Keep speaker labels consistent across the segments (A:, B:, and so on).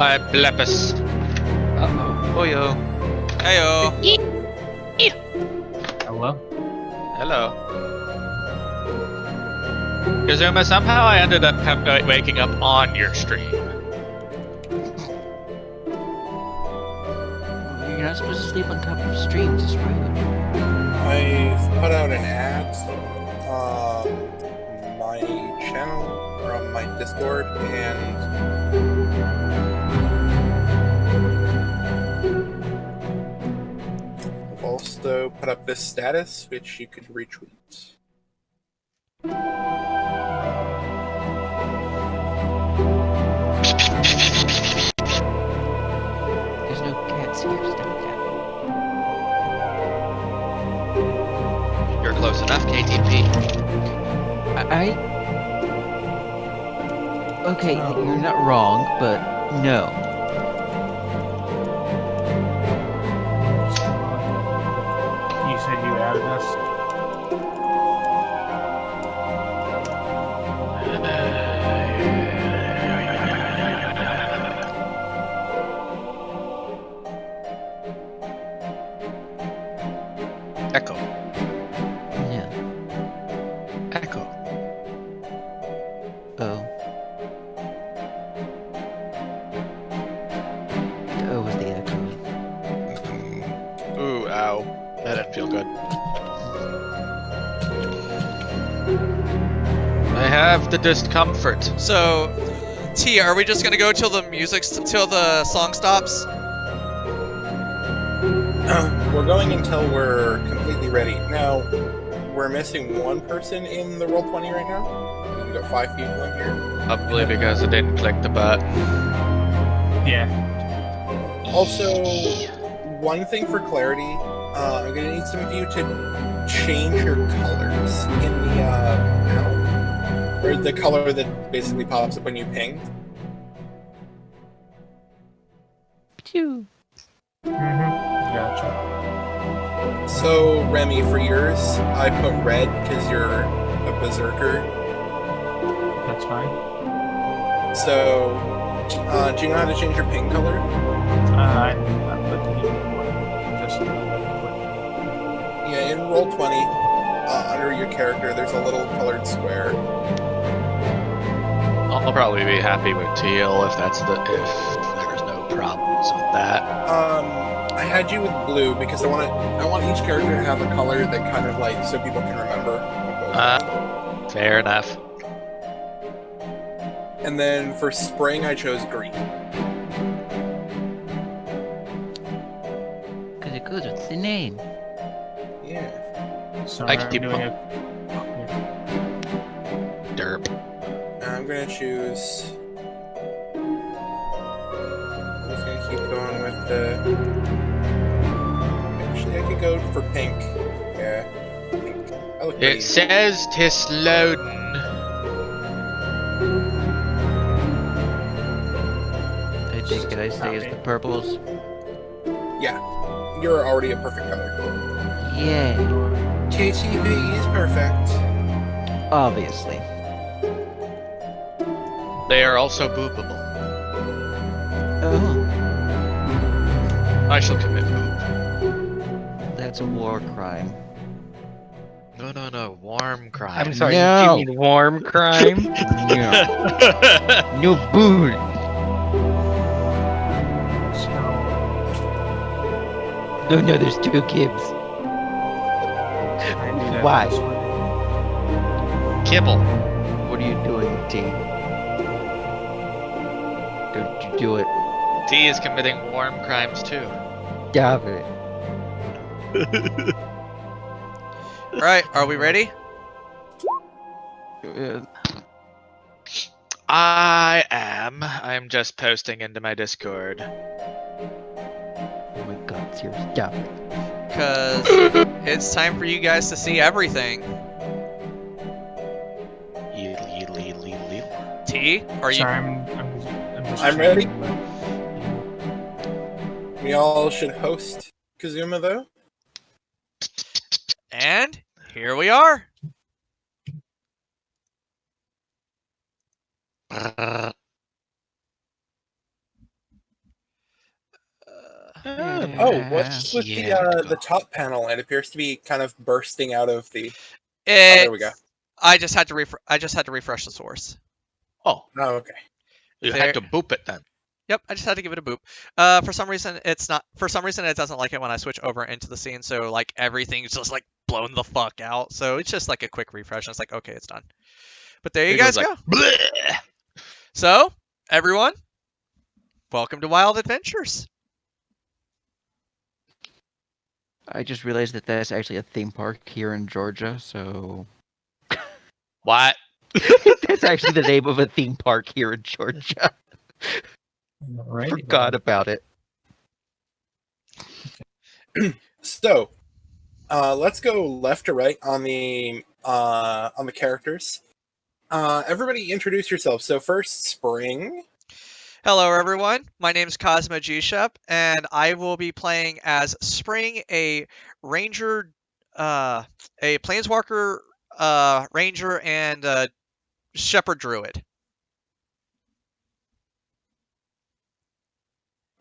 A: I'm Blepus.
B: Uh-oh.
A: Boyo.
C: Heyo.
B: Hello?
A: Hello. Kazuma, somehow I ended up waking up on your stream.
D: You're not supposed to sleep on top of streams, it's rude.
E: I've put out an ad on my channel or on my Discord, and I've also put up this status, which you could retweet.
D: There's no cats here, stop that.
A: You're close enough, KTP.
D: Okay, you're not wrong, but no.
B: You said you added us?
A: Echo.
D: No.
A: Echo.
D: Oh. The O was the echo.
A: Ooh, ow. That didn't feel good. I have the discomfort.
C: So, T, are we just gonna go till the till the song stops?
E: We're going until we're completely ready. Now, we're missing one person in the Roll20 right now. We've got 5 people in here.
A: Probably because I didn't click the button.
B: Yeah.
E: Also, one thing for clarity, I'm gonna need some of you to change your colors in the panel, or the color that basically pops up when you ping.
D: Pew.
B: Gotcha.
E: So, Remy, for yours, I put red because you're a berserker.
B: That's fine.
E: So, do you know how to change your ping color?
B: I'm looking at just
E: Yeah, in Roll20, under your character, there's a little colored square.
A: I'll probably be happy with teal if there's no problems with that.
E: I had you with blue because I want each character to have a color that kind of like so people can remember what goes on.
A: Fair enough.
E: And then for spring, I chose green.
D: Because it goes with the name.
E: Yeah.
B: so
A: I
B: I'm
A: keep
B: doing it.
A: Derp.
E: I'm gonna choose. I'm just gonna keep going with the. Actually, I could go for pink. Yeah. Pink. I look pretty.
A: It says tis loading.
D: I think I say is the purples.
E: Yeah. You're already a perfect color.
D: Yay.
E: KTV is perfect.
D: Obviously.
A: They are also boopable.
D: Oh.
A: I shall commit boop.
D: That's a war crime.
A: No, warm crime.
F: I'm sorry,
D: No.
F: you mean warm crime?
D: No. No boo. No, there's two Gibbs. Why?
A: Kibble.
D: What are you doing, T? Don't you do it.
A: T is committing warm crimes too.
D: Stop it.
C: Alright, are we ready?
A: I am. I'm just posting into my Discord.
D: Oh my god, seriously, stop it.
C: Because it's time for you guys to see everything. T, are you?
B: Sorry, I'm just
E: I'm ready.
B: checking, but-
E: We all should host Kazuma though.
C: And here we are.
E: Oh, what's with the top panel? It appears to be kind of bursting out of the. Oh, there we go.
C: I just had to refresh the source.
A: Oh,
E: Oh, okay.
A: you
C: There-
A: had to boop it then.
C: Yep, I just had to give it a boop. For some reason it's not. For some reason it doesn't like it when I switch over into the scene. So like everything's just like blown the fuck out. So it's just like a quick refresh. And it's like okay, it's done. But there you
A: It
C: guys
A: goes
C: go.
A: like, "Bleh."
C: So everyone, welcome to Wild Adventures.
D: I just realized that that's actually a theme park here in Georgia, so
A: What?
D: that's actually the name of a theme park here in Georgia.
B: Alrighty,
D: Forgot about it.
E: So, let's go left to right on the characters. Everybody introduce yourself. So first, Spring.
C: Hello everyone, my name's Cosmo G-Shep, and I will be playing as Spring, a ranger, a planeswalker, ranger, and shepherd druid.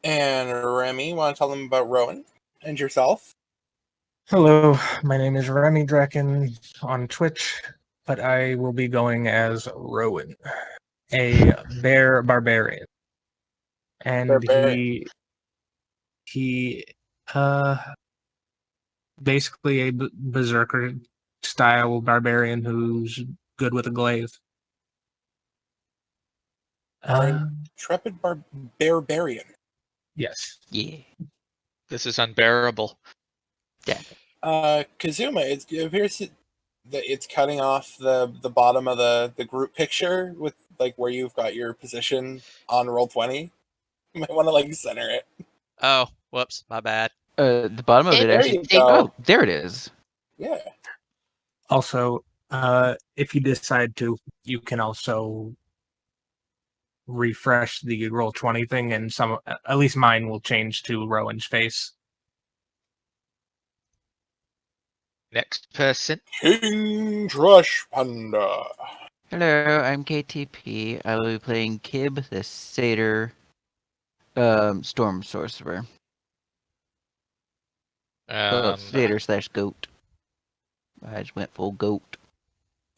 E: And Remy, want to tell them about Rowan and yourself?
B: Hello, my name is Remy Draken on Twitch, but I will be going as Rowan, a bear barbarian. And
E: Barbarian.
B: he basically a berserker style barbarian who's good with a glaive.
E: Intrepid barbarian.
B: Yes.
D: Yeah.
A: This is unbearable.
E: Kazuma, it appears that it's cutting off the bottom of the group picture with like where you've got your position on Roll20. You might want to like center it.
C: Oh, whoops, my bad.
D: The bottom of
E: Hey,
D: it
E: there
D: actually.
E: you go.
D: Oh, there it is.
E: Yeah.
B: Also, if you decide to, you can also refresh the Roll20 thing, and at least mine will change to Rowan's face.
A: Next person.
E: King Trash Panda.
D: Hello, I'm KTP. I will be playing Kib, the Satyr Storm Sorcerer. Satyr slash goat. I just went full goat.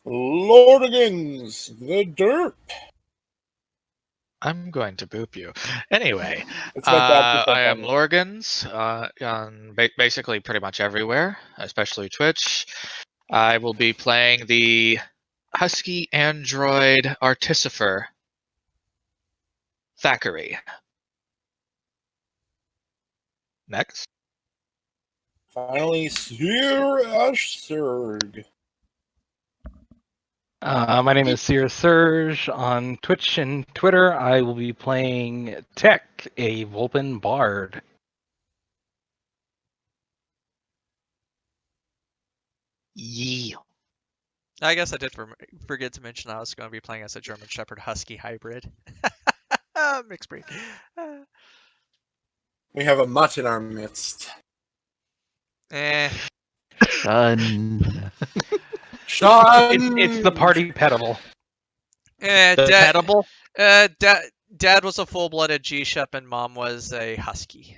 E: Lordigans, the derp.
A: I'm going to boop you. Anyway,
E: It's my job to
A: I am
E: on
A: Lorgans on basically pretty much everywhere, especially Twitch. I will be playing the Husky Android Artificer, Thackeray. Next.
E: Finally, Sir Ashserg.
F: My name is Sir Surge on Twitch and Twitter. I will be playing Tech, a Vulpin Bard.
A: Yeah.
C: I guess I did forget to mention I was going to be playing as a German Shepherd Husky hybrid. Mixed breed.
E: We have a mutt in our midst.
D: Shun.
E: Sean!
F: It's the party petable.
A: The petable?
C: Dad was a full-blooded G-Shep and Mom was a Husky.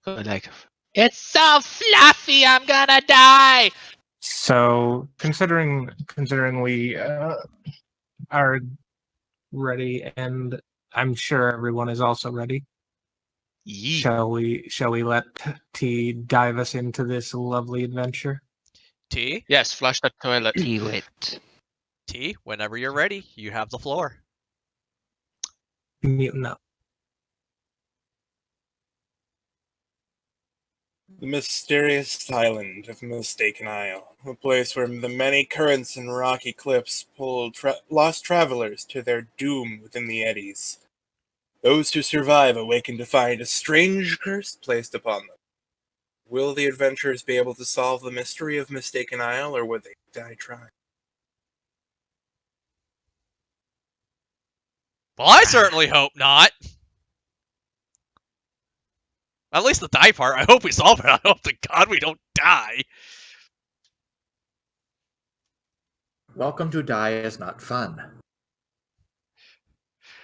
A: Like, it's so fluffy, I'm gonna die!
B: So, considering we are ready, and I'm sure everyone is also ready,
A: Yeah.
B: shall we let T dive us into this lovely adventure?
C: T,
A: Yes, flush the toilet.
D: Do it.
C: T, whenever you're ready, you have the floor.
B: Mutant up.
E: The mysterious island of Mistaken Isle, a place where the many currents and rocky cliffs pull lost travelers to their doom within the eddies. Those who survive awaken to find a strange curse placed upon them. Will the adventurers be able to solve the mystery of Mistaken Isle, or would they die trying?
C: Well, I certainly hope not. At least the die part. I hope we solve it. I hope to God we don't die.
G: Welcome to Die is Not Fun.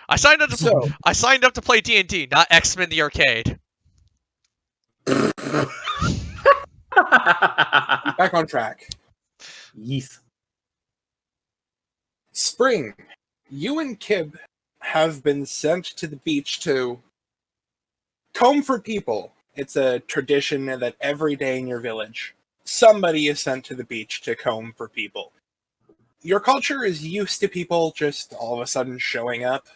C: I signed up to
E: So-
C: I signed up to play D&D, not X-Men the arcade.
E: Back on track.
G: Yes.
E: Spring, you and Kib have been sent to the beach to comb for people. It's a tradition that every day in your village, somebody is sent to the beach to comb for people. Your culture is used to people just all of a sudden showing up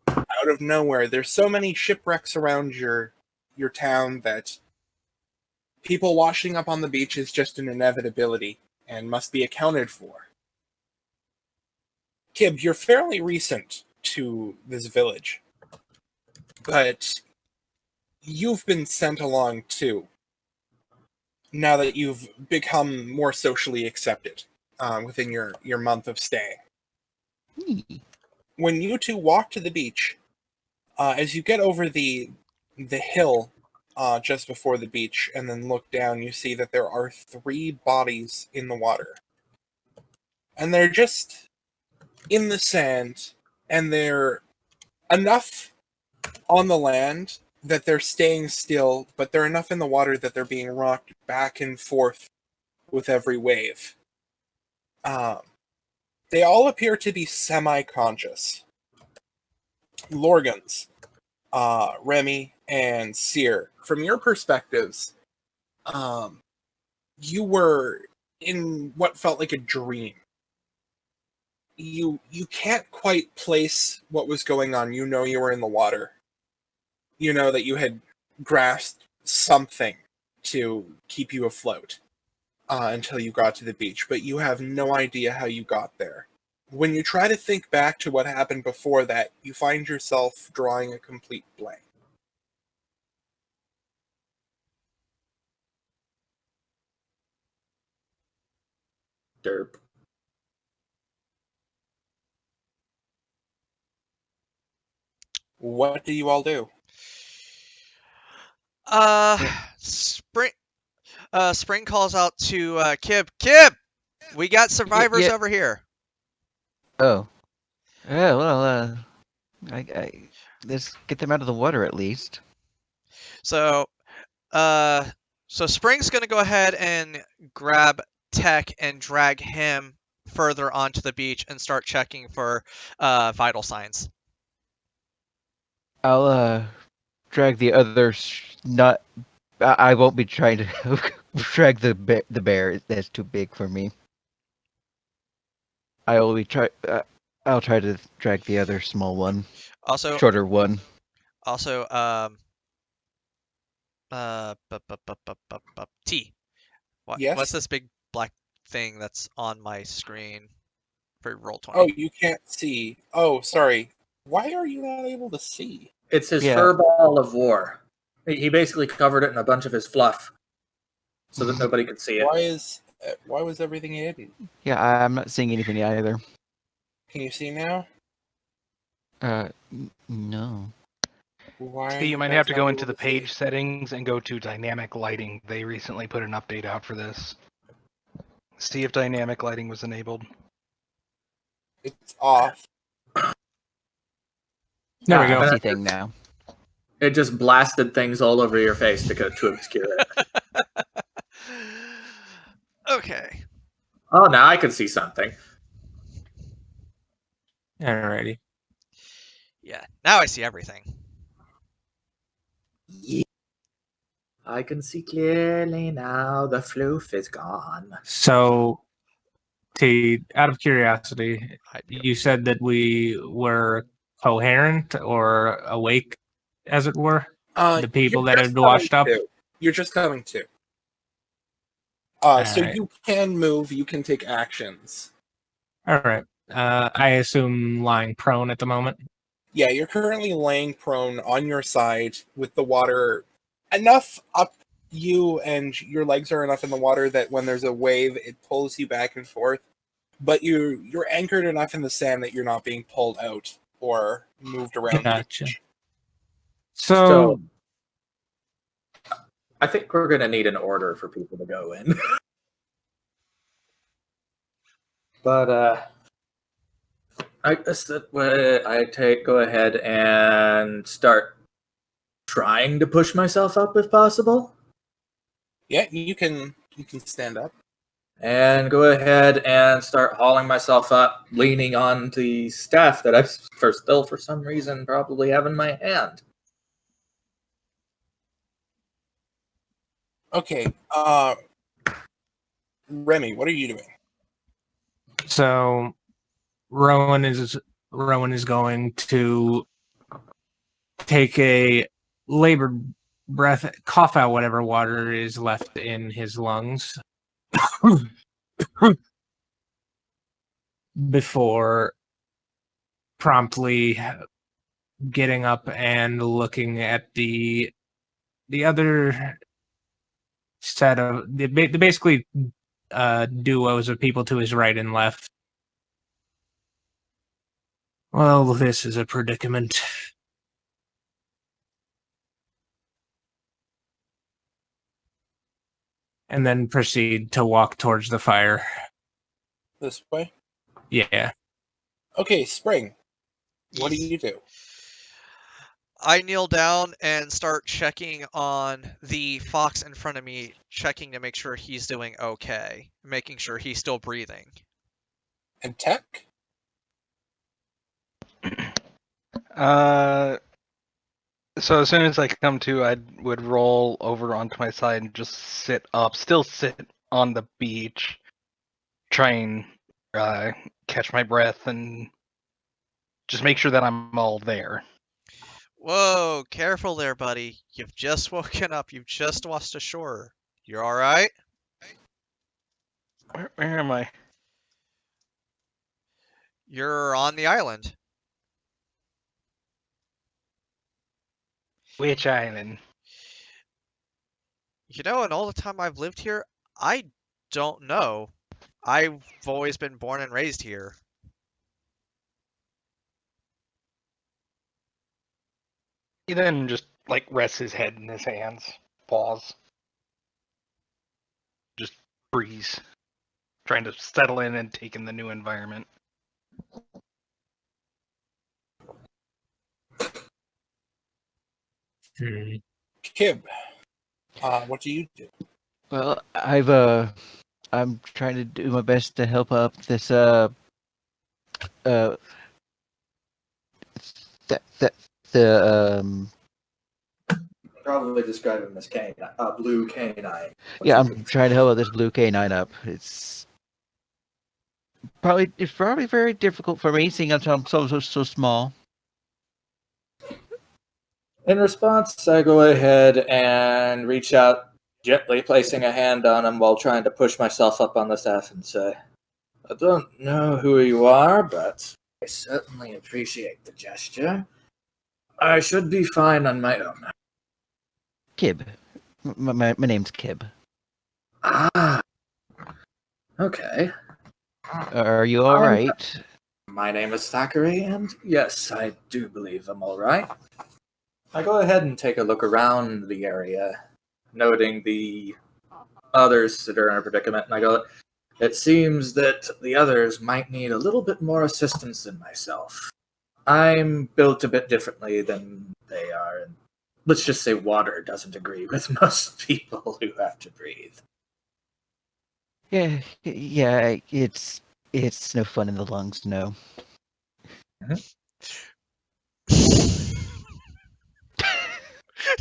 E: out of nowhere. There's so many shipwrecks around your town that people washing up on the beach is just an inevitability and must be accounted for. Kib, you're fairly recent to this village, but you've been sent along too, now that you've become more socially accepted within your month of staying. When you two walk to the beach, as you get over the hill just before the beach and then look down, you see that there are 3 bodies in the water. And they're just in the sand, and they're enough on the land that they're staying still, but they're enough in the water that they're being rocked back and forth with every wave. They all appear to be semi-conscious. Lorgans, Remy, and Seer, from your perspectives, you were in what felt like a dream. You can't quite place what was going on. You know you were in the water. You know that you had grasped something to keep you afloat until you got to the beach, but you have no idea how you got there. When you try to think back to what happened before that, you find yourself drawing a complete blank.
G: Derp.
E: What do you all do?
C: Spring. Spring calls out to Kib. Kib, we got survivors
D: yeah.
C: over here.
D: Oh. Yeah, well, let's get them out of the water at least.
C: So, so Spring's gonna go ahead and grab Tech and drag him further onto the beach and start checking for vital signs.
D: I'll drag the others. Not. I won't be trying to drag the bear. That's too big for me. I will be try. I'll try to drag the other small one,
C: Also,
D: shorter one.
C: also, T. What's
E: Yes?
C: this big black thing that's on my screen for roll 20?
E: Oh, you can't see. Oh, sorry. Why are you not able to see?
G: It's his
D: Yeah.
G: fur ball of war. He basically covered it in a bunch of his fluff so that nobody could see it.
E: Why was everything hidden?
D: Yeah, I'm not seeing anything either.
E: Can you see now?
D: No.
E: Why?
F: See, you might
E: guys
F: have to
E: not
F: go
E: able
F: into the
E: see?
F: page settings and go to dynamic lighting. They recently put an update out for this. See if dynamic lighting was enabled.
E: It's off.
B: There we
D: I
B: go.
D: see thing now.
G: It just blasted things all over your face to obscure it.
C: Okay.
G: Oh, now I can see something.
B: Alrighty.
C: Yeah. Now I see everything.
G: Yeah. I can see clearly now. The floof is gone.
B: So, T, out of curiosity,
C: I'd be
B: you said that we were coherent or awake, as it were? The people
E: You're
B: that
E: just
B: had washed
E: coming
B: up?
E: to. You're just coming to. So
B: Alright.
E: you can move. You can take actions.
B: Alright. I assume lying prone at the moment.
E: Yeah, you're currently laying prone on your side with the water enough up you, and your legs are enough in the water that when there's a wave, it pulls you back and forth. But you're anchored enough in the sand that you're not being pulled out or moved around.
B: Gotcha.
E: The beach.
B: So,
G: I think we're going to need an order for people to go in. But I guess that way I go ahead and start trying to push myself up if possible.
E: Yeah, you can stand up.
G: And go ahead and start hauling myself up, leaning on the staff that I still, for some reason, probably have in my hand.
E: Okay, Remy, what are you doing?
B: So Rowan is going to take a labored breath, cough out whatever water is left in his lungs before promptly getting up and looking at the other set of the basically duos of people to his right and left. Well, this is a predicament. And then proceed to walk towards the fire.
E: This way?
B: Yeah.
E: Okay, Spring, what do you do?
C: I kneel down and start checking on the fox in front of me, checking to make sure he's doing okay, making sure he's still breathing.
E: And Tech?
F: So as soon as I come to, I would roll over onto my side and just still sit on the beach, try and catch my breath and just make sure that I'm all there.
C: Whoa, careful there, buddy. You've just woken up. You've just washed ashore. You're all right?
F: Where am I?
C: You're on the island.
F: Which island?
C: You know, in all the time I've lived here, I don't know. I've always been born and raised here.
F: He then just like rests his head in his hands, pause, just breathes, trying to settle in and take in the new environment.
E: Kib, what do you do?
D: Well, I'm trying to do my best to help up this the
G: Probably describe him as blue canine.
D: yeah, I'm trying to help out this blue canine up. It's probably very difficult for me, seeing as I'm so small.
G: In response, I go ahead and reach out, gently placing a hand on him while trying to push myself up on the staff and say, I don't know who you are, but I certainly appreciate the gesture. I should be fine on my own.
D: Kib, my name's Kib.
G: Ah, okay.
D: Are you all right?
G: My name is Thackeray, and yes, I do believe I'm all right. I go ahead and take a look around the area, noting the others that are in a predicament, and I go, it seems that the others might need a little bit more assistance than myself. I'm built a bit differently than they are, and let's just say water doesn't agree with most people who have to breathe.
D: Yeah, it's no fun in the lungs, no.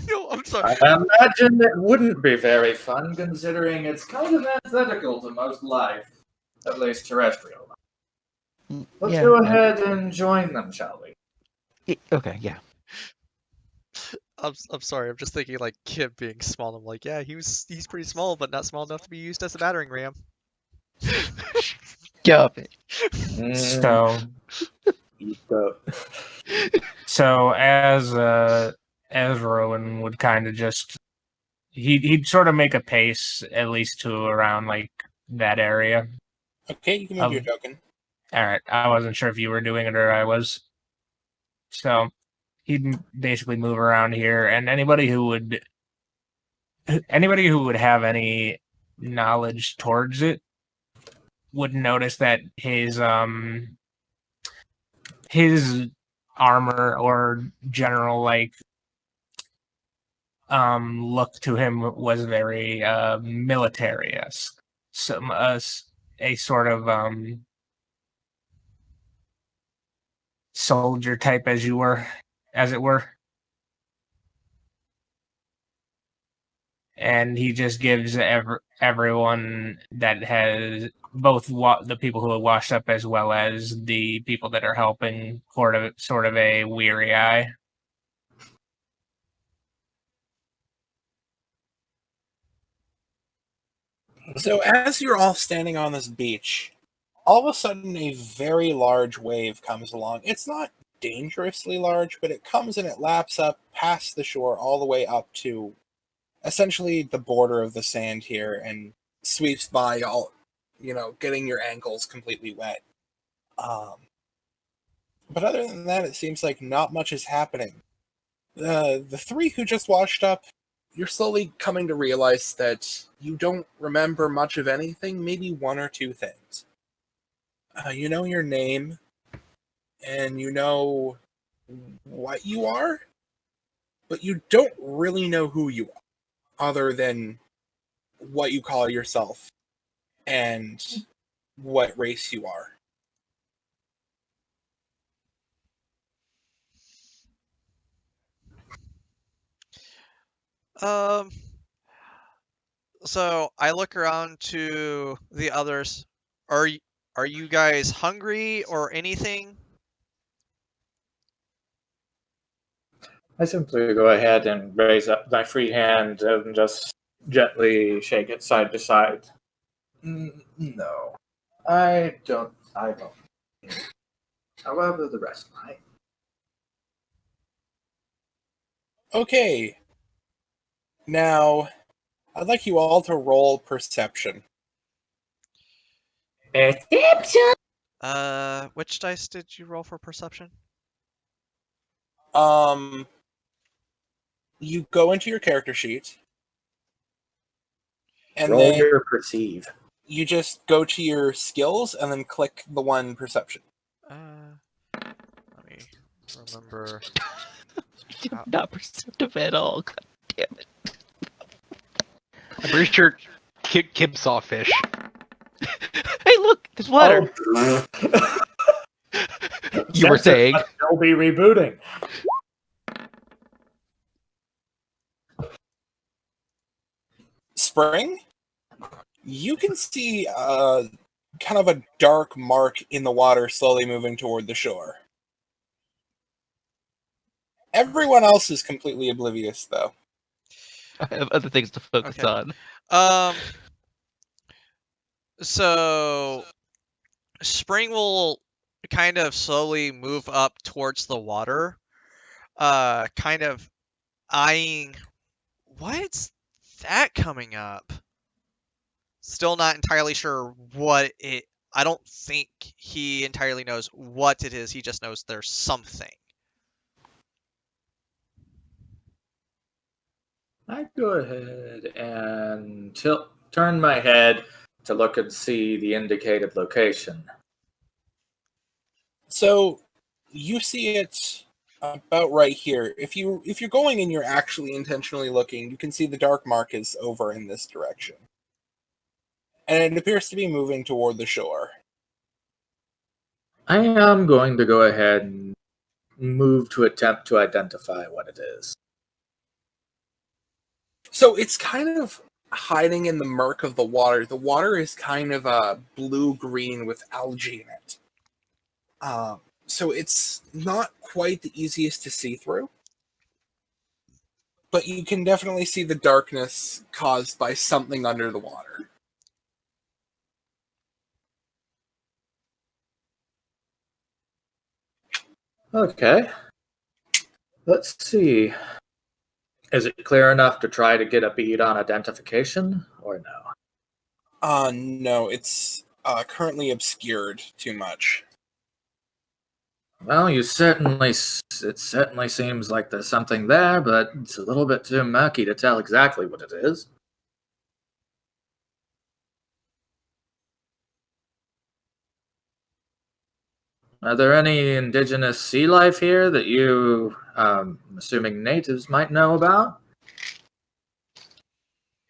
C: No, I'm sorry.
G: I imagine it wouldn't be very fun, considering it's kind of antithetical to most life, at least terrestrial. Let's go ahead and join them, shall we?
D: Okay, yeah.
C: I'm sorry. I'm just thinking like Kib being small. I'm like, yeah, he's pretty small, but not small enough to be used as a battering ram.
D: Stop it.
B: So as Rowan would kind of just he'd sort of make a pace at least to around like that area.
E: Okay, you can move your token.
B: All right, I wasn't sure if you were doing it or I was. So he'd basically move around here, and anybody who would have any knowledge towards it would notice that his his armor or general look to him was very military-esque. Some a sort of soldier type, as it were. And he just gives everyone that has both the people who have washed up as well as the people that are helping sort of a weary eye.
E: So as you're all standing on this beach, all of a sudden a very large wave comes along. It's not dangerously large, but it comes and it laps up past the shore all the way up to essentially the border of the sand here and sweeps by all, getting your ankles completely wet. But other than that, it seems like not much is happening. The three who just washed up, you're slowly coming to realize that you don't remember much of anything, maybe one or two things. You know your name, and you know what you are, but you don't really know who you are, other than what you call yourself and what race you are.
C: Um, so I look around to the others. Are you guys hungry or anything?
G: I simply go ahead and raise up my free hand and just gently shake it side to side. No, I don't. I don't. However, the rest might.
E: Okay. Now, I'd like you all to roll perception.
G: Perception.
C: Which dice did you roll for perception?
E: You go into your character sheet, and
G: Roll
E: then
G: your perceive.
E: you just go to your skills and then click the one perception.
C: Let me remember.
D: Not perceptive at all. God damn it.
F: I'm pretty sure Kib saw fish.
D: Hey, look, there's water.
G: Oh.
D: You were saying.
G: They'll be rebooting.
E: Spring, you can see kind of a dark mark in the water slowly moving toward the shore. Everyone else is completely oblivious, though.
D: I have other things to focus
C: Okay.
D: on.
C: So Spring will kind of slowly move up towards the water, kind of eyeing. What's that coming up? Still not entirely sure what it. I don't think he entirely knows what it is. He just knows there's something.
G: I go ahead and turn my head to look and see the indicated location.
E: So you see it about right here. If you're going and you're actually intentionally looking, you can see the dark mark is over in this direction. And it appears to be moving toward the shore.
G: I am going to go ahead and move to attempt to identify what it is.
E: So it's kind of hiding in the murk of the water. The water is kind of blue-green with algae in it. So it's not quite the easiest to see through. But you can definitely see the darkness caused by something under the water.
G: Okay. Let's see. Is it clear enough to try to get a bead on identification, or no?
E: No, it's currently obscured too much.
G: Well, it certainly seems like there's something there, but it's a little bit too murky to tell exactly what it is. Are there any indigenous sea life here that you, I'm assuming natives might know about?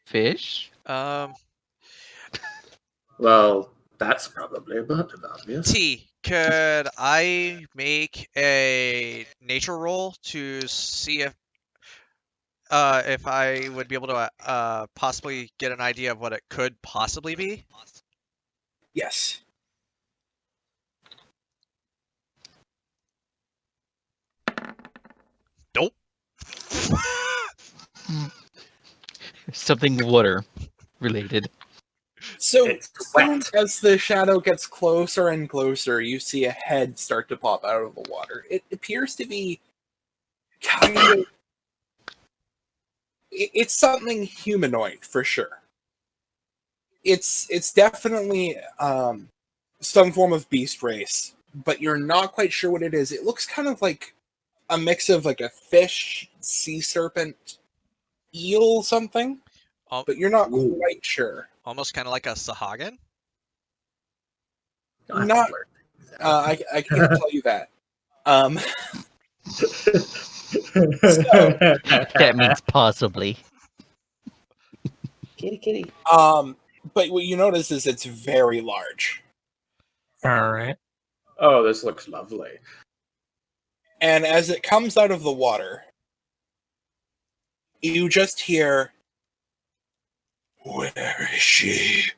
D: Fish?
G: Well, that's probably a bit obvious.
C: T, could I make a nature roll to see if I would be able to possibly get an idea of what it could possibly be?
E: Yes.
C: Nope.
D: Something water related.
E: So
G: It's
E: soon
G: wet.
E: as the shadow gets closer and closer, you see a head start to pop out of the water. It appears to be kind of. It's something humanoid for sure. It's definitely some form of beast race, but you're not quite sure what it is. It looks kind of like a mix of like a fish, sea serpent, eel, something,
C: Al-
E: but you're not
G: Ooh.
E: quite sure.
C: Almost kind of like a Sahagin.
G: Don't have to
E: Not-
G: blurt things out.
E: I can tell you that. Um,
D: That means possibly.
G: Kitty, kitty.
E: but what you notice is it's very large,
B: All right.
G: Oh, this looks lovely.
E: and as it comes out of the water, you just hear, "Where is she?"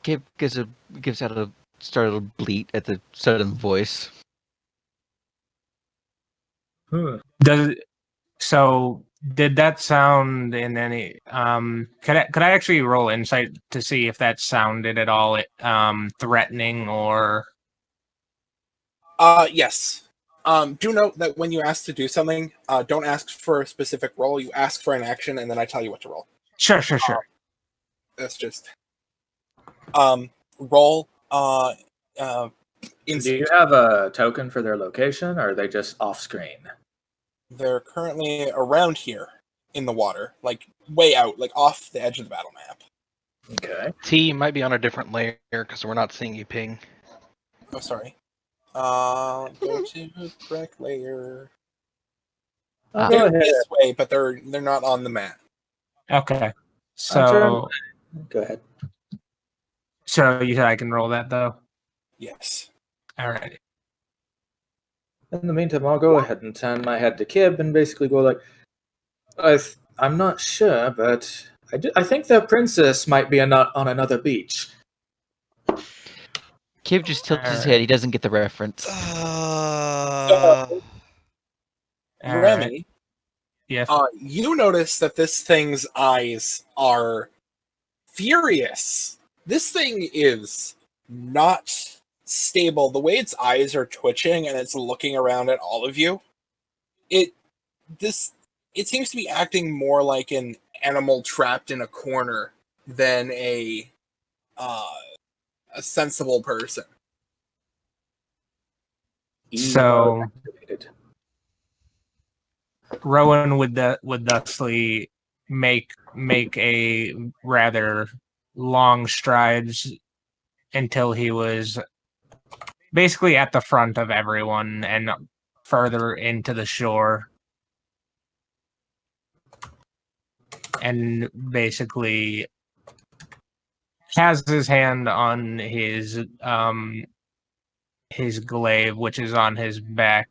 D: Kib gives out a startled bleat at the sudden voice.
B: Does so? Did that sound in any? Could I actually roll insight to see if that sounded at all threatening or?
E: Yes. Do note that when you ask to do something, don't ask for a specific roll. You ask for an action, and then I tell you what to roll.
B: Sure.
E: That's just roll.
G: Do
E: Instinct.
G: you have a token for their location, or are they just off screen?
E: They're currently around here in the water, like way out, like off the edge of the battle map.
G: Okay.
F: T might be on a different layer because we're not seeing you ping.
E: Oh, sorry. Go to correct layer.
G: I'll
E: They're
G: go ahead.
E: this way, but they're not on the map.
B: Okay.
G: I'll Go ahead.
B: So you said I can roll that though.
E: Yes.
B: All right.
G: In the meantime, I'll go ahead and turn my head to Kib and basically go like, I'm not sure, but I think the princess might be on another beach.
D: Kib just tilts his
B: Alright.
D: head. He doesn't get the reference.
E: So,
B: All
E: Remy,
B: right. Yes.
E: you notice that this thing's eyes are furious. This thing is not stable. The way its eyes are twitching and it's looking around at all of you, it seems to be acting more like an animal trapped in a corner than a sensible person.
B: So
G: Activated.
B: Rowan would thusly make a rather long strides until he was basically at the front of everyone and further into the shore, and basically has his hand on his glaive, which is on his back,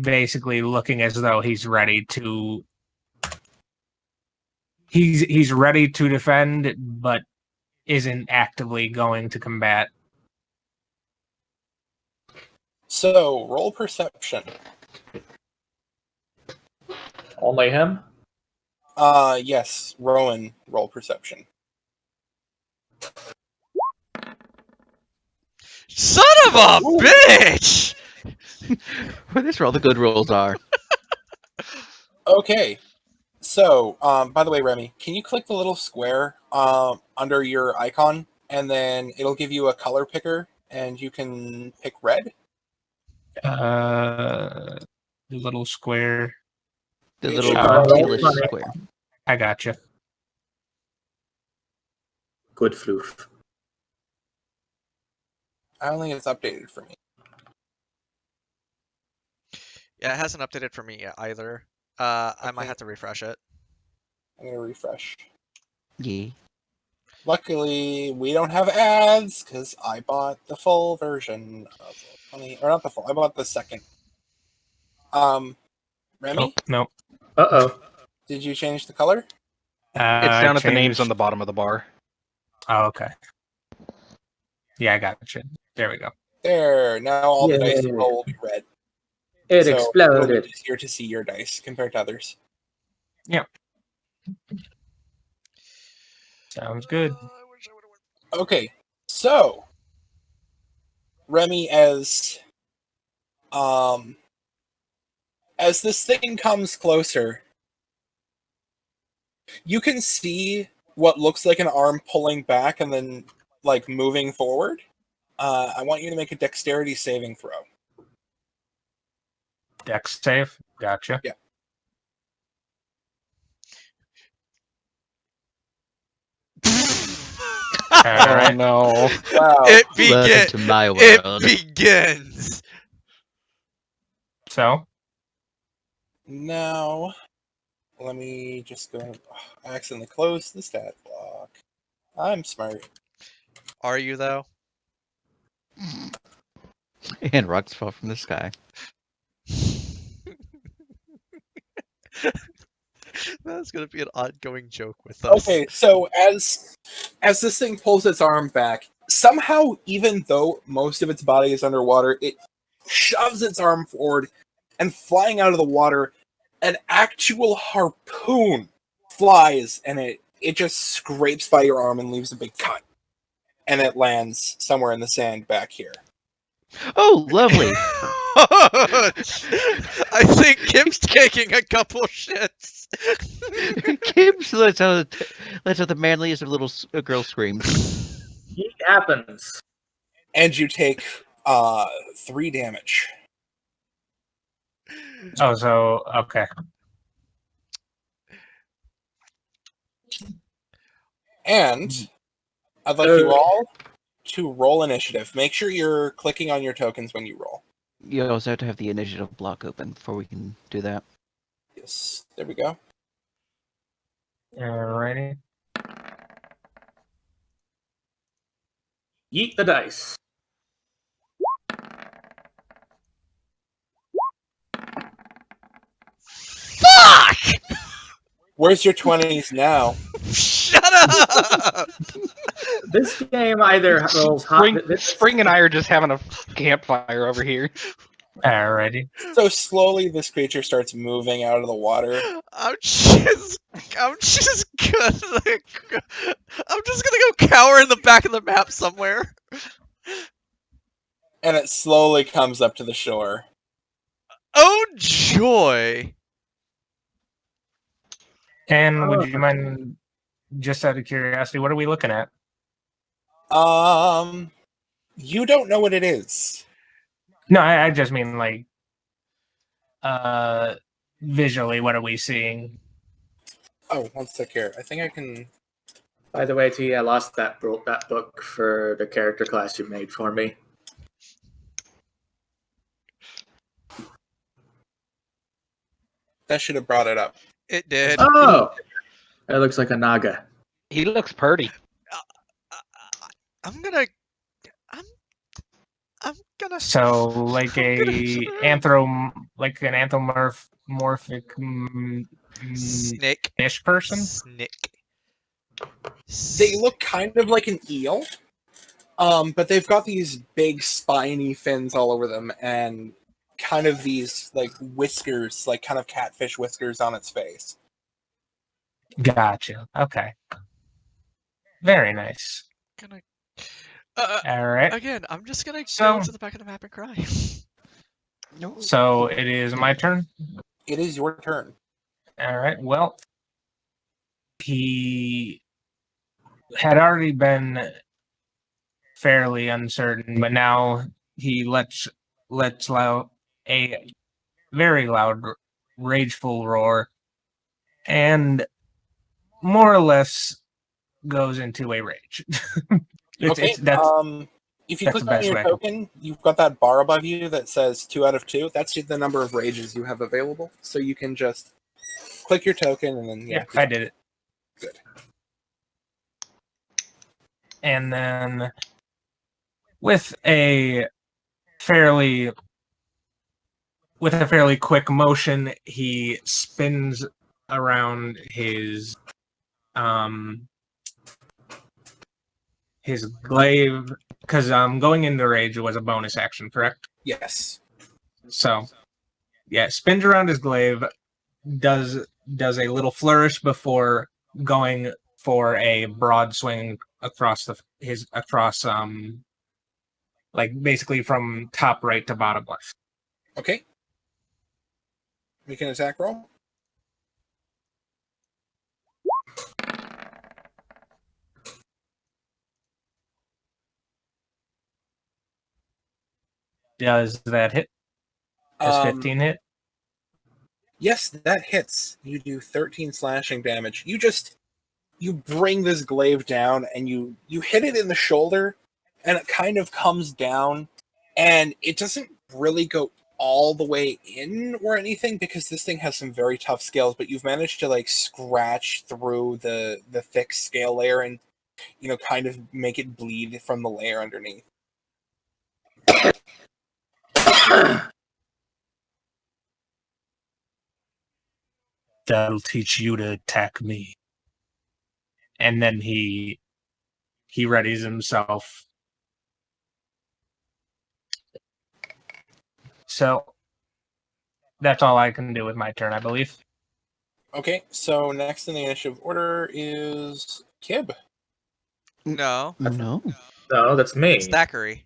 B: basically looking as though he's ready to defend, but isn't actively going to combat.
E: So, roll perception.
G: Only him?
E: Yes, Rowan, roll perception.
C: Son of a bitch!
D: That's where all the good rolls are.
E: Okay. So, by the way, Remy, can you click the little square under your icon, and then it'll give you a color picker, and you can pick red?
B: The little square.
D: The
E: It
D: little
E: should
B: be
D: tealish square.
B: I gotcha.
G: Good floof.
E: I don't think it's updated for me.
C: Yeah, it hasn't updated for me yet either. I might
E: Okay.
C: have to refresh it.
E: I'm gonna refresh.
D: Yeah.
E: Luckily, we don't have ads because I bought the full version of 20, or not the full. I bought the second. Remy,
B: Oh, no.
G: Uh-oh.
E: did you change the color?
F: It's down at the names on
B: Changed-
F: the bottom of the bar.
B: Oh, okay. Yeah, I got it. There we go.
E: There. Now all the dice you
G: Yay.
E: roll will be red.
G: It
E: So
G: exploded.
E: it'll be easier to see your dice compared to others.
B: Sounds good.
C: I wish I would've went-
E: Okay, so Remy, as this thing comes closer, you can see what looks like an arm pulling back and then like moving forward. I want you to make a dexterity saving throw.
B: Dex save. Gotcha.
E: Yeah.
B: All
F: Oh
B: right.
F: no.
E: Wow.
C: It
D: Welcome to my
C: It
D: world.
C: begins.
B: So,
E: Now, let me just go. I accidentally closed the stat block. I'm smart.
C: Are you though?
D: And rocks fall from the sky.
C: That's gonna be an ongoing joke with us.
E: Okay, so as this thing pulls its arm back, somehow, even though most of its body is underwater, it shoves its arm forward, and flying out of the water, an actual harpoon flies, and it just scrapes by your arm and leaves a big cut, and it lands somewhere in the sand back here.
D: Oh, lovely.
C: I think Kim's taking a couple shits.
D: Gibbs lets out the manliest of little girl screams.
G: It happens.
E: And you take 3 damage.
B: oh, so okay.
E: And I'd like you all to roll initiative. Make sure you're clicking on your tokens when you roll.
D: You also have to have the initiative block open before we can do that.
E: Yes, there we go.
B: Alrighty.
G: Yeet the dice.
C: Fuck!
E: Where's your 20s now?
C: Shut up!
G: This game either rolls hot.
F: Spring and I are just having a campfire over here.
B: Alrighty.
E: So slowly this creature starts moving out of the water.
C: I'm just gonna go cower in the back of the map somewhere.
E: And it slowly comes up to the shore.
C: Oh joy!
B: And would you mind, just out of curiosity, what are we looking at?
E: You don't know what it is.
B: No, I just mean like, visually, what are we seeing?
E: Oh, one sec here. I think I can.
G: By the way, T, I lost that book for the character class you made for me.
E: That should have brought it up.
C: It did.
G: Oh! It looks like a naga.
F: He looks purty.
C: I'm gonna.
B: So, like an anthropomorphic
C: Snake.
B: ish person.
C: Snake.
E: They look kind of like an eel, but they've got these big spiny fins all over them, and kind of these like whiskers, like kind of catfish whiskers on its face.
B: Gotcha. Okay. Very nice.
C: Gonna.
B: All right.
C: Again, I'm just gonna
B: So-
C: go to the back of the map and cry.
B: So it is my turn.
E: It is your turn.
B: All right. Well, he had already been fairly uncertain, but now he lets out a very loud, rageful roar, and more or less goes into a rage.
E: Okay. If you
B: that's
E: click
B: the
E: on
B: best
E: your
B: way I can-
E: token, you've got that bar above you that says 2 out of 2. That's the number of rages you have available. So you can just click your token and then
B: Yeah, I did it.
E: Good.
B: And then with a fairly quick motion, he spins around his glaive, because going into rage was a bonus action, correct?
E: Yes.
B: So yeah, spins around his glaive, does a little flourish before going for a broad swing across like basically from top right to bottom left.
E: Okay. Make an attack roll.
B: Does that hit? Does 15 hit?
E: Yes, that hits. You do 13 slashing damage. You bring this glaive down and you hit it in the shoulder and it kind of comes down and it doesn't really go all the way in or anything because this thing has some very tough scales, but you've managed to like scratch through the thick scale layer and kind of make it bleed from the layer underneath.
B: That'll teach you to attack me. And then he readies himself. So that's all I can do with my turn, I believe.
E: Okay, so next in the initiative order is Kib.
C: No,
D: No.
G: No, that's me.
C: Thackeray.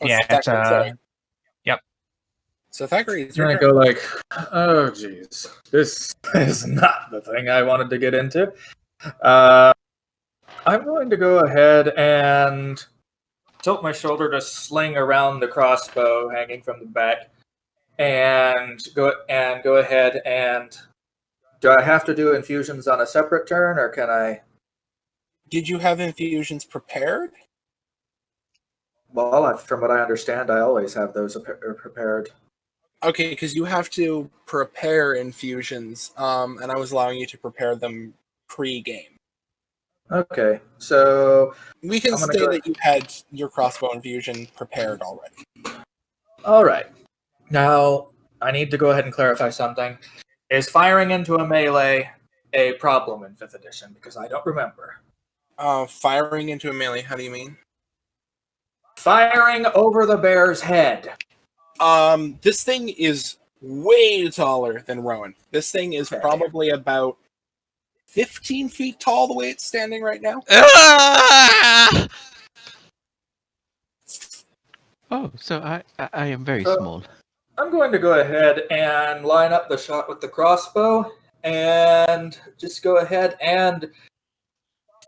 E: Oh,
B: Yeah,
E: Thackeray,
B: it's
E: sorry.
B: Yep.
E: So Thackeray, it's
G: I'm
E: your
G: gonna
E: turn.
G: go like, oh geez, this is not the thing I wanted to get into. I'm going to go ahead and tilt my shoulder to sling around the crossbow hanging from the back, and go ahead and. Do I have to do infusions on a separate turn, or can I?
E: Did you have infusions prepared?
G: Well, from what I understand, I always have those prepared.
E: Okay, because you have to prepare infusions, and I was allowing you to prepare them pre-game.
G: Okay, so
E: We can
G: I'm gonna
E: say
G: go-
E: that you had your crossbow infusion prepared already.
G: all right. Now I need to go ahead and clarify something. Is firing into a melee a problem in 5th edition? Because I don't remember.
E: Firing into a melee, how do you mean?
G: Firing over the bear's head.
E: This thing is way taller than Rowan. This thing is
G: Okay.
E: probably about 15 feet tall the way it's standing right now.
C: Ah!
D: Oh, so I am very
G: So-
D: small.
G: I'm going to go ahead and line up the shot with the crossbow and just go ahead and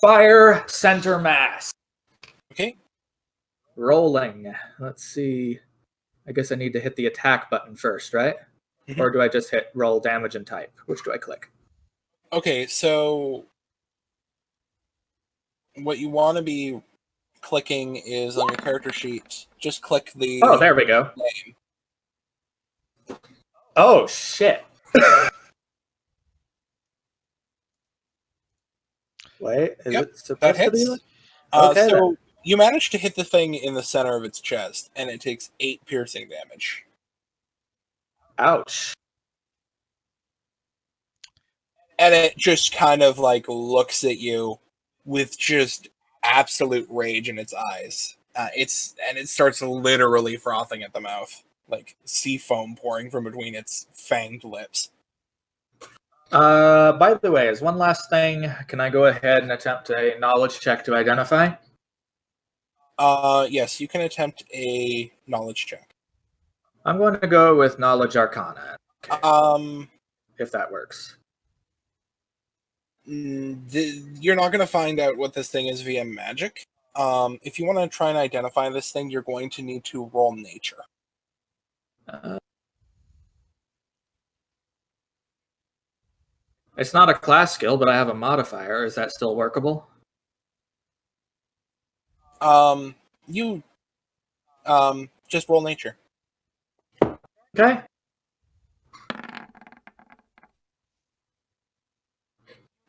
G: fire center mass.
E: Okay.
G: Rolling. Let's see. I guess I need to hit the attack button first, right?
E: Mhm.
G: Or do I just hit roll damage and type? Which do I click?
E: Okay, so what you want to be clicking is on your character sheet. Just click the
G: Oh, there we go.
E: name.
G: Oh, shit. Wait, is
E: Yep,
G: it supposed to be
E: hits.
G: like? Okay,
E: So you manage to hit the thing in the center of its chest, and it takes 8 piercing damage.
G: Ouch.
E: And it just kind of like looks at you with just absolute rage in its eyes. It starts literally frothing at the mouth, like sea foam pouring from between its fanged lips.
G: By the way, as one last thing, can I go ahead and attempt a knowledge check to identify?
E: Yes, you can attempt a knowledge check.
G: I'm going to go with knowledge arcana, if that works.
E: You're not going to find out what this thing is via magic. If you want to try and identify this thing, you're going to need to roll nature.
G: It's not a class skill, but I have a modifier. Is that still workable?
E: You just roll nature.
G: Okay.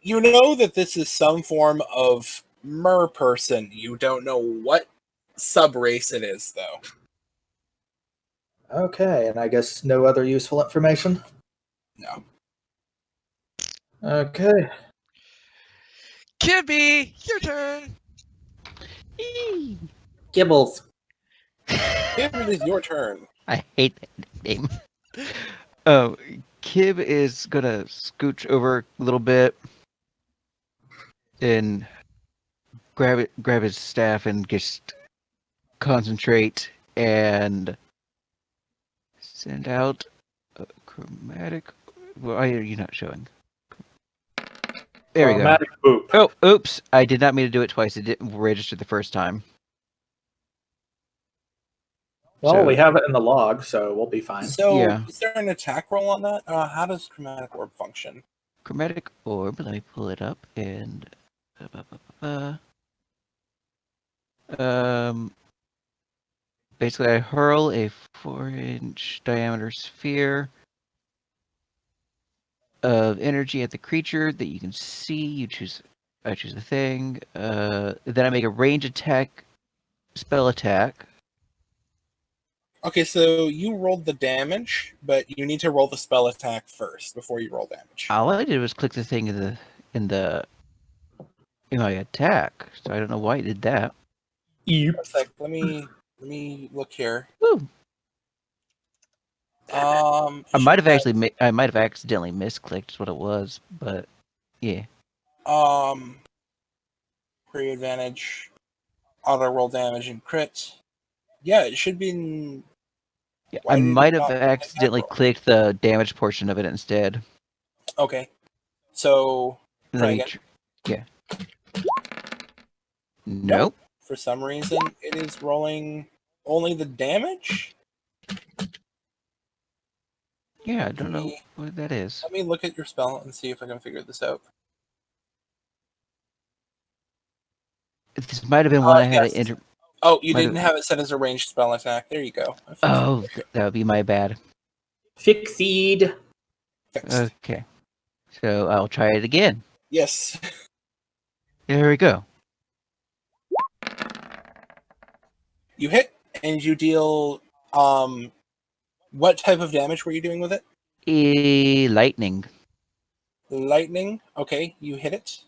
E: You know that this is some form of mer person. You don't know what sub-race it is, though.
G: Okay, and I guess no other useful information?
E: No.
G: Okay.
C: Kibby, your turn.
G: Gibbles.
E: If it is your turn.
D: I hate that name. Oh, Kib is gonna scooch over a little bit and grab his staff and just concentrate and send out a chromatic. Why are you not showing? There we go.
G: Chromatic boop.
D: Oh, oops! I did not mean to do it twice. It didn't register the first time.
G: Well,
D: So-
G: we have it in the log, so we'll be fine.
E: So,
D: Yeah.
E: is there an attack roll on that? How does chromatic orb function?
D: Chromatic orb. Let me pull it up and. Basically, I hurl a 4-inch diameter sphere of energy at the creature that you can see. I choose the thing. Then I make a range attack, spell attack.
E: Okay, so you rolled the damage, but you need to roll the spell attack first before you roll damage.
D: All I did was click the thing in my attack. So I don't know why it did that.
G: Eep.
E: One sec, let me look here.
D: Woo. I might have accidentally misclicked what it was, but yeah.
E: Pre advantage, auto roll damage and crit. Yeah, it should be in.
D: Yeah,
E: Why
D: I
E: did it
D: might have
E: not attack
D: accidentally
E: roll?
D: clicked the damage portion of it instead.
E: Okay, so
D: Let
E: try
D: me
E: again.
D: yeah. Nope.
E: For some reason, it is rolling only the damage.
D: Yeah, I don't know what that is.
E: Let me look at your spell and see if I can figure this out.
D: This might have been one I had
E: Yes.
D: to enter.
E: Oh, you
D: Might
E: didn't have it set as a ranged spell attack. There you go. I fixed it.
D: Oh, that would be my bad.
G: Fixied.
E: Fixed.
D: Okay. So I'll try it again.
E: Yes.
D: There we go.
E: You hit and you deal what type of damage were you doing with it?
D: Lightning.
E: Lightning. Okay, you hit it.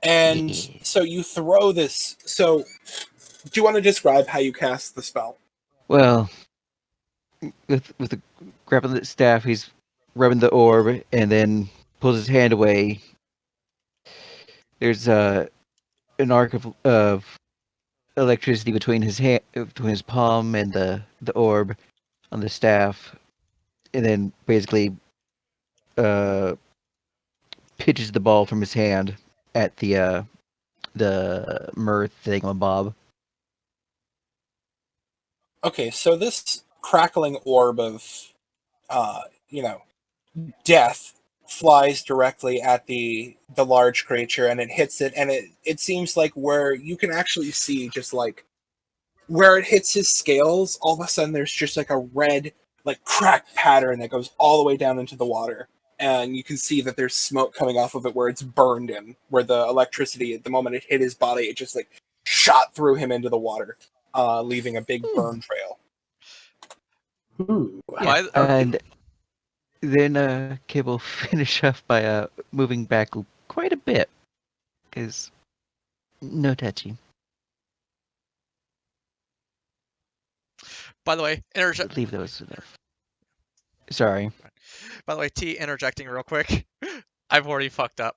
E: And
D: Yeah.
E: so you throw this. So do you want to describe how you cast the spell?
D: Well, with the grabbing the staff, he's rubbing the orb and then pulls his hand away. There's an arc of electricity between his hand, between his palm and the orb on the staff, and then basically pitches the ball from his hand at the mirth thingamabob.
E: Okay, so this crackling orb of death flies directly at the large creature and it hits it, and it seems like where you can actually see just like where it hits his scales, all of a sudden there's just like a red like crack pattern that goes all the way down into the water, and you can see that there's smoke coming off of it where it's burned him, where the electricity at the moment it hit his body, it just like shot through him into the water, leaving a big burn trail.
G: Ooh.
C: Why-
D: And then Kib will finish off by moving back quite a bit, because no touchy.
C: By the way,
D: I believe that was enough. Sorry.
C: By the way, T interjecting real quick. I've already fucked up.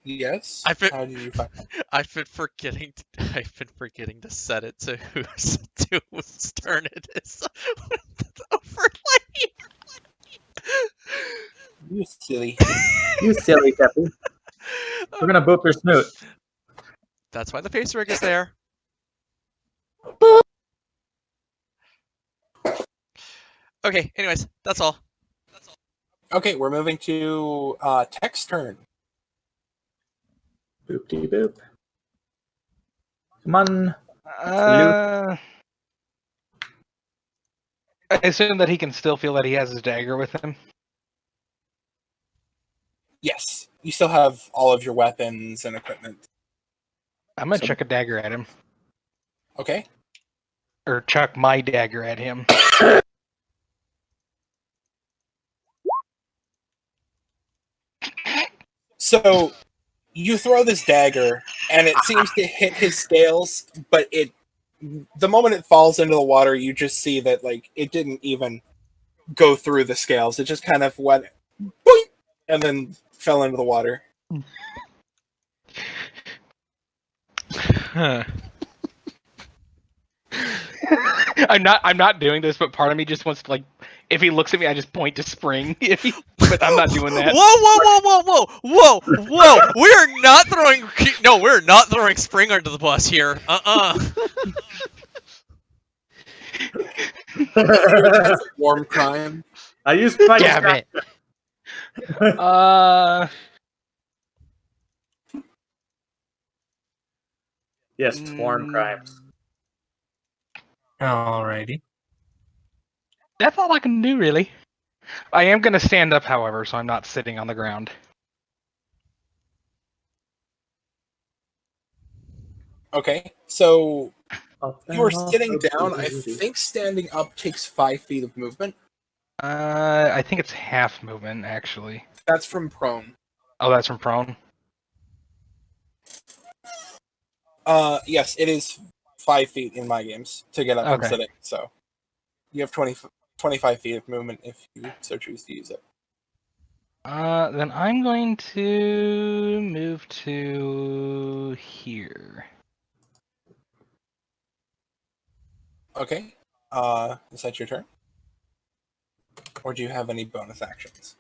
E: Yes.
C: I've been,
E: How did you find that?
C: I've been forgetting to set it to whose turn it is. Overlay.
E: You silly.
G: You silly Peppy. We're gonna boop your snoot.
C: That's why the face rig is there. Okay, anyways, that's all.
E: Okay, we're moving to Tech's turn.
G: Boop de boop. Come on.
F: I assume that he can still feel that he has his dagger with him.
E: Yes, you still have all of your weapons and equipment.
F: I'm gonna
E: So-
F: chuck a dagger at him.
E: Okay.
F: Or chuck my dagger at him.
E: So you throw this dagger, and it seems to hit his scales, but the moment it falls into the water, you just see that like it didn't even go through the scales. It just kind of went boing, and then fell into the water.
F: Huh. I'm not doing this, but part of me just wants to, like, if he looks at me, I just point to spring. But I'm not doing that.
C: Whoa! We're not throwing. No, we're not throwing Spring under the bus here.
E: That's a warm crime.
G: I used my
A: Damn it!
G: Yes, warm crimes.
B: Alrighty.
F: That's all I can do, really. I am gonna stand up, however, so I'm not sitting on the ground.
E: Okay, so
G: Up
E: you are
G: and off
E: sitting
G: the
E: down. I
G: booty.
E: think standing up takes 5 feet of movement.
F: I think it's half movement, actually.
E: That's from prone.
F: Oh, that's from prone?
E: Yes, it is 5 feet in my games to get up from
F: Okay.
E: sitting. So you have 25 feet of movement if you so choose to use it.
F: Then I'm going to move to here.
E: Okay. Is that your turn? Or do you have any bonus actions?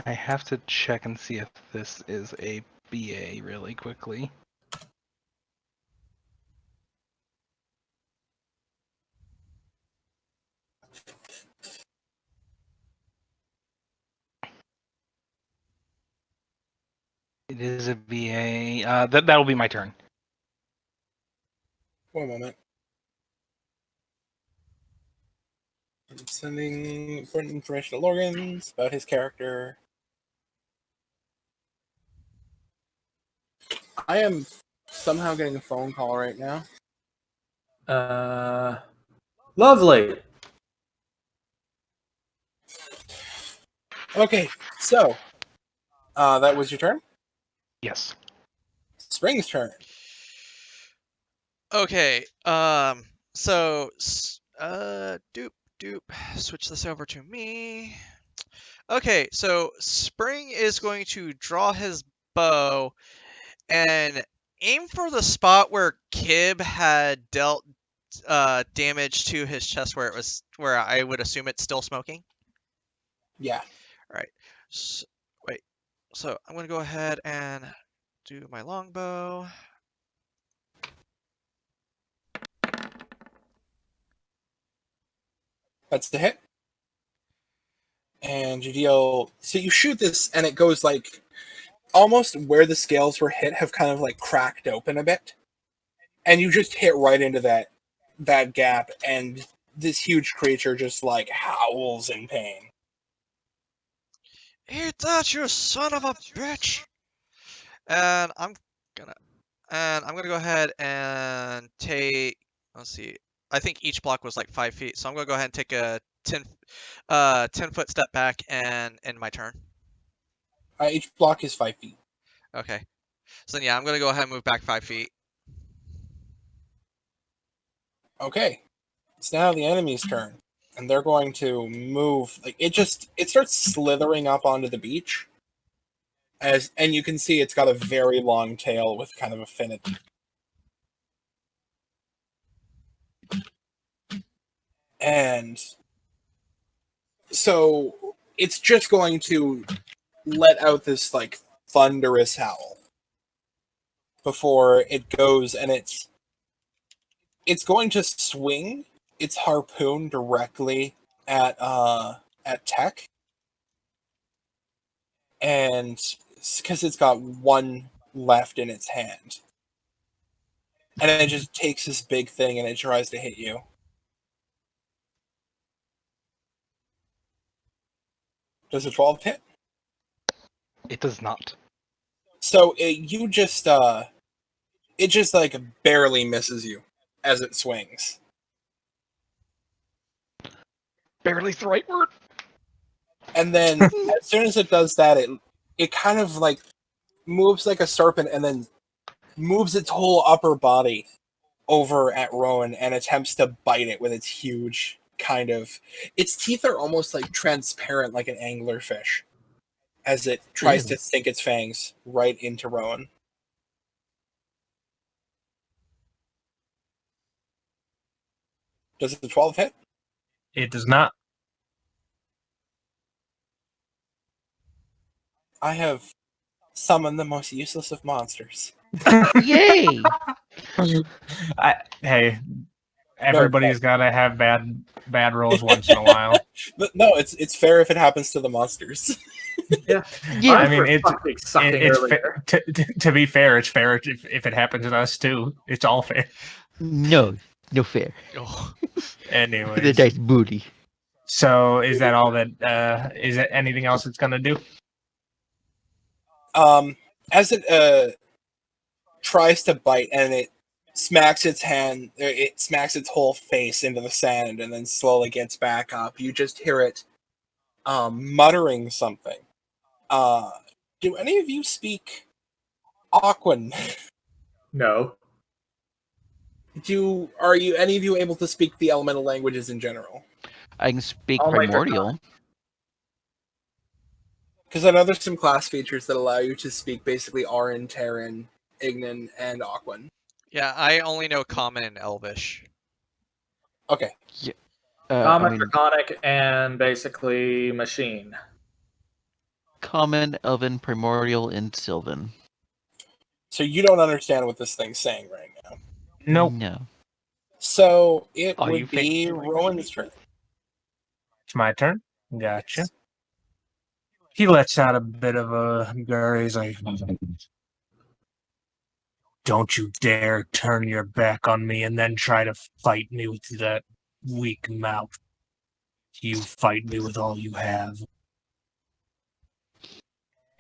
F: I have to check and see if this is a BA really quickly. It is a BA. That'll be my turn.
E: One moment. I'm sending important information to Lorgans about his character. I am somehow getting a phone call right now.
G: Lovely.
E: Okay, so that was your turn.
F: Yes.
E: Spring's turn.
C: Okay. So, switch this over to me. Okay, so Spring is going to draw his bow and aim for the spot where Kib had dealt damage to his chest, where I would assume it's still smoking.
E: Yeah.
C: All right. Wait. So I'm gonna go ahead and do my longbow.
E: That's the hit. And you deal. So you shoot this, and it goes like almost where the scales were hit have kind of like cracked open a bit, and you just hit right into that gap, and this huge creature just like howls in pain.
C: Eat that, you son of a bitch! And I'm gonna go ahead and take. Let's see. I think each block was like 5 feet, so I'm gonna go ahead and take a 10-foot step back and end my turn.
E: Each block is 5 feet.
C: Okay. So then, yeah, I'm gonna go ahead and move back 5 feet.
E: Okay, it's now the enemy's turn, and they're going to move. Like it starts slithering up onto the beach, and you can see it's got a very long tail with kind of a fin at the and so it's just going to let out this like thunderous howl before it goes, and it's going to swing its harpoon directly at Tech, and because it's got one left in its hand. And it just takes this big thing and it tries to hit you. Does a 12 hit?
F: It does not.
E: So it just like barely misses you as it swings.
F: Barely's the right word.
E: And then as soon as it does that, it kind of like moves like a serpent and then moves its whole upper body over at Rowan and attempts to bite it with its huge its teeth are almost like transparent like an anglerfish as it tries to sink its fangs right into Rowan. Does the 12 hit?
B: It does not.
E: I have summoned the most useless of monsters.
D: Yay!
B: Hey, everybody's got to have bad rolls once in a while.
E: But no, it's fair if it happens to the monsters.
G: Yeah.
D: Yeah,
B: I mean,
G: it's
B: fair. To be fair, it's fair if it happens to us too. It's all fair.
D: no fair.
A: Oh,
D: The
B: Anyways,
D: dice booty.
B: so is that all that? Is it anything else it's gonna do?
E: As it tries to bite and it smacks its whole face into the sand and then slowly gets back up, you just hear it muttering something. Do any of you speak Aquan?
G: No.
E: Are any of you able to speak the elemental languages in general?
D: I can speak
G: I'll make a
D: primordial.
E: Because I know there's some class features that allow you to speak basically Aran, Terran, Ignan, and Aquan.
C: Yeah, I only know Common and Elvish.
E: Okay.
G: Common, Draconic, and basically Machine.
D: Common, Elven, Primordial, and Sylvan.
E: So you don't understand what this thing's saying right now.
B: Nope.
D: No.
E: So it
F: Oh, you
E: would be
F: fake-
E: Rowan's turn.
B: It's my turn. Gotcha. He lets out a bit of a gurr. He's like, "Don't you dare turn your back on me and then try to fight me with that weak mouth. You fight me with all you have."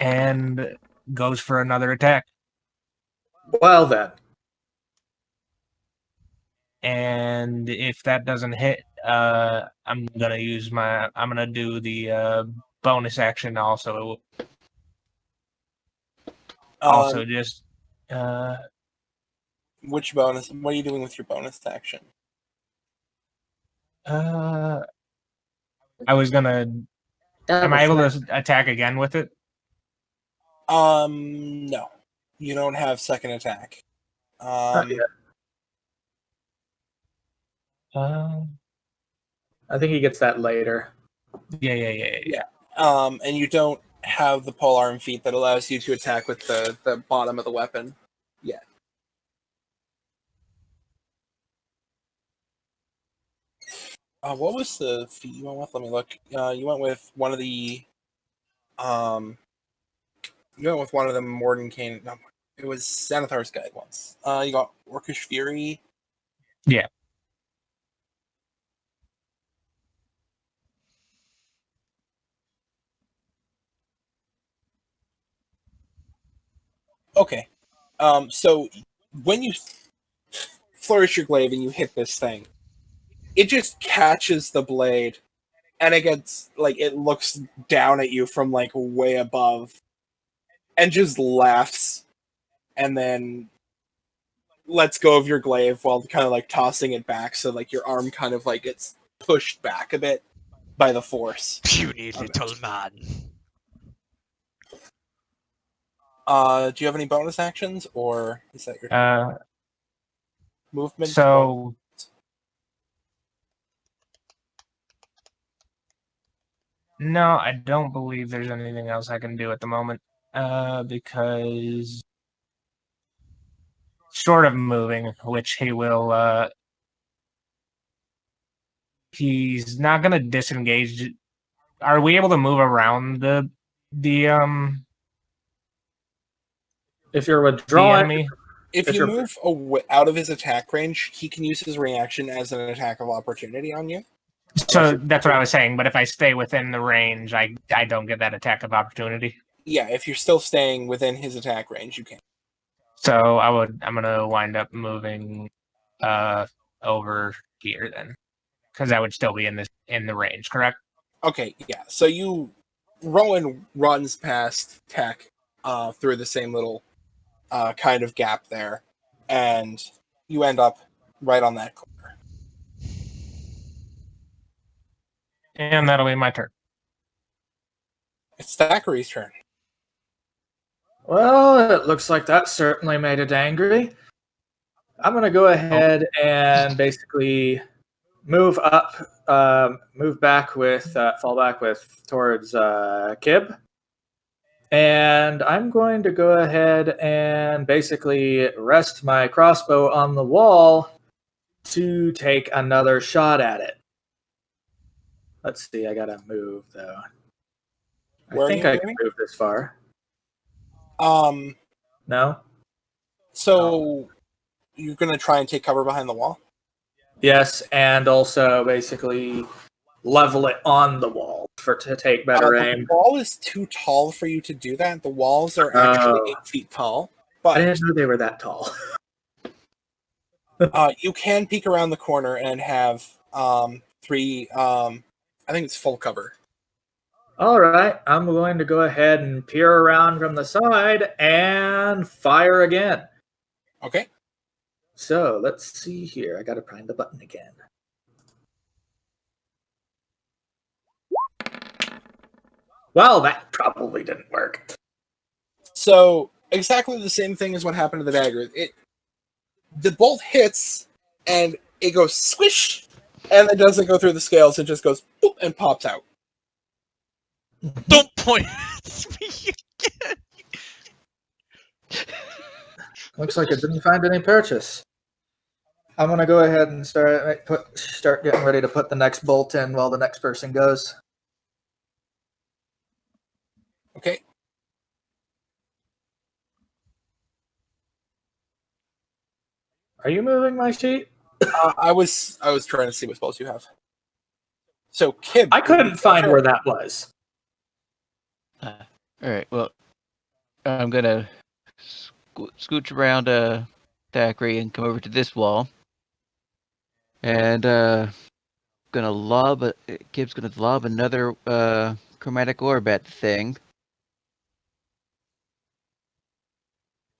B: And goes for another attack.
G: Well then.
B: And if that doesn't hit, I'm gonna do the bonus action also. Just
E: Which bonus? What are you doing with your bonus action?
B: I was gonna. Am I able to attack again with it?
E: No. You don't have second attack.
G: Not yet. I think he gets that later.
B: Yeah.
E: And you don't have the polearm feat that allows you to attack with the bottom of the weapon yet. What was the feat you went with? Let me look. You went with one of the Mordenkainen. No, it was Xanathar's Guide once. You got Orcish Fury.
B: Yeah.
E: Okay. So when you flourish your glaive and you hit this thing, it just catches the blade and it looks down at you from like way above and just laughs and then lets go of your glaive while kind of like tossing it back so like your arm kind of like gets pushed back a bit by the force.
C: Puny little man.
E: Do you have any bonus actions or is that your movement?
B: So no, I don't believe there's anything else I can do at the moment. Because sort of moving, which he will. He's not gonna disengage. Are we able to move around the
G: If you're
B: The
G: withdrawing,
B: enemy.
E: If
G: If
E: you
G: you're-
E: move out of his attack range, he can use his reaction as an attack of opportunity on you.
B: So that's what I was saying. But if I stay within the range, I don't get that attack of opportunity.
E: Yeah, if you're still staying within his attack range, you can.
B: So I'm gonna wind up moving over here then, because I would still be in the range, correct?
E: Okay, yeah. So Rowan runs past Tech through the same little kind of gap there, and you end up right on that corner.
B: And that'll be my turn.
E: It's Thackeray's turn.
G: well, it looks like that certainly made it angry. I'm going to go ahead and basically move up, move back with, fall back with towards Kib. And I'm going to go ahead and basically rest my crossbow on the wall to take another shot at it. Let's see, I gotta move though.
E: Where
G: I
E: are
G: think
E: you
G: I can
E: moving?
G: move this far.
E: Um,
G: No?
E: so you're gonna try and take cover behind the wall?
G: Yes, and also basically level it on the wall to take better aim.
E: The wall is too tall for you to do that. The walls are actually
G: Oh.
E: 8 feet tall,
G: I
E: but
G: didn't know they were that tall.
E: you can peek around the corner and have 3. I think it's full cover.
G: All right, I'm going to go ahead and peer around from the side and fire again.
E: Okay.
G: So let's see here. I gotta find the button again. Well, that probably didn't work.
E: So exactly the same thing as what happened to the dagger. The bolt hits and it goes squish, and it doesn't go through the scales. It just goes boop and pops out.
C: Don't point at me again.
G: Looks like it didn't find any purchase. I'm gonna go ahead and start getting ready to put the next bolt in while the next person goes.
E: Okay.
G: Are you moving my sheet?
E: I was trying to see what spells you have. So Kib,
G: I couldn't find where that was.
D: All right. Well, I'm gonna scooch around Thackeray and come over to this wall, and Kib's gonna lob another chromatic orb at the thing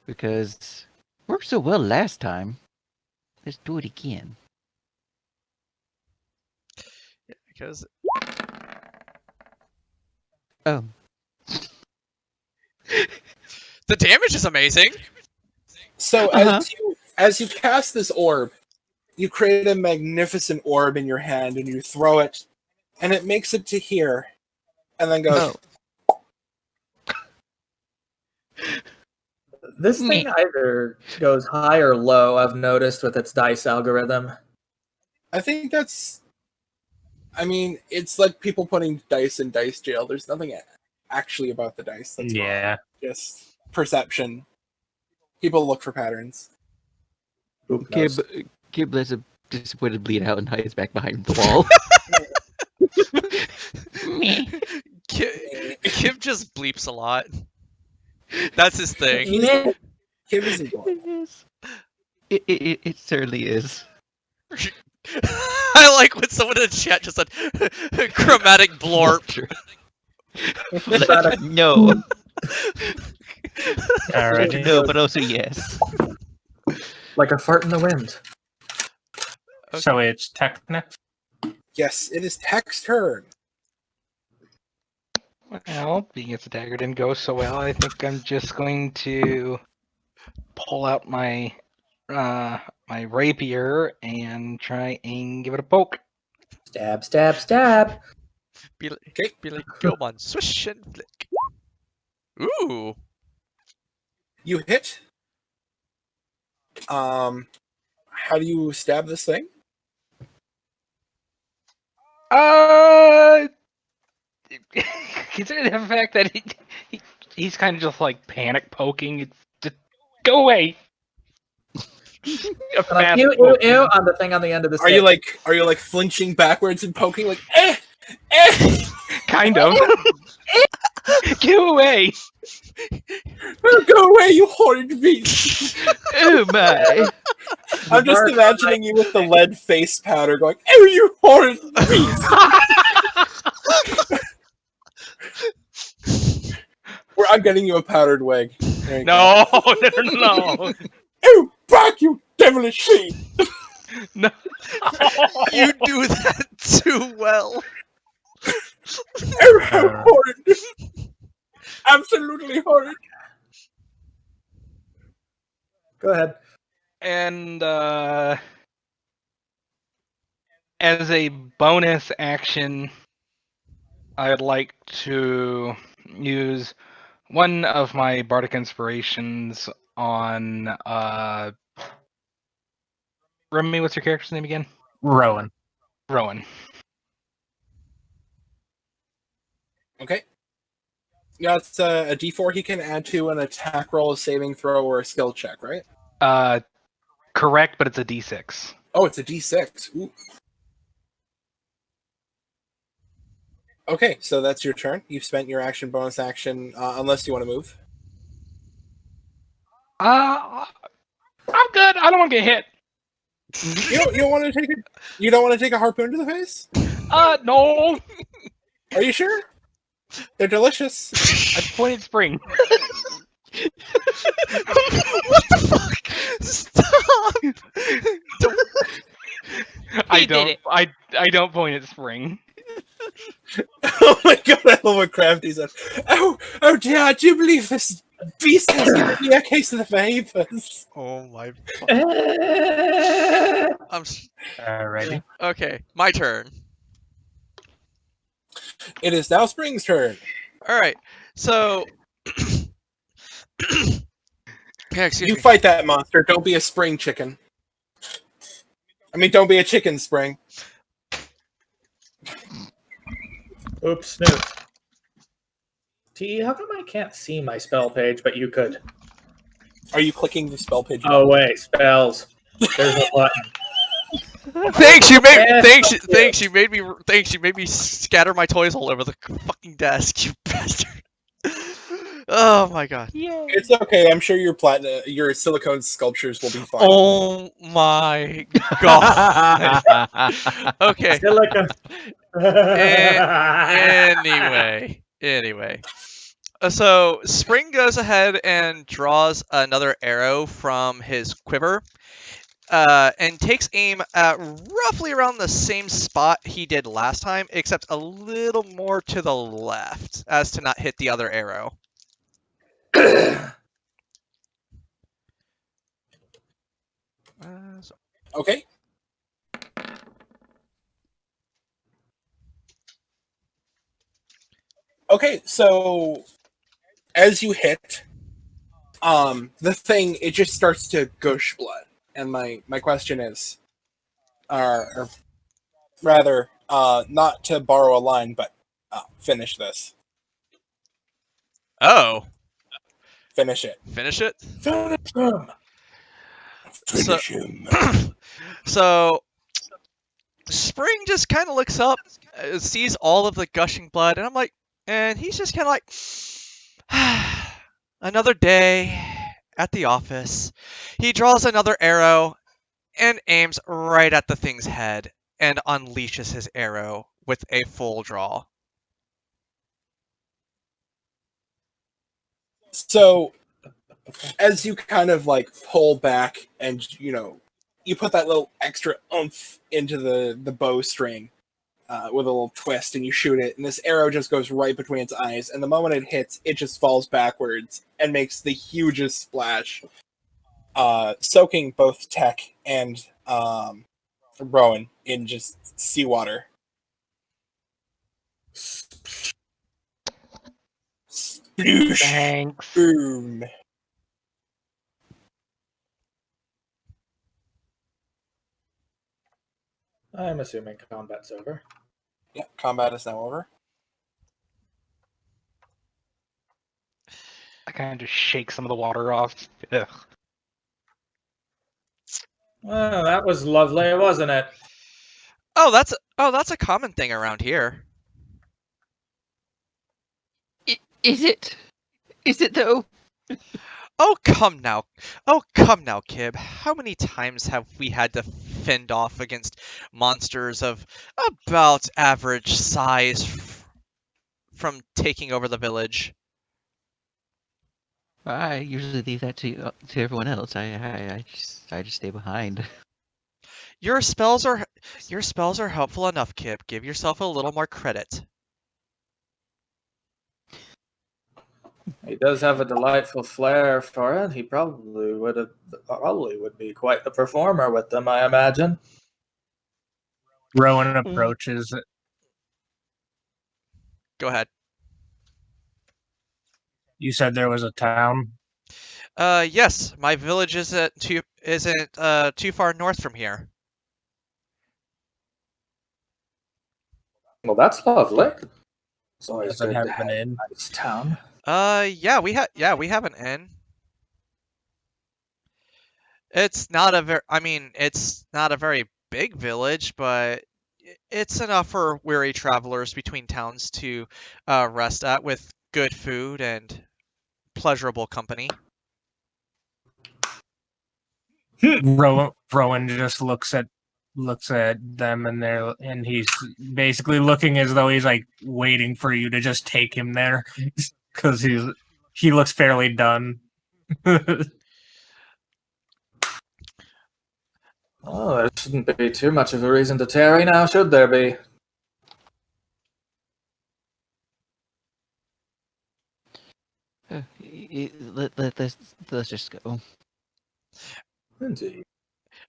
D: because worked so well last time. Let's do it again.
C: Because
D: Oh,
C: the damage is amazing.
E: So
D: Uh-huh.
E: as you cast this orb, you create a magnificent orb in your hand, and you throw it, and it makes it to here, and then goes.
D: Oh.
G: This thing either goes high or low, I've noticed with its dice algorithm.
E: I think that's. I mean, it's like people putting dice in dice jail. There's nothing actually about the dice that's wrong.
B: Yeah.
E: Just perception. People look for patterns.
G: Who knows?
D: Kib lets a disappointed bleed out and hides back behind the wall.
C: Kim just bleeps a lot. That's his thing.
E: Kib is important.
D: It is. It certainly is.
C: I like when someone in the chat just said chromatic blorp.
D: No.
B: Alrighty.
D: No, but also yes.
G: Like a fart in the wind.
B: So it's Tech next.
E: Yes, it is Tech's turn.
F: Well, being as the dagger didn't go so well, I think I'm just going to pull out my my rapier and try and give it a poke.
G: Stab, stab, stab.
C: Be like,
E: Okay.
C: be like Gilmon, swish and flick. Ooh.
E: You hit. How do you stab this thing?
F: Considering the fact that he's kind of just like panic poking, it's just Go away. A
G: And like,
F: fast
G: ew, ew,
F: poke.
G: ew, on the thing on the end of the stick.
E: Are you like flinching backwards and poking like eh?
F: Kind of. Get away.
E: Go away, you horrid beast!
D: Oh my!
E: I'm just imagining you with the lead face powder going, "Oh, you horrid beast!" I'm getting you a powdered wig. There you go.
F: No.
E: Oh, back, you devilish fiend!
F: No.
C: You do that too well.
E: Oh, how horrid! Absolutely horrid!
G: Go ahead.
F: And as a bonus action, I'd like to use one of my bardic inspirations on Remy, what's your character's name again?
B: Rowan.
F: Rowan.
E: Okay. Yeah, it's a D4 he can add to an attack roll, a saving throw, or a skill check, right?
F: Correct, but it's a D6.
E: Oh, it's a D6. Ooh. Okay, so that's your turn. You've spent your action, bonus action, unless you want to move.
F: I'm good. I don't want to get hit.
E: You don't want to take You don't want to take a harpoon to the face?
F: No.
E: Are you sure? They're delicious.
F: I pointed spring.
C: What the fuck? Stop!
F: I don't point at spring.
E: Oh my god, I love what Crafty said. Oh dear, do you believe this beast has given me a case of the vapors?
C: Oh my.
B: Alrighty.
C: Okay, my turn.
E: It is now Spring's turn.
C: All right, so. Yeah, excuse
E: You
C: me.
E: fight that monster. Don't be a spring chicken. I mean, don't be a chicken, Spring.
G: Oops, snoot. T, how come I can't see my spell page, but you could?
E: Are you clicking the spell page?
G: Oh wait, spells. There's a button.
C: Thanks, you made me scatter my toys all over the fucking desk, you bastard. Oh my god.
E: It's okay. I'm sure your silicone sculptures will be fine.
C: Oh my god. Okay.
G: Silica.
C: Anyway. So Spring goes ahead and draws another arrow from his quiver, and takes aim at roughly around the same spot he did last time, except a little more to the left, as to not hit the other arrow.
E: Okay. Okay, so as you hit, the thing, it just starts to gush blood. And my question is, or rather, not to borrow a line, but finish this.
C: Oh.
E: Finish it.
C: Finish it?
E: Finish him. Finish him.
C: So Spring just kind of looks up, sees all of the gushing blood, and he's just kind of like, another day at the office. He draws another arrow and aims right at the thing's head and unleashes his arrow with a full draw.
E: So, as you kind of like pull back and, you put that little extra oomph into the bowstring with a little twist and you shoot it, and this arrow just goes right between its eyes, and the moment it hits, it just falls backwards and makes the hugest splash, soaking both Tech and Rowan in just seawater. Sploosh.
F: Thanks.
E: Boom.
G: I'm assuming combat's over.
E: Yeah, combat is now over.
F: I kind of just shake some of the water off. Ugh.
G: Well, that was lovely, wasn't it?
C: Oh, that's a common thing around here.
D: Is it? Is it though?
C: Oh, come now. Oh, come now, Kib. How many times have we had to fend off against monsters of about average size from taking over the village?
D: I usually leave that to everyone else. I just stay behind.
C: Your spells are helpful enough, Kib. Give yourself a little more credit.
G: He does have a delightful flair for it. He probably would be quite the performer with them, I imagine.
B: Rowan approaches.
C: Go ahead.
B: You said there was a town.
C: Yes, my village isn't too far north from here.
G: Well, that's lovely. It's always
B: Does it
G: good
B: have
G: to
B: an
G: have
B: inn?
G: a nice town.
C: Yeah, we have an inn. It's not a it's not a very big village, but it's enough for weary travelers between towns to rest at with good food and pleasurable company.
B: Rowan just looks at them, and he's basically looking as though he's like waiting for you to just take him there because he looks fairly done.
G: Oh, there shouldn't be too much of a reason to tarry now, should there be?
D: Let's just go.
G: Indeed.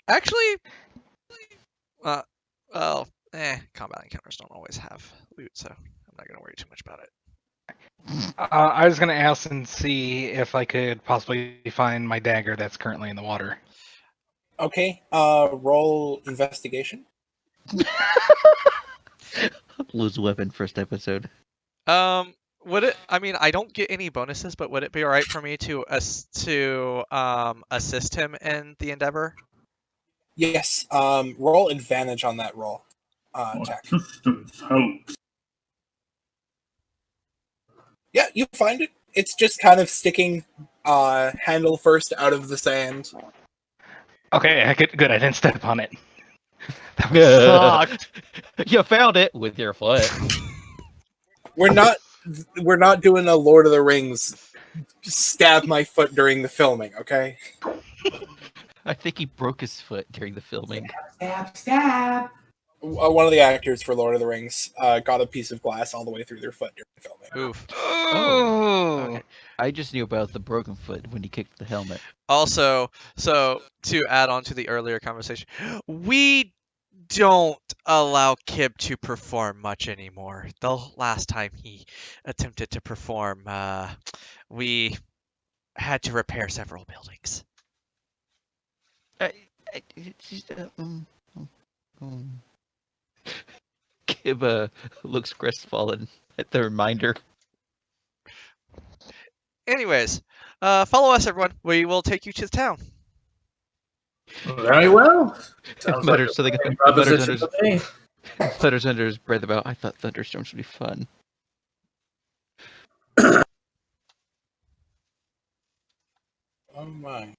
C: Actually, well, combat encounters don't always have loot, so I'm not gonna worry too much about it.
F: I was gonna ask and see if I could possibly find my dagger that's currently in the water.
E: Okay, roll investigation.
D: Lose weapon first episode.
C: Would it? I mean, I don't get any bonuses, but would it be all right for me to assist him in the endeavor?
E: Yes, roll advantage on that roll. Attack.
H: Assistance helps.
E: Yeah, you find it. It's just kind of sticking handle first out of the sand.
F: Okay, good. I didn't step on it. That sucked.
D: You found it with your foot.
E: We're not doing a Lord of the Rings stab my foot during the filming, okay?
D: I think he broke his foot during the filming.
G: Stab, stab.
E: One of the actors for Lord of the Rings got a piece of glass all the way through their foot during the filming.
C: Oof.
F: Oh.
C: Okay.
D: I just knew about the broken foot when he kicked the helmet.
C: Also, so to add on to the earlier conversation, we don't allow Kib to perform much anymore. The last time he attempted to perform, we had to repair several buildings.
D: It's just, Kib looks crestfallen at the reminder.
C: Anyways, follow us, everyone. We will take you to the town.
G: Very well. Sounds like
D: Mutters
G: a
D: something-
G: fine
D: mutters
G: proposition
D: under
G: to me.
D: Mutters under his breath about, I thought thunderstorms would be fun.
E: Oh my.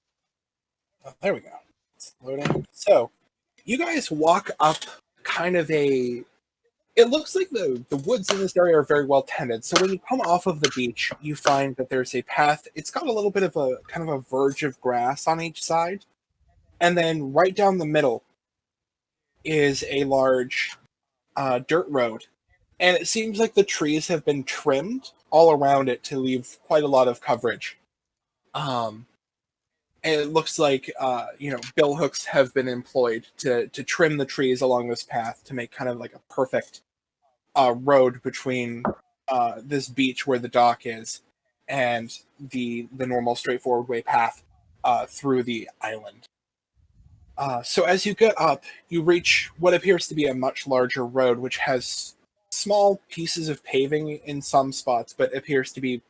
E: Oh, there we go. It's loading. So, you guys walk up kind of a... It looks like the woods in this area are very well tended. So when you come off of the beach, you find that there's a path. It's got a little bit of a kind of a verge of grass on each side. And then right down the middle is a large dirt road. And it seems like the trees have been trimmed all around it to leave quite a lot of coverage. And it looks like bill hooks have been employed to trim the trees along this path to make kind of like a perfect road between this beach where the dock is and the normal straightforward way path through the island. So as you get up, you reach what appears to be a much larger road, which has small pieces of paving in some spots, but appears to be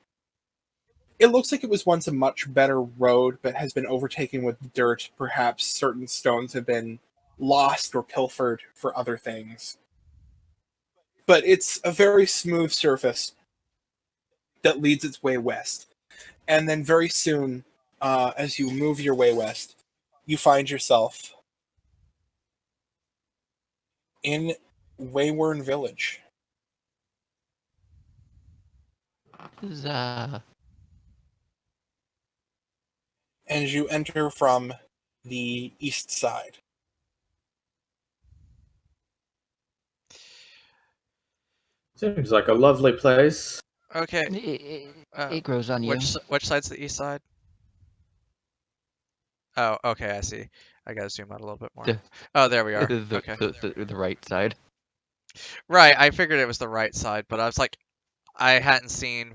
E: It looks like it was once a much better road, but has been overtaken with dirt. Perhaps certain stones have been lost or pilfered for other things. But it's a very smooth surface that leads its way west. And then very soon, as you move your way west, you find yourself in Waywern Village.
D: Huzzah.
E: And you enter from the east side.
G: Seems like a lovely place.
C: Okay.
D: It grows on you.
C: Which side's the east side? Oh, okay, I see. I gotta zoom out a little bit more.
D: The-
C: Oh, there we are.
D: The,
C: Okay.
D: the right side.
C: Right, I figured it was the right side, but I was like, I hadn't seen.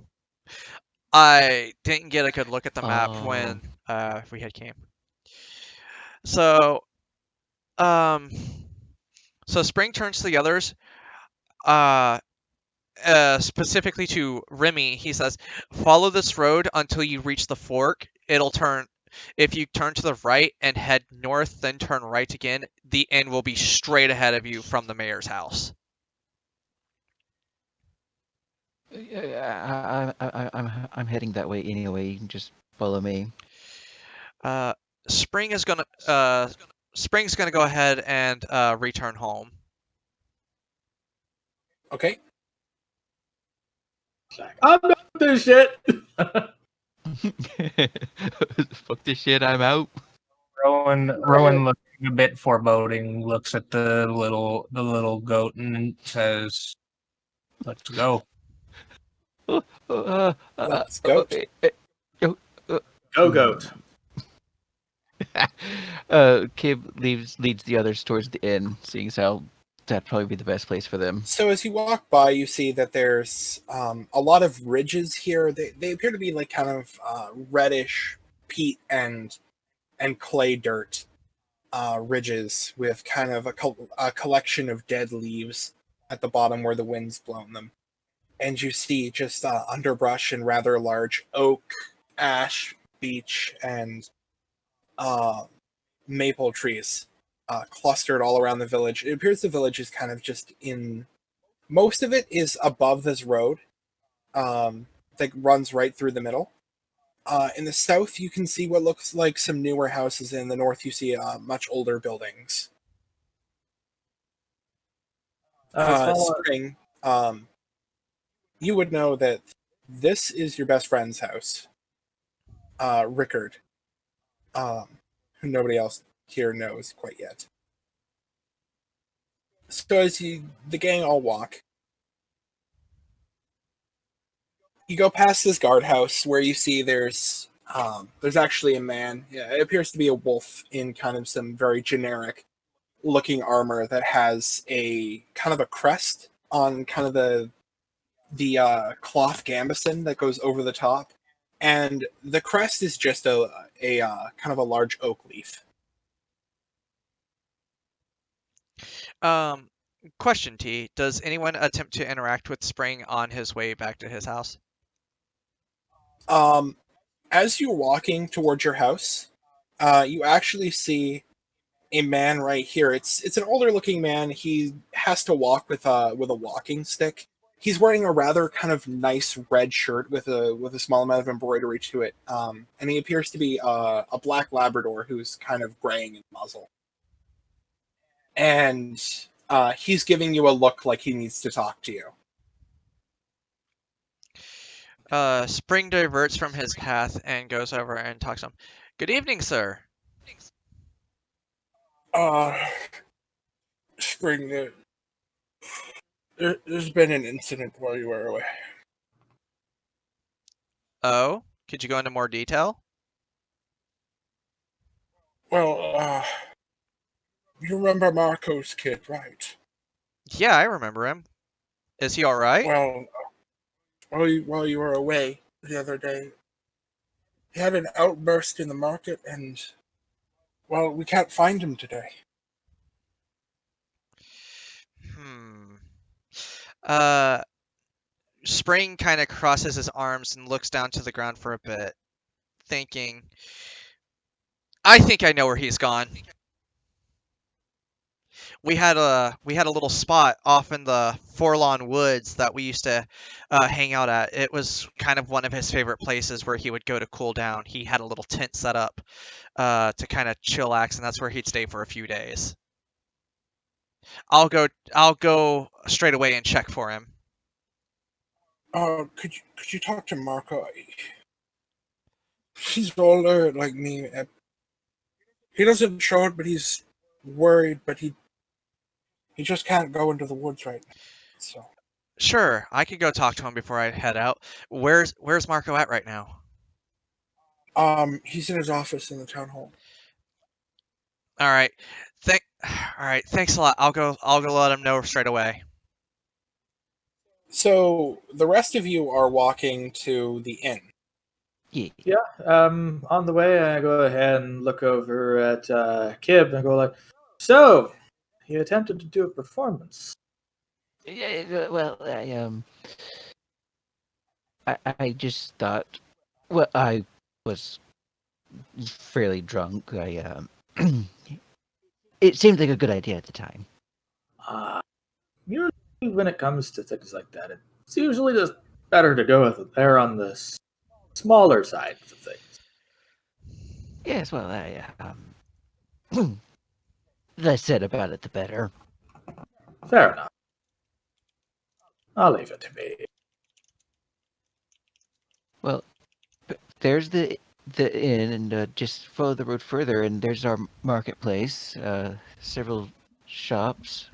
C: I didn't get a good look at the map when we had came. So, um, so Spring turns to the others. Specifically to Remy, he says, "Follow this road until you reach the fork. It'll turn. If you turn to the right and head north, then turn right again, the end will be straight ahead of you from the mayor's house."
D: I'm heading that way anyway. You can just follow me.
C: Spring is gonna Spring's gonna go ahead and return home.
E: Okay?
G: I'm not this shit.
D: Fuck this shit. I'm out.
B: Rowan looking a bit foreboding, looks at the little goat and says, "Let's go."
E: Let's go.
G: Go goat.
D: Kib leads the others towards the inn, seeing as how that'd probably be the best place for them.
E: So as you walk by, you see that there's a lot of ridges here. They appear to be like kind of reddish peat and clay dirt ridges with kind of a collection of dead leaves at the bottom where the wind's blown them. And you see just underbrush and rather large oak, ash, beech, and maple trees clustered all around the village. It appears the village is kind of just in. Most of it is above this road that runs right through the middle. In the south, you can see what looks like some newer houses. In the north, you see much older buildings. Spring, you would know that this is your best friend's house, Rickard, who nobody else here knows quite yet. So as the gang all walk, you go past this guardhouse where you see there's actually a man. Yeah, it appears to be a wolf in kind of some very generic looking armor that has a kind of a crest on kind of the cloth gambeson that goes over the top, and the crest is just a kind of a large oak leaf.
C: Question T: does anyone attempt to interact with Spring on his way back to his house?
E: As you're walking towards your house, you actually see a man right here. It's an older looking man. He has to walk with a walking stick. He's wearing a rather kind of nice red shirt with a small amount of embroidery to it. And he appears to be a black Labrador who's kind of graying in muzzle. And he's giving you a look like he needs to talk to you.
C: Spring diverts from his path and goes over and talks to him. "Good evening, sir."
E: Spring, there's been an incident while you were away.
C: Oh, could you go into more detail?
E: Well, you remember Marco's kid, right?
C: Yeah, I remember him. Is he all right?
E: Well, while you were away the other day, he had an outburst in the market, and well, we can't find him today.
C: Spring kind of crosses his arms and looks down to the ground for a bit, thinking, I think I know where he's gone. We had a little spot off in the Forlorn Woods that we used to hang out at. It was kind of one of his favorite places where he would go to cool down. He had a little tent set up to kind of chillax, and that's where he'd stay for a few days. I'll go straight away and check for him.
E: Could you talk to Marco? He's older, like me. He doesn't show it, but he's worried. But he just can't go into the woods right now. So
C: Sure, I could go talk to him before I head out. Where's Marco at right now?
E: he's in his office in the town hall.
C: All right, all right. Thanks a lot. I'll go let him know straight away.
E: So the rest of you are walking to the inn.
G: Yeah. On the way, I go ahead and look over at Kib and go like, "So, he attempted to do a performance."
D: Yeah, well, I just thought, well, I was fairly drunk. It seemed like a good idea at the time.
G: Usually, when it comes to things like that, it's usually just better to go with err on the smaller side of things.
D: Yes, well, the less said about it, the better.
G: Fair enough. I'll leave it to me.
D: Well, there's the inn, and just follow the road further, and there's our marketplace. Several shops,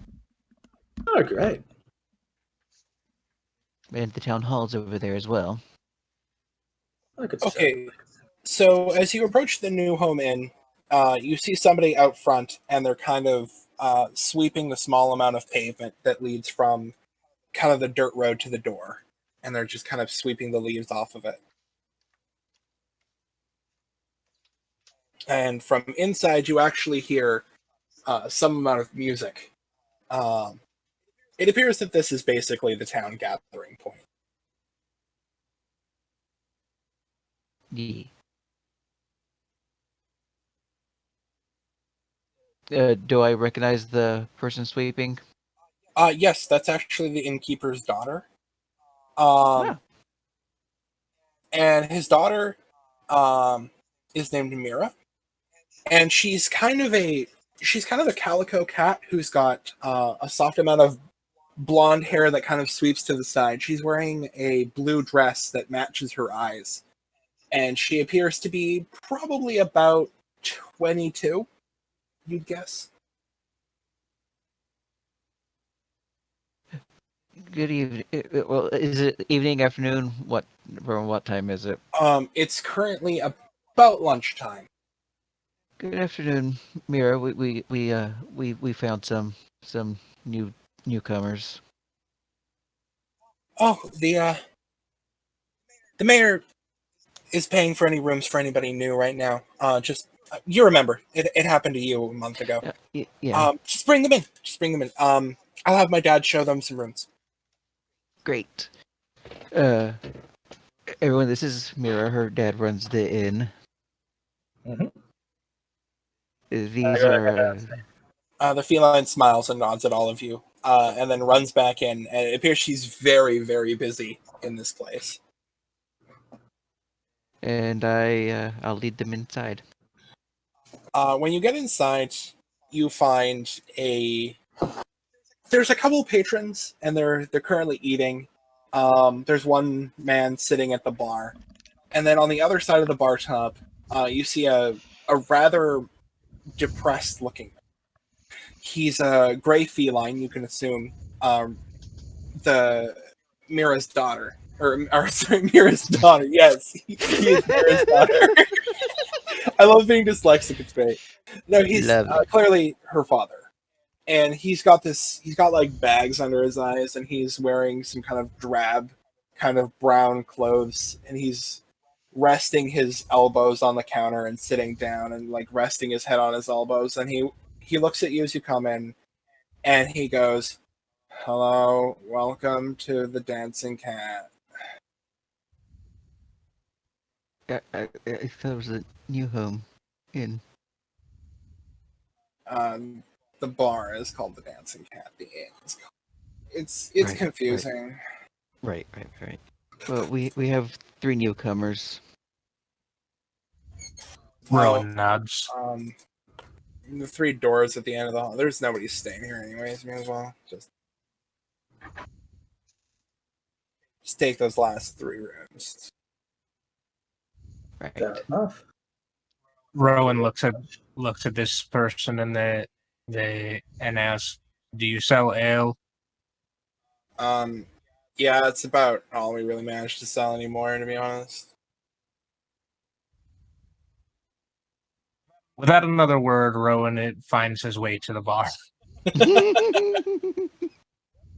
G: Oh, great.
D: and the town hall's over there as well.
G: I could
E: Okay, so as you approach the new home inn, you see somebody out front, and they're kind of sweeping the small amount of pavement that leads from kind of the dirt road to the door, and they're just kind of sweeping the leaves off of it. And from inside, you actually hear some amount of music. It appears that this is basically the town gathering point.
D: Yeah. Do I recognize the person sweeping?
E: Yes, that's actually the innkeeper's daughter.
D: Ah.
E: And his daughter is named Mira, and she's kind of a calico cat who's got a soft amount of blonde hair that kind of sweeps to the side. She's wearing a blue dress that matches her eyes, and she appears to be probably about 22, you'd guess.
D: Good evening. Well, is it evening, afternoon? From what time is it?
E: It's currently about lunchtime.
D: Good afternoon, Mira. We found some newcomers.
E: Oh, the mayor is paying for any rooms for anybody new right now. Just you remember it happened to you a month ago.
D: Yeah.
E: Just bring them in. I'll have my dad show them some rooms.
D: Great. Everyone, this is Mira. Her dad runs the inn.
G: Mhm.
D: These are.
E: The feline smiles and nods at all of you, and then runs back in. And it appears she's very, very busy in this place.
D: And I'll lead them inside.
E: When you get inside, you find there's a couple patrons, and they're currently eating. There's one man sitting at the bar, and then on the other side of the bar top, you see a rather depressed looking. He's a gray feline, you can assume. The Mira's daughter, or sorry, Mira's daughter. Yes, he is Mira's daughter. I love being dyslexic. It's great. No, he's clearly her father. And he's got like bags under his eyes, and he's wearing some kind of drab, kind of brown clothes, and he's resting his elbows on the counter and sitting down and like resting his head on his elbows, and he looks at you as you come in, and he goes, "Hello, welcome to the Dancing Cat.
D: I thought it was a new home in.
E: The bar is called the Dancing Cat. The inn is called... It's
D: Right,
E: confusing.
D: Right. Well, we have 3 newcomers.
B: Rowan nods.
E: The 3 doors at the end of the hall. There's nobody staying here anyways. May as well just take those last 3 rooms.
D: Right.
G: Fair enough.
B: Rowan looks at this person and and asks, "Do you sell ale?"
E: Yeah, it's about all we really managed to sell anymore, to be honest.
B: Without another word, Rowan finds his way to the bar.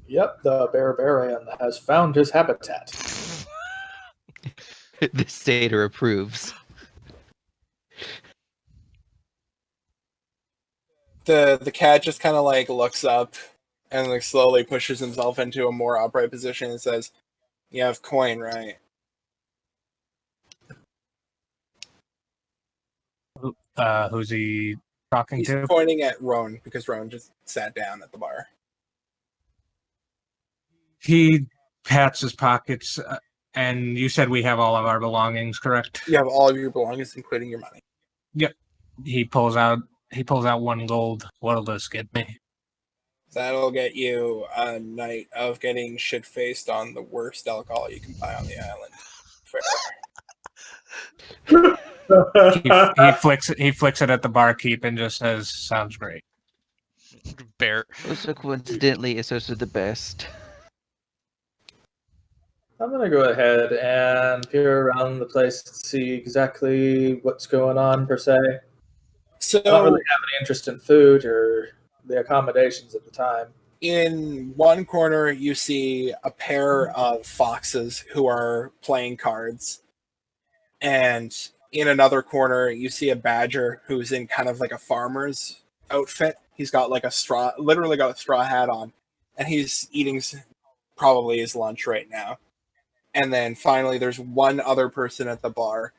G: Yep, the barbarian has found his habitat.
D: The satyr approves.
E: The cat just kind of like looks up and like slowly pushes himself into a more upright position and says, "You have coin, right?"
B: Who's he talking
E: He's
B: to?
E: pointing at Roan because Roan just sat down at the bar.
B: He pats his pockets, and you said we have all of our belongings, correct?
E: You have all of your belongings, including your money.
B: Yep. He pulls out 1 gold. What'll this get me?
E: That'll get you a night of getting shit faced on the worst alcohol you can buy on the island. Fair.
B: He flicks it at the barkeep and just says, "Sounds great."
C: Bear.
D: Also, coincidentally, it's also the best.
G: I'm gonna go ahead and peer around the place to see exactly what's going on per se.
E: So
G: I don't really have any interest in food or the accommodations at the time.
E: in one corner, you see a pair of foxes who are playing cards. And in another corner, you see a badger who's in kind of like a farmer's outfit. He's got like literally got a straw hat on. And he's eating probably his lunch right now. And then finally, there's one other person at the bar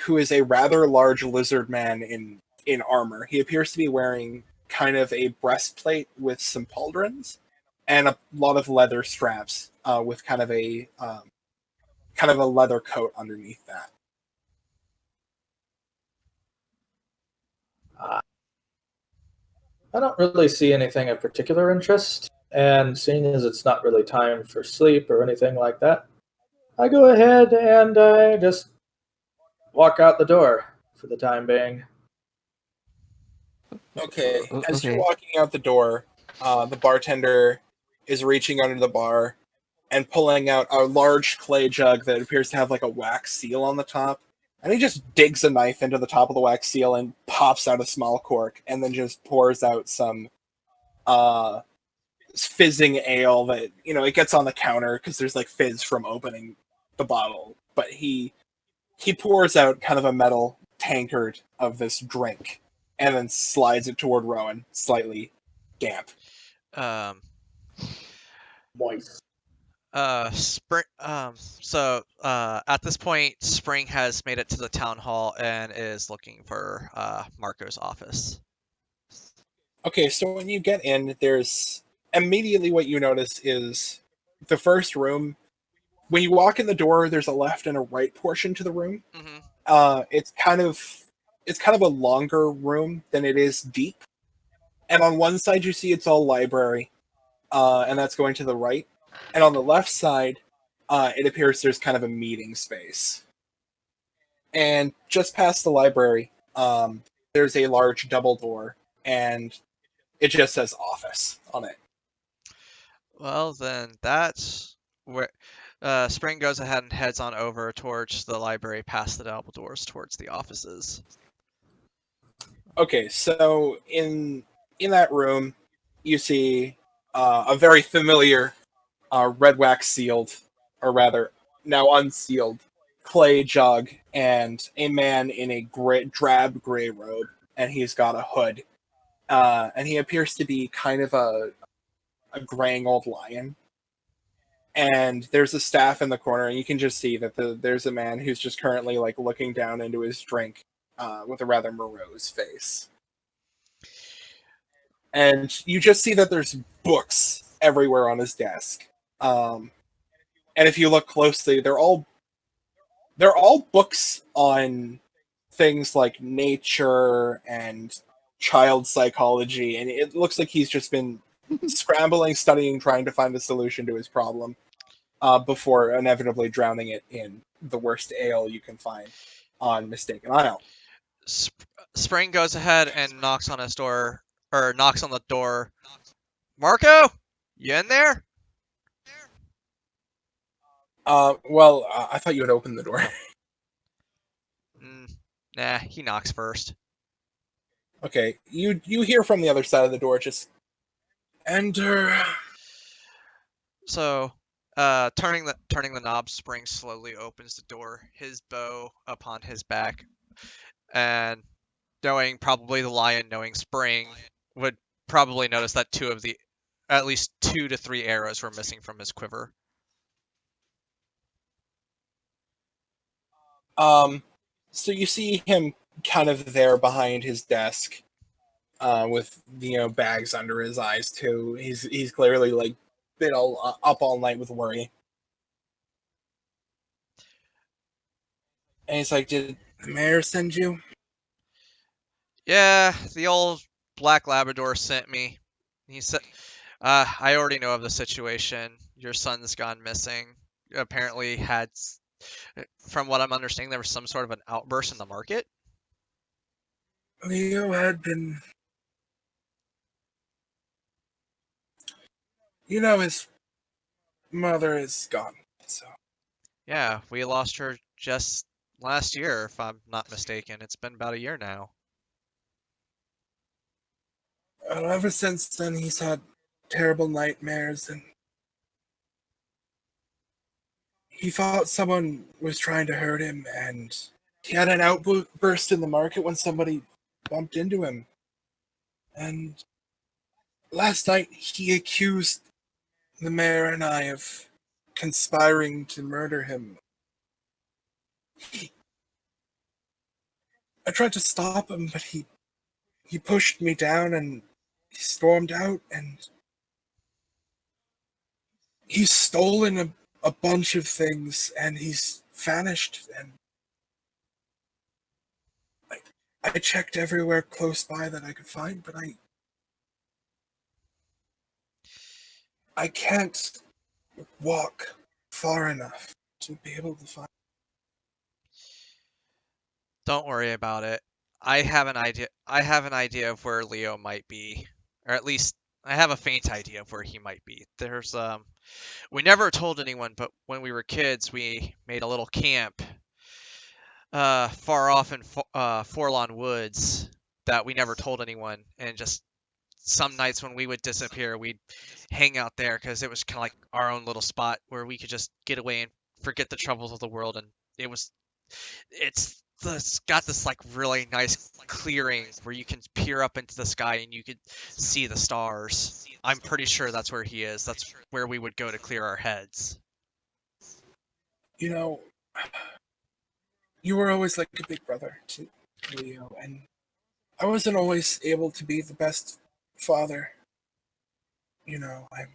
E: who is a rather large lizard man in armor. He appears to be wearing kind of a breastplate with some pauldrons and a lot of leather straps with kind of a leather coat underneath that.
G: I don't really see anything of particular interest, and seeing as it's not really time for sleep or anything like that, I go ahead and I just walk out the door for the time being.
E: Okay, as
D: Okay.
E: you're walking out the door, the bartender is reaching under the bar and pulling out a large clay jug that appears to have like a wax seal on the top. And he just digs a knife into the top of the wax seal and pops out a small cork and then just pours out some fizzing ale that, it gets on the counter because there's like fizz from opening the bottle. But he pours out kind of a metal tankard of this drink and then slides it toward Rowan, slightly damp.
G: Moist.
C: Spring. At this point, Spring has made it to the town hall and is looking for Marco's office.
E: Okay, so when you get in, there's immediately what you notice is the first room. When you walk in the door, there's a left and a right portion to the room.
C: Mm-hmm.
E: It's kind of a longer room than it is deep. And on one side, you see it's all library, and that's going to the right. And on the left side, it appears there's kind of a meeting space. And just past the library, there's a large double door, and it just says office on it.
C: Well, then that's where Spring goes ahead and heads on over towards the library, past the double doors, towards the offices.
E: Okay, so in that room, you see a very familiar red wax sealed, or rather, now unsealed, clay jug, and a man in a drab gray robe, and he's got a hood. And he appears to be kind of a graying old lion. and there's a staff in the corner, and you can just see that there's a man who's just currently like looking down into his drink with a rather morose face. And you just see that there's books everywhere on his desk. And if you look closely, they're all books on things like nature and child psychology, and it looks like he's just been scrambling, studying, trying to find the solution to his problem before inevitably drowning it in the worst ale you can find on Mistaken Isle.
C: Spring goes ahead and knocks on his door, or knocks on the door. Marco, you in there?
E: I thought you had opened the door.
C: Nah, he knocks first.
E: Okay, you hear from the other side of the door, just enter.
C: So, turning the knob, Spring slowly opens the door, his bow upon his back, and knowing probably the lion, knowing Spring, would probably notice that at least 2 to 3 arrows were missing from his quiver.
E: So you see him kind of there behind his desk, with bags under his eyes too. He's clearly like been up all night with worry. And he's like, "Did the mayor send you?"
C: Yeah, the old black Labrador sent me. He said, I already know of the situation. Your son's gone missing. Apparently from what I'm understanding, there was some sort of an outburst in the market.
E: Leo had been... his mother is gone, so...
C: Yeah, we lost her just last year, if I'm not mistaken. It's been about a year now.
E: Ever since then, he's had terrible nightmares, and he thought someone was trying to hurt him, and he had an outburst in the market when somebody bumped into him. And last night, he accused the mayor and I of conspiring to murder him. I tried to stop him, but he pushed me down and he stormed out, and he's stolen a bunch of things, and he's vanished, and I checked everywhere close by that I could find, but I can't walk far enough to be able to find.
C: Don't worry about it. I have an idea of where Leo might be, or at least I have a faint idea of where he might be. We never told anyone, but when we were kids, we made a little camp far off in Forlorn Woods that we never told anyone, and just some nights when we would disappear, we'd hang out there because it was kind of like our own little spot where we could just get away and forget the troubles of the world. And it's got this like really nice clearing where you can peer up into the sky and you could see the stars. I'm pretty sure that's where he is. That's where we would go to clear our heads.
E: You were always like a big brother to Leo, and I wasn't always able to be the best father. I'm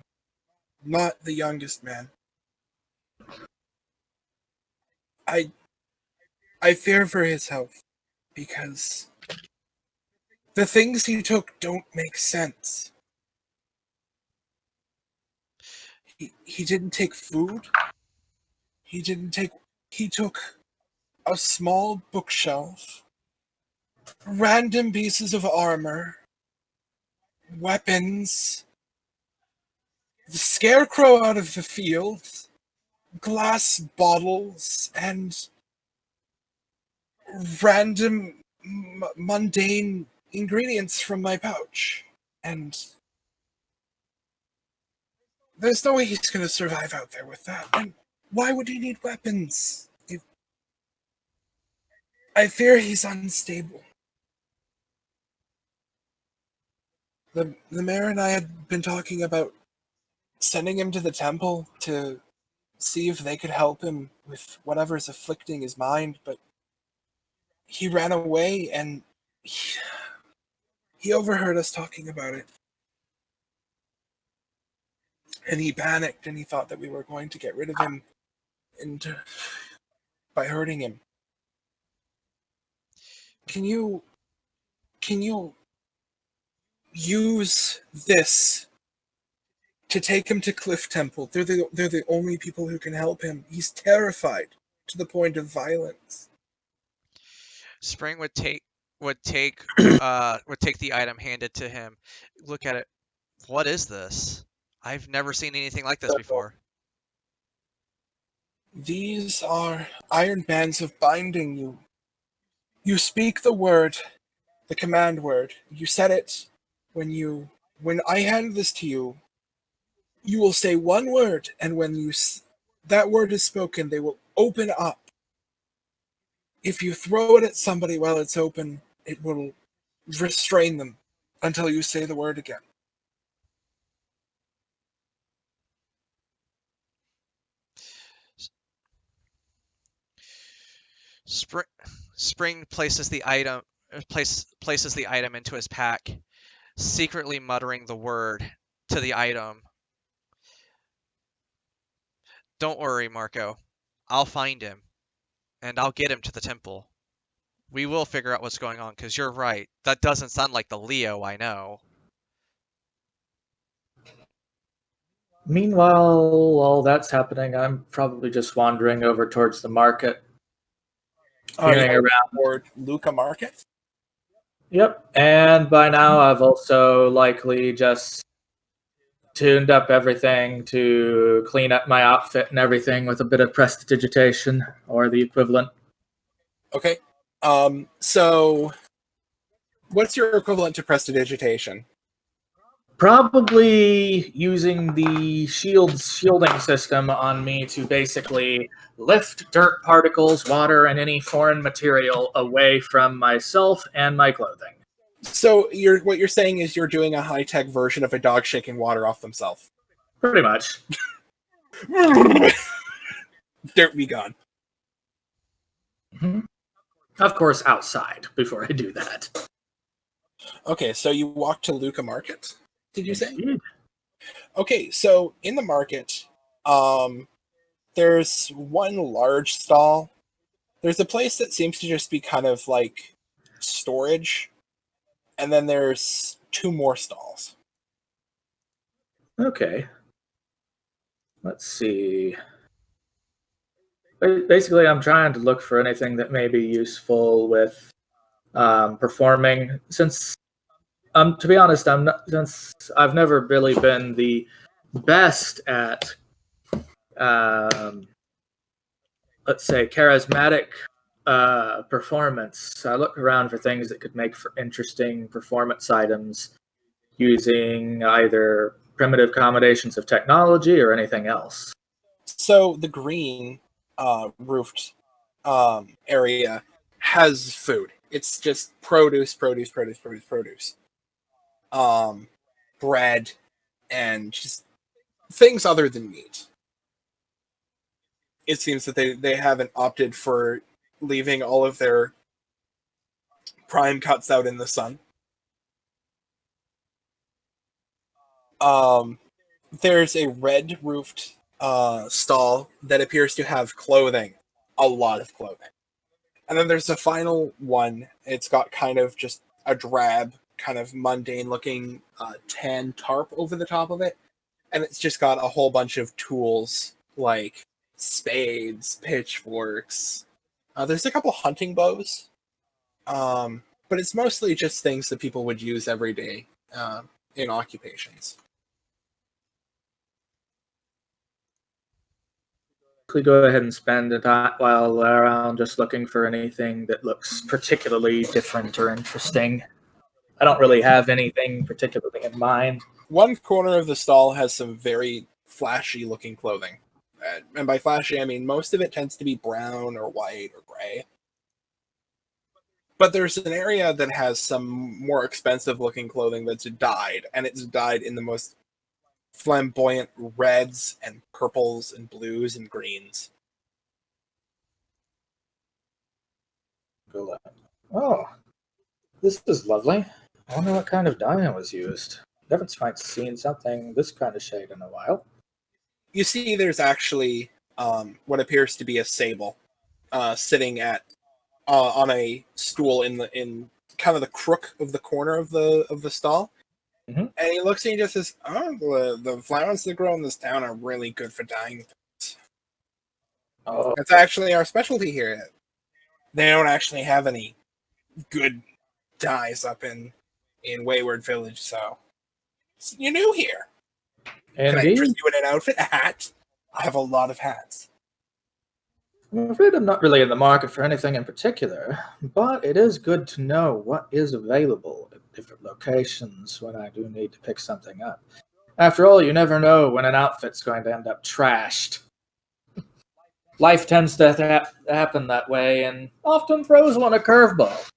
E: not the youngest man. I fear for his health, because the things he took don't make sense. He didn't take food. He took a small bookshelf, random pieces of armor, weapons, the scarecrow out of the field, glass bottles, and random mundane ingredients from my pouch. And there's no way he's going to survive out there with that. And why would he need weapons? I fear he's unstable. The mayor and I had been talking about sending him to the temple to see if they could help him with whatever's afflicting his mind, but he ran away and he overheard us talking about it. And he panicked and he thought that we were going to get rid of him by hurting him. Can you use this to take him to Cliff Temple? They're the only people who can help him. He's terrified to the point of violence.
C: Spring would take the item handed to him. Look at it. What is this? I've never seen anything like this before.
E: These are iron bands of binding you. You speak the word, the command word. You said it when I hand this to you. You will say one word, and when that word is spoken, they will open up. If you throw it at somebody while it's open, it will restrain them until you say the word again.
C: Spring places the item into his pack, secretly muttering the word to the item. Don't worry, Marco. I'll find him, and I'll get him to the temple. We will figure out what's going on, because you're right. That doesn't sound like the Leo I know.
G: Meanwhile, while that's happening, I'm probably just wandering over towards the market. Peering around.
E: Toward Luca Market?
G: Yep, and by now I've also likely just tuned up everything to clean up my outfit and everything with a bit of prestidigitation or the equivalent.
E: Okay. So what's your equivalent to prestidigitation?
G: Probably using the shielding system on me to basically lift dirt particles, water, and any foreign material away from myself and my clothing.
E: So what you're saying is you're doing a high-tech version of a dog shaking water off themselves.
G: Pretty much.
E: Dirt be gone.
G: Mm-hmm. Of course, outside before I do that.
E: Okay, so you walk to Luca Market, did you say?
G: Indeed.
E: Okay, so in the market, there's one large stall. There's a place that seems to just be kind of like storage, and then there's two more stalls.
G: Okay. Let's see. Basically, I'm trying to look for anything that may be useful with performing. Since, to be honest, since I've never really been the best at, let's say, charismatic performance. I look around for things that could make for interesting performance items using either primitive combinations of technology or anything else.
E: So the green roofed area has food. It's just produce, bread, and just things other than meat. It seems that they haven't opted for leaving all of their prime cuts out in the sun. There's a red roofed stall that appears to have clothing, a lot of clothing. And then there's a final one. It's got kind of just a drab, kind of mundane looking tan tarp over the top of it. And it's just got a whole bunch of tools like spades, pitchforks. There's a couple hunting bows. But it's mostly just things that people would use every day in occupations.
G: Go ahead and spend a time while around just looking for anything that looks particularly different or interesting. I don't really have anything particularly in mind.
E: One corner of the stall has some very flashy looking clothing. And by flashy, I mean most of it tends to be brown or white or gray. But there's an area that has some more expensive looking clothing that's dyed, and it's dyed in the most flamboyant reds and purples and blues and greens.
G: Oh, this is lovely. I wonder what kind of dye was used. Never quite seen something this kind of shade in a while.
E: You see, there's actually what appears to be a sable sitting at on a stool in kind of the crook of the corner of the stall.
G: Mhm.
E: And he looks at you and just says, "Oh, the flowers that grow in this town are really good for dyeing things.
G: Oh,
E: That's actually our specialty here. They don't actually have any good dyes up in Wayward Village, so you're new here. Can I
G: indeed.
E: interest you in an outfit? A hat? I have a lot of hats."
G: I'm afraid I'm not really in the market for anything in particular, but it is good to know what is available at different locations when I do need to pick something up. After all, you never know when an outfit's going to end up trashed. Life tends to happen that way and often throws one a curveball.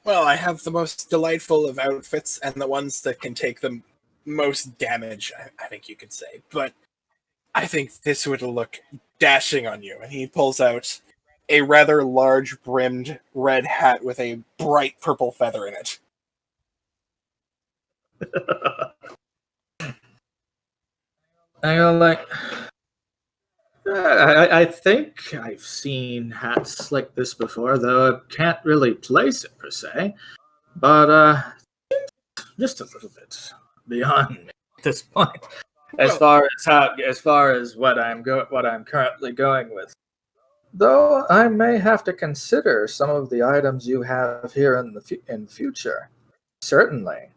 E: Well, I have the most delightful of outfits and the ones that can take the most damage, I think you could say. But I think this would look dashing on you. And he pulls out a rather large brimmed red hat with a bright purple feather in it.
G: I go like, I think I've seen hats like this before, though I can't really place it per se. But just a little bit beyond me at this point, as far as what I'm currently going with. Though I may have to consider some of the items you have here in future. Certainly.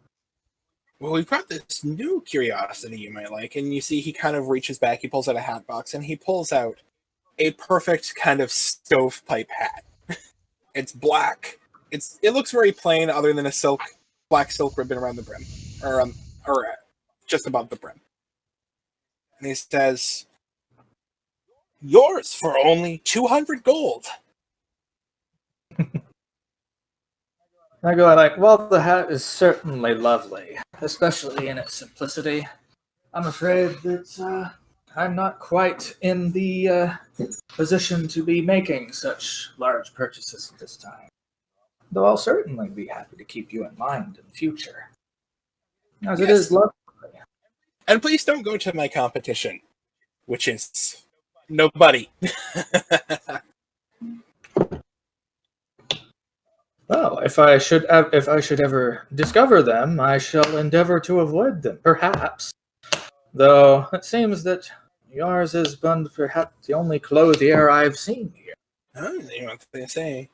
E: Well, we've got this new curiosity you might like, and you see he kind of reaches back, he pulls out a hat box, and he pulls out a perfect kind of stovepipe hat. It's black. It looks very plain, other than a black silk ribbon around the brim, or just above the brim. And he says, "Yours for only 200 gold."
G: I go like, well, the hat is certainly lovely, especially in its simplicity. I'm afraid that I'm not quite in the position to be making such large purchases at this time. Though I'll certainly be happy to keep you in mind in the future. As it
E: Yes.
G: is lovely.
E: And please don't go to my competition, which is nobody.
G: Well, if I should ever discover them, I shall endeavor to avoid them, perhaps. Though it seems that yours is perhaps the only clothier I've seen here.
E: You know what they say.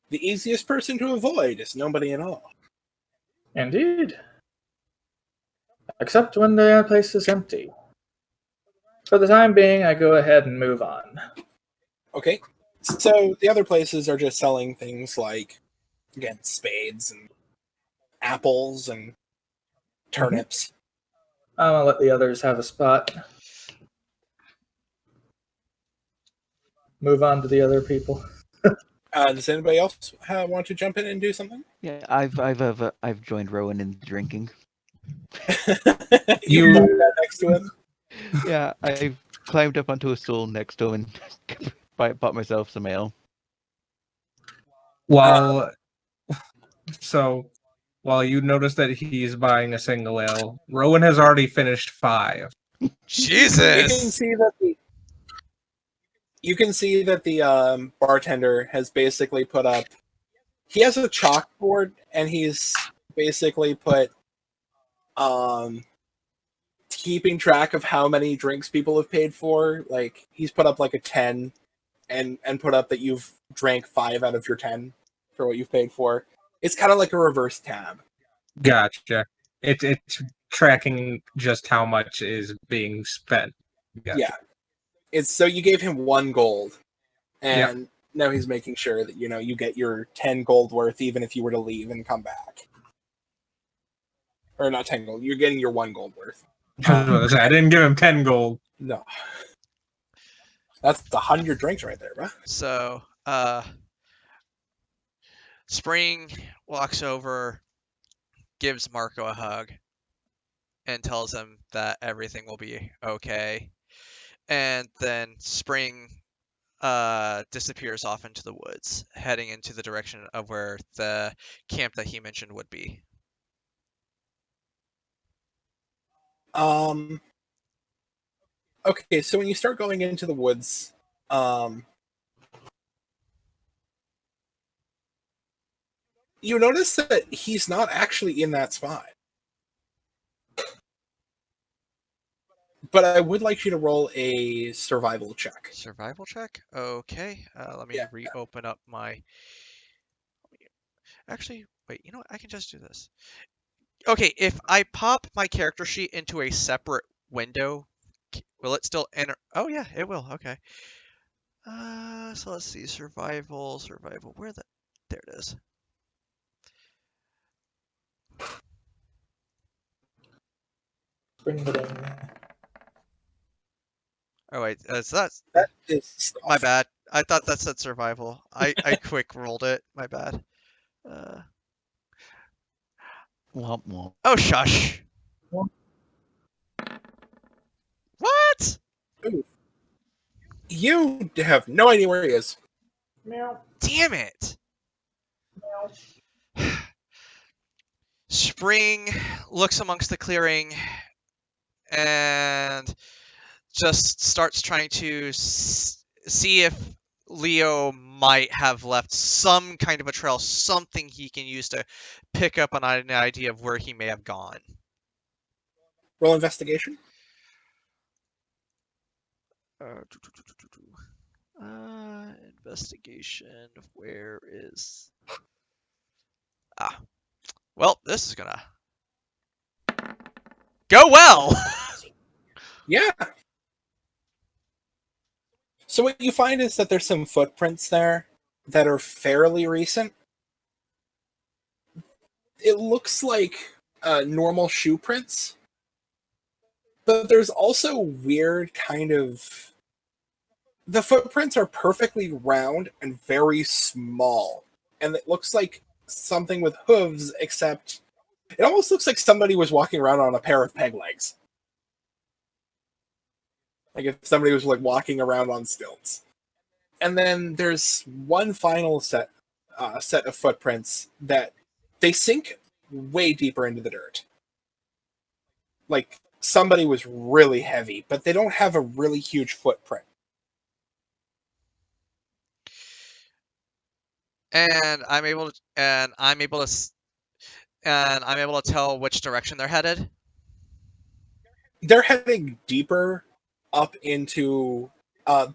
E: The easiest person to avoid is nobody at all.
G: Indeed. Except when the place is empty. For the time being, I go ahead and move on.
E: Okay. So the other places are just selling things like, again, spades and apples and turnips.
G: I'm gonna let the others have a spot. Move on to the other people.
E: Does anybody else want to jump in and do something?
D: Yeah, I've joined Rowan in drinking.
E: You moved that next to him?
D: Yeah, I climbed up onto a stool next to him and bought myself some ale.
B: While you notice that he's buying a single ale, Rowan has already finished 5.
C: Jesus.
E: You can see that the bartender has basically put up. He has a chalkboard, and he's basically put keeping track of how many drinks people have paid for. Like, he's put up like a 10, and put up that you've drank 5 out of your 10 for what you've paid for. It's kind of like a reverse tab.
B: Gotcha. It's tracking just how much is being spent. Gotcha.
E: Yeah. It's so you gave him 1 gold, and now he's making sure that you get your 10 gold worth, even if you were to leave and come back. Or not 10 gold. You're getting your 1 gold worth.
B: I didn't give him 10 gold.
E: No. That's 100 drinks right there, bro.
C: So, Spring walks over, gives Marco a hug. and tells him that everything will be okay. And then Spring disappears off into the woods, heading into the direction of where the camp that he mentioned would be.
E: Okay, so when you start going into the woods, you notice that he's not actually in that spot. But I would like you to roll a survival check.
C: Survival check? Okay. Let me
E: Yeah.
C: reopen up my... Actually, wait, you know what? I can just do this. Okay, if I pop my character sheet into a separate window, will it still enter? Oh yeah, it will. Okay. So let's see. Survival. Where the... There it is.
G: Bring it in.
C: Oh wait, that's
E: That is
C: my bad. I thought that said survival. I quick rolled it. My bad.
D: Womp womp.
C: Oh shush.
G: What?
C: What?
E: Ooh. You have no idea where he is.
G: Meow.
C: Damn it. Spring looks amongst the clearing and just starts trying to see if Leo might have left some kind of a trail, something he can use to pick up on an idea of where he may have gone.
E: Roll investigation.
C: Investigation. Where is... Ah. Well, this is gonna go well.
E: Yeah. So what you find is that there's some footprints there that are fairly recent. It looks like normal shoe prints, but there's also weird kind of... The footprints are perfectly round and very small, and it looks like something with hooves, except it almost looks like somebody was walking around on a pair of peg legs. Like if somebody was like walking around on stilts. And then there's one final set of footprints that they sink way deeper into the dirt. Like somebody was really heavy, but they don't have a really huge footprint.
C: And I'm able to tell which direction they're headed.
E: They're heading deeper up into...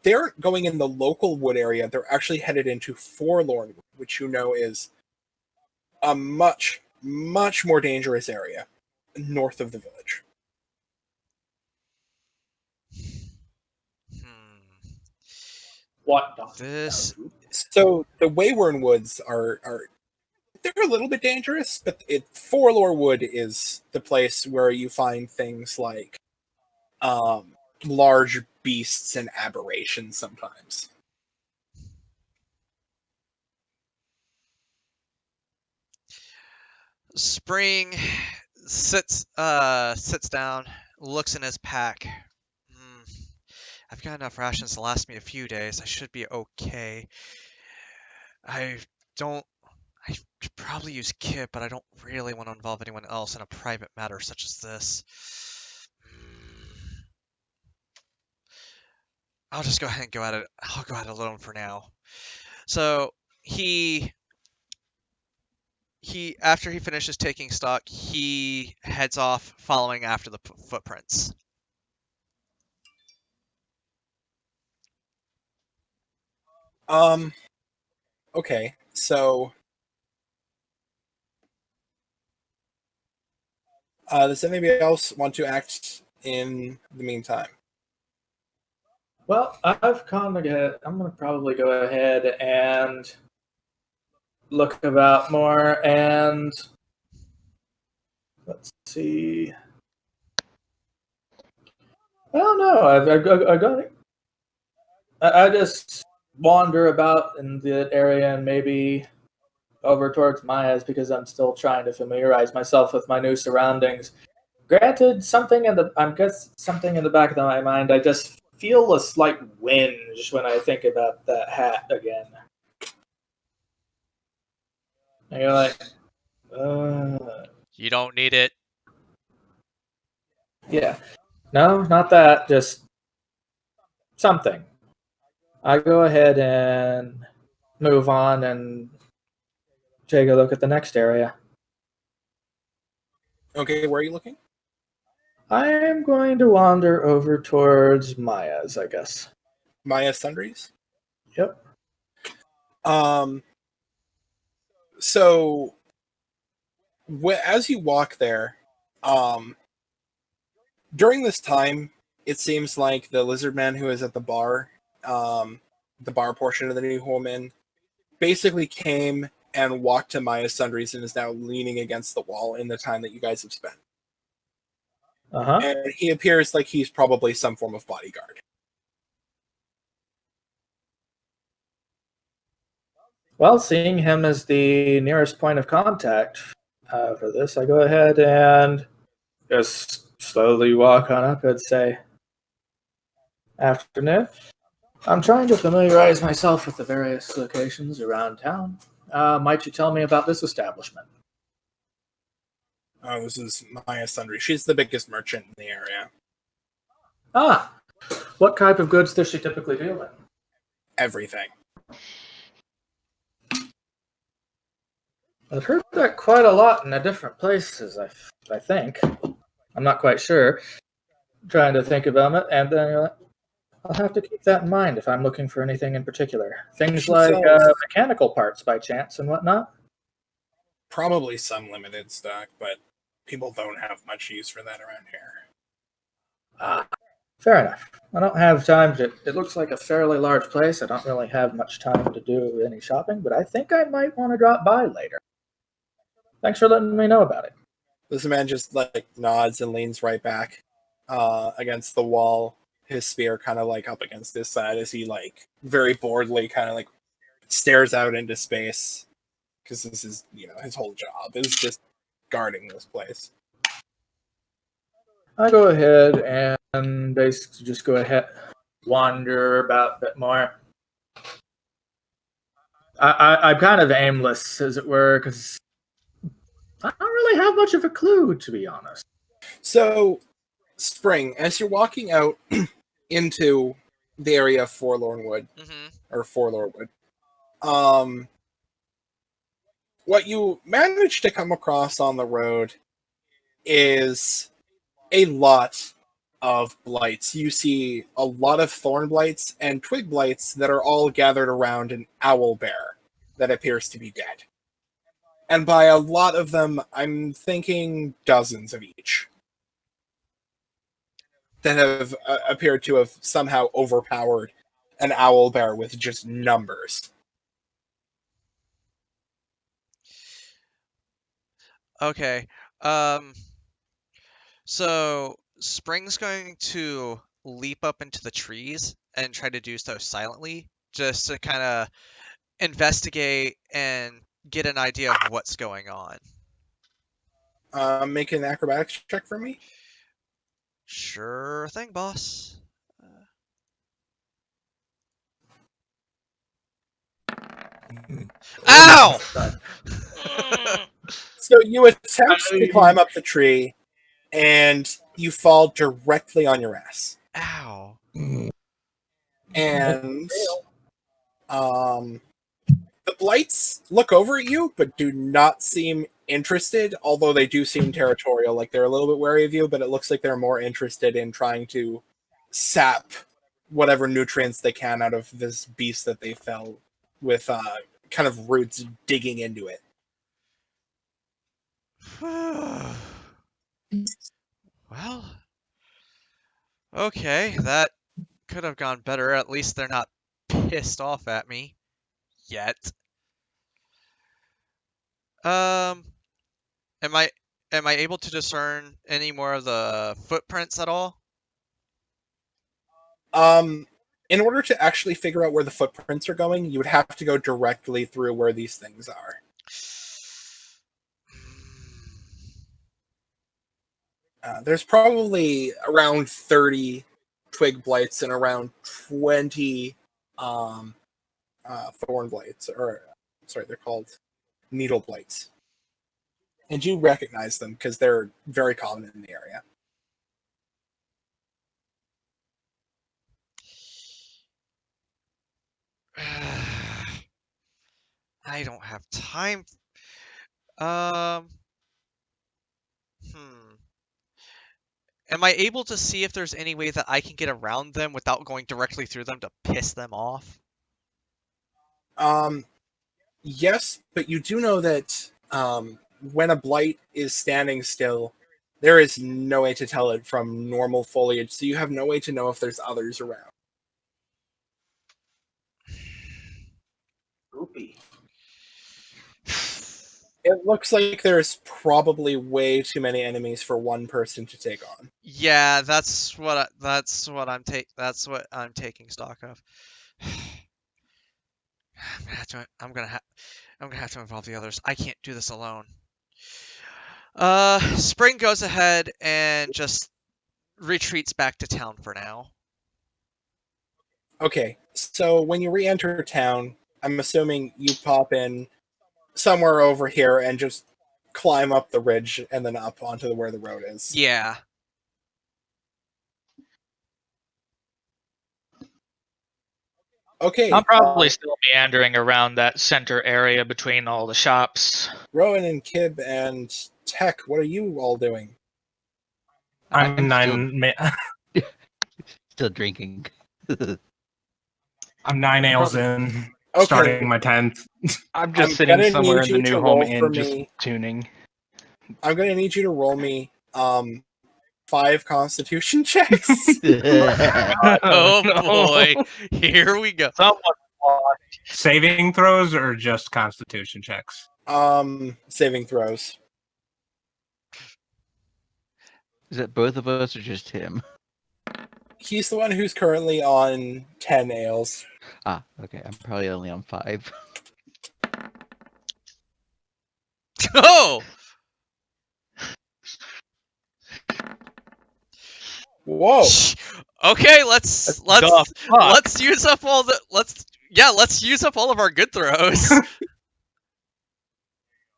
E: they're going in the local wood area. They're actually headed into Forlorn Wood, which you know is a much, much more dangerous area north of the village.
G: What?
C: This...
E: So the Wayward Woods are they're a little bit dangerous, but Forlorn Wood is the place where you find things like large beasts and aberrations sometimes.
C: Spring sits down, looks in his pack. I've got enough rations to last me a few days. I should be okay. I could probably use Kip, but I don't really want to involve anyone else in a private matter such as this. I'll just go ahead and go at it. I'll go at it alone for now. So he after he finishes taking stock, he heads off following after the footprints.
E: Okay, so does anybody else want to act in the meantime?
G: Well, I'm gonna probably go ahead and look about more, and let's see. I don't know. I just wander about in the area and maybe over towards Maya's because I'm still trying to familiarize myself with my new surroundings. Granted, something in the something in the back of my mind. I just feel a slight whinge when I think about that hat again. And you're like,
C: You don't need it.
G: yeah, no, not that. Just something. I go ahead and move on and take a look at the next area.
E: Okay, where are you looking?
G: I am going to wander over towards Maya's, I guess.
E: Maya Sundries?
G: Yep.
E: So as you walk there, during this time, it seems like the lizard man who is at the bar portion of the New Home Inn, basically came and walked to Maya Sundries and is now leaning against the wall in the time that you guys have spent.
G: Uh-huh.
E: And he appears like he's probably some form of bodyguard.
G: Well, seeing him as the nearest point of contact for this, I go ahead and just slowly walk on up and say, "Afternoon. I'm trying to familiarize myself with the various locations around town. Might you tell me about this establishment?"
E: Oh, this is Maya Sundry. She's the biggest merchant in the area.
G: Ah, what type of goods does she typically deal in?
E: Everything.
G: I've heard that quite a lot in the different places, I think. I'm not quite sure. Trying to think about it, and then you're like, I'll have to keep that in mind if I'm looking for anything in particular. Things
E: She
G: like
E: sells-
G: mechanical parts by chance and whatnot.
E: Probably some limited stock, but people don't have much use for that around here.
G: Ah, fair enough. I don't have time to. It looks like a fairly large place. I don't really have much time to do any shopping, but I think I might want to drop by later. Thanks for letting me know about it.
E: This man just like nods and leans right back against the wall, his spear kind of like up against his side as he like very boredly kind of like stares out into space, because this is, his whole job is just guarding this place.
G: I go ahead and basically just go ahead, wander about a bit more. I'm kind of aimless, as it were, because I don't really have much of a clue, to be honest.
E: So, Spring, as you're walking out into the area of Forlorn Wood, or Forlorn Wood, what you manage to come across on the road is a lot of blights. You see a lot of thorn blights and twig blights that are all gathered around an owl bear that appears to be dead. And by a lot of them, I'm thinking dozens of each that have appeared to have somehow overpowered an owl bear with just numbers.
C: Okay. So Spring's going to leap up into the trees and try to do so silently, just to kind of investigate and get an idea of what's going on.
E: Make an acrobatics check for me.
C: Sure thing, boss. Ow!
E: So you attempt to climb up the tree, and you fall directly on your ass.
C: Ow.
E: And the blights look over at you, but do not seem interested, although they do seem territorial. Like, they're a little bit wary of you, but it looks like they're more interested in trying to sap whatever nutrients they can out of this beast that they fell with kind of roots digging into it.
C: Well, okay, that could have gone better. At least they're not pissed off at me yet. Am I able to discern any more of the footprints at all?
E: In order to actually figure out where the footprints are going, you would have to go directly through where these things are. there's probably around 30 twig blights and around 20 thorn blights, or sorry, they're called needle blights. And you recognize them because they're very common in the area.
C: I don't have time. Um. Am I able to see if there's any way that I can get around them without going directly through them to piss them off?
E: Yes, but you do know that when a blight is standing still, there is no way to tell it from normal foliage, so you have no way to know if there's others around.
G: Goopy.
E: It looks like there's probably way too many enemies for one person to take on.
C: Yeah, that's what I'm taking stock of. I'm gonna have to involve the others. I can't do this alone. Spring goes ahead and just retreats back to town for now.
E: Okay, so when you re-enter town, I'm assuming you pop in somewhere over here and just climb up the ridge and then up onto where the road is.
C: Yeah.
E: Okay.
A: I'm probably still meandering around that center area between all the shops.
E: Rowan and Kib and Tech, what are you all doing?
B: I'm
D: Still drinking.
B: I'm 9 ales in,
E: Okay.
B: starting my 10th.
F: I'm just
E: I'm
F: sitting
E: gonna
F: somewhere
E: need
F: in the
E: you to
F: new home
E: roll for
F: inn, just
E: me.
F: tuning.
E: I'm gonna need you to roll me 5 Constitution checks.
C: Oh
F: No.
C: boy, here we go.
A: Someone
B: Saving throws or just Constitution checks?
E: Saving throws.
D: Is it both of us or just him?
E: He's the one who's currently on 10 ales.
D: Ah, okay. I'm probably only on 5.
C: Oh,
E: Whoa!
C: okay. Let's
A: the fuck?
C: let's use up all the let's use up all of our good throws.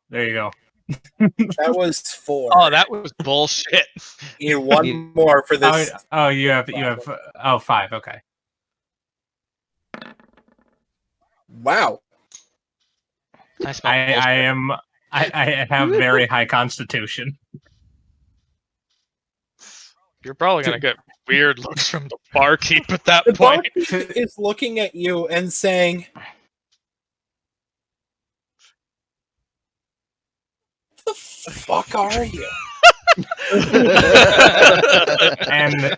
B: There you go.
E: That was 4.
A: Oh, that was bullshit.
E: You need one more for this.
B: You have 5. Okay.
E: Wow.
A: I smell
B: I have very high Constitution.
A: You're probably gonna get weird looks from the barkeep at that
E: The
A: point.
E: barkeep is looking at you and saying, "What the fuck are you?"
B: And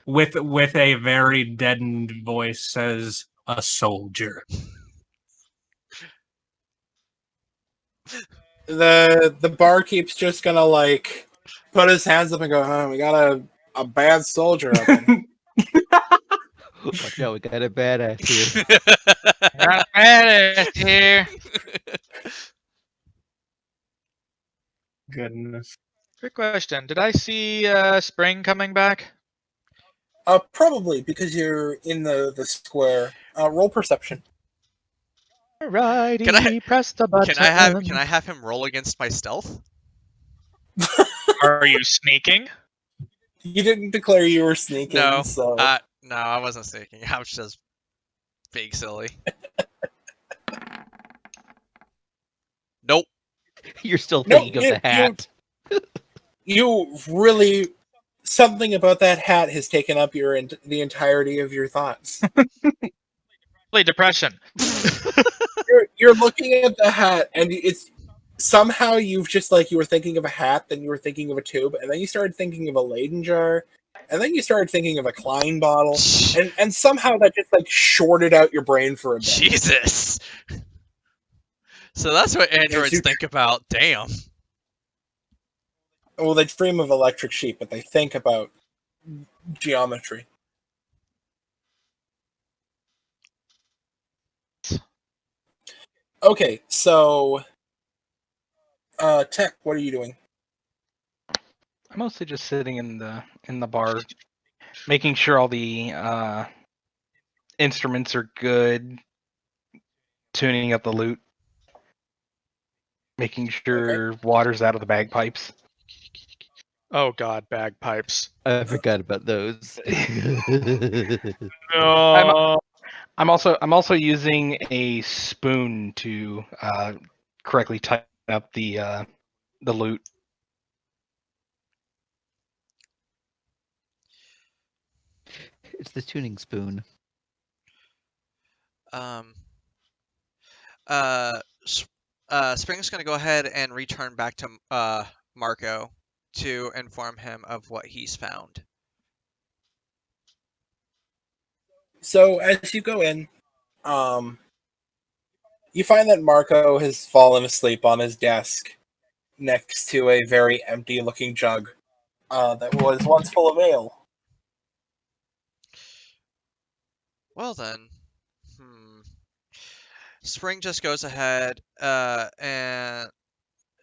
B: with a very deadened voice says, "A soldier."
E: The barkeep's just gonna like put his hands up and go, "Oh, we got a bad soldier up in."
D: Watch out, we got a badass here.
A: Not bad here.
B: Goodness.
A: Quick question: did I see Spring coming back?
E: Probably because you're in the square. Roll perception.
A: Alrighty,
C: Can I-
A: press the button.
C: Can I have him roll against my stealth?
A: Are you sneaking?
E: You didn't declare you were sneaking,
C: No.
E: so
C: No, I wasn't sneaking. I was just being silly. Nope.
D: You're still
E: No,
D: thinking of the hat.
E: you really something about that hat has taken up the entirety of your thoughts.
A: Really depression.
E: You're looking at the hat, and it's somehow you've just like you were thinking of a hat, then you were thinking of a tube, and then you started thinking of a Leyden jar, and then you started thinking of a Klein bottle, and somehow that just like shorted out your brain for a bit.
C: Jesus. So that's what androids think about. Damn.
E: Well, they dream of electric sheep, but they think about geometry. Okay, so Tech, what are you doing?
F: I'm mostly just sitting in the bar, making sure all the instruments are good, tuning up the lute, making sure water's out of the bagpipes.
A: Oh God, bagpipes.
D: I forgot about those.
A: No.
F: I'm also using a spoon to correctly tighten up the lute.
D: It's the tuning spoon.
C: Um, Spring's going to go ahead and return back to Marco to inform him of what he's found.
E: So as you go in, you find that Marco has fallen asleep on his desk next to a very empty-looking jug that was once full of ale.
C: Well then, Spring just goes ahead and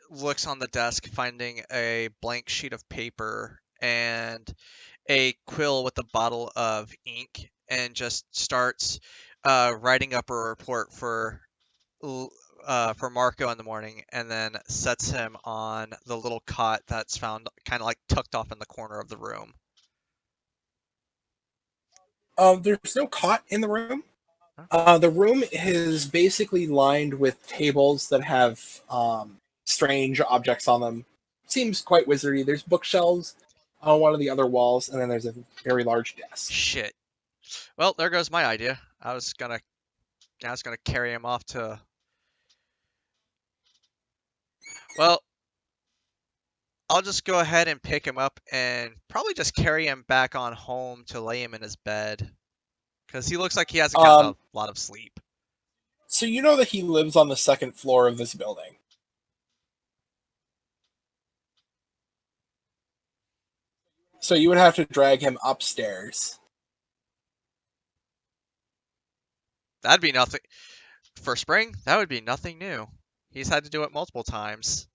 C: looks on the desk, finding a blank sheet of paper and a quill with a bottle of ink, and just starts writing up a report for Marco in the morning, and then sets him on the little cot that's found kind of like tucked off in the corner of the room.
E: There's no cot in the room. The room is basically lined with tables that have strange objects on them. Seems quite wizardy. There's bookshelves on one of the other walls, and then there's a very large desk.
C: Shit. Well, there goes my idea. I was gonna carry him off to. Well, I'll just go ahead and pick him up and probably just carry him back on home to lay him in his bed, because he looks like he hasn't gotten a lot of sleep.
E: So you know that he lives on the second floor of this building. So you would have to drag him upstairs.
C: That'd be nothing. For Spring, that would be nothing new. He's had to do it multiple times.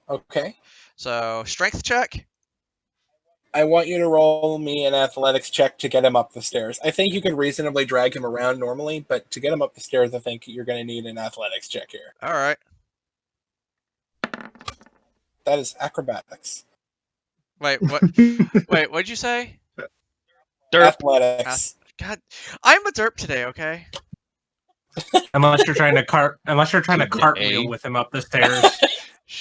E: Okay.
C: So, strength check?
E: I want you to roll me an athletics check to get him up the stairs. I think you can reasonably drag him around normally, but to get him up the stairs, I think you're going to need an athletics check here.
C: Alright.
E: That is acrobatics.
C: Wait, what? Wait, what'd you say?
A: Derp.
E: Athletics.
C: God, I'm a derp today, okay?
B: Unless you're trying to cartwheel with him up the stairs.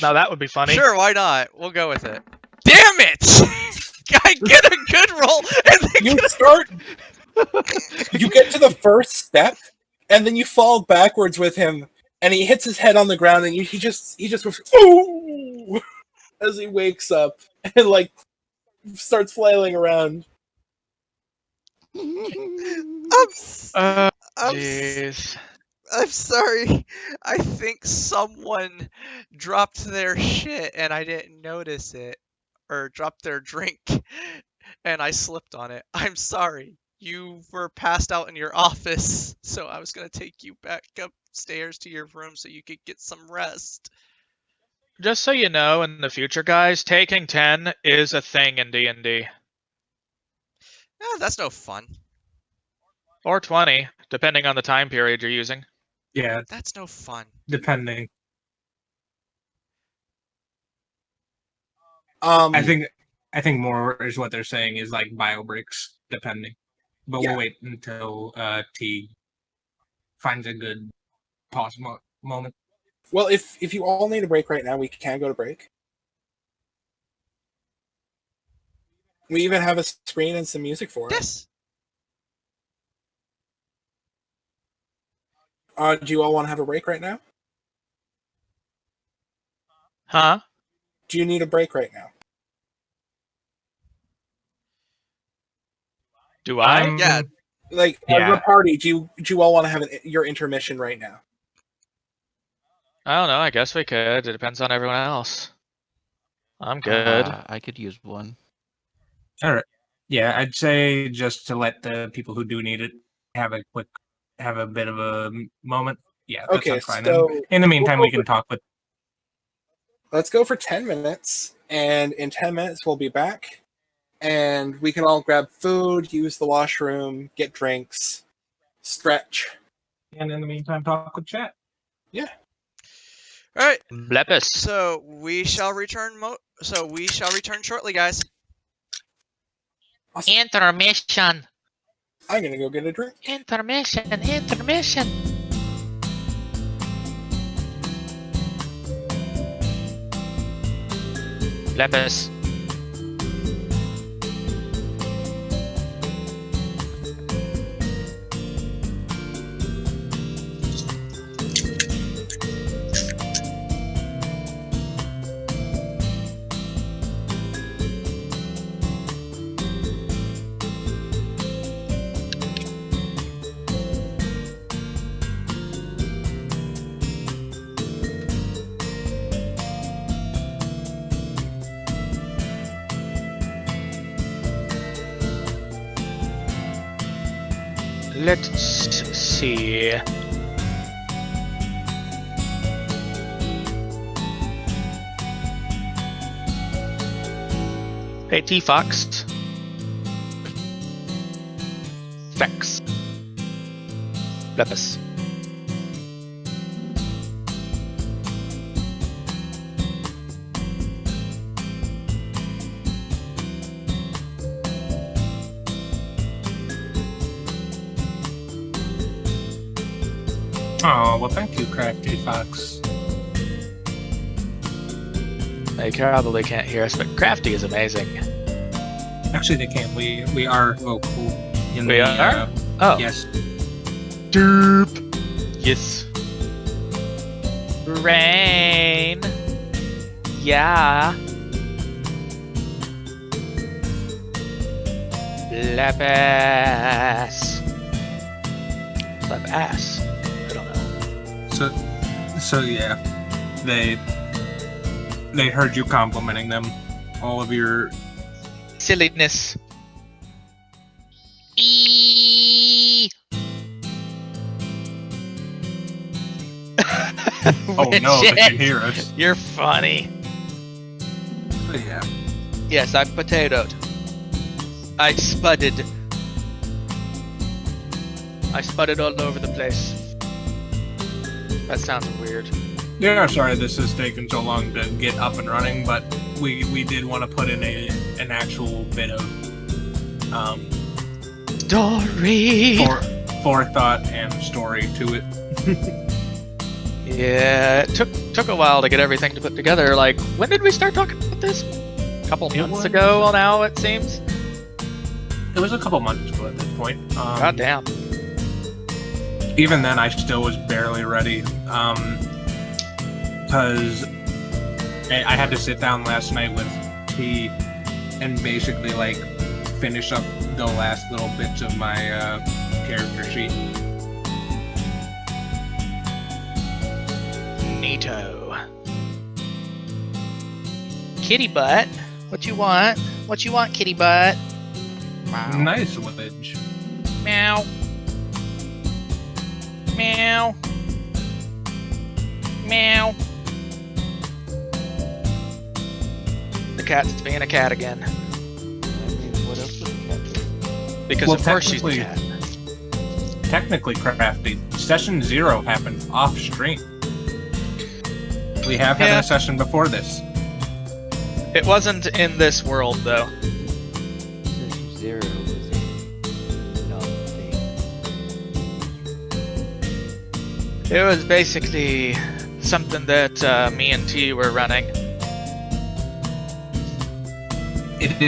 A: Now that would be funny.
C: Sure, why not? We'll go with it. Damn it! I get a good roll, and then
E: you get to the first step, and then you fall backwards with him, and he hits his head on the ground, and he just goes, ooh, as he wakes up and like starts flailing around.
A: Jeez.
C: I'm sorry. I think someone dropped their shit and I didn't notice it, or dropped their drink and I slipped on it. I'm sorry. You were passed out in your office, so I was gonna take you back upstairs to your room so you could get some rest.
A: Just so you know, in the future, guys, taking 10 is a thing in D&D.
C: That's no fun.
A: Or 20, depending on the time period you're using.
B: Yeah,
C: That's no fun.
B: depending.
E: I
B: I think more is what they're saying is like bio breaks, depending. But
E: Yeah.
B: we'll wait until T finds a good pause moment.
E: Well, if you all need a break right now, we can go to break. We even have a screen and some music for it.
C: Yes.
E: Do you all want to have a break right now?
A: Huh?
E: Do you need a break right now?
A: Do I?
C: Yeah.
E: Like,
B: Yeah.
E: as a party, do you all want to have your intermission right now?
A: I don't know. I guess we could. It depends on everyone else. I'm good.
D: I could use one.
B: All right. Yeah, I'd say just to let the people who do need it have a bit of a moment. Yeah, that
E: Okay,
B: sounds fine.
E: so
B: And in the meantime, we can talk with.
E: let's go for 10 minutes. and in 10 minutes we'll be back, and we can all grab food, use the washroom, get drinks, stretch.
B: And in the meantime, talk with chat.
C: All right.
A: Blepus.
C: So we shall return. Shortly, guys.
E: Awesome.
A: Intermission.
E: I'm gonna go get a drink.
A: Intermission. Blepus. Let's see. Hey, T-Fox. Vex. Blepus.
B: Oh, well, thank you, Crafty Fox.
A: They probably can't hear us, but Crafty is amazing.
B: Actually, they can't. We are vocal.
A: We are? Oh.
B: Yes.
A: Derp. Yes. Rain. Yeah. Lapis. Lapis. I don't know.
B: So yeah, they heard you complimenting them. All of your
A: Silliness. Eee.
B: oh no, they can hear us.
A: You're funny.
B: But yeah,
A: Yes, I potatoed. I spudded. I spudded all over the place. That sounds weird.
B: yeah. Sorry, this has taken so long to get up and running, but we did want to put in an actual bit of
A: Story.
B: forethought and story to it.
A: Yeah, it took a while to get everything to put together. Like, when did we start talking about this? A couple
B: It
A: months
B: was-
A: ago now, it seems.
B: It was a couple months ago at this point.
A: God damn.
B: Even then, I still was barely ready. Because I had to sit down last night with T and basically like finish up the last little bits of my character sheet.
A: Neato. Kitty butt. What you want? What you want, kitty butt? Meow.
B: Nice village.
A: Meow. Meow. Meow. The cat's being a cat again.
D: I mean, what else would the cat do?
A: Because
B: Well,
A: of course she's the
B: technically-
A: cat.
B: Technically, Crafty, session 0 happened off stream. We have had
A: Yeah.
B: a session before this.
A: It wasn't in this world though.
D: Session 0 was a non-thing.
A: It was basically something that me and T were running.
B: It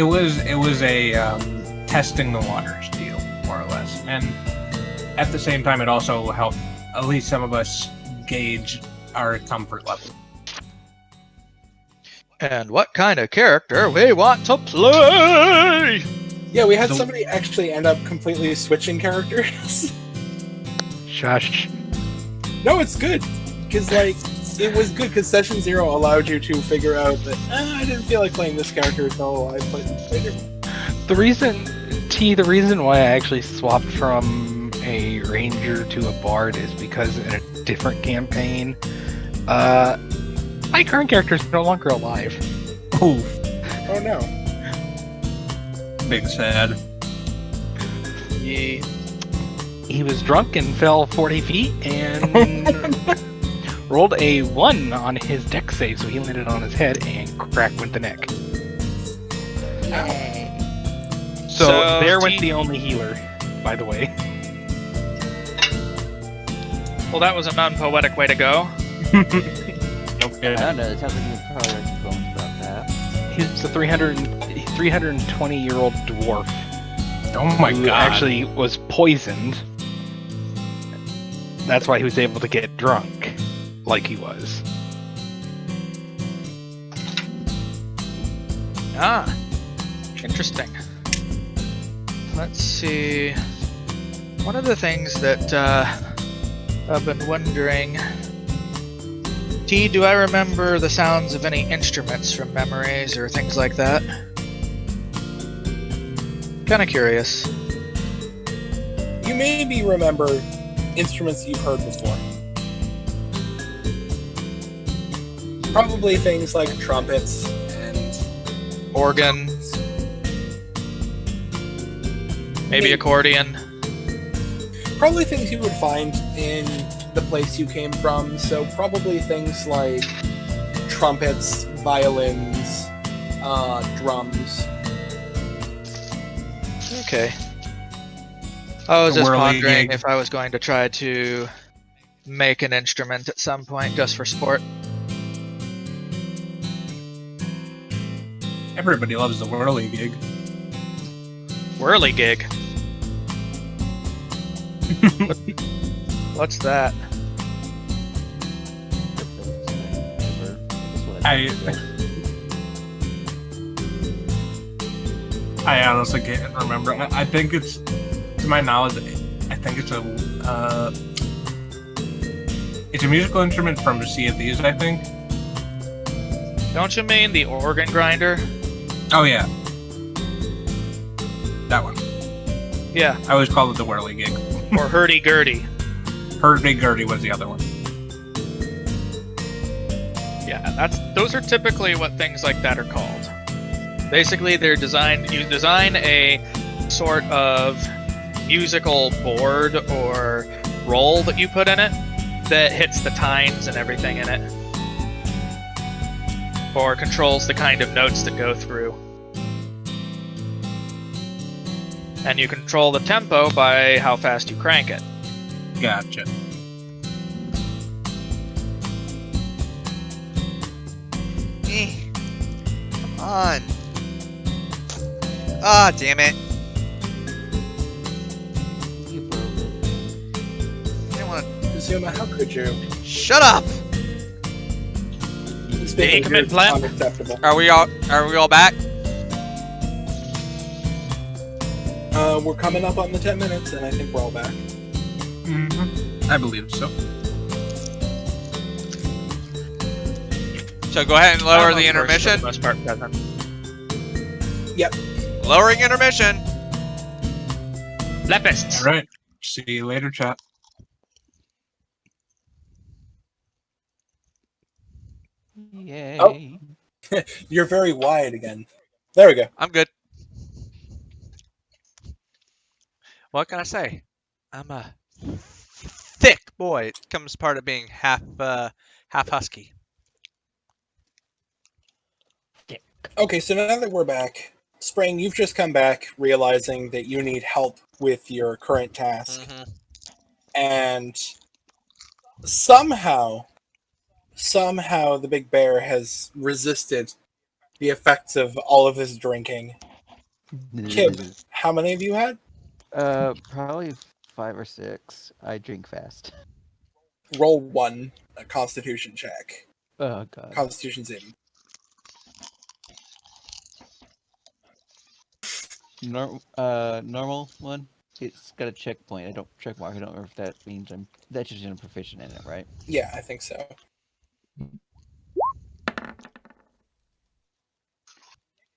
B: was a testing the waters deal, more or less, and at the same time, it also helped at least some of us gauge our comfort level.
A: And what kind of character we want to play?
E: Yeah, we had
B: So-
E: somebody actually end up completely switching characters.
F: Shush.
E: No, it's good. Because, like, it was good because Session 0 allowed you to figure out that, I didn't feel like playing this character, so I played later.
F: The reason why I actually swapped from a ranger to a bard is because in a different campaign, My current character is no longer alive.
B: Oof.
E: Oh no.
B: Big sad.
A: Ye.
F: He was drunk and fell 40 feet and rolled a 1 on his deck save, so he landed on his head and cracked with the neck. So there went the only healer, by the way.
A: Well, that was an unpoetic way to go.
B: Okay.
D: I don't know. It sounds like you probably already bones about that.
F: He's a 320-year-old dwarf
B: Oh my
F: who
B: god.
F: actually was poisoned. That's why he was able to get drunk, like he was.
A: Ah, interesting. Let's see. One of the things that I've been wondering. T, do I remember the sounds of any instruments from memories or things like that? Kind of curious.
E: You maybe remember instruments you've heard before. Probably things like trumpets and
A: Organ, maybe accordion.
E: probably things you would find in the place you came from. So probably things like trumpets, violins, drums.
A: Okay. I was
B: A
A: just
B: whirly
A: pondering
B: gig.
A: if I was going to try to make an instrument at some point just for sport.
B: Everybody loves the whirly gig.
A: Whirly gig. What's that?
B: I honestly can't remember. I think it's, to my knowledge, I think it's a musical instrument from Sea of Thieves, I think.
A: Don't you mean the organ grinder?
B: Oh yeah, that one.
A: Yeah,
B: I always call it the whirly gig.
A: or hurdy-gurdy.
B: Hurdy-gurdy was the other one.
A: Yeah, those are typically what things like that are called. Basically, they're designed. You design a sort of musical board or roll that you put in it that hits the tines and everything in it, or controls the kind of notes that go through. And you control the tempo by how fast you crank it.
B: Gotcha.
C: Come on. Ah, damn it.
D: You broke it.
C: I didn't want
E: Kazuma, how could you?
C: to. Shut up!
E: This
A: Hey,
E: behavior
A: commit
E: is
A: plan.
E: unacceptable.
C: Are we all back?
E: We're coming up on the 10 minutes, and I think we're all back.
B: Mm-hmm. I believe so.
C: So go ahead and lower the
A: I'm on first for
C: intermission.
A: the most part, Kevin.
C: Lowering intermission.
A: Lepus.
B: All right. See you later, chat.
D: Yay.
E: Oh. You're very wide again. There we go.
C: I'm good. What can I say? I'm a thick boy. It comes part of being half husky.
E: Okay, so now that we're back, Spring, you've just come back realizing that you need help with your current task.
C: Mhm.
E: And somehow the big bear has resisted the effects of all of his drinking. Kib, how many of you had?
D: Probably 5 or 6. I drink fast.
E: Roll 1, a constitution check.
D: Oh god.
E: Constitution saving.
D: Normal one. It's got a checkpoint. I don't check mark. I don't know if that means that's just I'm proficient in it, right?
E: Yeah, I think so.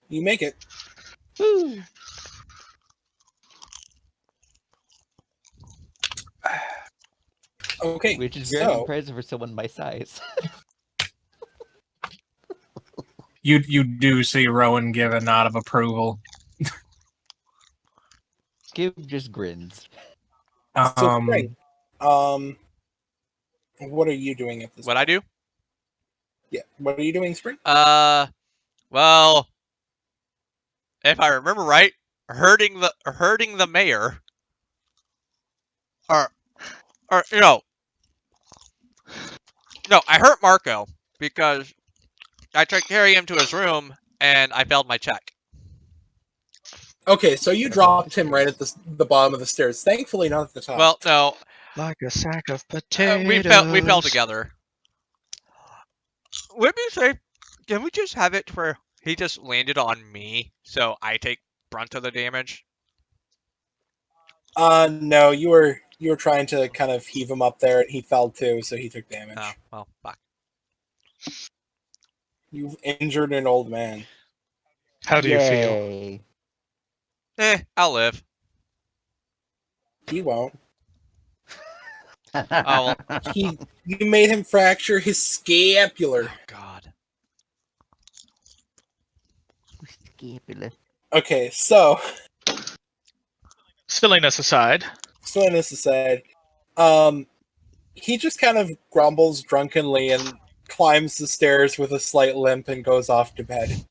E: You make it.
D: Woo!
E: Okay,
D: Which is very
E: so
D: impressive for someone my size.
B: You do see Rowan give a nod of approval.
D: Skip just grins.
E: So Spring, what are you doing at this
C: What
E: point?
C: I do?
E: Yeah, what are you doing, Spring?
C: Well, if I remember right, hurting the mayor, or no, I hurt Marco because I tried to carry him to his room and I failed my check.
E: Okay, so you dropped him right at the bottom of the stairs. Thankfully, not at the top.
C: Well, no,
A: Like a sack of potatoes.
C: we fell together. Let me say, can we just have it where he just landed on me, so I take brunt of the damage?
E: No, you were trying to kind of heave him up there, and he fell too, so he took damage.
C: Oh, well, fuck.
E: You've injured an old man.
A: How do you feel?
D: Yay.
C: I'll live.
E: He won't.
C: Oh,
E: You made him fracture his scapular.
C: Oh, God.
D: Scapula.
E: Okay, so
A: Silliness aside,
E: silliness aside, he just kind of grumbles drunkenly and climbs the stairs with a slight limp and goes off to bed.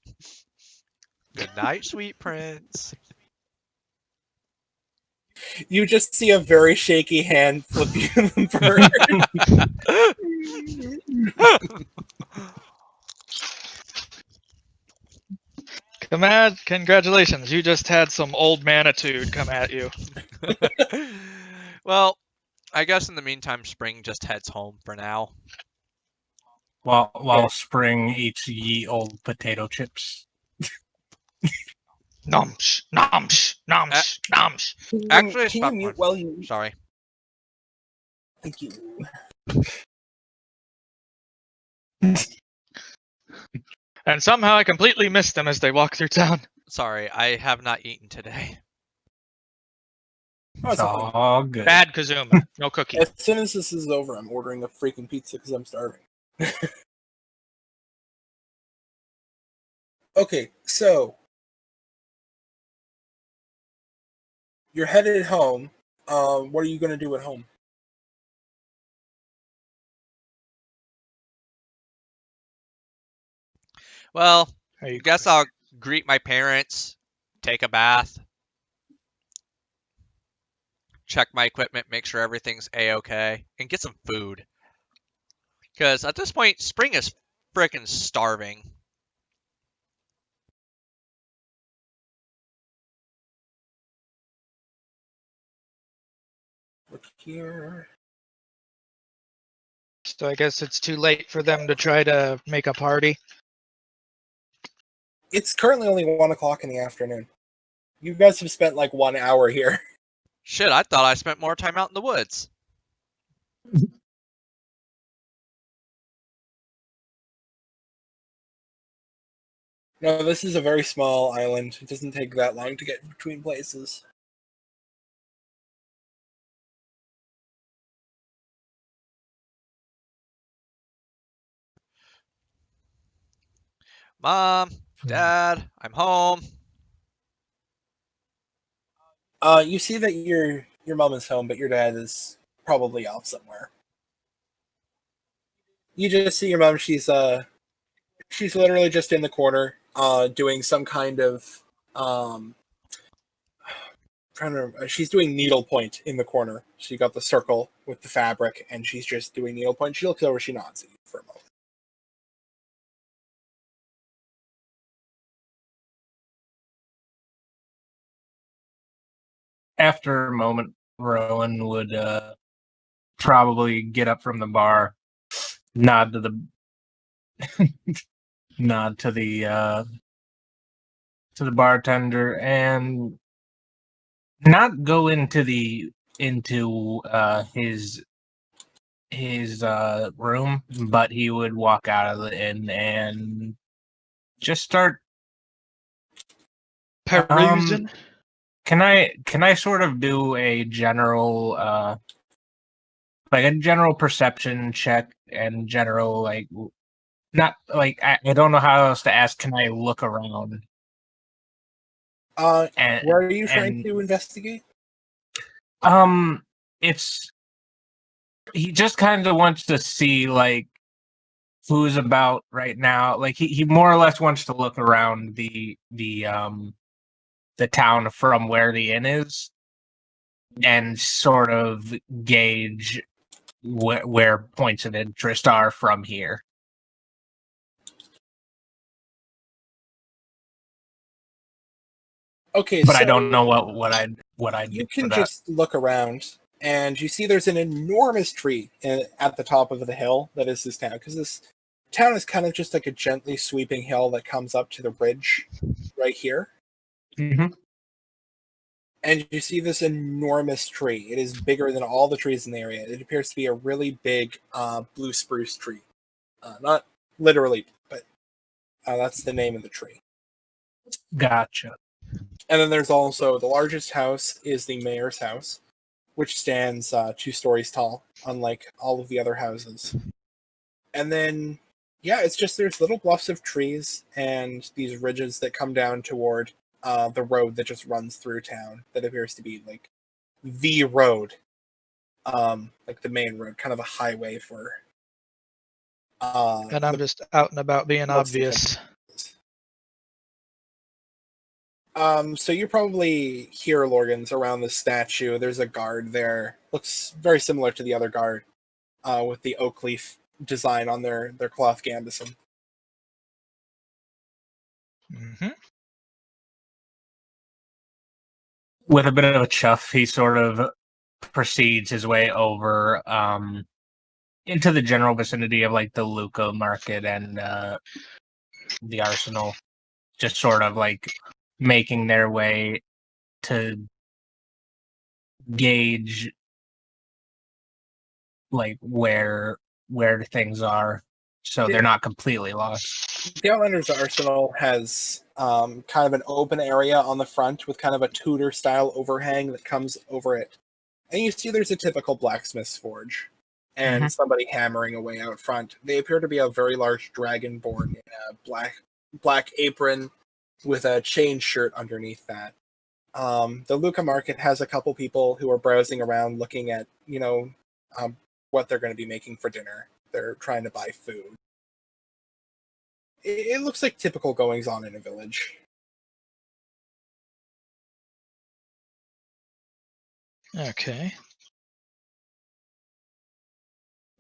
C: Good night, sweet prince.
E: You just see a very shaky hand flip you the bird.
A: congratulations. You just had some old manitude come at you.
C: Well, I guess in the meantime, Spring just heads home for now.
B: While Spring eats ye old potato chips.
A: Nomsh, nomsh, nomsh, nomsh.
C: Actually,
E: Can you
C: stop
E: mute
C: one.
E: while you...
C: Sorry.
E: Thank you.
A: And somehow I completely missed them as they walk through town.
C: Sorry, I have not eaten today.
E: Oh,
B: It's
E: it's okay.
B: all good.
A: Bad Kazuma. No cookie.
E: As soon as this is over, I'm ordering a freaking pizza because I'm starving. Okay, so you're headed home. What are you going to do at home?
C: Well,
A: Are you
C: guess I'll greet my parents, take a bath, check my equipment, make sure everything's a-okay, and get some food. Because at this point, Spring is frickin' starving.
E: Look here.
A: So I guess it's too late for them to try to make a party.
E: It's currently only 1 o'clock in the afternoon. You guys have spent like 1 hour here.
C: Shit, I thought I spent more time out in the woods.
E: No, this is a very small island. It doesn't take that long to get between places.
C: Mom, Dad, I'm home.
E: You see that your mom is home, but your dad is probably off somewhere. You just see your mom. She's literally just in the corner, doing some kind of she's doing needlepoint in the corner. She got the circle with the fabric, and she's just doing needlepoint. She looks over, she nods at you for a moment.
B: After a moment, Rowan would probably get up from the bar, nod to the bartender, and not go into his room, but he would walk out of the inn and just start
A: Perusing.
B: Can I sort of do a general like a general perception check and general like Not like I don't know how else to ask. Can I look around? And
E: Where are you trying
B: and
E: to investigate?
B: it's he just kind of wants to see like who's about right now. Like he more or less wants to look around the town from where the inn is and sort of gauge where points of interest are from here.
E: Okay,
B: But
E: so
B: I don't know what I
E: you
B: do for
E: can
B: that.
E: just look around, and you see there's an enormous tree at the top of the hill that is this town, because this town is kind of just like a gently sweeping hill that comes up to the ridge right here.
B: Mm-hmm.
E: And you see this enormous tree. It is bigger than all the trees in the area. It appears to be a really big blue spruce tree. Not literally, but that's the name of the tree.
B: Gotcha.
E: And then there's also the largest house is the mayor's house, which stands 2 stories tall, unlike all of the other houses. And then, yeah, it's just there's little bluffs of trees and these ridges that come down toward the road that just runs through town that appears to be like the road, like the main road, kind of a highway for.
A: And I'm just out and about being obvious.
E: So you probably hear Lorgans around the statue. There's a guard there. Looks very similar to the other guard, with the oak leaf design on their cloth gambeson.
A: Mm-hmm.
B: With a bit of a chuff, he sort of proceeds his way over into the general vicinity of like the Luca market and the arsenal, just sort of like making their way to gauge like where things are, so they're not completely lost.
E: The Outlander's Arsenal has kind of an open area on the front with kind of a Tudor-style overhang that comes over it. And you see there's a typical blacksmith's forge and somebody hammering away out front. They appear to be a very large dragonborn in a black apron with a chain shirt underneath that. The Luca Market has a couple people who are browsing around looking at, what they're going to be making for dinner. They're trying to buy food. It looks like typical goings on in a village.
A: Okay.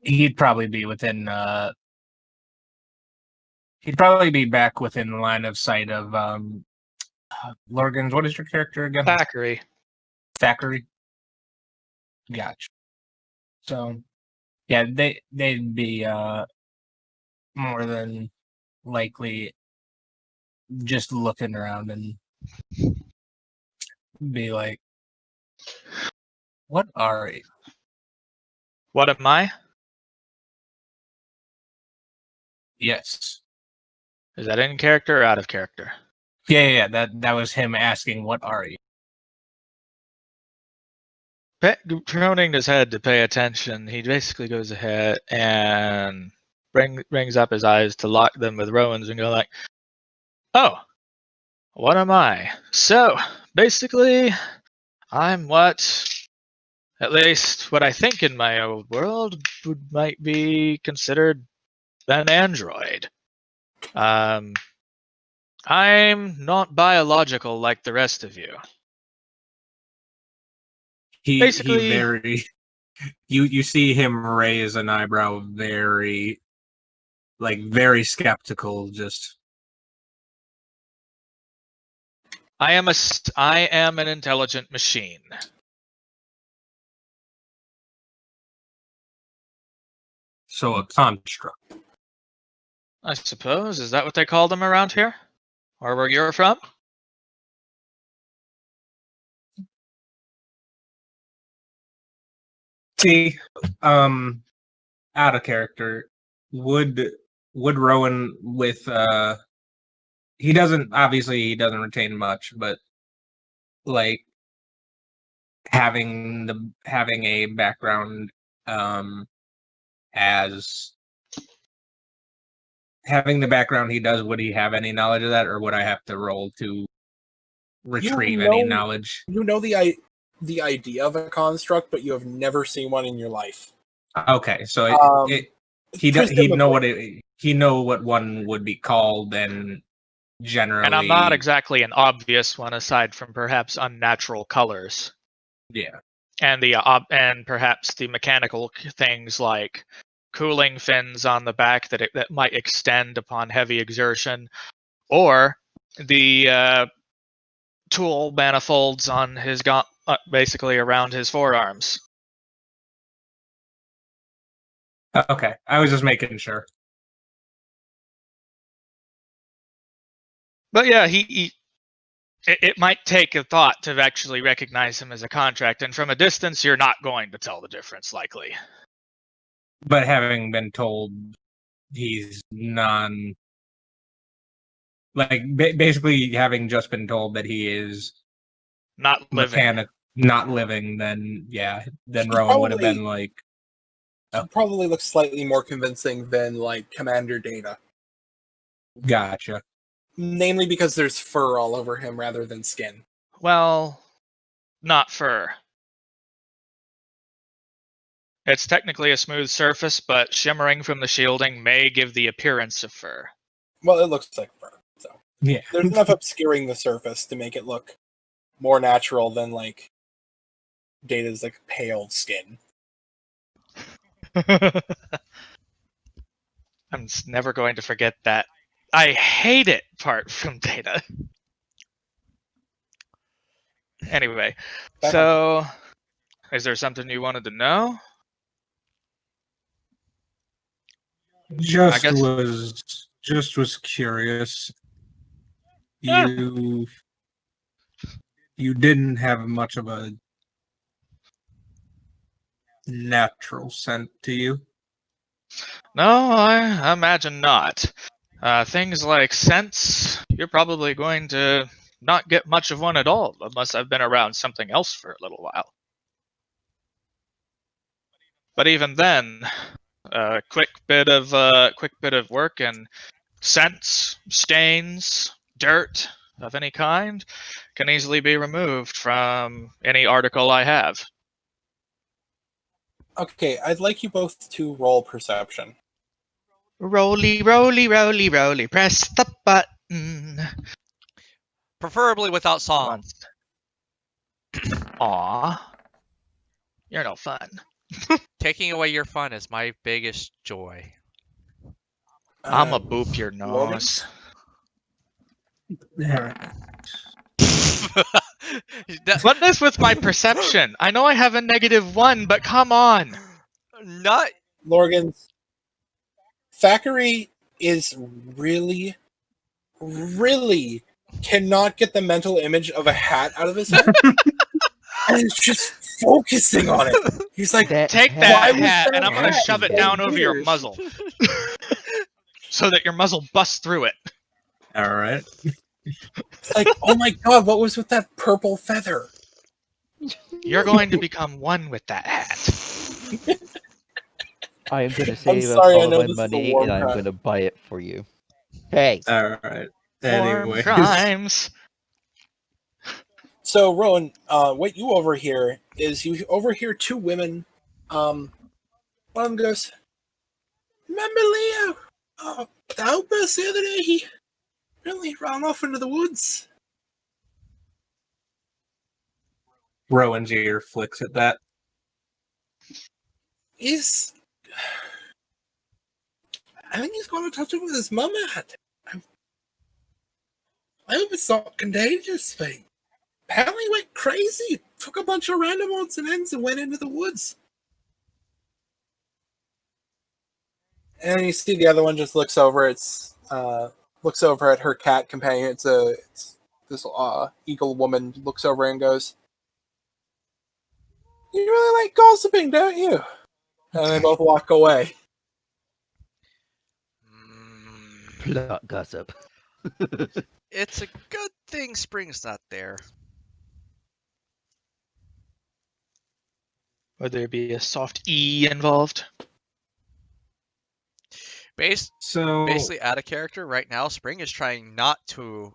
B: He'd probably be within he'd probably be back within the line of sight of Lorgans. What is your character again?
A: Thackeray.
B: Thackeray. Gotcha. So yeah, they'd be more than likely just looking around and be like, what are you?
A: What am I?
B: Yes.
A: Is that in character or out of character?
B: Yeah. That was him asking, what are you?
A: Turning his head to pay attention, he basically goes ahead and brings up his eyes to lock them with Rowan's and go like, "Oh, what am I? So, basically, I'm at least what I think in my old world might be considered an android. I'm not biological like the rest of you.
B: He
A: Basically,
B: very you see him raise an eyebrow, very skeptical. Just
A: I am an intelligent machine.
B: so a construct.
A: I suppose. Is that what they call them around here? Or where you're from?"
B: See, out of character. Would Rowan with he doesn't retain much, but like having a background as having the background he does, would he have any knowledge of that, or would I have to roll to retrieve any
E: know-
B: knowledge?
E: You know the idea of a construct, but you have never seen one in your life.
B: Okay, so he'd know what one would be called, and generally,
A: And I'm not exactly an obvious one, aside from perhaps unnatural colors.
B: Yeah.
A: And and perhaps the mechanical things like cooling fins on the back that might extend upon heavy exertion, or the tool manifolds on his basically around his forearms.
B: Okay, I was just making sure.
A: But yeah, it might take a thought to actually recognize him as a contract, and from a distance, you're not going to tell the difference, likely.
B: But having been told he's basically having just been told that he is
A: Not living.
B: not living, then yeah, then
E: He
B: Rowan would have
E: probably-
B: been like,
E: It probably looks slightly more convincing than like Commander Data,
B: gotcha.
E: namely because there's fur all over him rather than skin.
A: Well, not fur. It's technically a smooth surface, but shimmering from the shielding may give the appearance of fur.
E: Well, it looks like fur. So
B: Yeah.
E: there's enough obscuring the surface to make it look more natural than like Data's like pale skin.
A: I'm never going to forget that. I hate it part from Data. Anyway, so is there something you wanted to know?
B: Just
A: guess-
B: was curious.
A: Yeah.
B: You didn't have much of a natural scent to you.
A: No, I imagine not. Things like scents, you're probably going to not get much of one at all unless I've been around something else for a little while. But even then, a quick bit of work and scents, stains, dirt of any kind can easily be removed from any article I have.
E: Okay, I'd like you both to roll perception.
A: Roly, roly, roly, roly, press the button.
C: Preferably without song.
A: Aw. You're no fun.
C: Taking away your fun is my biggest joy.
A: I'ma boop your
E: Logan?
A: nose. What is with my perception? I know I have a -1, but come on.
C: Not
E: Lorgan's Thackeray is really cannot get the mental image of a hat out of his head. And it's just focusing on it. He's like,
A: Take
D: hat
A: that
E: was
A: hat,
E: that
A: and I'm gonna
E: hat
A: shove it
E: so
A: down over your
E: weird?
A: muzzle. So that your muzzle busts through it.
B: All right.
E: It's like, oh my god, what was with that purple feather?
A: You're going to become one with that hat.
D: I am going to save up
E: sorry, I
D: all
E: know
D: of
E: this
D: my
E: is a
D: money
E: war
D: and I'm
E: crime.
D: going to buy it for you. Hey,
B: All right.
A: Warm
B: Anyways.
A: crimes.
E: So, Rowan, what you overhear is you overhear two women. One of them goes, "Remember Leo? The outburst the other day, he really ran off into the woods."
B: Rowan's ear flicks at that.
E: I think he's going to touch it with his mum hat. I hope it's not contagious, but apparently he went crazy. Took a bunch of random odds and ends and went into the woods. And you see the other one just looks over. Looks over at her cat companion. It's this eagle woman looks over and goes, "You really like gossiping, don't you?" And they both walk away.
D: plot gossip.
C: It's a good thing Spring's not there.
A: Would there be a soft E involved?
C: Basically, out of character right now, Spring is trying not to.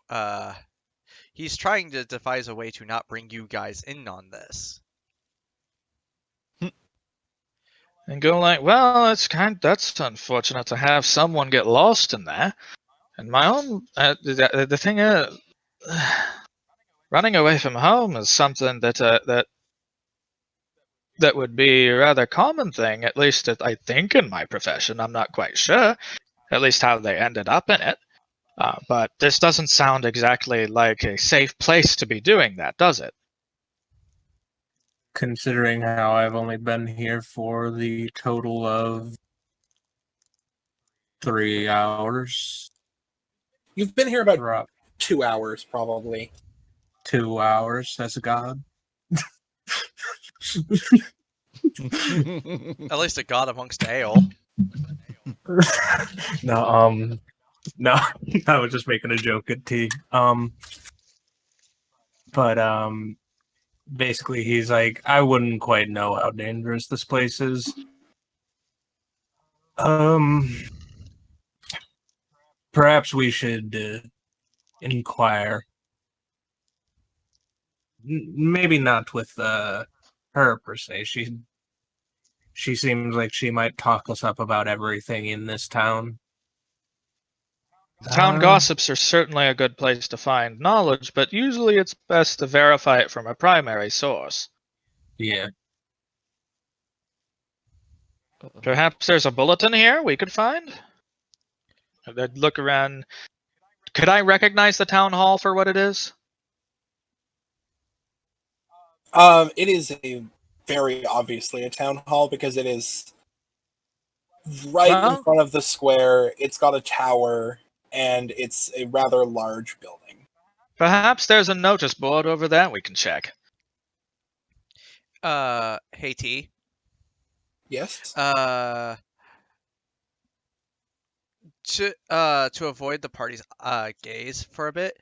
C: He's trying to devise a way to not bring you guys in on this.
A: And go like, well, that's unfortunate to have someone get lost in there. And my own, the thing is, running away from home is something that would be a rather common thing, at least I think in my profession. I'm not quite sure, at least how they ended up in it. But this doesn't sound exactly like a safe place to be doing that, does it?
B: Considering how I've only been here for the total of 3 hours.
E: You've been here about
B: Drop
E: 2 hours, probably.
B: 2 hours as a god.
C: At least a god amongst ale.
B: No, I was just making a joke at T. But basically he's like, I wouldn't quite know how dangerous this place is. Perhaps we should inquire. Maybe not with her per se. She seems like she might talk us up about everything in this town.
A: Town gossips are certainly a good place to find knowledge, but usually it's best to verify it from a primary source.
B: Yeah.
A: Perhaps there's a bulletin here we could find? I'd look around. Could I recognize the town hall for what it is?
E: It is very obviously a town hall because it is right in front of the square. It's got a tower, and it's a rather large building.
A: Perhaps there's a notice board over there we can check.
C: Hey T.
E: Yes.
C: To avoid the party's gaze for a bit,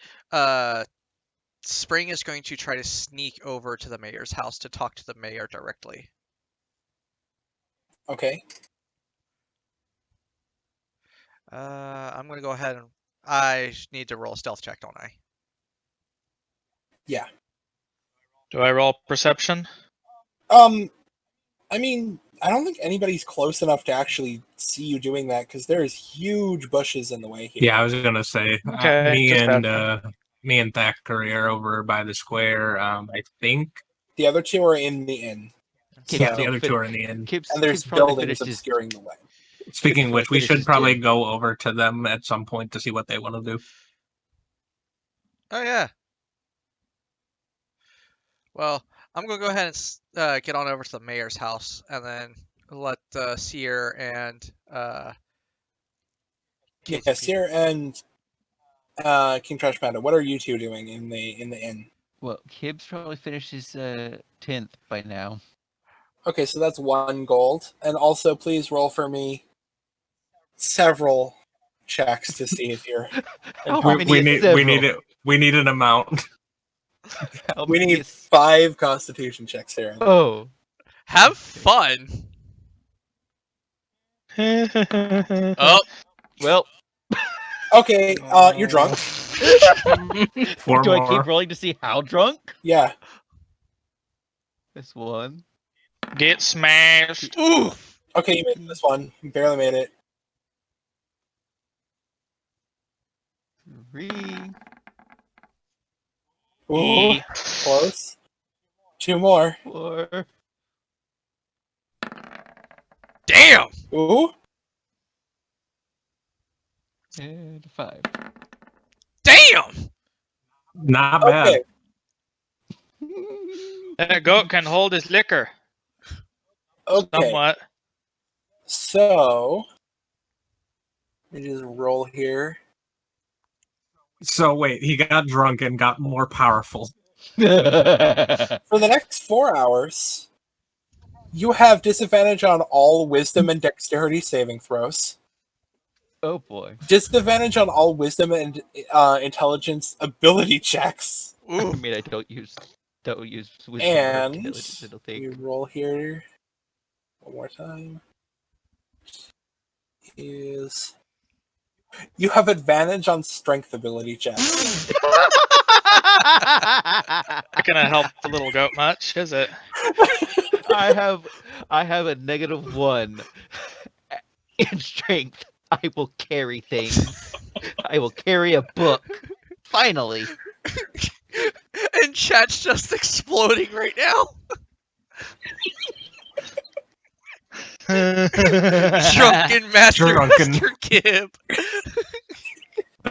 C: Spring is going to try to sneak over to the mayor's house to talk to the mayor directly.
E: Okay.
C: I'm gonna go ahead and I need to roll a stealth check, don't I?
E: Yeah.
A: Do I roll perception?
E: I mean, I don't think anybody's close enough to actually see you doing that because there's huge bushes in the way here.
B: Yeah, I was gonna say
A: Okay,
B: me and Thackeray are over by the square. I think.
E: The other two are in the inn.
B: Yeah, the other two are in the end.
E: And there's buildings obscuring the way.
B: Speaking of which, we should
D: finishes
B: probably
D: gym.
B: go over to them at some point to see what they want to do.
C: Oh yeah. Well, I'm gonna go ahead and get on over to the mayor's house, and then let Seer and
E: Yeah, Seer and King Trash Panda, what are you two doing in the inn?
D: Well, Kibbs probably finished his 10th by now.
E: Okay, so that's 1 gold. And also, please roll for me several checks to see if you're.
B: We need an amount.
E: We need 5 Constitution checks here.
D: Oh.
C: have fun. Oh,
D: Well,
E: Okay, you're drunk.
B: Four
D: do
B: more.
D: I keep rolling to see how drunk?
E: Yeah.
D: This one.
A: Get smashed.
C: ooh.
E: Okay, you made this one. You barely made it.
D: 3.
E: Ooh, close. 2 more.
D: 4.
C: Damn.
E: Ooh.
D: And 5.
C: Damn.
B: Not bad.
E: Okay.
A: That goat can hold his liquor.
E: Okay.
A: Somewhat.
E: So, let me just roll here.
B: So wait, he got drunk and got more powerful.
E: For the next 4 hours, you have disadvantage on all wisdom and dexterity saving throws.
D: Oh boy.
E: Disadvantage on all wisdom and intelligence ability checks.
D: I
C: Ooh.
D: mean, I don't use wisdom or
E: And
D: intelligence, I don't
E: we
D: think.
E: roll here one more time. is you have advantage on strength ability checks.
A: Not gonna help the little goat much, is it?
D: I have a -1 in strength. I will carry things. I will carry a book. Finally.
C: And chat's just exploding right now. Drunken Master
B: Drunken.
C: Mr. Gibb.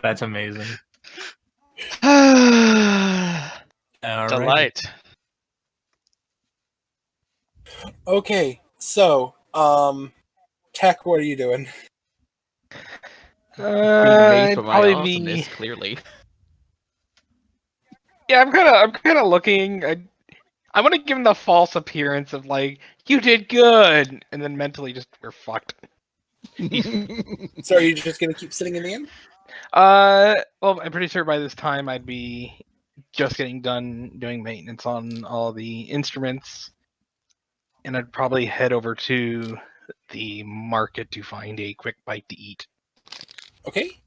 B: That's amazing. All right.
A: Delight.
E: Okay, so Tech, what are you doing?
D: Being amazed by my
F: probably
D: awesomeness,
F: be.
D: clearly.
F: Yeah, I'm kind of looking. I want to give him the false appearance of like, you did good, and then mentally just we're fucked.
E: So are you just gonna keep sitting in the inn?
F: Well, I'm pretty sure by this time I'd be just getting done doing maintenance on all the instruments, and I'd probably head over to the market to find a quick bite to eat.
E: Okay.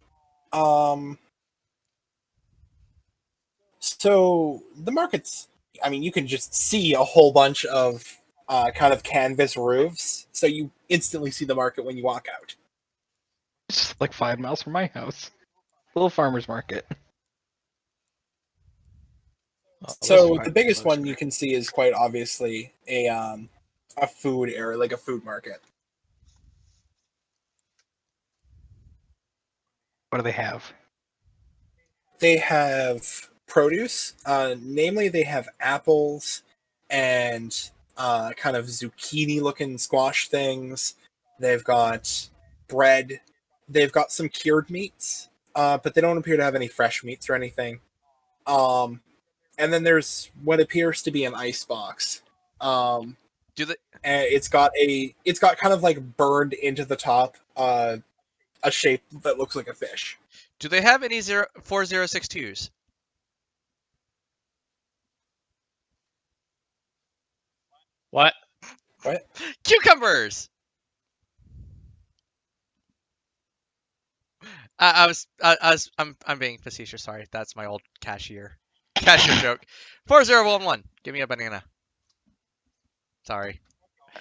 E: So the markets, I mean, you can just see a whole bunch of kind of canvas roofs, so you instantly see the market when you walk out.
F: It's just like 5 miles from my house. Little farmer's market.
E: So the biggest one you can see is quite obviously a food area, like a food market.
F: What do they have?
E: They have produce, namely they have apples and kind of zucchini-looking squash things. They've got bread. They've got some cured meats, but they don't appear to have any fresh meats or anything. And then there's what appears to be an ice box.
C: Do they?
E: And it's got kind of like burned into the top a shape that looks like a fish.
C: Do they have any 4062s?
A: What?
E: What?
C: Cucumbers. I'm being facetious. Sorry, that's my old cashier joke. 4011. Give me a banana. Sorry.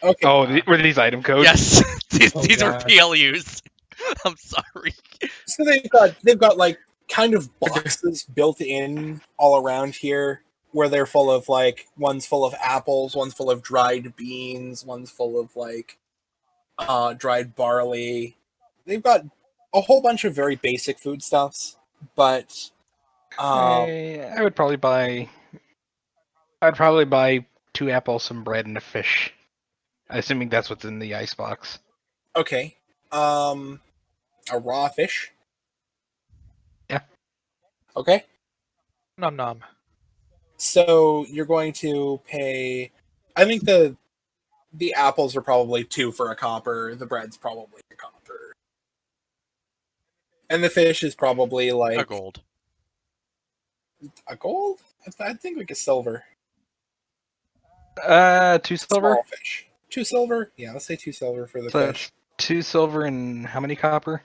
E: Okay.
F: Oh, were these item codes?
C: Yes, these were
B: God.
C: PLUs. I'm sorry.
E: So they've got like kind of boxes built in all around here where they're full of like one's full of apples, one's full of dried beans, one's full of like dried barley. They've got a whole bunch of very basic foodstuffs, but
F: I would probably buy. I'd probably buy 2 apples, some bread, and a fish. Assuming that's what's in the icebox.
E: okay. A raw fish.
F: Yeah.
E: Okay.
A: Nom nom.
E: So you're going to pay. I think the apples are probably 2 for a copper. The bread's probably a copper, and the fish is probably like
C: A gold.
E: A gold? I think like a silver.
F: 2 silver.
E: Small fish. 2 silver? Yeah, let's say 2 silver for the
F: So
E: fish.
F: that's 2 silver and how many copper?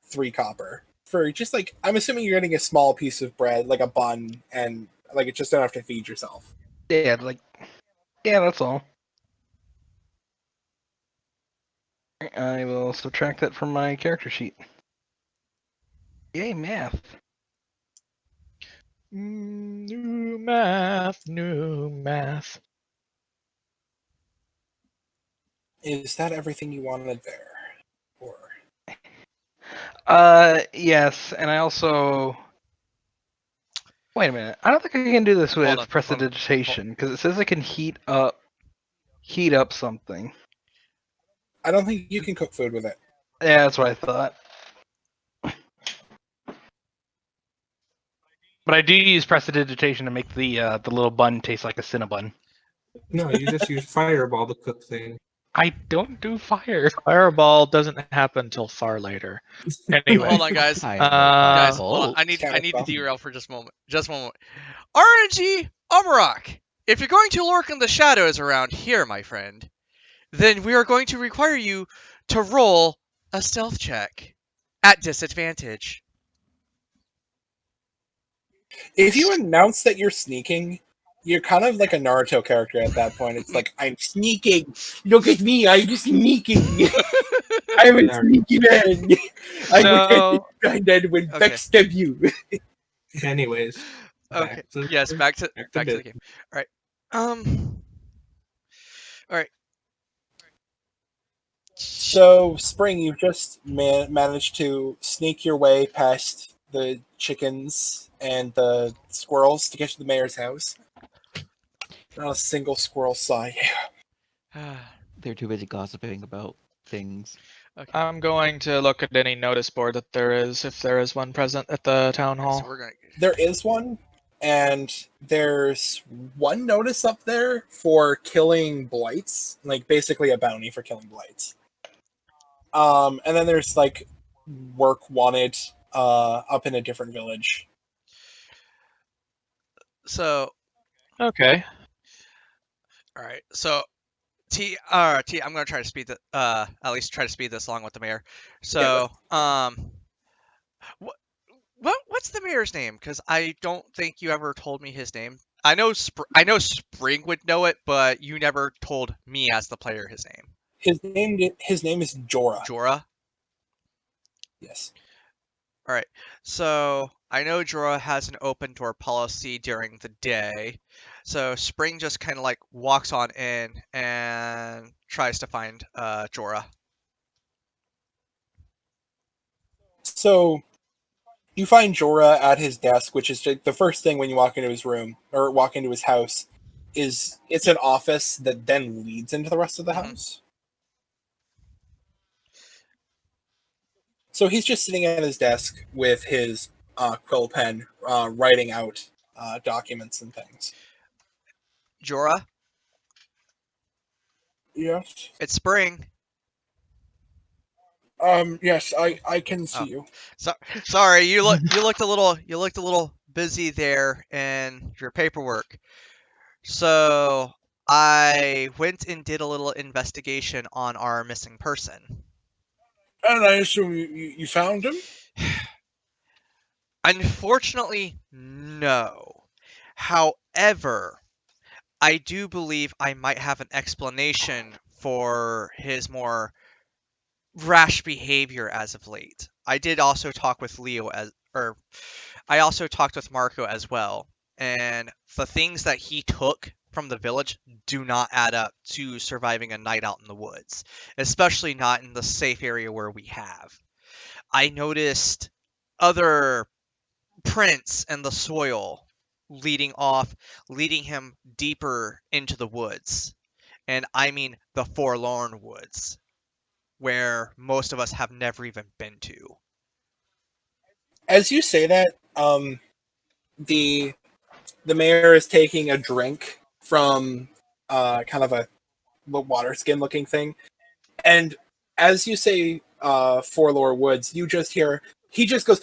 E: 3 copper. For just like, I'm assuming you're getting a small piece of bread, like a bun, and like it's just enough to feed yourself.
F: Yeah, that's all. I will subtract that from my character sheet. Yay, math.
A: New math, new math.
E: Is that everything you wanted there? Or
F: Yes, and I also. Wait a minute. I don't think I can do this
C: Hold
F: with
C: on,
F: prestidigitation because it says I can heat up something.
E: I don't think you can cook food with it.
F: Yeah, that's what I thought. But I do use prestidigitation to make the little bun taste like a Cinnabon.
H: No, you just use Fireball to cook things.
F: I don't do fire.
A: Fireball doesn't happen till far later. Anyway.
C: Hold on, guys. Guys, hold on. I need to derail for just a moment. Just one moment. RNG Amarok, if you're going to lurk in the shadows around here, my friend, then we are going to require you to roll a stealth check at disadvantage.
E: If you announce that you're sneaking, you're kind of like a Naruto character at that point. It's like, I'm sneaking. Look at me, I'm just sneaking. I'm a
H: There.
E: sneaky man. I will get
A: So
E: behind and will
C: Okay.
E: backstab you.
H: Anyways,
C: Okay.
H: back to
C: Yes, back to the
H: bit.
C: game. All right. All right.
E: So, Spring, you've just managed to sneak your way past the chickens and the squirrels to get to the mayor's house. Not a single squirrel saw you.
D: They're too busy gossiping about things.
C: Okay.
A: I'm going to look at any notice board that there is, if there is one present at the town hall.
C: So we're gonna.
E: There is one, and there's one notice up there for killing blights, like basically a bounty for killing blights. And then there's like work wanted up in a different village.
C: So
A: Okay.
C: all right. So T. I'm gonna try to speed the. At least try to speed this along with the mayor. So what's the mayor's name? Because I don't think you ever told me his name. I know Spring would know it, but you never told me as the player his name.
E: His name is Jorah.
C: Jorah.
E: Yes.
C: All right. So I know Jorah has an open door policy during the day. So Spring just kind of like walks on in and tries to find Jorah.
E: So you find Jorah at his desk, which is the first thing when you walk into his room or walk into his house. It's an office that then leads into the rest of the house. So he's just sitting at his desk with his quill pen, writing out documents and things.
C: Jorah,
E: Yes.
C: it's Spring.
E: Yes, I can see
C: Oh.
E: you.
C: Sorry, you looked a little busy there in your paperwork. So I went and did a little investigation on our missing person.
E: And I assume you found him?
C: Unfortunately, no. However, I do believe I might have an explanation for his more rash behavior as of late. I did also talk with I also talked with Marco as well, and the things that he took from the village do not add up to surviving a night out in the woods, especially not in the safe area where we have. I noticed other prints in the soil leading him deeper into the woods. And I mean the forlorn woods, where most of us have never even been to.
E: As you say that, the mayor is taking a drink from kind of a water skin looking thing, and as you say forlorn woods, you just hear he just goes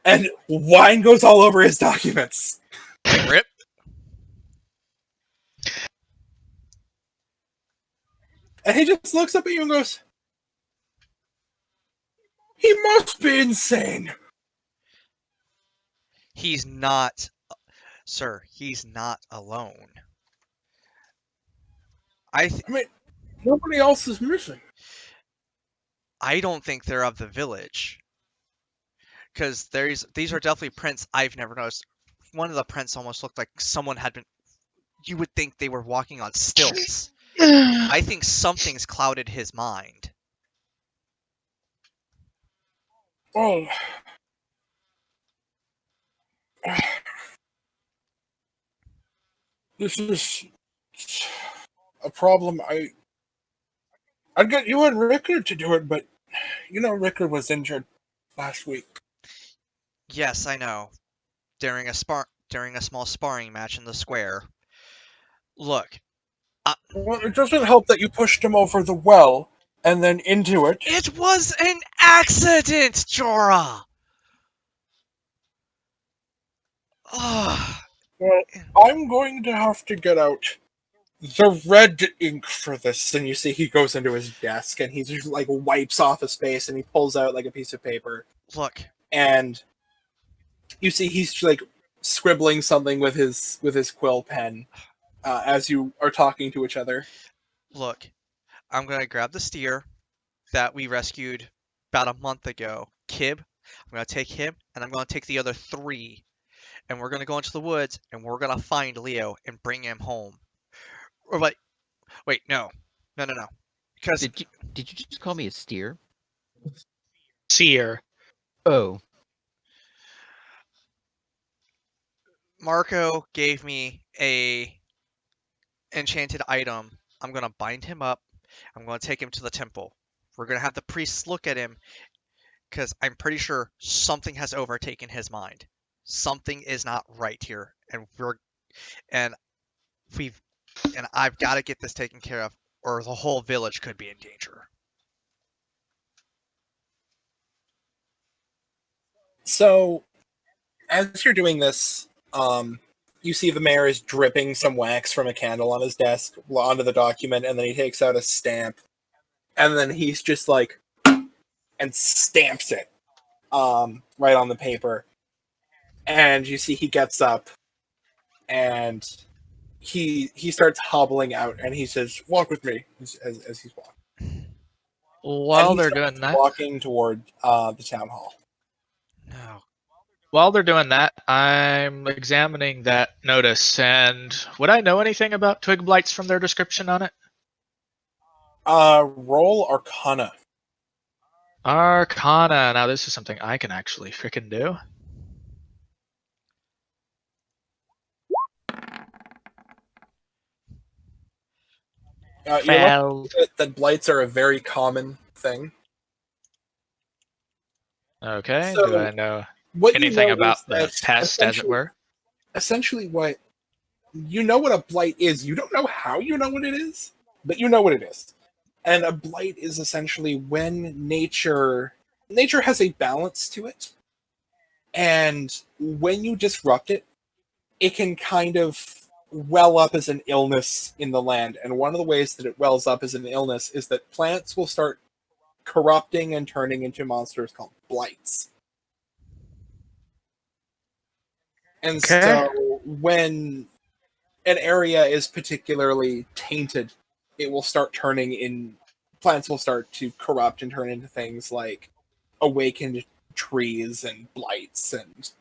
E: and wine goes all over his documents.
C: Rip.
E: And he just looks up at you and goes, he must be insane.
C: He's not, sir, he's not alone.
E: I mean, nobody else is missing.
C: I don't think they're of the village. Because these are definitely prints I've never noticed. One of the prints almost looked like someone had been. You would think they were walking on stilts. I think something's clouded his mind.
E: Well, this is a problem. I'd get you and Rickard to do it, but you know Rickard was injured last week.
C: Yes, I know. During a small sparring match in the square. Look,
E: Well, it doesn't help that you pushed him over the well and then into it.
C: it was an accident, Jorah.
E: Well, I'm going to have to get out the red ink for this, and you see he goes into his desk and he just like wipes off his face and he pulls out like a piece of paper
C: Look,
E: and you see he's like scribbling something with his quill pen as you are talking to each other.
C: look. I'm gonna grab the steer that we rescued about a month ago, Kib. I'm gonna take him, and I'm gonna take the other 3, and we're gonna go into the woods, and we're gonna find Leo and bring him home. Or wait, no, no. Because
D: Did you just call me a steer?
A: Seer.
D: Oh,
C: Marco gave me a enchanted item. I'm gonna bind him up. I'm gonna take him to the temple. We're gonna have the priests look at him because I'm pretty sure something has overtaken his mind. Something is not right here, and and we've and I've got to get this taken care of, or the whole village could be in danger.
E: So as you're doing this, you see the mayor is dripping some wax from a candle on his desk onto the document, and then he takes out a stamp, and then he's just like, and stamps it right on the paper. And you see he gets up, and he starts hobbling out, and he says, "Walk with me," as he's walking.
A: While
E: And he
A: they're
E: starts
A: doing that,
E: walking toward the town hall.
C: No.
A: while they're doing that, I'm examining that notice, and would I know anything about twig blights from their description on it?
E: Roll Arcana.
A: Arcana. Now this is something I can actually frickin' do.
E: You're
A: Failed.
E: looking that blights are a very common thing.
A: Okay.
E: So,
A: Do I know
E: what
A: anything
E: you know
A: about
E: is
A: the
E: that
A: pest, as it were?
E: essentially what you know what a blight is. You don't know how you know what it is, but you know what it is. And a blight is essentially when nature has a balance to it, and when you disrupt it, it can kind of well up as an illness in the land. And one of the ways that it wells up as an illness is that plants will start corrupting and turning into monsters called blights. And
A: Okay.
E: so when an area is particularly tainted, it will start turning in. Plants will start to corrupt and turn into things like awakened trees and blights. And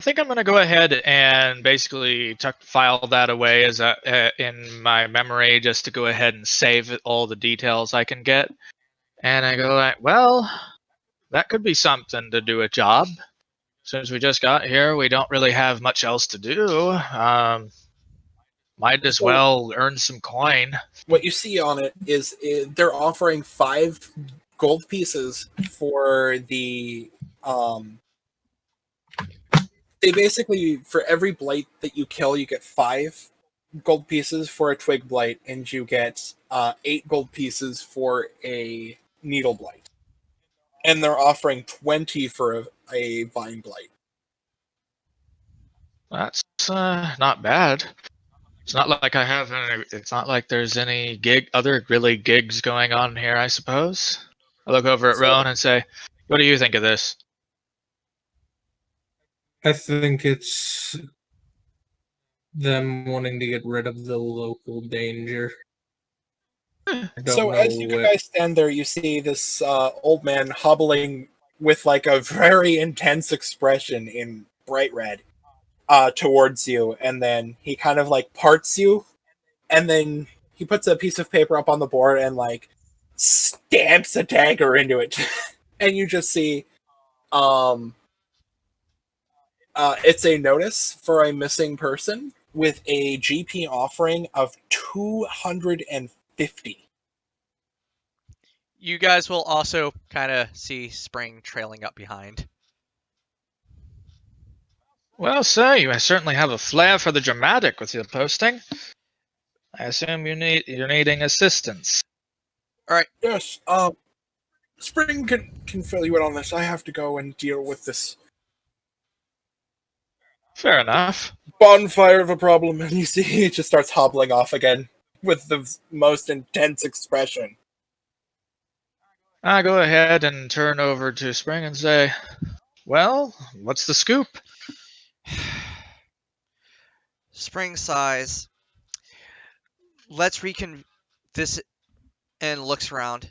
A: I think I'm going to go ahead and basically file that away as in my memory, just to go ahead and save all the details I can get. And I go like, well, that could be something to do a job. Since we just got here, we don't really have much else to do. Might as
E: so
A: well earn some coin.
E: what you see on it is they're offering 5 gold pieces for the. They basically, for every blight that you kill, you get 5 gold pieces for a twig blight, and you get 8 gold pieces for a needle blight. And they're offering 20 for a vine blight.
A: That's not bad. It's not like I have any. It's not like there's any other really gigs going on here, I suppose. I look over at
E: So-
A: Roan and say, "What do you think of this?"
H: I think it's them wanting to get rid of the local danger. I don't
E: So
H: know
E: as you
H: what.
E: guys stand there, you see this old man hobbling with like a very intense expression in bright red towards you, and then he kind of like parts you, and then he puts a piece of paper up on the board and like stamps a dagger into it, and you just see it's a notice for a missing person with a GP offering of 250.
C: You guys will also kind of see Spring trailing up behind.
A: Well, sir, you certainly have a flair for the dramatic with your posting. I assume you're needing assistance.
E: Yes, Spring can fill you in on this. I have to go and deal with this.
A: Fair enough.
E: Bonfire of a problem, and you see he just starts hobbling off again with the most intense expression.
A: I go ahead and turn over to Spring and say, well, what's the scoop?
C: Spring sighs. Let's recon this and looks around.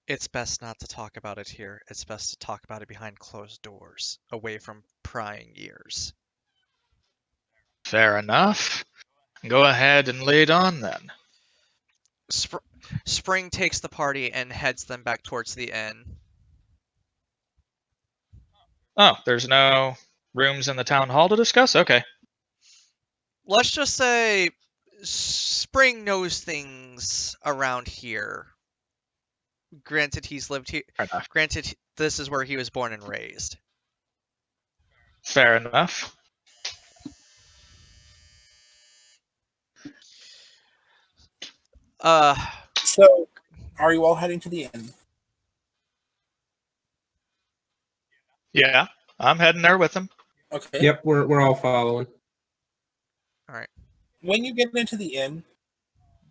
C: It's best not to talk about it here. It's best to talk about it behind closed doors, away from prying ears.
A: Fair enough. Go ahead and lead on then.
C: Spring takes the party and heads them back towards the inn.
A: Oh, there's no rooms in the town hall to discuss? Okay.
C: Let's just say Spring knows things around here. Granted, he's lived here.
A: Fair enough.
C: Granted, this is where he was born and raised.
A: Fair enough.
E: So, are you all heading to the inn?
A: Yeah, I'm heading there with him.
E: Okay.
H: Yep, we're all following.
E: When you get into the inn,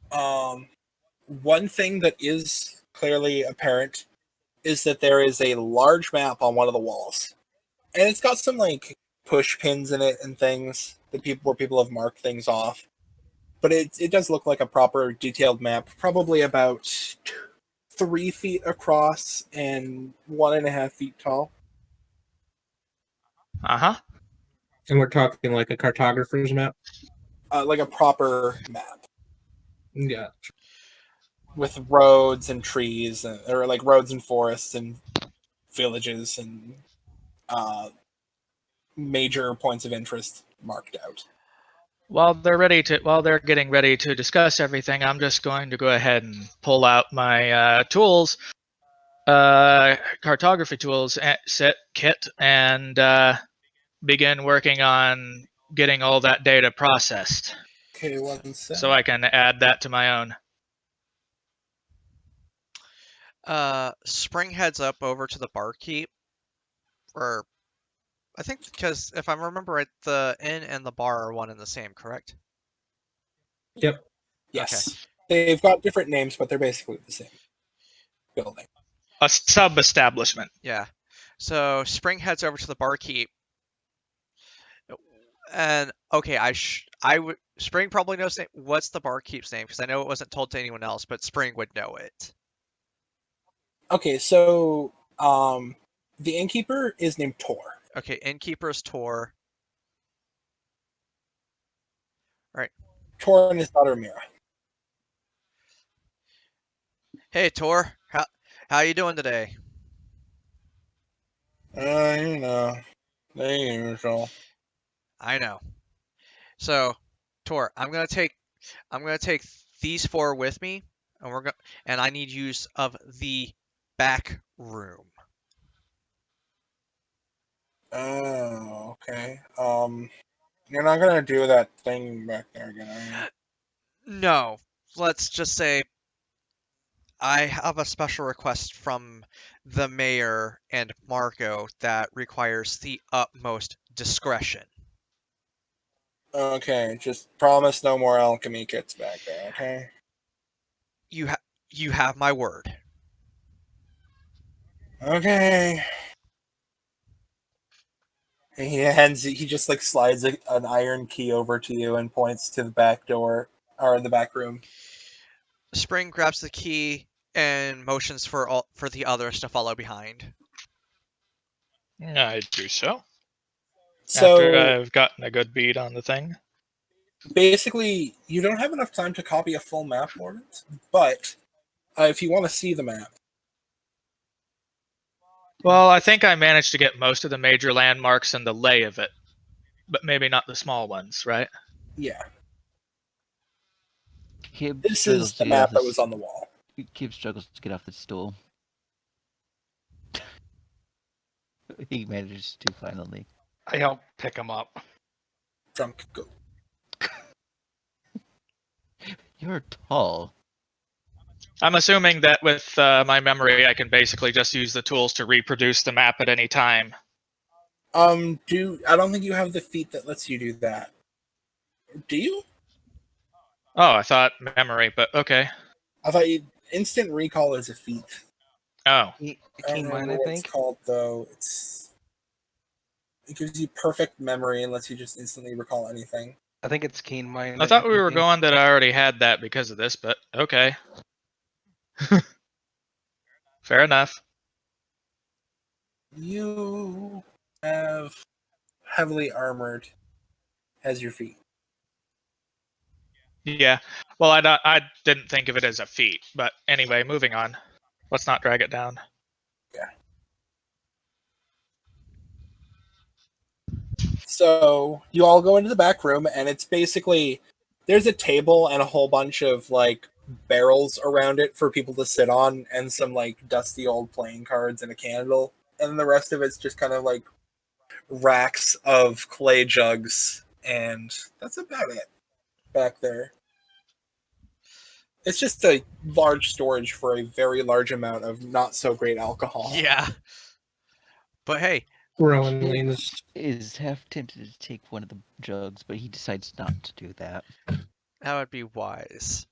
E: one thing that is clearly apparent is that there is a large map on one of the walls, and it's got some like push pins in it and things that people have marked things off. But it does look like a proper detailed map, probably about 3 feet across and 1.5 feet tall.
A: Uh-huh.
H: And we're talking like a cartographer's map.
E: Like a proper map
H: Yeah.
E: with roads and trees, or like roads and forests and villages and major points of interest marked out.
A: While they're getting ready to discuss everything, I'm just going to go ahead and pull out my tools, cartography tools set kit, and begin working on getting all that data processed.
E: Okay, 1 sec.
A: So I can add that to my own.
C: Spring heads up over to the barkeep, or I think because if I remember right, the inn and the bar are one and the same, correct?
H: Yep.
E: Yes. They've got different names, but they're basically the same building.
A: A sub-establishment.
C: Yeah. So Spring heads over to the barkeep, and okay, Spring probably knows what's the barkeep's name because I know it wasn't told to anyone else, but Spring would know it.
E: Okay, so the innkeeper is named Tor.
C: Okay, innkeeper's Tor.
E: Tor and his daughter Mira.
C: Hey Tor, how you doing today?
E: You know, the usual.
C: I know. So, Tor, I'm gonna take these 4 with me, and I need use of the back room.
E: Oh, okay. You're not gonna do that thing back there again, are you?
C: No, let's just say I have a special request from the mayor and Marco that requires the utmost discretion.
E: Okay, just promise no more alchemy kits back there, okay?
C: You have my word.
E: Okay. He just like slides an iron key over to you and points to the back door, or the back room.
C: Spring grabs the key and motions for the others to follow behind.
A: I do so.
E: So
A: After I've gotten a good bead on the thing.
E: basically, you don't have enough time to copy a full map for it, but if you want to see the map,
A: Well, I think I managed to get most of the major landmarks and the lay of it, but maybe not the small ones, right?
E: yeah,
D: Kib
E: this
D: struggles
E: is
D: to
E: the
D: get off
E: map that
D: this-
E: was on the wall.
D: Kib struggles to get off the stool. He manages to finally.
F: I help pick him up.
E: Drunk, go.
D: You're tall.
A: I'm assuming that with my memory, I can basically just use the tools to reproduce the map at any time.
E: I don't think you have the feat that lets you do that. Do you?
A: Oh, I thought memory, but okay.
E: I thought instant recall is a feat.
A: Oh,
E: I don't
D: Keen mind,
E: remember
D: I
E: what
D: think.
E: it's called though. It gives you perfect memory and lets you just instantly recall anything.
F: I think it's keen mind.
A: I
F: that
A: thought
F: you're
A: we were
F: thinking.
A: going that I already had that because of this, but okay. Fair enough.
E: You have heavily armored as your feat.
A: Yeah. Well, I didn't think of it as a feat, but anyway, moving on. Let's not drag it down.
E: So you all go into the back room, and it's basically there's a table and a whole bunch of like barrels around it for people to sit on, and some like dusty old playing cards and a candle, and the rest of it's just kind of like racks of clay jugs, and that's about it back there. It's just a large storage for a very large amount of not so great alcohol.
C: Yeah. But hey,
H: Rowan leans.
D: Is half tempted to take one of the jugs, but he decides not to do that.
C: that would be wise.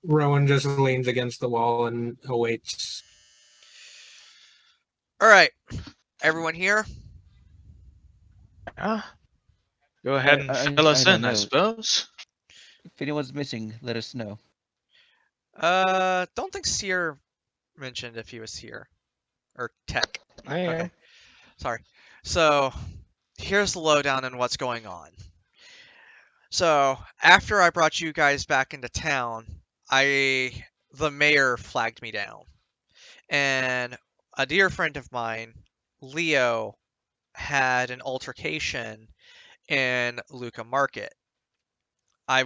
H: Rowan just leans against the wall and awaits.
C: All right, everyone here.
A: Yeah. Go ahead and fill us
D: don't
A: in, I
D: know.
A: suppose.
D: If anyone's missing, let us know.
C: Don't think Seer mentioned if he was here or Tech.
F: Hey,
C: Okay, sorry. So here's the lowdown on what's going on. So after I brought you guys back into town, the mayor flagged me down, and a dear friend of mine, Leo, had an altercation in Luca Market. I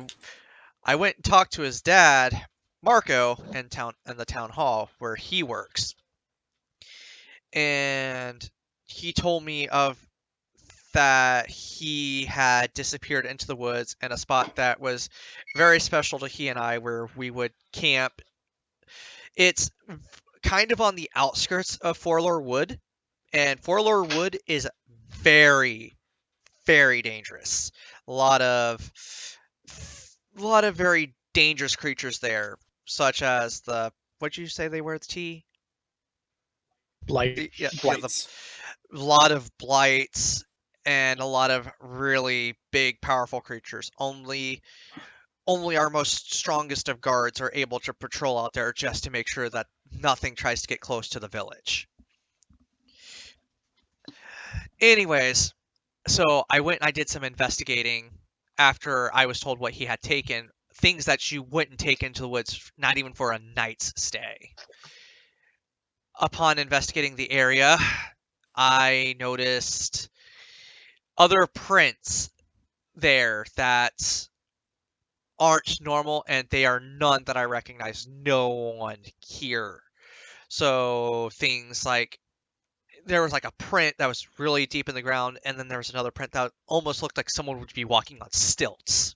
C: I went and talked to his dad, Marco, in the town hall where he works, and he told me of that he had disappeared into the woods in a spot that was very special to he and I, where we would camp. It's kind of on the outskirts of Forlor Wood, and Forlor Wood is very, very dangerous. A lot of very dangerous creatures there, such as what'd you say they were? The T?
A: Blight.
C: Yeah,
E: Blights.
C: a lot of blights and a lot of really big, powerful creatures. Only our most strongest of guards are able to patrol out there just to make sure that nothing tries to get close to the village. Anyways, so I went and I did some investigating after I was told what he had taken, things that you wouldn't take into the woods, not even for a night's stay. Upon investigating the area, I noticed other prints there that aren't normal, and they are none that I recognize. No one here. So things like there was like a print that was really deep in the ground, and then there was another print that almost looked like someone would be walking on stilts.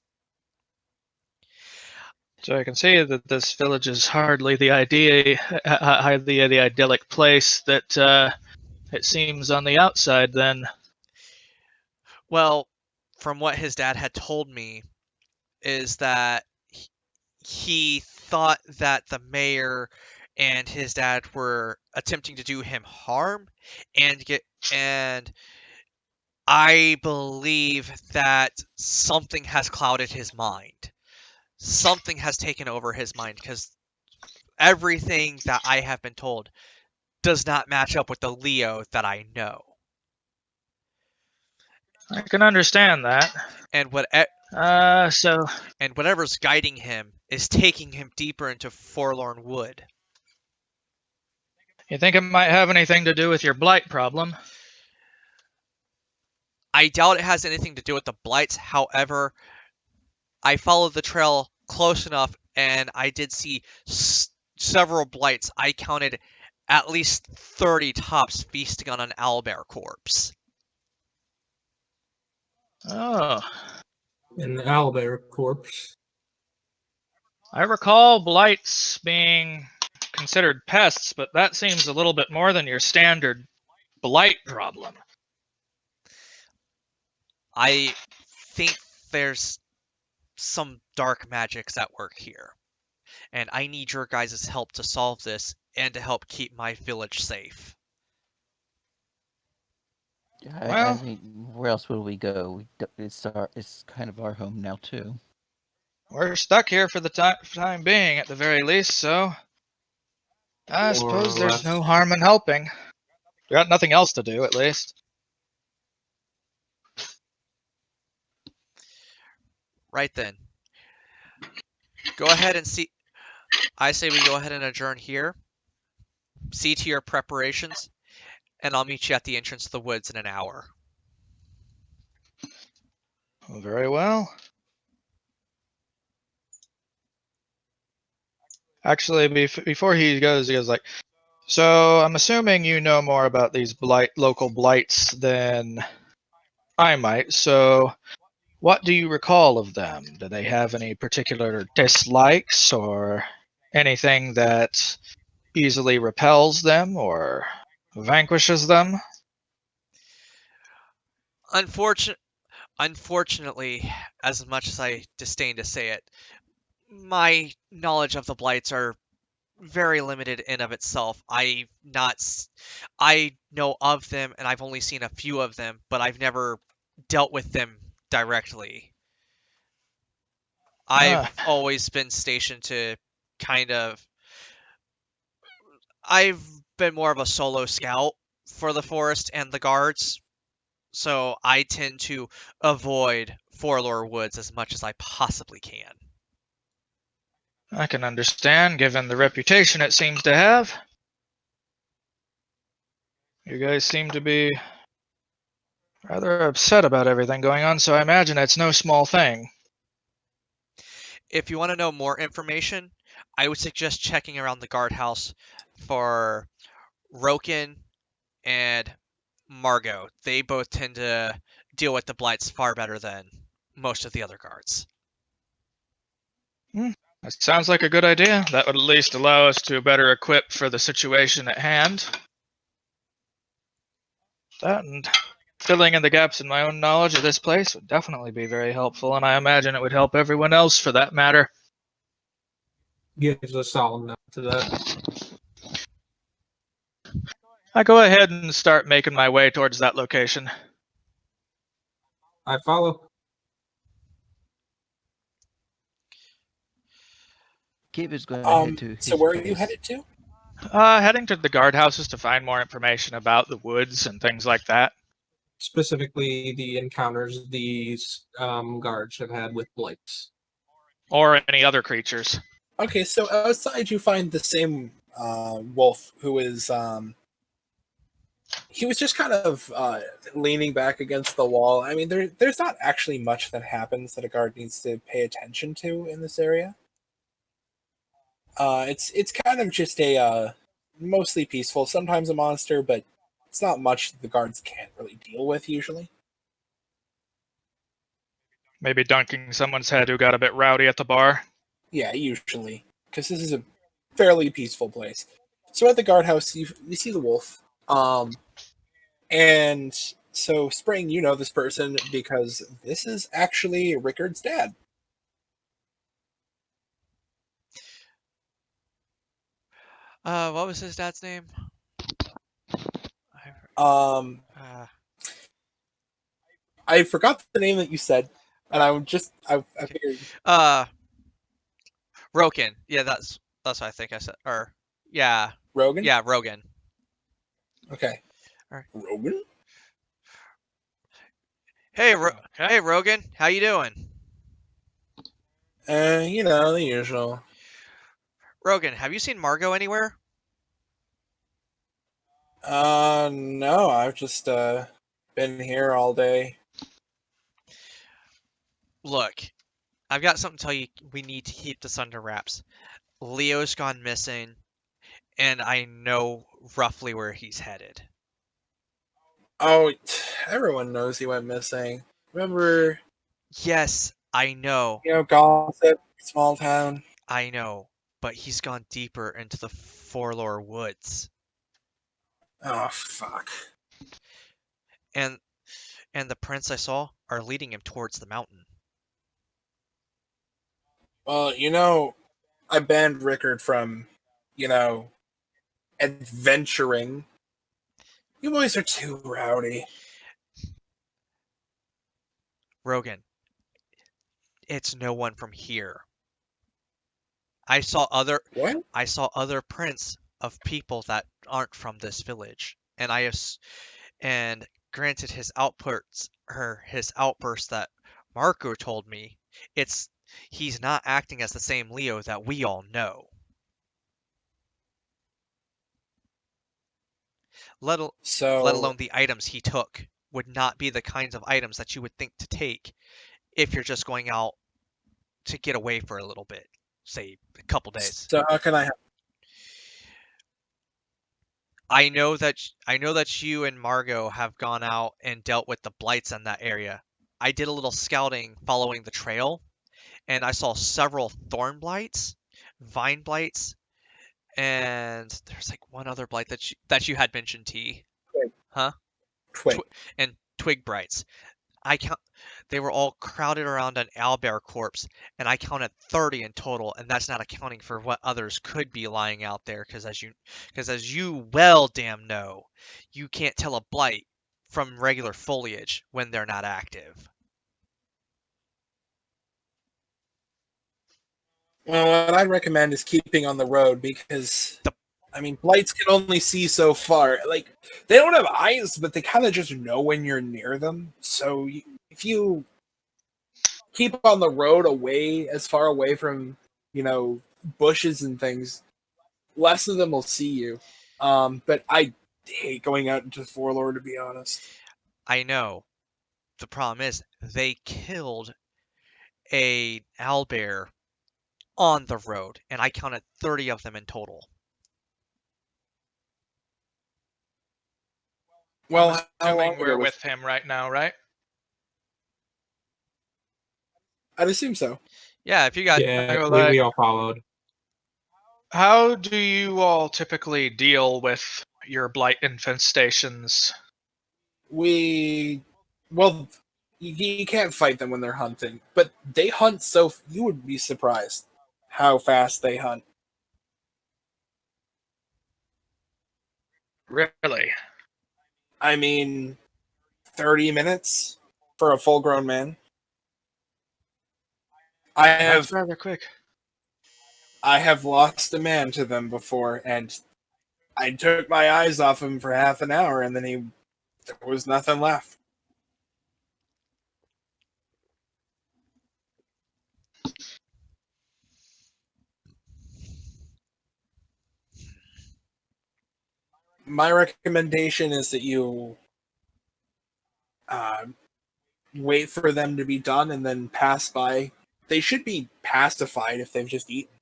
A: So I can see that this village is hardly the the idyllic place that it seems on the outside. Then,
C: Well, from what his dad had told me, is that he thought that the mayor and his dad were attempting to do him harm, and I believe that something has clouded his mind. Something has taken over his mind, because everything that I have been told does not match up with the Leo that I know.
A: I can understand that.
C: And
A: So
C: and whatever's guiding him is taking him deeper into Forlorn Wood.
A: you think it might have anything to do with your blight problem?
C: I doubt it has anything to do with the blights. However, I followed the trail close enough, and I did see several blights. I counted at least 30 tops feasting on an owlbear corpse.
A: Oh,
H: An owlbear corpse.
A: I recall blights being considered pests, but that seems a little bit more than your standard blight problem.
C: I think there's some dark magics at work here, and I need your guys' help to solve this and to help keep my village safe.
D: I
A: Well-
D: mean, where else would we go? It's kind of our home now too.
A: We're stuck here for the time being, at the very least, so I suppose
H: More or
A: there's no
H: less.
A: harm in helping. We got nothing else to do, at least.
C: Right then. Go ahead and see. I say we go ahead and adjourn here. See to your preparations, and I'll meet you at the entrance to the woods in an hour.
A: Very well. Actually, before he goes like, so I'm assuming you know more about these local blights than I might. So, what do you recall of them? Do they have any particular dislikes or anything that easily repels them or vanquishes them?
C: Unfortunately, as much as I disdain to say it, my knowledge of the blights are very limited in of itself. I know of them, and I've only seen a few of them, but I've never dealt with them directly. I've
A: Ah,
C: always been stationed to kind of. I've been more of a solo scout for the forest and the guards, so I tend to avoid Forlore Woods as much as I possibly can.
A: I can understand, given the reputation it seems to have. You guys seem to be rather upset about everything going on, so I imagine it's no small thing.
C: If you want to know more information, I would suggest checking around the guardhouse for Roken and Margot. They both tend to deal with the blights far better than most of the other guards.
A: That sounds like a good idea. That would at least allow us to better equip for the situation at hand. That and filling in the gaps in my own knowledge of this place would definitely be very helpful, and I imagine it would help everyone else for that matter.
H: Gives a solid nod to that.
A: I go ahead and start making my way towards that location.
H: I follow.
D: Gabe is going to head to his
E: So where are you
D: base.
E: headed to?
A: Heading to the guardhouses to find more information about the woods and things like that.
H: Specifically, the encounters these guards have had with blights.
A: Or any other creatures.
E: Okay, so outside you find the same wolf who is he was just kind of leaning back against the wall. I mean, there's not actually much that happens that a guard needs to pay attention to in this area. It's kind of just a mostly peaceful, sometimes a monster, but it's not much that the guards can't really deal with usually.
A: Maybe dunking someone's head who got a bit rowdy at the bar.
E: Yeah, usually, because this is a fairly peaceful place. So at the guardhouse, you see the wolf, and so Spring, you know this person because this is actually Rickard's dad.
C: What was his dad's name?
E: Um, I forgot the name that you said, and I figured
C: Roken. Yeah, that's what I think I said. Or yeah,
E: Rogan.
C: yeah, Rogan.
E: Okay.
C: Alright.
E: Rogan.
C: Hey,
A: Okay.
C: hey, Rogan, how you doing?
E: You know the usual.
C: Rogan, have you seen Margot anywhere?
E: No, I've just been here all day.
C: Look, I've got something to tell you. We need to keep this under wraps. Leo's gone missing, and I know roughly where he's headed.
E: Oh, everyone knows he went missing. Remember,
C: Yes, I know.
E: gossip, small town.
C: I know, but he's gone deeper into the Forlore Woods.
E: Oh fuck.
C: And the prince I saw, are leading him towards the mountain.
E: Well, I banned Rickard from, adventuring. You boys are too rowdy.
C: Rogan, it's no one from here. I saw other prints of people that aren't from this village, and and granted his outbursts that Marco told me, he's not acting as the same Leo that we all know. Let alone the items he took would not be the kinds of items that you would think to take if you're just going out to get away for a little bit, say a couple days.
E: So how can I help?
C: I know that you and Margot have gone out and dealt with the blights in that area. I did a little scouting following the trail, and I saw several thorn blights, vine blights, and there's like one other blight that you had mentioned, T.
E: Twig.
C: Huh?
E: Twig.
C: And twig blights. They were all crowded around an owlbear corpse, and I counted 30 in total, and that's not accounting for what others could be lying out there, because as you well damn know, you can't tell a blight from regular foliage when they're not active.
E: Well, what I'd recommend is keeping on the road because, blights can only see so far. Like, they don't have eyes, but they kind of just know when you're near them. So if you keep on the road as far away from, bushes and things, less of them will see you. But I hate going out into Forlore, to be honest.
C: I know. The problem is they killed a owlbear on the road, and I counted 30 of them in total.
E: Well,
A: I'm assuming we're with him right now, right?
E: I'd assume so.
C: Yeah, if you got...
H: Yeah, we all followed.
A: How do you all typically deal with your blight infestations?
E: Well, you can't fight them when they're hunting, but they hunt you would be surprised how fast they hunt.
A: Really?
E: 30 minutes for a full-grown man.
A: That's rather quick.
E: I have lost a man to them before, and I took my eyes off him for half an hour, and then there was nothing left. My recommendation is that you wait for them to be done and then pass by. They should be pacified if they've just eaten.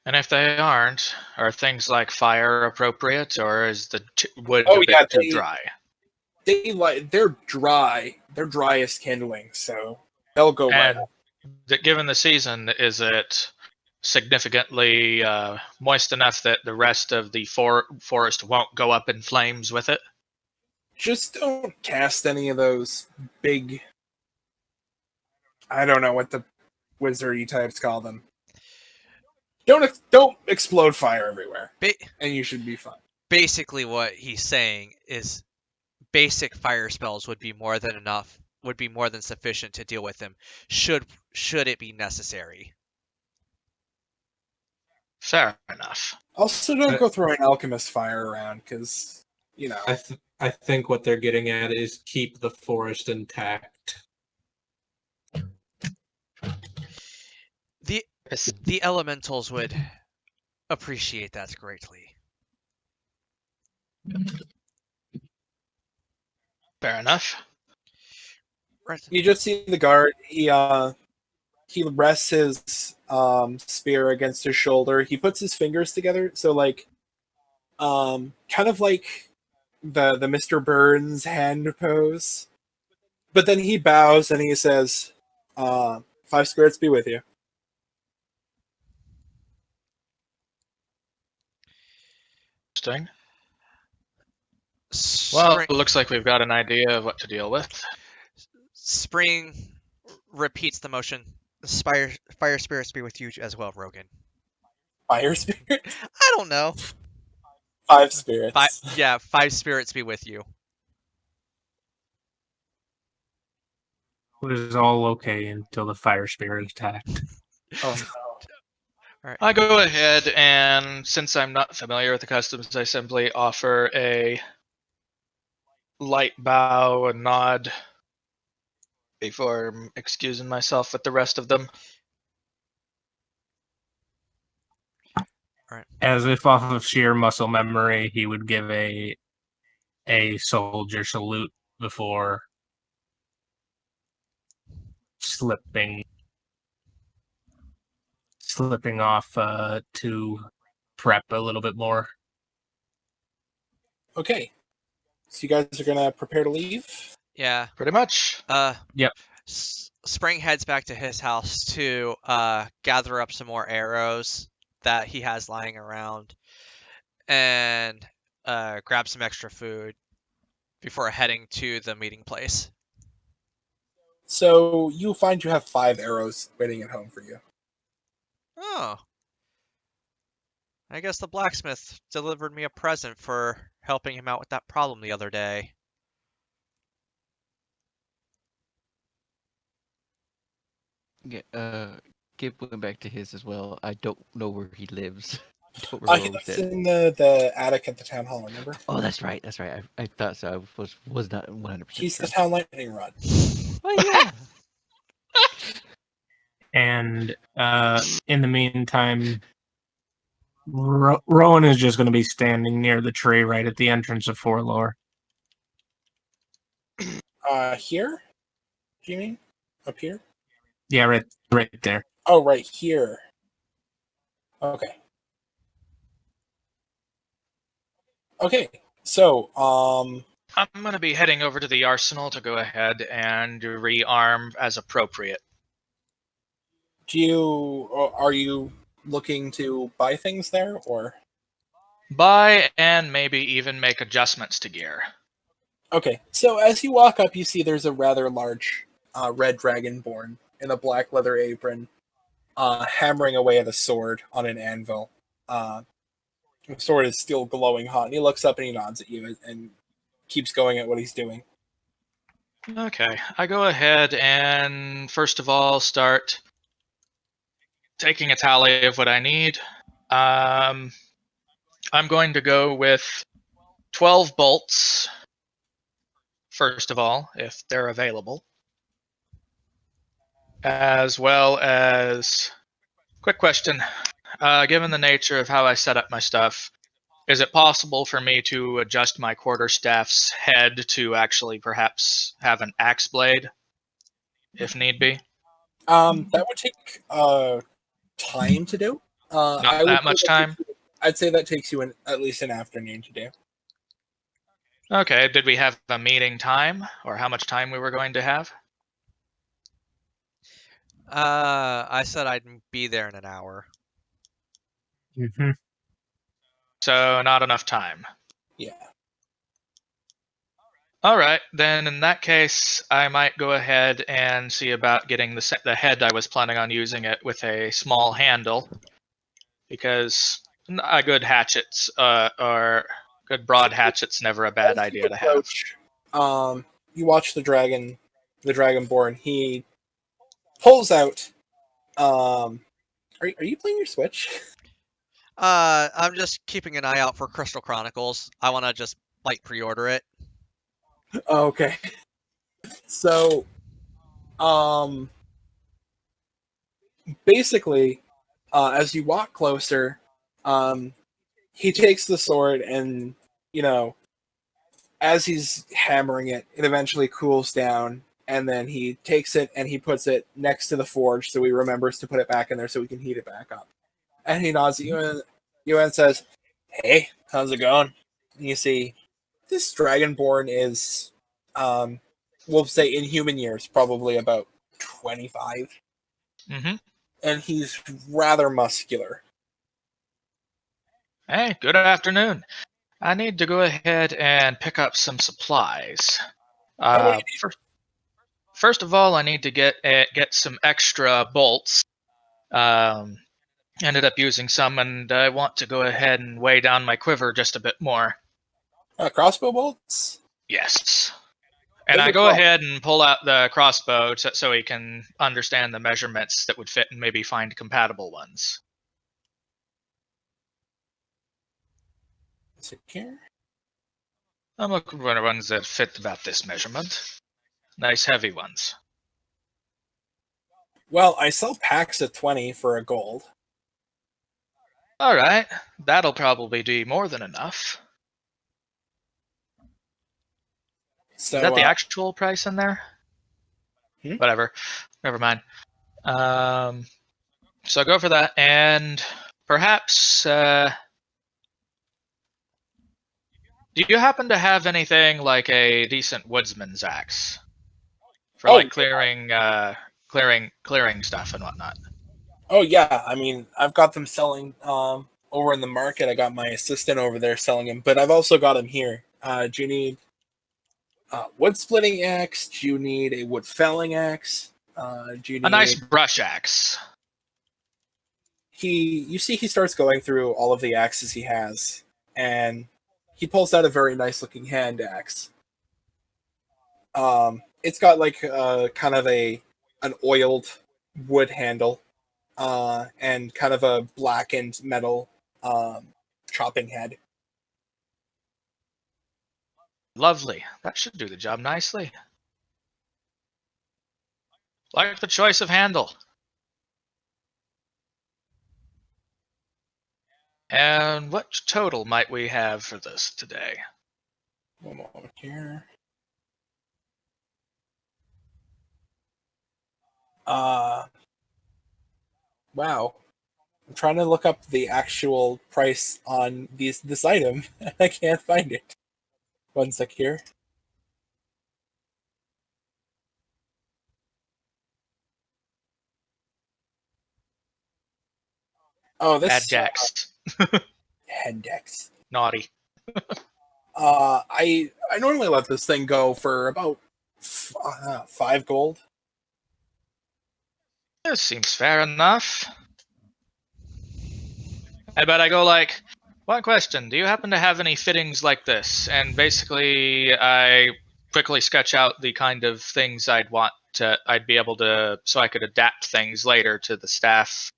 A: And if they aren't, are things like fire appropriate, or is the wood
E: Oh,
A: a bit too dry?
E: They're dry. They're dry as kindling, so they'll go right up.
A: Given the season, is it significantly moist enough that the rest of the forest won't go up in flames with it?
E: Just don't cast any of those big... I don't know what the wizardy types call them. Don't explode fire everywhere, and you should be fine.
C: Basically, what he's saying is basic fire spells would be more than enough, would be more than sufficient to deal with them, should it be necessary.
A: Fair enough.
E: Also, don't go throwing alchemist fire around, because,
H: I think what they're getting at is keep the forest intact.
C: The elementals would appreciate that greatly.
A: Fair enough.
E: You just see the guard. He rests his spear against his shoulder. He puts his fingers together, so kind of like the Mr. Burns hand pose. But then he bows and he says, 5 spirits be with you.
A: Interesting. Well,
C: Spring,
A: it looks like we've got an idea of what to deal with.
C: Spring repeats the motion. Fire spirits be with you as well, Rogan.
E: Fire spirit?
C: I don't know.
E: 5 spirits.
C: Five spirits be with you.
B: It was all okay until the fire spirit attacked.
E: Oh,
A: I go ahead and, since I'm not familiar with the customs, I simply offer a light bow and nod before excusing myself with the rest of them.
B: As if off of sheer muscle memory, he would give a soldier salute before slipping off to prep a little bit more.
E: okay. So you guys are gonna prepare to leave?
C: Yeah.
A: Pretty much.
B: Yep.
C: Spring heads back to his house to gather up some more arrows that he has lying around and grab some extra food before heading to the meeting place.
E: So you find you have 5 arrows waiting at home for you.
C: Oh. I guess the blacksmith delivered me a present for helping him out with that problem the other day.
D: Yeah, Gib went back to his as well. I don't know where he lives. I don't remember
E: He
D: what we
E: lives
D: said.
E: in the attic at the town hall, remember?
D: Oh, that's right. That's right. I thought so. I was not 100%
E: He's
D: sure.
E: the town lightning rod.
D: Oh, yeah.
B: And in the meantime, Rowan is just going to be standing near the tree right at the entrance of Forlore.
E: Here? Do you mean? Up here?
B: Yeah, right there.
E: Oh, right here. Okay. Okay. So,
A: I'm going to be heading over to the arsenal to go ahead and rearm as appropriate.
E: are you looking to buy things there, or?
A: Buy and maybe even make adjustments to gear.
E: Okay, so as you walk up, you see there's a rather large red dragonborn in a black leather apron, hammering away at a sword on an anvil. The sword is still glowing hot, and he looks up and he nods at you and keeps going at what he's doing.
A: Okay, I go ahead and first of all start taking a tally of what I need. I'm going to go with 12 bolts, first of all, if they're available. As well as, quick question, given the nature of how I set up my stuff, is it possible for me to adjust my quarterstaff's head to actually perhaps have an axe blade, if need be?
E: That would take time to do.
A: Not that much time?
E: I'd say that takes you at least an afternoon to do.
A: Okay, did we have a meeting time, or how much time we were going to have?
C: I said I'd be there in an hour.
B: Mm-hmm.
A: So not enough time.
E: Yeah.
A: All right, then in that case, I might go ahead and see about getting the head I was planning on using it with a small handle, because a good hatchet's or good broad hatchet's never a bad idea to have.
E: You watch the dragonborn. He pulls out. Are you playing your Switch?
C: I'm just keeping an eye out for Crystal Chronicles. I want to just pre-order it.
E: Okay. So, basically, as you walk closer, he takes the sword and, as he's hammering it, it eventually cools down, and then he takes it and he puts it next to the forge so he remembers to put it back in there so we can heat it back up. And he nods at you and says, "Hey, how's it going?" And you see, this Dragonborn is, we'll say in human years, probably about 25.
A: Mm-hmm.
E: And he's rather muscular.
A: Hey, good afternoon. I need to go ahead and pick up some supplies.
E: what do you
A: First of all, I need to get some extra bolts. Ended up using some, and I want to go ahead and weigh down my quiver just a bit more.
E: Crossbow bolts?
A: Yes. And
E: Those
A: I
E: are
A: go
E: cool.
A: ahead and pull out the crossbow so he can understand the measurements that would fit and maybe find compatible ones.
E: Secure.
A: I'm looking for ones that fit about this measurement. Nice heavy ones.
E: Well, I sell packs of 20 for a gold.
A: Alright, that'll probably be more than enough.
E: So,
A: Is that the actual price in there?
E: Hmm?
A: Whatever. Never mind. So go for that, and perhaps, do you happen to have anything like a decent woodsman's axe? For
E: Oh,
A: like clearing stuff and whatnot.
E: oh yeah. I mean, I've got them selling over in the market. I got my assistant over there selling them, but I've also got them here. Do you need wood splitting axe? Do you need a wood felling axe? Do you
A: A
E: need
A: nice brush axe.
E: You see he starts going through all of the axes he has, and he pulls out a very nice looking hand axe. It's got like kind of an oiled wood handle, and kind of a blackened metal chopping head.
A: Lovely. That should do the job nicely. Like the choice of handle. And what total might we have for this today?
E: One moment here. Wow. I'm trying to look up the actual price on this item, and I can't find it. One sec here. Oh,
A: Bad
E: this
A: jacks.
E: head dex.
A: Naughty.
E: I normally let this thing go for about 5 gold.
A: This seems fair enough. I bet I go like, one question, do you happen to have any fittings like this? And basically I quickly sketch out the kind of things I'd be able to, so I could adapt things later to the staff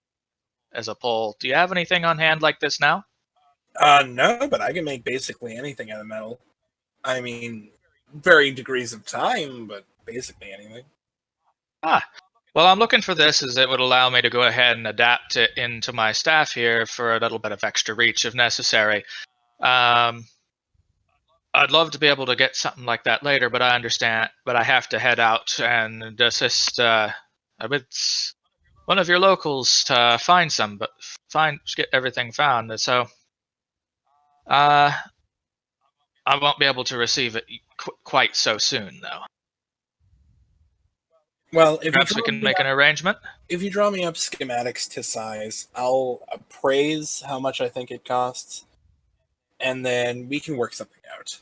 A: as a pull. Do you have anything on hand like this now?
E: No, but I can make basically anything out of metal. I mean, varying degrees of time, but basically anything.
A: Well, I'm looking for this as it would allow me to go ahead and adapt it into my staff here for a little bit of extra reach if necessary. I'd love to be able to get something like that later, but I understand. But I have to head out and assist with one of your locals to find some, but get everything found. So, I won't be able to receive it quite so soon, though.
E: Well, if
A: Perhaps we can make an arrangement.
E: if you draw me up schematics to size, I'll appraise how much I think it costs, and then we can work something out.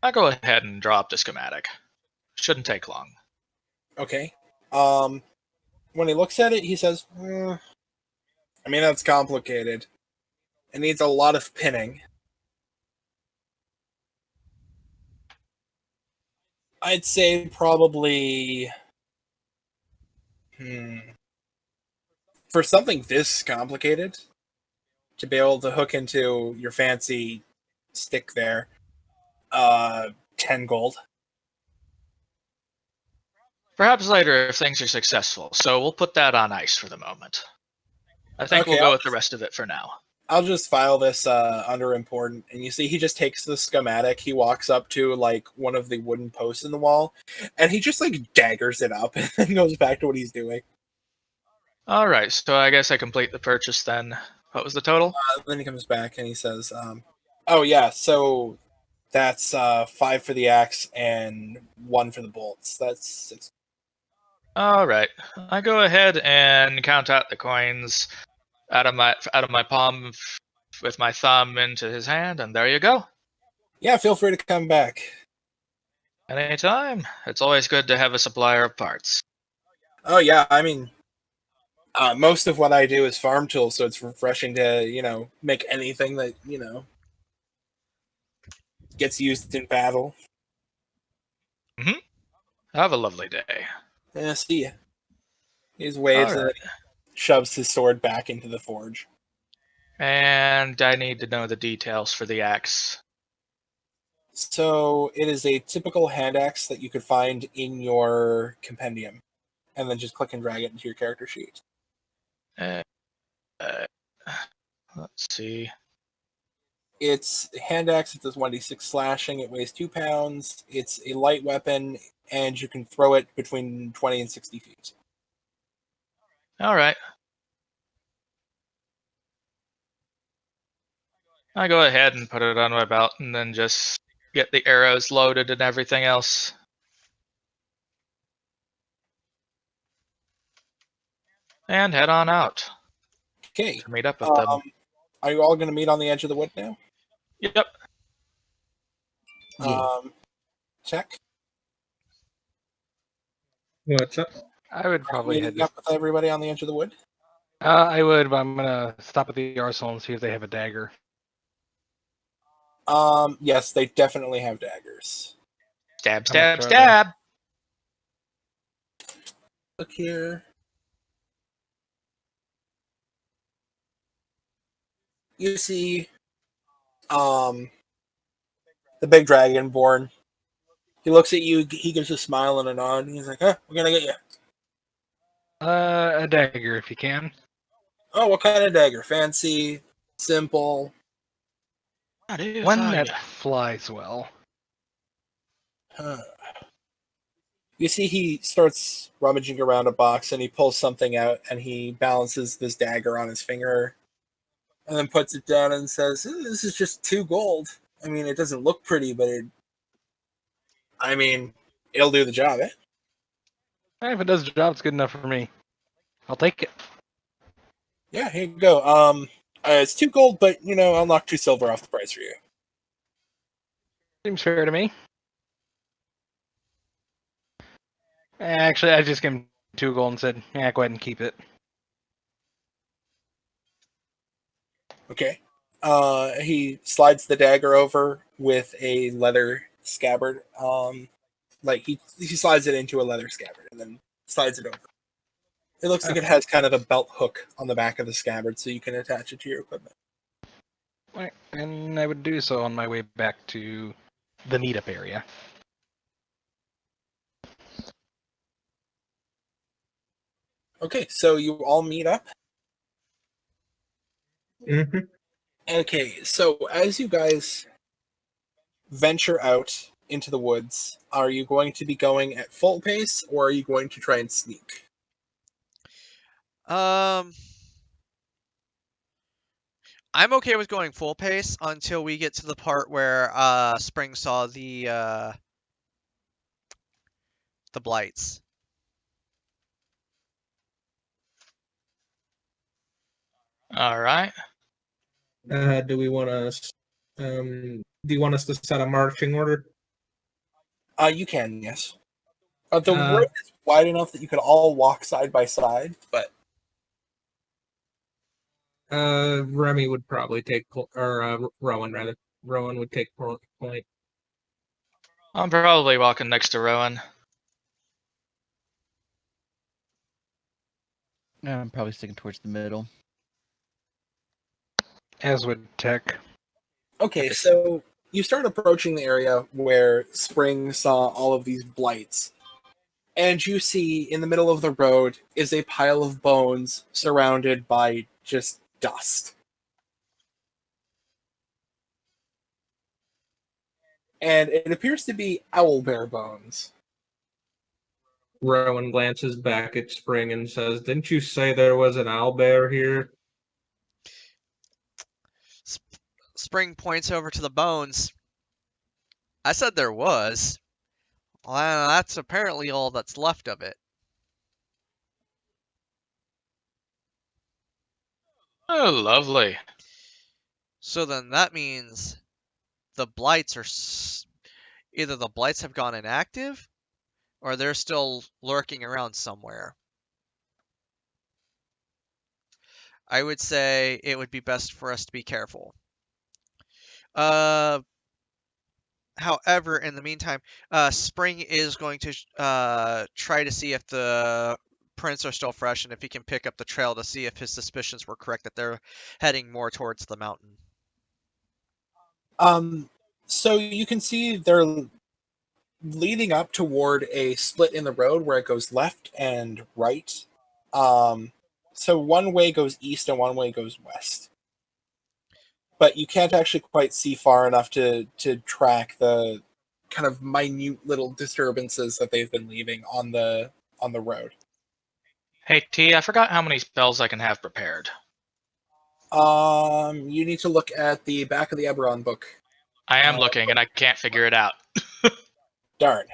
A: I'll go ahead and draw up the schematic. Shouldn't take long.
E: Okay. When he looks at it, he says, I mean, that's complicated. It needs a lot of pinning. I'd say probably... For something this complicated, to be able to hook into your fancy stick there, 10 gold.
A: Perhaps later if things are successful, so we'll put that on ice for the moment. I think
E: Okay,
A: we'll go with the rest of it for now.
E: I'll just file this under important, and you see he just takes the schematic, he walks up to like one of the wooden posts in the wall, and he just like daggers it up and then goes back to what he's doing.
A: Alright, so I guess I complete the purchase then. What was the total?
E: Then he comes back and he says, oh yeah, so that's 5 for the axe and 1 for the bolts. That's 6.
A: Alright. I go ahead and count out the coins out of my palm with my thumb into his hand, and there you go.
E: Yeah, feel free to come back.
A: Anytime. It's always good to have a supplier of parts.
E: Oh yeah, I mean, most of what I do is farm tools, so it's refreshing to make anything that gets used in battle.
A: Have a lovely day.
E: Yeah, see ya. He just waves
A: All
E: and
A: right.
E: then shoves his sword back into the forge.
A: And I need to know the details for the axe.
E: So it is a typical hand axe that you could find in your compendium, and then just click and drag it into your character sheet.
A: Uh, let's see.
E: It's a hand axe. It does 1d6 slashing. It weighs 2 pounds. It's a light weapon, and you can throw it between 20 and 60 feet.
A: All right. I go ahead and put it on my belt and then just get the arrows loaded and everything else. And head on out
E: Okay.
A: to meet up with them.
E: Are you all going to meet on the edge of the wood now?
A: Yep.
D: Yeah.
E: Check.
H: What's up?
F: I would probably head
E: Meeting
F: to.
E: up with everybody on the edge of the wood.
F: I would, but I'm gonna stop at the arsenal and see if they have a dagger.
E: Yes, they definitely have daggers.
A: Stab,
F: How much
A: stab,
F: are
A: stab.
E: Look here. You see, the big dragonborn. He looks at you. He gives a smile and a nod. And he's like, "Huh, we're gonna get you."
F: A dagger if you can.
E: Oh, what kind of dagger? Fancy, simple.
A: How do you
F: One
A: find
F: that
A: ya?
F: flies well.
E: Huh. You see, he starts rummaging around a box and he pulls something out and he balances this dagger on his finger and then puts it down and says, "This is just 2 gold. I mean, it doesn't look pretty, but it'll do the job, eh?"
F: If it does the job, it's good enough for me. I'll take it.
E: Yeah, here you go. It's 2 gold, but I'll knock 2 silver off the price for you.
F: Seems fair to me. Actually, I just gave him 2 gold and said, "Yeah, go ahead and keep it."
E: Okay. He slides the dagger over with a leather scabbard. Like he slides it into a leather scabbard and then slides it over. It looks like it has kind of a belt hook on the back of the scabbard, so you can attach it to your equipment.
F: Right, and I would do so on my way back to the meetup area.
E: Okay, so you all meet up.
H: Mm-hmm.
E: Okay, so as you guys venture out into the woods, are you going to be going at full pace or are you going to try and sneak?
C: I'm okay with going full pace until we get to the part where Spring saw the blights.
A: All right.
H: Do we want to? Do you want us to set a marching order?
E: You can, yes. The
H: Uh,
E: road is wide enough that you could all walk side by side, but
H: Remy would probably take or Rowan rather. Rowan would take point.
A: I'm probably walking next to Rowan.
D: I'm probably sticking towards the middle.
F: As would Tech.
E: okay, so you start approaching the area where Spring saw all of these blights. And you see in the middle of the road is a pile of bones surrounded by just dust. And it appears to be owlbear bones.
H: Rowan glances back at Spring and says, "Didn't you say there was an owlbear here?"
C: Spring points over to the bones. I said there was. Well, that's apparently all that's left of it.
A: Oh, lovely.
C: So then that means the blights are either the blights have gone inactive or they're still lurking around somewhere. I would say it would be best for us to be careful. However, in the meantime, Spring is going to try to see if the prints are still fresh and if he can pick up the trail to see if his suspicions were correct that they're heading more towards the mountain.
E: So you can see they're leading up toward a split in the road where it goes left and right. So one way goes east and one way goes west. But you can't actually quite see far enough to track the kind of minute little disturbances that they've been leaving on the road.
A: Hey T, I forgot how many spells I can have prepared.
E: You need to look at the back of the Eberron book.
A: I am looking and I can't figure it out.
E: Darn.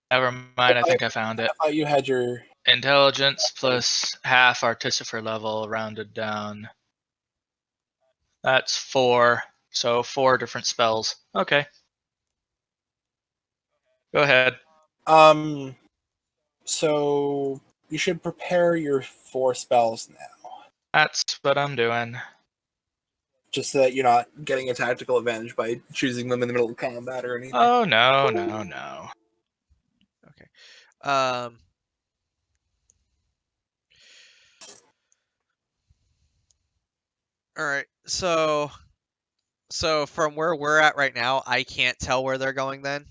A: Never mind, I think I found it.
E: I thought you had your
A: Intelligence plus half artificer level rounded down. That's 4. So 4 different spells. Okay. Go ahead.
E: So you should prepare your 4 spells now,
A: That's what I'm doing.
E: just so that you're not getting a tactical advantage by choosing them in the middle of combat or anything.
A: Oh no, no, no.
C: Okay. All right. So from where we're at right now, I can't tell where they're going then.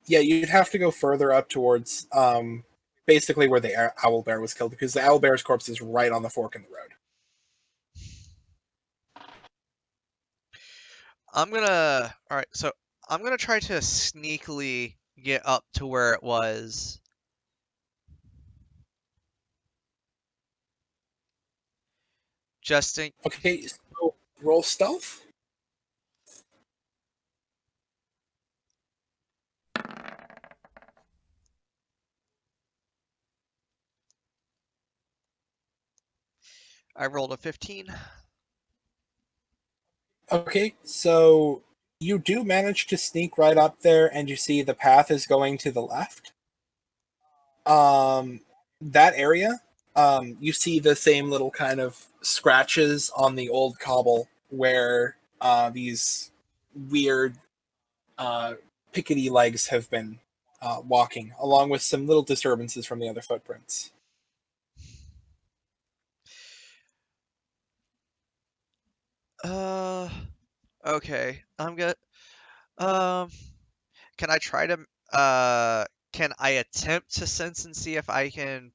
E: Yeah, you'd have to go further up towards basically where the owl bear was killed, because the owl bear's corpse is right on the fork in the road.
C: All right, so I'm gonna try to sneakily get up to where it was.
E: Okay, so roll stealth.
C: I rolled a 15.
E: Okay, so you do manage to sneak right up there, and you see the path is going to the left. That area, you see the same little kind of scratches on the old cobble where these weird pickety legs have been walking, along with some little disturbances from the other footprints.
C: Okay. I'm good. Can I try to can I attempt to sense and see if I can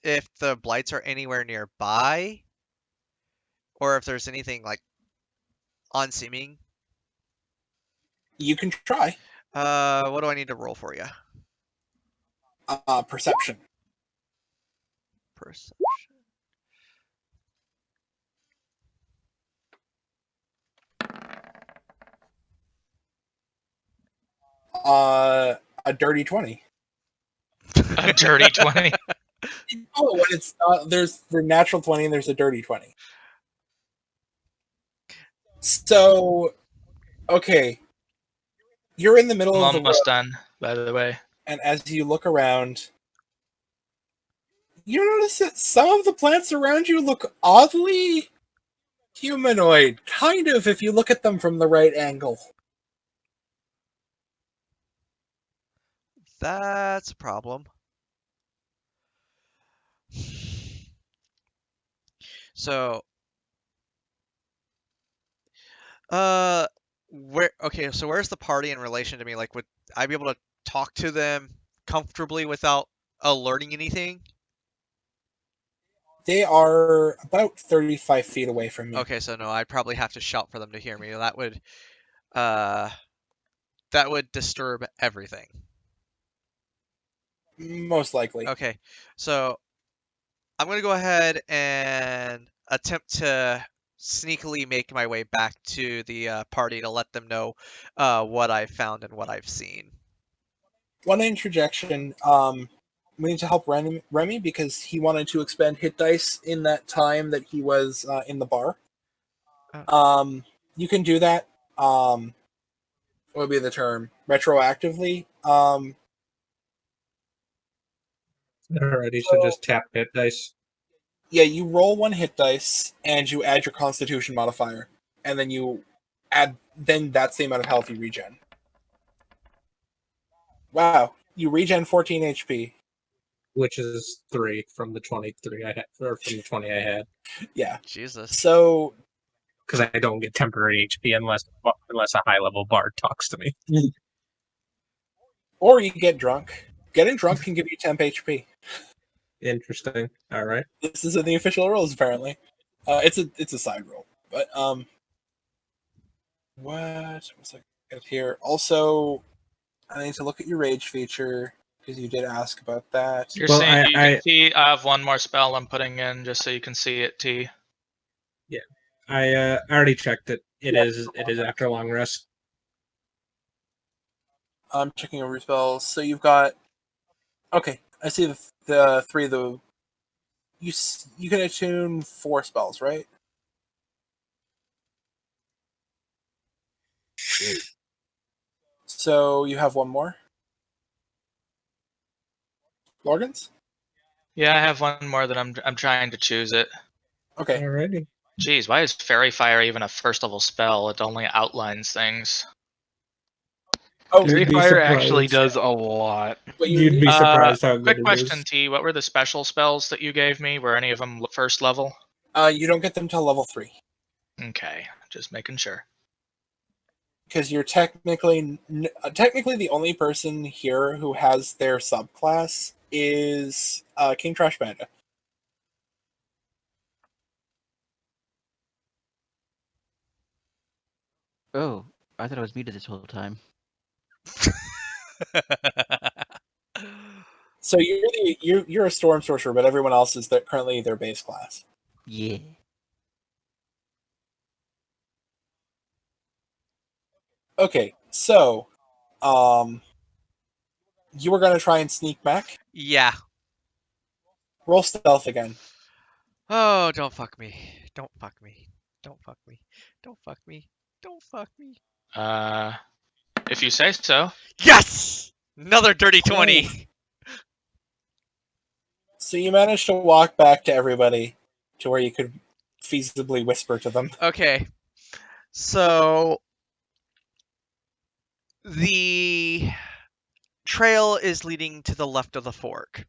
C: if the blights are anywhere nearby or if there's anything like on seeming?
E: You can try
C: What do I need to roll for you?
E: perception.
C: Perception.
E: A dirty 20.
A: A dirty 20.
E: Oh, when it's not, there's the natural 20 and there's a dirty 20. So, okay. You're in the middle
A: I'm
E: of the
A: almost
E: road,
A: done, by the way.
E: and as you look around, you notice that some of the plants around you look oddly humanoid. Kind of, if you look at them from the right angle.
C: That's a problem. So, so where's the party in relation to me? Like, would I be able to talk to them comfortably without alerting anything?
E: They are about 35 feet away from you.
C: Okay, so no, I'd probably have to shout for them to hear me. That would disturb everything.
E: Most likely.
C: Okay, so I'm gonna go ahead and attempt to sneakily make my way back to the party to let them know what I've found and what I've seen.
E: One interjection. we need to help Remy because he wanted to expend hit dice in that time that he was in the bar. You can do that. What would be the term? Retroactively.
H: Alrighty, so just tap hit dice.
E: Yeah, you roll 1 hit dice and you add your Constitution modifier, and then you add. Then that's the amount of health you regen. Wow, you regen 14 HP.
H: Which is 3 from the 23 I had, or from the 20 I had.
E: Yeah.
C: Jesus.
E: So
B: Because I don't get temporary HP unless a high level bard talks to me.
E: or you get drunk. Getting drunk can give you temp HP.
H: Interesting. All right.
E: This is in the official rules, apparently. It's a side roll, but what was I get here? Also, I need to look at your rage feature because you did ask about that.
A: You're
H: Well,
A: saying you
H: I-
A: can see I have one more spell I'm putting in just so you can see it, T.
H: I already checked it. It
E: Yeah.
H: is after long rest.
E: I'm checking over your spells. So you've got. Okay, I see the 3 of the. You can attune 4 spells, right? So you have one more. Lorgans?
A: Yeah, I have one more that I'm trying to choose it.
E: Okay.
H: Alrighty.
A: Jeez, why is Fairy Fire even a first level spell? It only outlines things.
E: Oh,
H: You'd
F: Fairy
H: be
F: Fire actually
H: surprised.
F: does a lot.
E: but
H: You'd be surprised how good
A: Quick
H: it
A: question,
H: is.
A: T. What were the special spells that you gave me? Were any of them first level?
E: you don't get them till level 3
A: Okay, just making sure.
E: because you're technically the only person here who has their subclass is King Trash Panda.
D: Oh, I thought I was muted this whole time.
E: So you're a storm sorcerer, but everyone else is currently their base class.
D: Yeah.
E: Okay, so you were gonna try and sneak back.
C: Yeah.
E: Roll stealth again.
C: Oh, don't fuck me. Don't fuck me. Don't fuck me. Don't fuck me. Don't fuck me.
A: If you say so.
C: Yes! Another dirty 20.
E: Oof. So you managed to walk back to everybody to where you could feasibly whisper to them.
C: Okay. So the trail is leading to the left of the fork.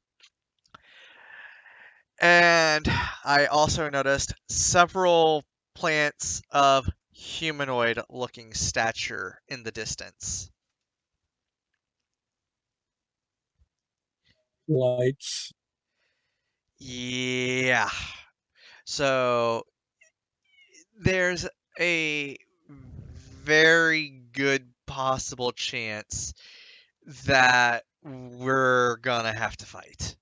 C: And I also noticed several plants of humanoid looking stature in the distance.
H: Lights.
C: Yeah. So there's a very good possible chance that we're gonna have to fight.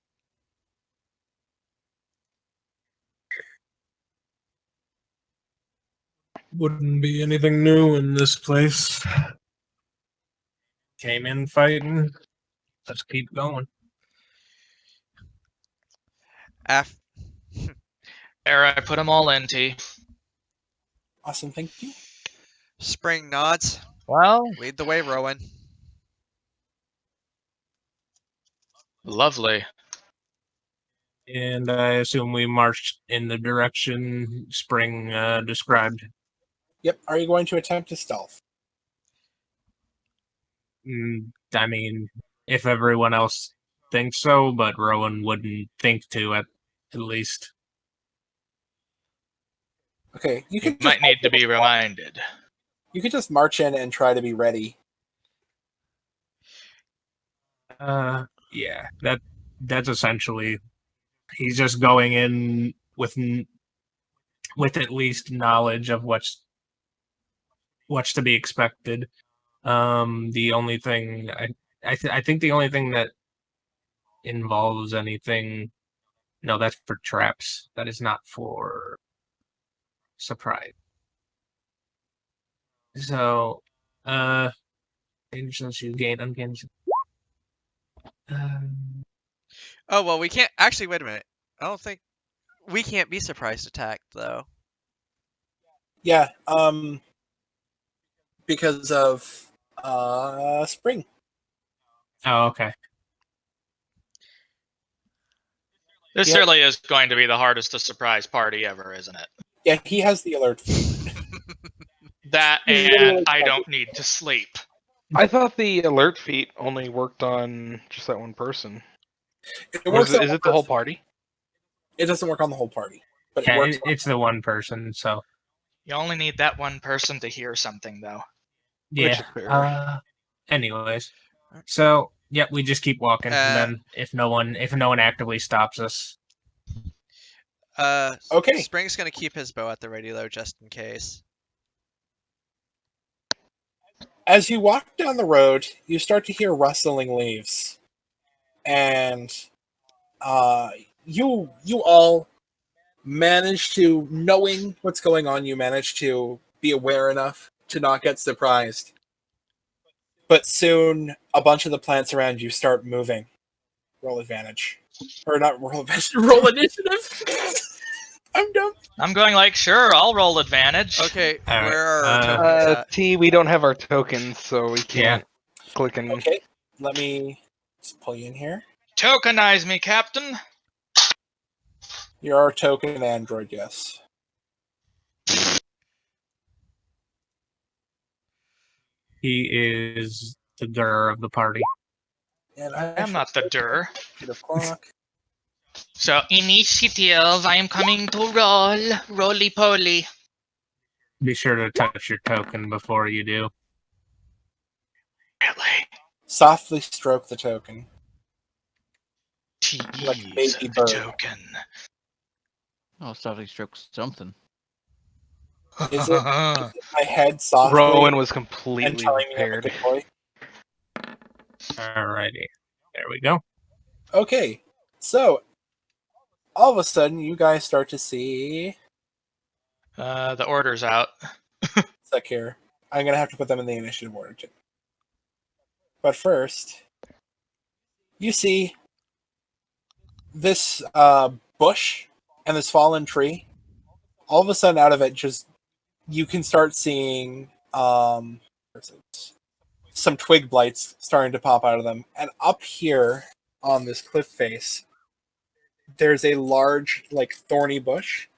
H: Wouldn't be anything new in this place. Came in fighting. Let's keep going.
C: Af-
A: There, I put them all in, T.
E: Awesome, thank you.
C: Spring nods.
A: Well,
C: Lead the way, Rowan.
A: lovely.
B: And I assume we marched in the direction Spring described.
E: Yep. Are you going to attempt to stealth?
B: I mean, if everyone else thinks so, but Rowan wouldn't think to at least.
E: Okay, you
A: You
E: could
A: might need to be reminded.
E: You could just march in and try to be ready.
B: Yeah, that's essentially. He's just going in with at least knowledge of what's to be expected. The only thing I think the only thing that involves anything. No, that's for traps. That is not for surprise. So, dangerous you gain uncanny.
C: Oh well, we can't actually. Wait a minute. I don't think we can't be surprise attacked though.
E: Yeah, because of Spring.
B: Oh, okay.
A: This
E: Yeah.
A: certainly is going to be the hardest to surprise party ever, isn't it?
E: Yeah, he has the alert feed.
A: That and I don't need to sleep.
F: I thought the alert feat only worked on just that one person.
E: It
F: Or
E: works
F: is
E: on
F: it
E: one
F: the whole
E: person.
F: party?
E: It doesn't work on the whole party, but it
B: Yeah,
E: works.
B: it's the one person, so
A: You only need that one person to hear something, though.
B: yeah.
F: Which is fair.
B: Anyways, so yep, we just keep walking. And then if no one actively stops us,
E: Okay.
C: Spring's gonna keep his bow at the ready though, just in case.
E: As you walk down the road, you start to hear rustling leaves, and you all manage to, knowing what's going on, you manage to be aware enough to not get surprised. But soon, a bunch of the plants around you start moving. Roll advantage, or not roll advantage. Roll initiative. I'm dumb.
A: I'm going like, sure, I'll roll advantage.
C: Okay,
B: All right,
C: where are our tokens at?
F: T, we don't have our tokens, so we can't click and.
E: Okay, let me just pull you in here.
A: Tokenize me, Captain.
E: You're our token android, yes.
B: he is the gur of the party.
E: And
A: I'm not the dur.
E: Clock.
A: So, initiative, I am coming to roll. Roly-poly.
B: Be sure to touch your token before you do.
A: Really?
E: Softly stroke the token.
A: Tease
E: Like a baby
A: the
E: bird.
A: token.
D: Oh, softly stroke something.
E: Is it my head softly?
F: Rowan was
E: and
F: completely
E: telling me I'm a
F: prepared.
E: good boy?
B: Alrighty, there we go.
E: Okay, so all of a sudden you guys start to see
A: The order's out.
E: Sec here. I'm gonna have to put them in the initiative order too. But first, you see this bush and this fallen tree. All of a sudden, out of it, just you can start seeing some twig blights starting to pop out of them. And up here on this cliff face, there's a large, like, thorny bush,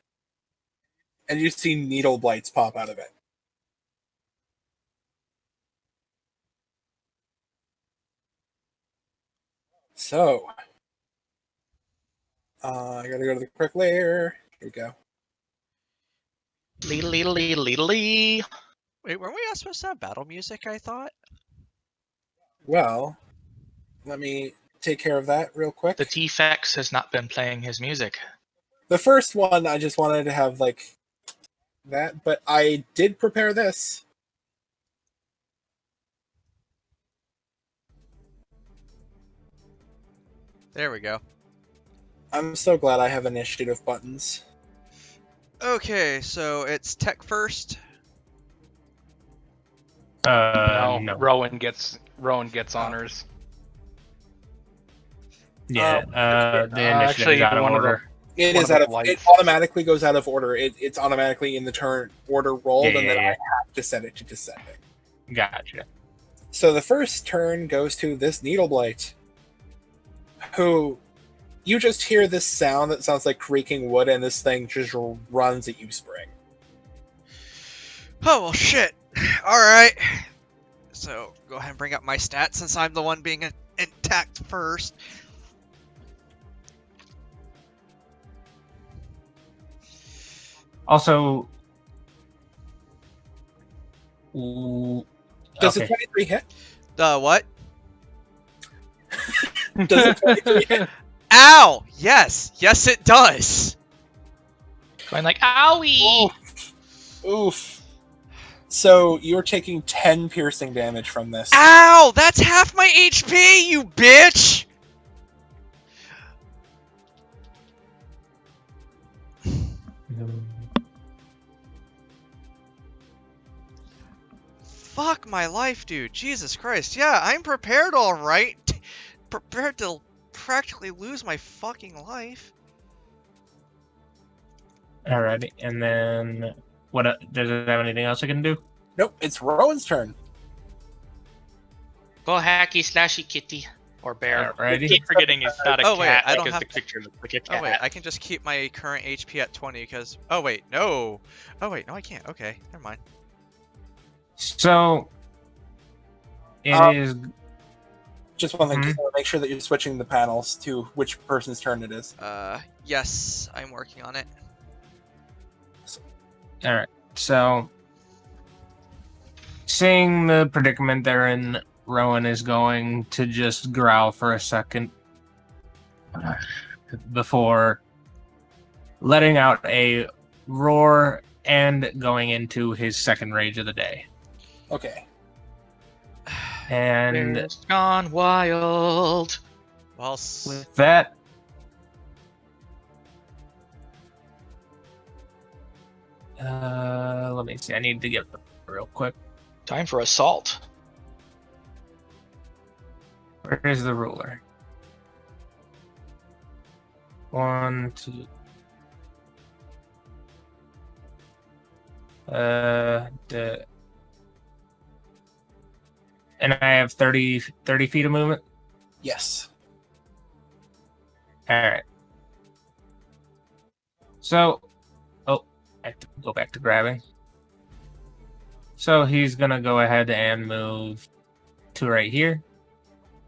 E: and you see needle blights pop out of it. So, I gotta go to the correct layer. Here we go.
A: Lee.
C: Wait, weren't we not supposed to have battle music? I thought.
E: Well, let me take care of that real quick.
A: The T-Fex has not been playing his music.
E: The first one, I just wanted to have, like, that, but I did prepare this.
C: There we go.
E: I'm so glad I have initiative buttons.
C: Okay, so it's tech first.
B: No.
F: Rowan gets honors.
B: Yeah, the initiative
F: actually,
B: is out of
F: one of the-
B: order.
E: It
F: One
E: is
F: of
E: out
F: the
E: of.
F: lights.
E: It automatically goes out of order. It's automatically in the turn order rolled, and then I
B: Yeah.
E: have to set it to descending.
B: Gotcha.
E: So the first turn goes to this needle blight, who you just hear this sound that sounds like creaking wood, and this thing just runs at you, Spring.
C: Oh well, shit. All right. So go ahead and bring up my stats since I'm the one being attacked first.
B: Also,
E: Does
B: okay.
E: a 23 hit?
C: What?
E: Does a 23 hit?
C: Ow! Yes, yes, it does.
A: Going like, owie!
E: Oof. So you're taking 10 piercing damage from this.
C: Ow! That's half my HP, you bitch! Fuck my life, dude. Jesus Christ. Yeah, I'm prepared all right. Prepared to practically lose my fucking life.
B: Alrighty, and then what? Does it have anything else I can do?
E: Nope, it's Rowan's turn.
I: Go hacky slashy kitty or bear. I
B: Alrighty.
I: keep forgetting it's not a
C: Oh, wait,
I: cat
C: I don't
I: because
C: have
I: the
C: to-
I: picture looks like a
C: Oh
I: cat.
C: wait, I can just keep my current HP at 20 because. Oh wait, no. Oh wait, no, I can't. Okay, never mind.
B: So it is.
E: Just one thing,
B: Mhm.
E: just want to make sure that you're switching the panels to which person's turn it is.
C: Yes, I'm working on it.
B: All right. So, seeing the predicament they're in, Rowan is going to just growl for a second before letting out a roar and going into his second rage of the day.
E: Okay.
B: And
I: It's gone wild.
C: Well,
B: with that, let me see. I need to get real quick.
A: Time for assault.
B: Where is the ruler? 1, 2. And I have 30 feet of movement.
E: Yes.
B: All right. So, I have to go back to grabbing. So he's gonna go ahead and move to right here.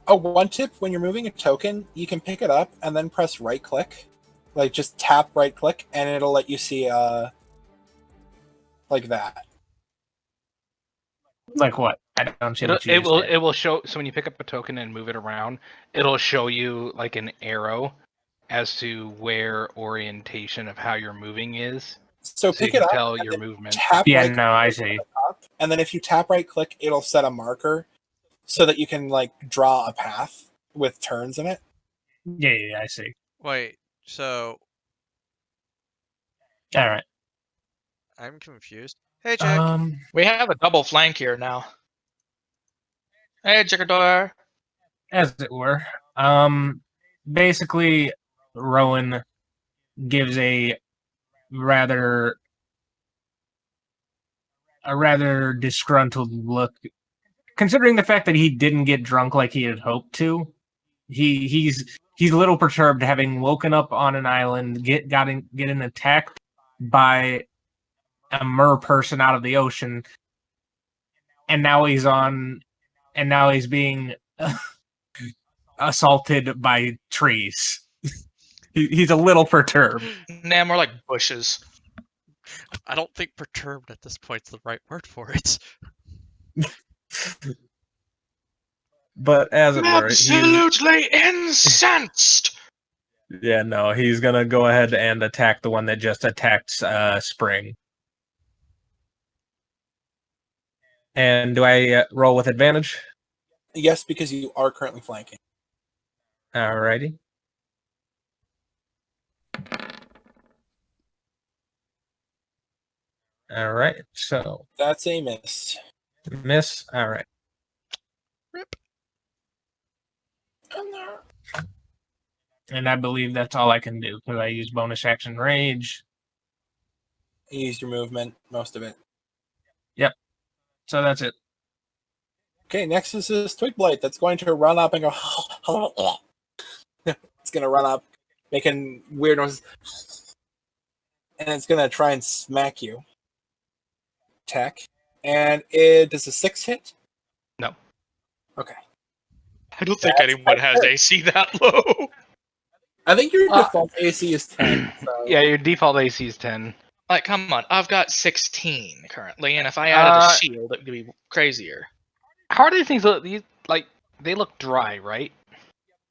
E: Oh, one tip: when you're moving a token, you can pick it up and then press right click, like just tap right click, and it'll let you see like that.
B: Like what? I don't see what you just did.
F: It will show. So when you pick up a token and move it around, it'll show you like an arrow as to where orientation of how you're moving is.
E: So
F: So you
E: pick it
F: can
E: up,
F: tell
E: and
F: your
E: then
F: movement.
E: tap
B: Yeah,
E: right
B: no, I
E: click
B: see.
E: up, and then if you tap right click, it'll set a marker so that you can like draw a path with turns in it.
B: Yeah, I see.
C: wait. So
B: All right.
C: I'm confused. Hey, Jack.
A: We have a double flank here now. Hey, Jigador.
B: As it were. Basically, Rowan gives a rather disgruntled look, considering the fact that he didn't get drunk like he had hoped to. He's a little perturbed, having woken up on an island, getting attacked by a mer person out of the ocean, and now he's being assaulted by trees. He's a little perturbed.
A: Nah, more like bushes.
C: I don't think perturbed at this point's the right word for it.
B: But as it were,
A: Absolutely incensed.
B: yeah, no, he's gonna go ahead and attack the one that just attacked Spring. And do I roll with advantage?
E: Yes, because you are currently flanking.
B: Alrighty. Alright, so
E: That's a miss.
B: miss. Alright.
C: Rip.
B: And I believe that's all I can do because I use bonus action rage.
E: You used your movement, most of it.
B: So that's it.
E: Okay, next is this Twig Blight that's going to run up and go. It's going to run up, making weird noises. And it's going to try and smack you. Attack. And it does a 6 hit?
F: No.
E: Okay.
A: I don't think anyone has AC that low.
E: I think your default AC is 10. So.
F: Yeah, your default AC is 10.
A: Like, come on. I've got 16 currently, and if I added a shield, it would be crazier.
F: How are these things look? They look dry, right?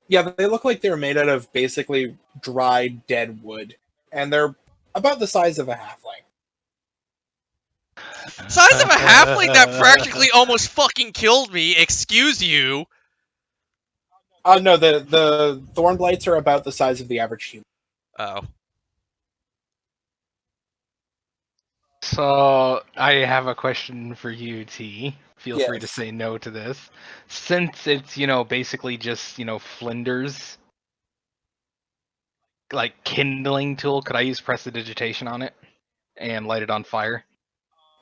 E: Yeah, they look like they're made out of basically dried dead wood. And they're about the size of a halfling.
C: Size of a halfling that practically almost fucking killed me. Excuse you.
E: No, the thorn blights are about the size of the average human.
C: Oh.
F: So I have a question for you, T. Feel free to
E: Yes.
F: say no to this. Since it's, basically just, flinders like kindling tool, could I use prestidigitation on it and light it on fire?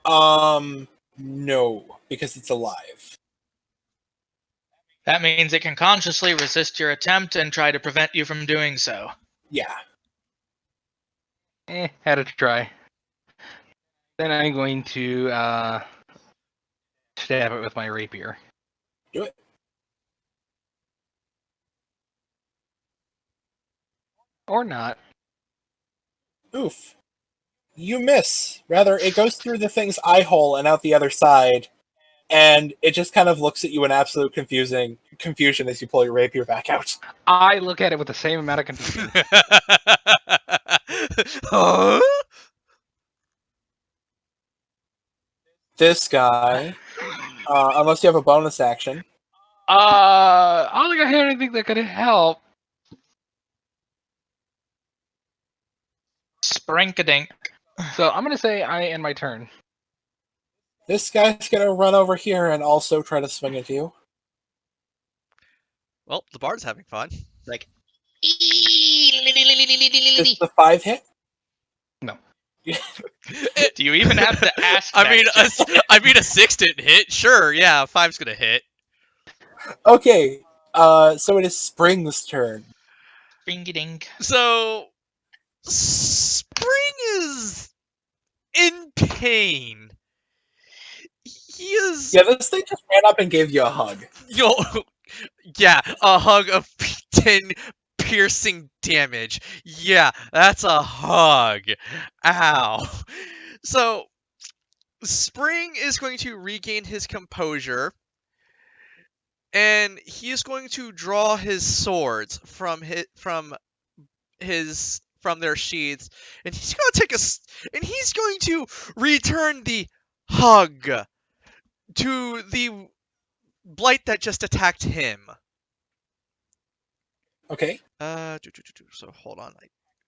E: No, because it's alive.
I: That means it can consciously resist your attempt and try to prevent you from doing so.
E: Yeah.
F: Had to try. Then I'm going to stab it with my rapier.
E: Do it.
F: Or not.
E: Oof. You miss. Rather, it goes through the thing's eye hole and out the other side, and it just kind of looks at you in absolute confusion as you pull your rapier back out.
F: I look at it with the same amount of confusion.
C: Huh?
E: This guy, unless you have a bonus action,
F: I don't think I had anything that could help.
I: Sprinkadink.
F: So I'm gonna say I end my turn.
E: this guy's gonna run over here and also try to swing at you.
C: Well, the bard's having fun.
I: Like,
E: Does the 5 hit?
F: No.
I: do you even have to ask?
C: I
I: that?
C: mean, a 6 didn't hit. Sure, yeah, 5's gonna hit.
E: Okay, so it is Spring's turn.
I: Springadink.
C: So, Spring is in pain. He is,
E: Yeah, this thing just ran up and gave you a hug.
C: yeah, a hug of 10 piercing damage. Yeah, that's a hug. Ow. So, Spring is going to regain his composure, and he is going to draw his swords from their sheaths, and he's going to he's going to return the hug to the blight that just attacked him.
E: Okay.
C: So hold on.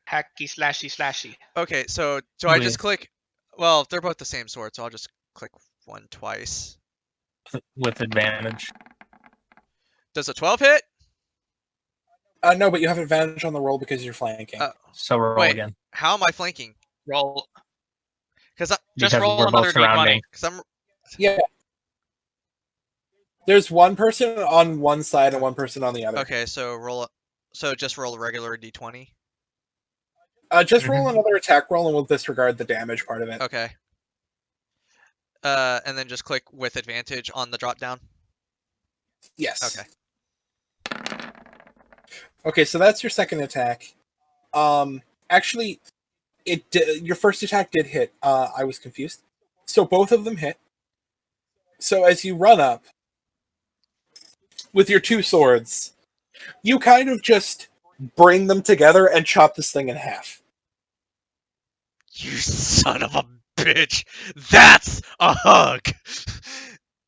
I: Hacky slashy slashy.
C: Okay, so do I just
B: With-
C: click? Well, they're both the same sword, so I'll just click one twice.
B: with advantage.
C: Does a 12 hit?
E: No, but you have advantage on the roll because you're flanking.
B: So roll
C: Wait.
B: again.
C: How am I flanking?
I: Roll.
C: Because
I: Just
B: Because
I: roll
B: we're
I: another
B: both surrounding.
I: d20.
E: Yeah. There's one person on one side and one person on the other.
C: Okay, so just roll a regular d20.
E: Just roll another attack roll and we'll disregard the damage part of it.
C: Okay. And then just click with advantage on the drop down.
E: Yes.
C: Okay.
E: Okay, so that's your second attack. Actually, your first attack did hit. I was confused. So both of them hit. So as you run up with your two swords, you kind of just bring them together and chop this thing in half.
C: You son of a bitch! That's a hug.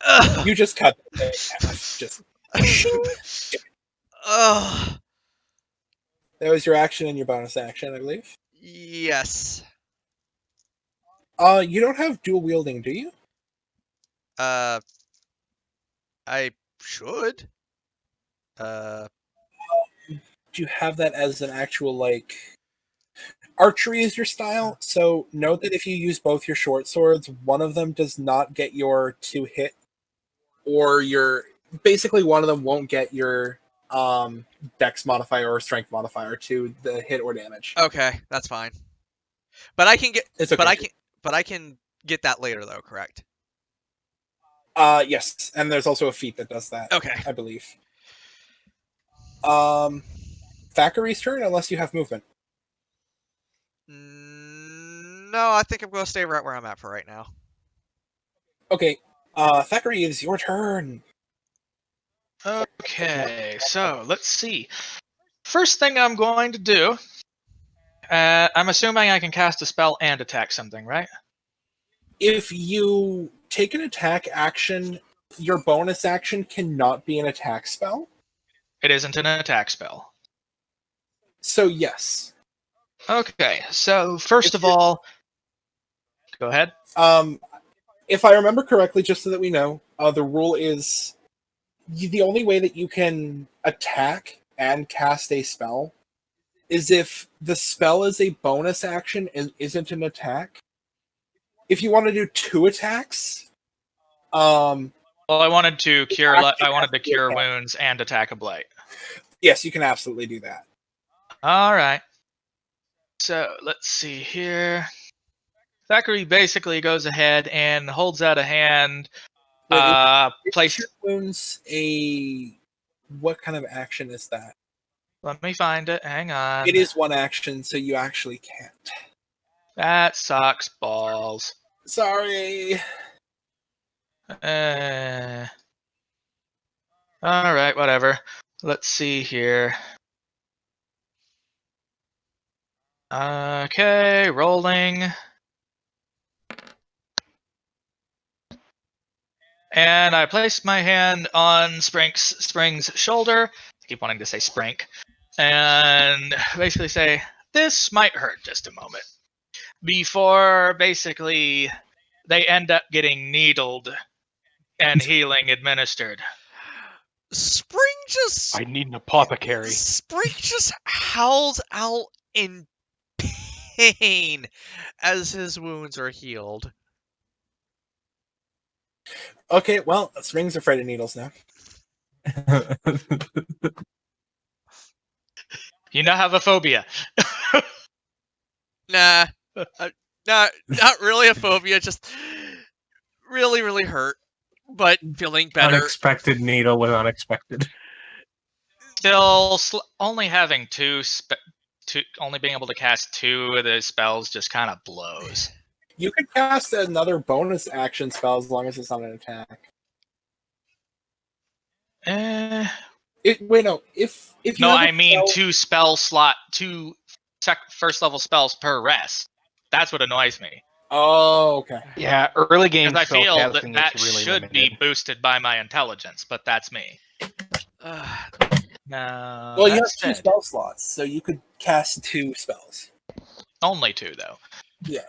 C: Ugh.
E: You just cut the thing in half. Just
C: Ugh.
E: that was your action and your bonus action, I believe.
C: Yes.
E: You don't have dual wielding, do you?
C: I should.
E: Do you have that as an actual, like... Archery is your style, so note that if you use both your short swords, one of them does not get your 2 hit, or your... Basically, one of them won't get your dex modifier or strength modifier to the hit or damage.
C: Okay, that's fine. But I can get.
E: It's okay.
C: But I can get that later, though. Correct.
E: Yes, and there's also a feat that does that.
C: Okay.
E: I believe. Thackeray's turn, unless you have movement.
C: No, I think I'm going to stay right where I'm at for right now.
E: Okay, Thackeray, it is your turn.
I: Okay, so let's see. First thing I'm going to do, I'm assuming I can cast a spell and attack something, right?
E: If you take an attack action, your bonus action cannot be an attack spell.
I: It isn't an attack spell.
E: So yes.
I: Okay, so first of all, go ahead.
E: If I remember correctly, just so that we know, the rule is the only way that you can attack and cast a spell is if the spell is a bonus action and isn't an attack. If you want to do 2 attacks,
I: Well, I wanted to cure.
E: Attack
I: I wanted to
E: and
I: cure
E: attack.
I: wounds and attack a blight.
E: yes, you can absolutely do that.
I: All right. So let's see here. Thackeray basically goes ahead and holds out a hand.
E: Wait, is
I: Place.
E: Cure Wounds a... What kind of action is that?
I: Let me find it. Hang on.
E: It is 1 action, so you actually can't.
I: That sucks balls.
E: Sorry.
I: All right, whatever. Let's see here. Okay, rolling. And I place my hand on Spring's shoulder. I keep wanting to say Sprink. And basically say, this might hurt just a moment. Before basically they end up getting needled and healing administered.
C: Spring just
F: I need an apothecary.
C: Spring just howls out in pain as his wounds are healed.
E: Okay, well, Spring's afraid of needles now.
I: You now have a phobia.
C: Nah, not really a phobia. Just really, really hurt, but feeling better.
B: Unexpected needle was unexpected.
I: Still, only having only being able to cast 2 of the spells just kind of blows.
E: You could cast another bonus action spell as long as it's not an attack. Wait, no. If you
I: No,
E: have a
I: I mean
E: spell-
I: 2 first level spells per rest. That's what annoys me.
E: Oh, okay.
F: Yeah, early game
I: Because I
F: spell
I: feel that
F: casting
I: that
F: is really
I: should
F: limited.
I: be boosted by my intelligence, but that's me. No,
E: Well, you
I: that
E: have 2
I: said,
E: spell slots, so you could cast 2 spells.
I: only 2 though.
E: Yeah.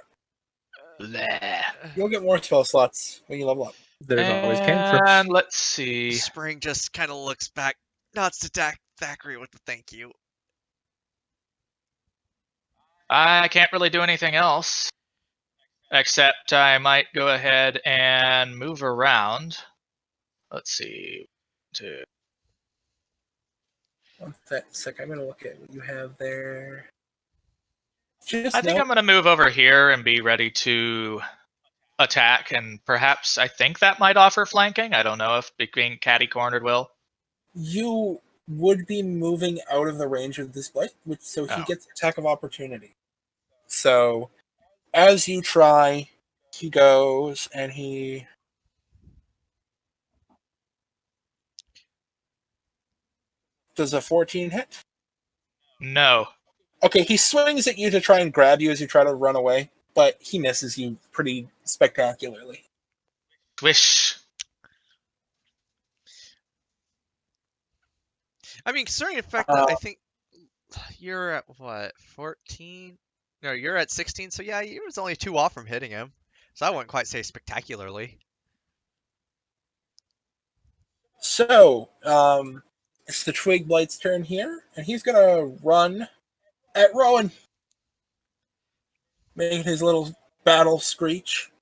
I: Bleh.
E: You'll get more spell slots when you level up.
H: There's always cantrips.
I: And let's see.
C: Spring just kind of looks back, nods to Thackeray with a thank you.
I: I can't really do anything else. Except I might go ahead and move around. Let's see.
E: One sec, I'm gonna look at what you have there.
I: I think I'm going to move over here and be ready to attack, and perhaps I think that might offer flanking. I don't know if being catty-cornered will.
E: You would be moving out of the range of this blight, so he gets attack of opportunity. So, as you try, he goes and he... Does a 14 hit?
I: No.
E: Okay, he swings at you to try and grab you as you try to run away, but he misses you pretty spectacularly.
I: Swish.
C: I mean, considering the fact that I think you're at what, 14? No, you're at 16. So yeah, you was only 2 off from hitting him. So I wouldn't quite say spectacularly.
E: So, it's the Twig Blight's turn here, and he's gonna run at Rowan. Making his little battle screech.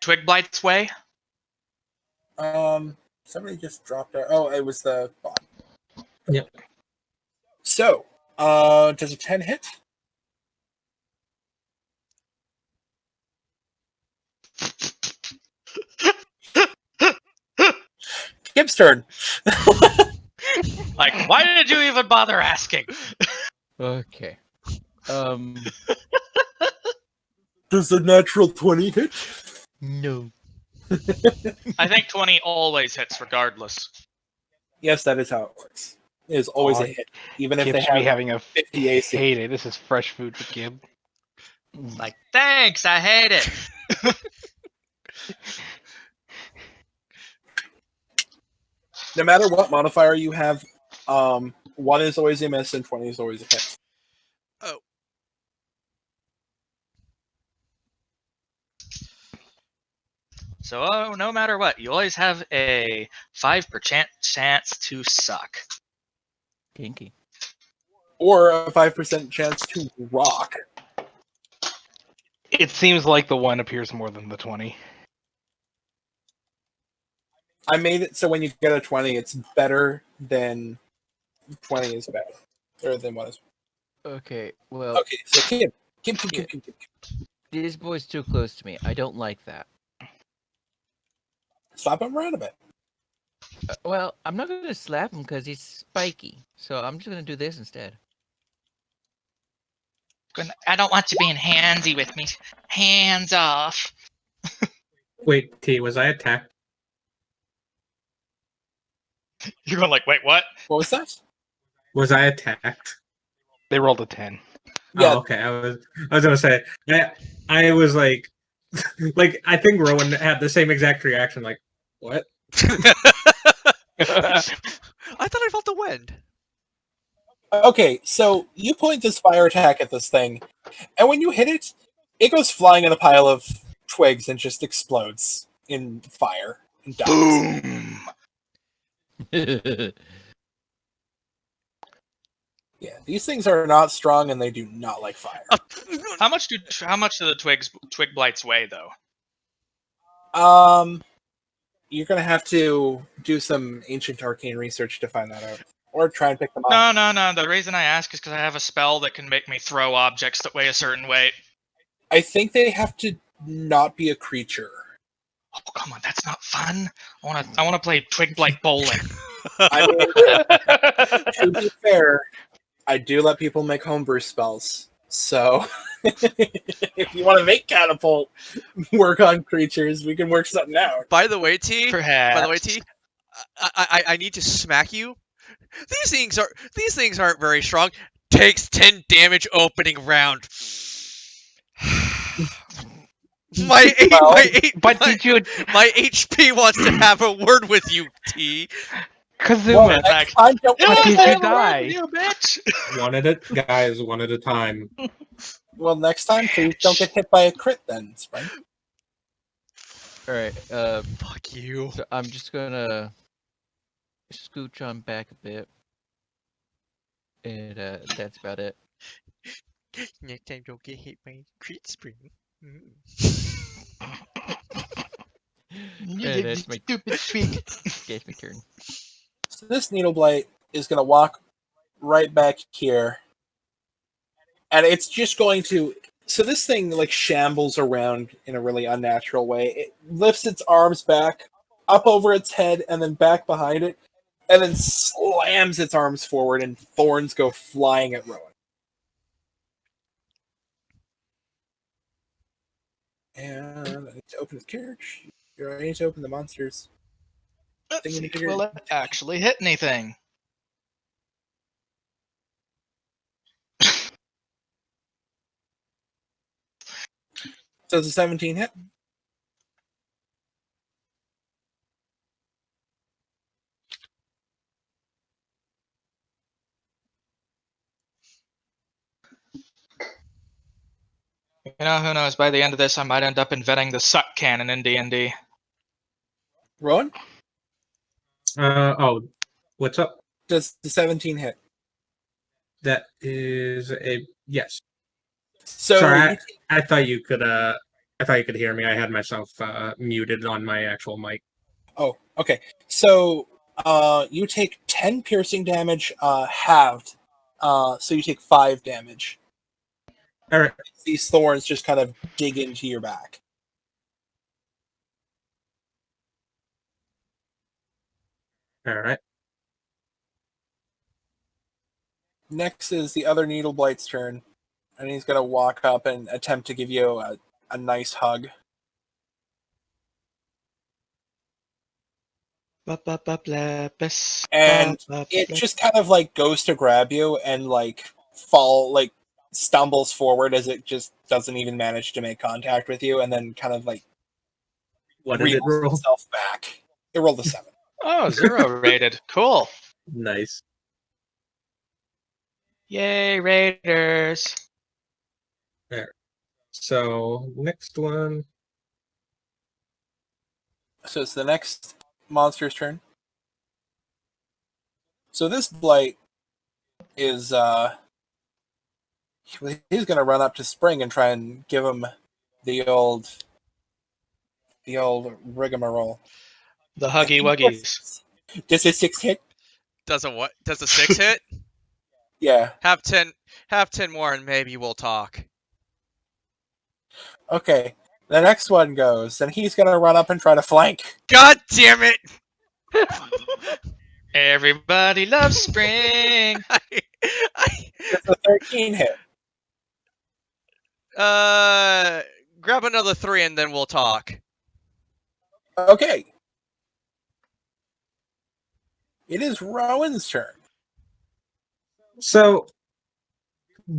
I: Twig Blight's way?
E: Somebody just dropped out. Oh, it was the bot.
H: Yep.
E: So, does a 10 hit? Kip's turn.
I: Like, why did you even bother asking?
D: Okay.
E: Does a natural 20 hit?
D: No.
I: I think 20 always hits regardless.
E: Yes, that is how it works. It is always a hit, even if
F: Kib
E: they
F: should be
E: have
F: having a
E: 50 AC.
F: hate it. This is fresh food for Kib.
I: Like, thanks, I hate it.
E: No matter what modifier you have, 1 is always a miss and 20 is always a hit.
C: Oh.
I: So no matter what, you always have a 5% chance to suck.
D: Kinky.
E: or a 5% chance to rock.
F: It seems like the 1 appears more than the 20.
E: I made it so when you get a 20, it's better than 20 is better. Or than 1 is.
D: Okay, well,
E: Okay, so Kim. Kim.
D: this boy's too close to me. I don't like that.
E: Slap him around a bit.
D: Well, I'm not gonna slap him because he's spiky. So I'm just gonna do this instead.
I: I don't want you being handsy with me. Hands off.
H: Wait, T, was I attacked?
I: You're going like, wait, what?
E: What was that?
H: Was I attacked?
F: They rolled a 10.
E: Yeah.
H: Oh, okay. I was gonna say I was like like I think Rowan had the same exact reaction, like, what?
C: I thought I felt the wind.
E: Okay, so you point this fire attack at this thing, and when you hit it, it goes flying in a pile of twigs and just explodes in fire and dies.
I: Boom.
E: Yeah, these things are not strong and they do not like fire.
I: How much do the twig blights weigh though?
E: You're gonna have to do some ancient arcane research to find that out, or try and pick them up.
I: No. The reason I ask is because I have a spell that can make me throw objects that weigh a certain weight.
E: I think they have to not be a creature.
I: Oh, come on, that's not fun. I wanna play twig blight bowling.
E: I mean, to be fair, I do let people make homebrew spells. So, if you want to make catapult work on creatures, we can work something out.
C: By the way, T.
I: Perhaps.
C: By the way, T. I need to smack you. These things aren't very strong. Takes 10 damage opening round. My HP wants to have a word with you, T.
E: Well,
F: Kazuma,
E: next time, don't
F: But did you die?
I: You bitch.
H: One at a guys, one at a time.
E: Well, next time, please don't get hit by a crit then, Spring.
D: Alright,
C: Fuck you.
D: so I'm just gonna scooch on back a bit. And that's about it.
C: Next time, don't get hit by a crit, Spring. Mm.
D: And that's my
I: stupid twig.
D: That's my turn.
E: So this needle blight is going to walk right back here, and it's just going to. So this thing like shambles around in a really unnatural way. It lifts its arms back, up over its head, and then back behind it, and then slams its arms forward, and thorns go flying at Rowan. And I need to open his carriage. I need to open the monsters.
I: Let's see if will it actually hit anything.
E: Does a 17 hit?
I: You know, who knows? By the end of this, I might end up inventing the suck cannon in D&D.
E: Rowan?
H: Oh, what's up?
E: Does the 17 hit?
H: That is a yes.
E: So
H: Sorry, I thought you could hear me. I had myself muted on my actual mic.
E: Oh, okay. So you take 10 piercing damage, halved. So you take 5 damage.
H: All right.
E: These thorns just kind of dig into your back.
H: All right.
E: Next is the other Needle Blight's turn, and he's going to walk up and attempt to give you a nice hug. And it just kind of like goes to grab you and like stumbles forward as it just doesn't even manage to make contact with you, and then kind of like
H: What did it
E: reels
H: roll?
E: itself back. It rolled a 7.
I: Oh, 0 rated. Cool.
H: Nice.
I: Yay, Raiders.
H: There. So next one.
E: So it's the next monster's turn. So this blight is he's gonna run up to Spring and try and give him the old rigmarole.
I: The Huggy Wuggies.
E: Does a 6 hit?
C: Does a 6 hit?
E: Yeah.
C: Have 10 more and maybe we'll talk.
E: Okay. The next one goes, and he's gonna run up and try to flank.
C: God damn it!
I: Everybody loves spring.
E: It's a 13 hit.
C: Grab another 3 and then we'll talk.
E: Okay. It is Rowan's turn.
H: So,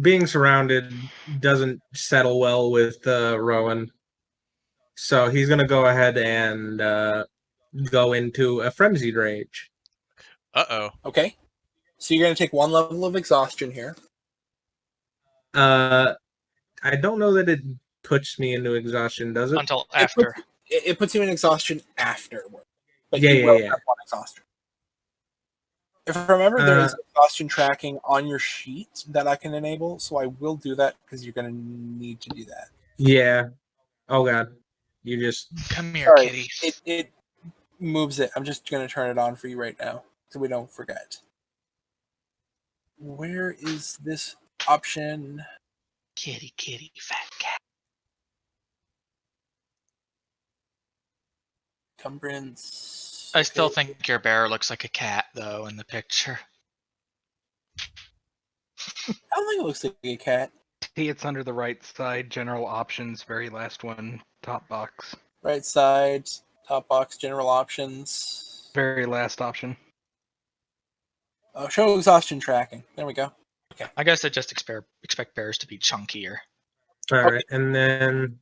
H: being surrounded doesn't settle well with Rowan. So he's going to go ahead and go into a frenzied rage.
C: Uh-oh.
E: Okay. So you're going to take 1 level of exhaustion here.
H: I don't know that it puts me into exhaustion, does it?
I: Until after.
E: It puts you in exhaustion afterward. But
H: Yeah,
E: you will
H: yeah.
E: have 1 exhaustion. If I remember, there is exhaustion tracking on your sheet that I can enable, so I will do that because you're going to need to do that.
H: Yeah. Oh, God. You just...
I: Come here,
E: Sorry,
I: kitty.
E: it moves it. I'm just going to turn it on for you right now so we don't forget. Where is this option?
I: Kitty, kitty, fat cat.
E: Encumbrance.
I: I still think your bear looks like a cat, though, in the picture.
E: I don't think it looks like a cat.
F: See, it's under the right side. General options, very last one, top box.
E: Right side, top box, general options.
F: Very last option.
E: Oh, show exhaustion tracking. There we go. Okay.
I: I guess I just expect bears to be chunkier.
H: All right, and then...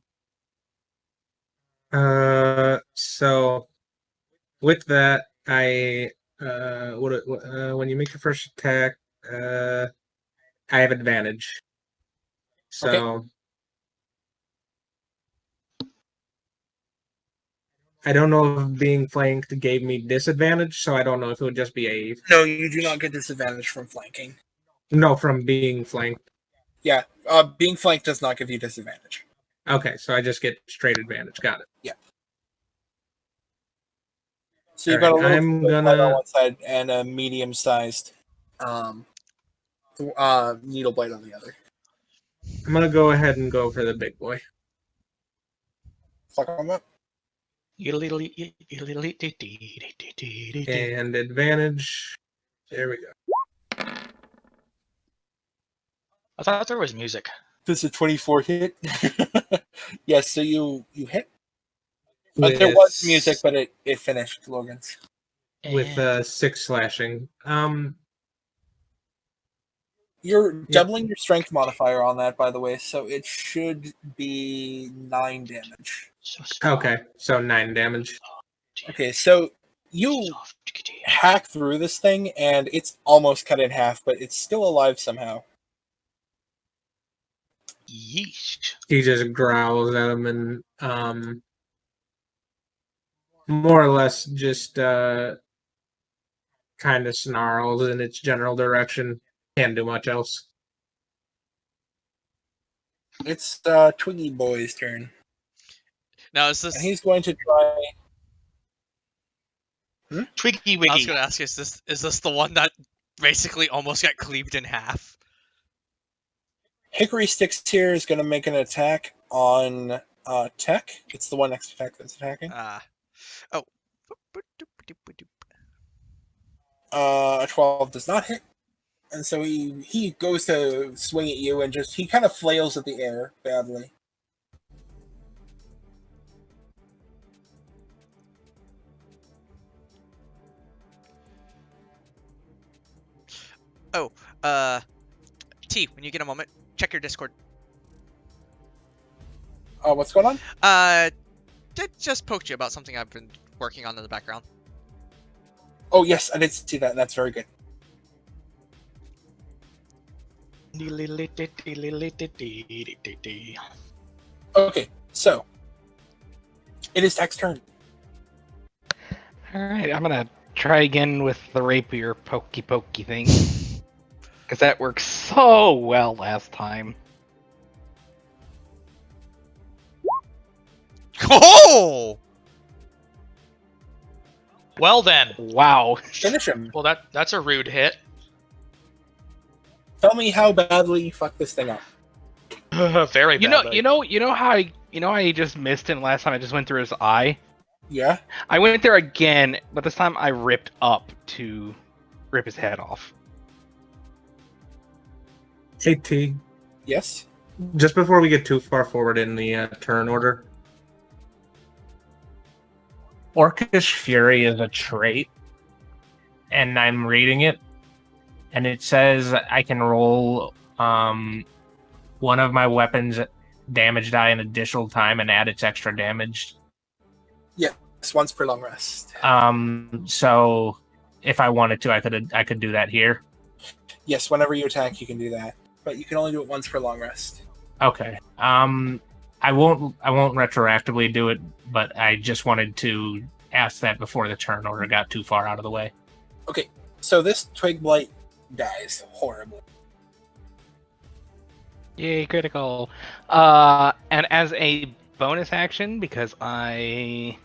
H: So... With that, I when you make your first attack, I have advantage. So
E: Okay.
H: I don't know if being flanked gave me disadvantage, so I don't know if it would just be a
E: No, you do not get disadvantage from flanking.
H: no from being flanked.
E: Yeah, being flanked does not give you disadvantage.
H: Okay, so I just get straight advantage. Got it.
E: Yeah. So you've got a
H: Alright,
E: little
H: I'm
E: bit
H: gonna-
E: on one side and a medium-sized needle blade on the other.
H: I'm gonna go ahead and go for the big boy.
E: Fuck him up.
H: And advantage. There we go.
I: I thought there was music.
E: Does a 24 hit? Yes, so you hit. There was music, but it finished Logan's.
H: With 6 slashing.
E: You're doubling your strength modifier on that, by the way, so it should be 9 damage.
H: Okay, so 9 damage.
E: Okay, so you hack through this thing, and it's almost cut in half, but it's still alive somehow.
I: Yeesh.
H: He just growls at him and more or less just kind of snarls in its general direction. Can't do much else.
E: It's Twiggy Boy's turn.
C: Now is this?
E: And he's going to try...
I: Twiggy
C: I was
I: Wiggy.
C: gonna ask, is this the one that basically almost got cleaved in half?
E: Hickory Sticks here is going to make an attack on Tech. It's the one next to Tech that's attacking.
C: Oh.
E: A 12 does not hit. And so he goes to swing at you and he kind of flails at the air badly.
C: Oh, T, when you get a moment, check your Discord.
E: What's going on?
C: Just poked you about something I've been working on in the background.
E: Oh, yes, I did see that. That's very good. Okay, so it is Tech's turn.
F: Alright, I'm gonna try again with the rapier pokey thing. Because that worked so well last time.
C: Oh!
I: Well then.
F: Wow.
E: Finish him.
I: Well, that's a rude hit.
E: Tell me how badly you fucked this thing up.
I: Very badly.
F: You know how he just missed him last time. I just went through his eye.
E: Yeah?
F: I went there again, but this time I ripped up to rip his head off.
H: Hey T,
E: Yes?
H: just before we get too far forward in the turn order, Orcish Fury is a trait, and I'm reading it, and it says I can roll one of my weapons damage die an additional time and add its extra damage.
E: It's once per long rest.
H: So if I wanted to, I could do that here.
E: Yes, whenever you attack, you can do that. But you can only do it once per long rest.
H: Okay. I won't retroactively do it, but I just wanted to ask that before the turn order got too far out of the way.
E: Okay, so this Twig Blight dies horribly.
F: Yay, critical. And as a bonus action, because I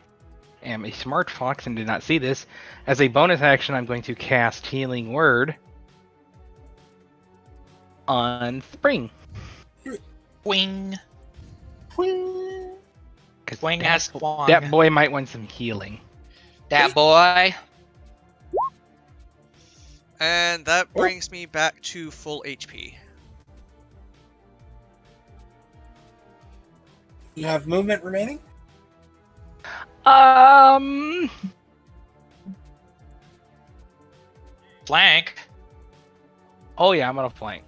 F: am a smart fox and did not see this, as a bonus action, I'm going to cast Healing Word on Spring.
I: Wing.
F: Because
I: Wing has twang.
F: that boy might want some healing.
I: That boy.
C: And that brings me back to full HP.
E: You have movement remaining?
I: Flank.
F: Oh yeah, I'm gonna flank.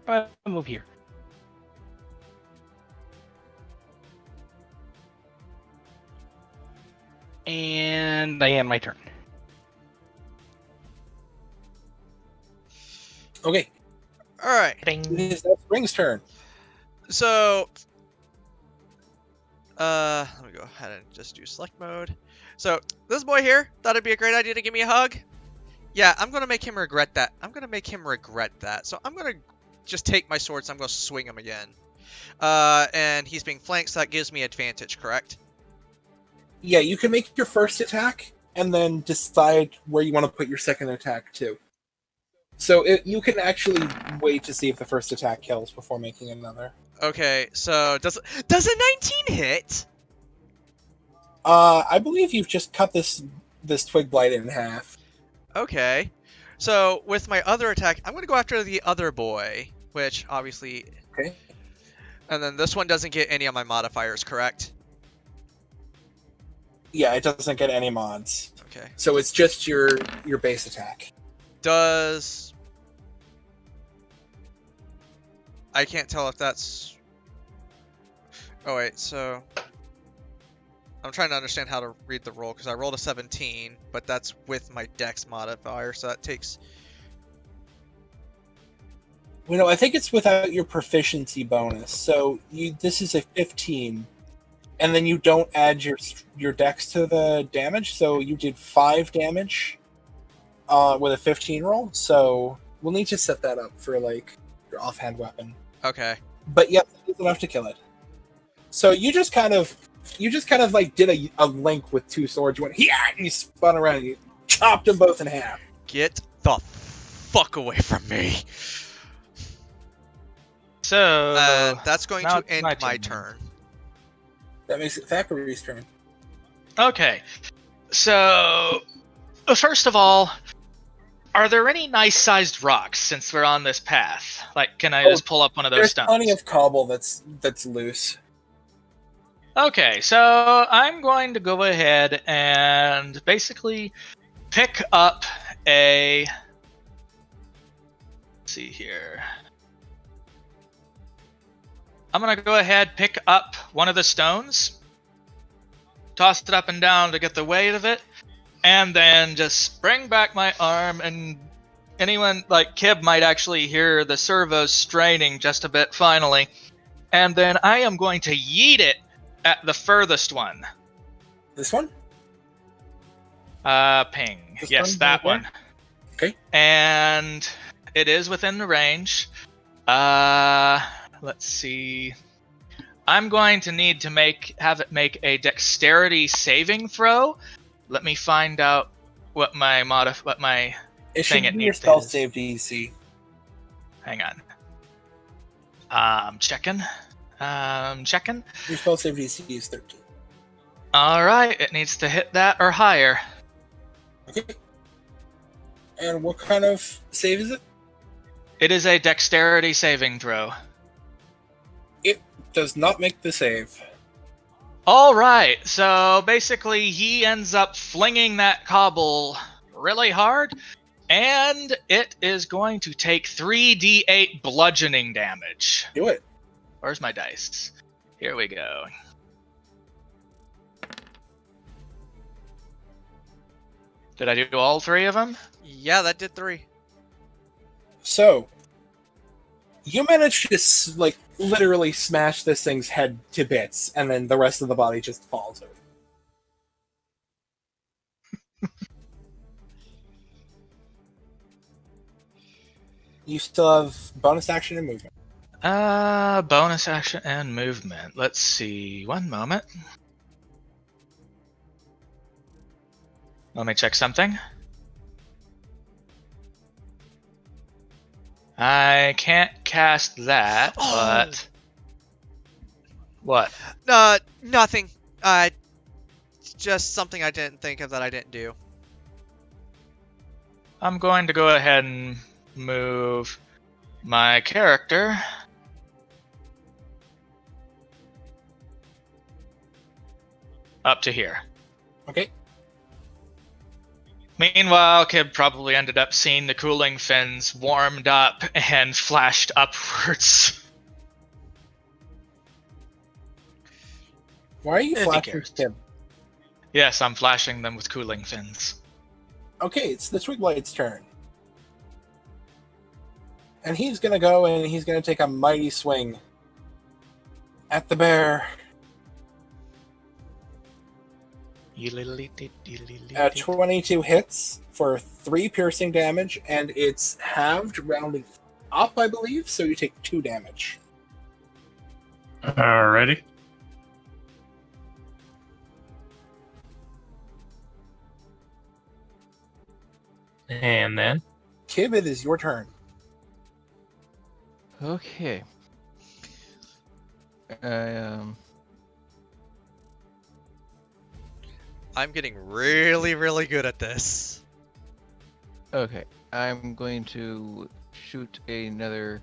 F: I'll move here. And I end my turn.
E: Okay,
C: Alright,
E: it is that Spring's turn.
C: so... let me go ahead and just do select mode. So, this boy here thought it'd be a great idea to give me a hug. Yeah, I'm gonna make him regret that. So I'm gonna just take my swords, I'm gonna swing him again. And he's being flanked, so that gives me advantage, correct?
E: Yeah, you can make your first attack and then decide where you want to put your second attack too. So you can actually wait to see if the first attack kills before making another.
C: Okay, so does a 19 hit?
E: I believe you've just cut this Twig Blight in half.
C: Okay. So with my other attack, I'm gonna go after the other boy, which obviously...
E: Okay.
C: And then this one doesn't get any of my modifiers, correct?
E: Yeah, it doesn't get any mods.
C: Okay.
E: So it's just your base attack.
C: Does... I can't tell if that's... Oh wait, so... I'm trying to understand how to read the roll, because I rolled a 17, but that's with my dex modifier, so that takes...
E: Well, no, I think it's without your proficiency bonus. So this is a 15, and then you don't add your dex to the damage, so you did 5 damage with a 15 roll. So we'll need to set that up for like your offhand weapon.
C: Okay.
E: But yeah, it's enough to kill it. So you just kind of like did a link with 2 swords. You went yeah, and you spun around and you chopped them both in half.
C: Get the fuck away from me.
I: So
C: That's going
I: now
C: to
I: it's
C: end
I: my
C: my
I: turn.
C: turn.
E: That makes it Thackeray's turn.
I: okay. So first of all, are there any nice-sized rocks since we're on this path? Like, can I just pull up one of those
E: There's
I: stones?
E: plenty of cobble that's loose.
I: Okay, so I'm going to go ahead and basically pick up a... Let's see here. I'm going to go ahead, pick up one of the stones, toss it up and down to get the weight of it, and then just spring back my arm, and anyone, like Kib, might actually hear the servos straining just a bit finally. And then I am going to yeet it at the furthest one.
E: This one?
I: Ping.
E: This
I: Yes,
E: one
I: that
E: right
I: one.
E: Okay.
I: And it is within the range. Let's see. I'm going to need to have it make a dexterity saving throw. Let me find out what my
E: It
I: thing
E: should
I: it
E: be your
I: needs
E: spell
I: is.
E: save DC.
I: Hang on. Checking.
E: Your spell save DC is 13.
I: All right, it needs to hit that or higher.
E: Okay. And what kind of save is it?
I: It is a dexterity saving throw.
E: It does not make the save.
I: All right, so basically he ends up flinging that cobble really hard, and it is going to take 3d8 bludgeoning damage.
E: Do it.
I: Where's my dice? Here we go. Did I do all 3 of them?
C: Yeah, that did 3.
E: So, you manage to literally smash this thing's head to bits, and then the rest of the body just falls over. You still have bonus action and movement.
I: Bonus action and movement. Let's see. One moment. Let me check something. I can't cast that, but... What?
C: Nothing. It's just something I didn't think of that I didn't do.
I: I'm going to go ahead and move my character up to here.
E: Okay.
I: Meanwhile, Kib probably ended up seeing the cooling fins warmed up and flashed upwards.
E: Why are you
I: If he
E: flashing
I: cares.
E: him?
I: Yes, I'm flashing them with cooling fins.
E: Okay, it's the Twigblade's turn. And he's gonna go and he's gonna take a mighty swing at the bear. 22 hits for 3 piercing damage, and it's halved rounding up, I believe, so you take 2 damage.
B: Alrighty. And then
E: Kib, it is your turn.
D: Okay.
C: I'm getting really, really good at this.
D: Okay. I'm going to shoot another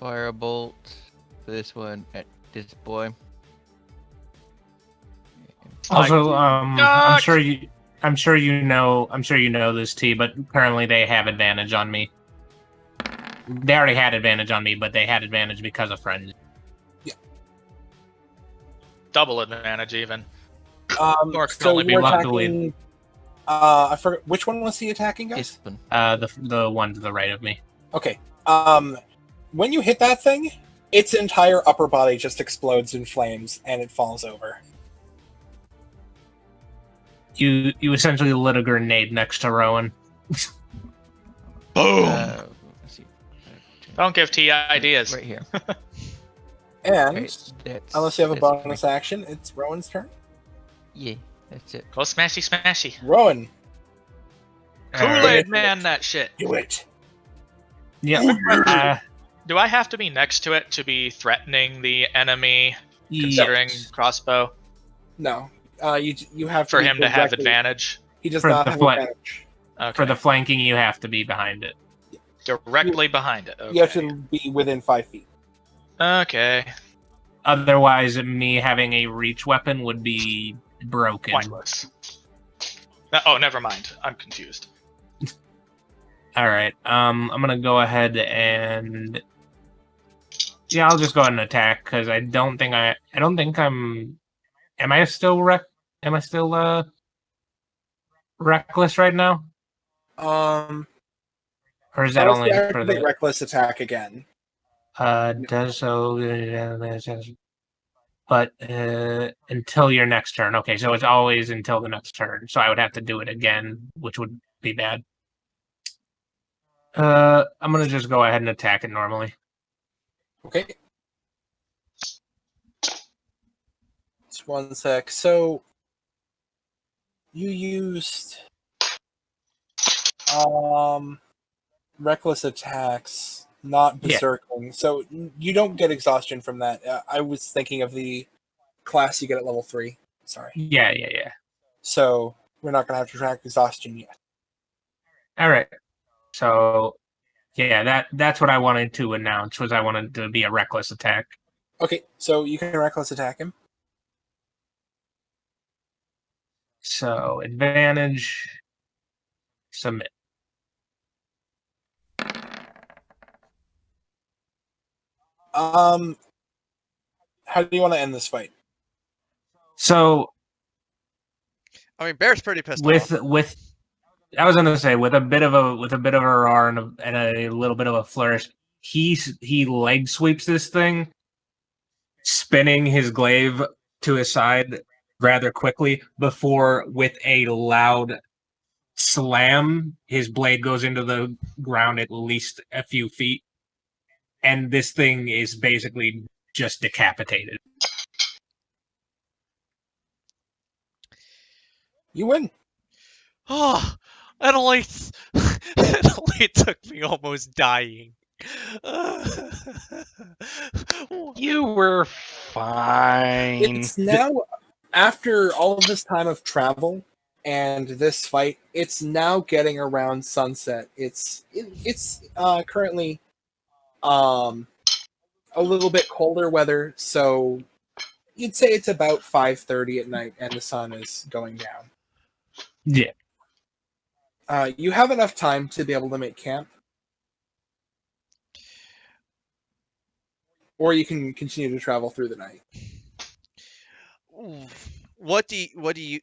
D: firebolt for this one at this boy.
B: also, I'm
I: Duck!
B: sure you know this, T, but currently they have advantage on me. They already had advantage on me, but they had advantage because of friends.
I: Double advantage, even. Or it can
E: So
I: only be
E: you're
B: one.
E: attacking. I forgot which one was he attacking, guys?
D: This one.
B: The one to the right of me.
E: Okay. When you hit that thing, its entire upper body just explodes in flames and it falls over.
B: You essentially lit a grenade next to Rowan.
I: Boom!
D: Let's see.
I: Don't give T ideas.
D: Right here.
E: And
D: Right, that's,
E: unless you have a
D: that's it.
E: bonus action, it's Rowan's turn.
D: Yeah, that's it.
I: Go smashy smashy.
E: Rowan,
I: Kool-Aid man that shit.
E: do it.
B: Yeah.
I: Do I have to be next to it to be threatening the enemy, considering crossbow,
E: No, you have to
I: for
E: be
I: him to have
E: directly-
I: advantage?
E: He does
B: For
E: not
B: the
E: have
B: flank.
E: advantage.
I: Okay.
B: For the flanking, you have to be behind it.
I: Directly behind it. Okay.
E: You have to be within 5 feet.
I: Okay.
B: Otherwise, me having a reach weapon would be broken.
I: Pointless. Oh, never mind. I'm confused.
B: All right. I'm gonna go ahead and I'll just go ahead and attack because I don't think I'm. Am I still reckless right now, or is that only for the
E: reckless attack again?
B: does so? But until your next turn. Okay, so it's always until the next turn. So I would have to do it again, which would be bad. I'm gonna just go ahead and attack it normally.
E: Okay. Just one sec. So you used reckless attacks, not
B: Yeah.
E: berserking. So you don't get exhaustion from that. I was thinking of the class you get at level 3. Sorry.
B: Yeah.
E: So we're not gonna have to track exhaustion yet.
B: All right. So, yeah, that's what I wanted to announce. Was I wanted to be a reckless attack.
E: Okay, so you can reckless attack him.
B: So advantage. Submit.
E: How do you want to end this fight?
B: So
C: I mean, Bear's pretty pissed
B: with
C: off.
B: with I was gonna say with a bit of a roar and a little bit of a flourish, he leg sweeps this thing, spinning his glaive to his side rather quickly before, with a loud slam, his blade goes into the ground at least a few feet, and this thing is basically just decapitated.
E: You win.
C: Oh, it only it only took me almost dying.
F: You were fine.
E: It's now, after all of this time of travel and this fight, it's now getting around sunset. It's currently a little bit colder weather, so you'd say it's about 5:30 at night, and the sun is going down.
B: Yeah.
E: You have enough time to be able to make camp, or you can continue to travel through the night.
C: What do you?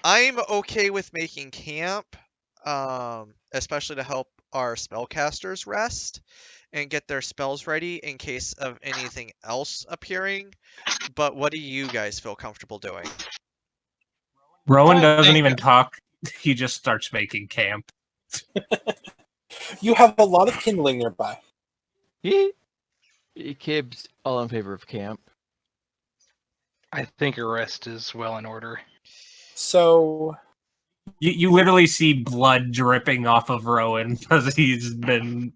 C: I'm okay with making camp, especially to help our spellcasters rest and get their spells ready in case of anything else appearing. But what do you guys feel comfortable doing?
B: Rowan
I: I
B: doesn't
I: think-
B: even talk. He just starts making camp.
E: You have a lot of kindling nearby.
D: Kib's all in favor of camp.
F: I think a rest is well in order.
E: So
B: You literally see blood dripping off of Rowan because he's been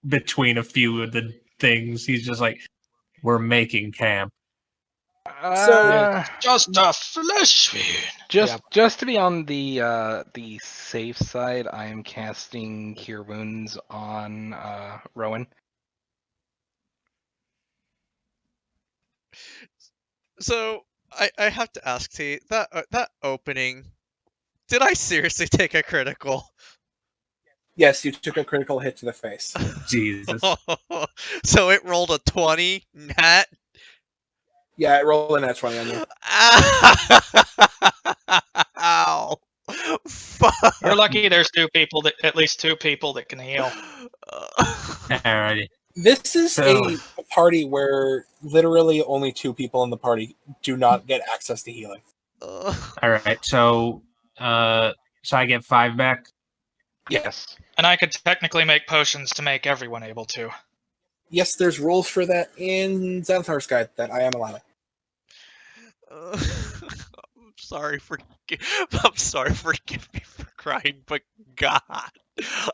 B: between a few of the things. He's just like, we're making camp.
I: Just a flesh wound.
F: Just to be on the safe side, I am casting Cure Wounds on Rowan.
C: So I have to ask T, that opening, did I seriously take a critical?
E: yes, you took a critical hit to the face.
B: Jesus.
C: So it rolled a 20 nat.
E: Yeah, roll a nat 20 on you.
C: Ow. Fuck.
I: You're lucky there's at least two people that can heal.
B: Alrighty.
E: This is
B: So-
E: a party where literally only 2 people in the party do not get access to healing.
B: Alright, so I get 5 back.
F: Yes.
I: And I could technically make potions to make everyone able to.
E: Yes, there's rules for that in Xanathar's Guide that I am allowing.
C: I'm sorry for forgive me for crying, but God,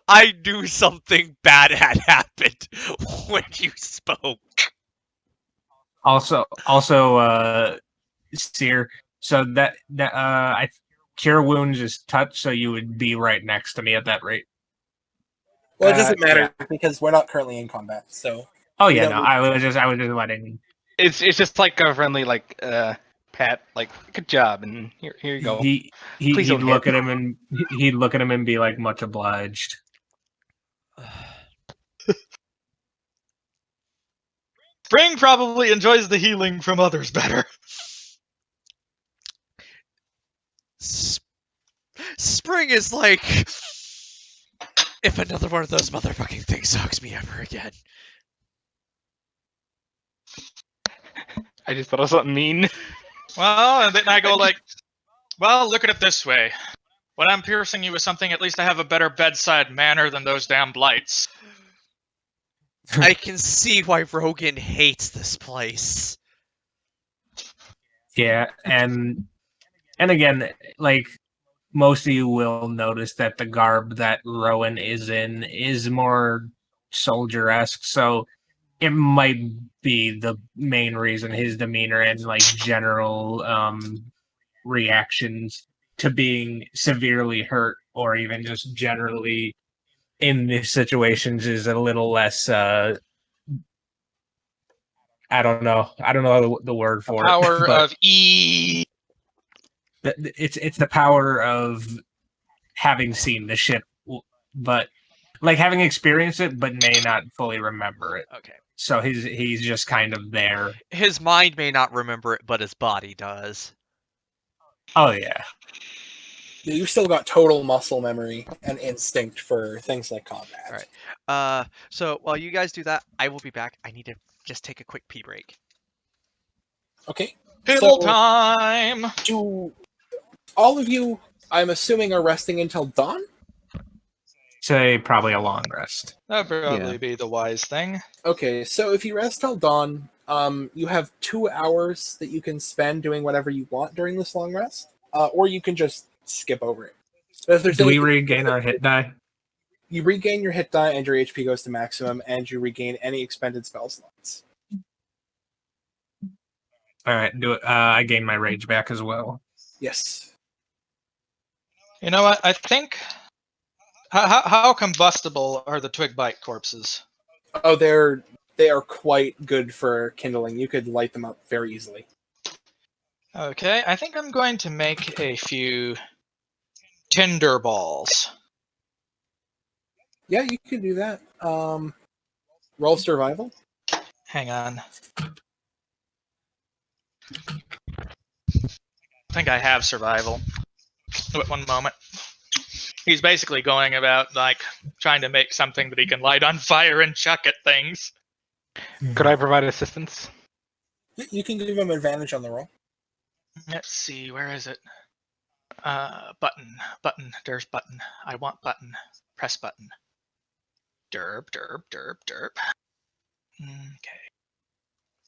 C: I knew something bad had happened when you spoke.
B: Also, Seer. So that I Cure Wounds is touch, so you would be right next to me at that rate.
E: Well, it doesn't matter because we're not currently in combat, so...
B: Oh
E: You
B: yeah,
E: don't
B: no,
E: need-
B: I was just letting.
F: It's just like a friendly pat, like good job, and here you go. Please
B: He'd
F: don't
B: look
F: hit.
B: at him and be like, much obliged.
I: Spring probably enjoys the healing from others better.
C: Spring is like, if another one of those motherfucking things hugs me ever again.
F: I just thought of something mean.
I: Well, and then I go like, well, look at it this way. When I'm piercing you with something, at least I have a better bedside manner than those damn blights.
C: I can see why Rogan hates this place.
B: Yeah, and again, like most of you will notice that the garb that Rowan is in is more soldier-esque, so it might be the main reason his demeanor and like general reactions to being severely hurt or even just generally in these situations is a little less I don't know the word for
I: Power
B: it, but
I: of E.
B: it's the power of having seen the ship, but like having experienced it, but may not fully remember it.
C: Okay.
B: So he's just kind of there.
C: His mind may not remember it, but his body does.
B: Oh yeah,
E: Yeah, you've still got total muscle memory and instinct for things like combat.
C: All right. So while you guys do that, I will be back. I need to just take a quick pee break.
E: Okay.
I: Piddle
E: So,
I: time!
E: do all of you, I'm assuming, are resting until dawn?
B: say probably a long rest.
I: That'd probably
D: Yeah.
I: be the wise thing.
E: Okay, so if you rest till dawn, you have 2 hours that you can spend doing whatever you want during this long rest, or you can just skip over it. But if there's
B: Do we
E: anything-
B: regain our hit die?
E: You regain your hit die and your HP goes to maximum, and you regain any expended spell slots.
B: All right, do it. I gain my rage back as well.
E: Yes.
I: You know what? I think. How combustible are the twig bite corpses?
E: Oh, they are quite good for kindling. You could light them up very easily.
I: Okay, I think I'm going to make a few tinder balls.
E: Yeah, you can do that. Roll survival.
I: Hang on. I think I have survival. Wait, one moment. He's basically going about like trying to make something that he can light on fire and chuck at things.
F: Could I provide assistance?
E: You can give them advantage on the roll.
I: Let's see, where is it? Button. There's button. I want button. Press button. Derp. Okay.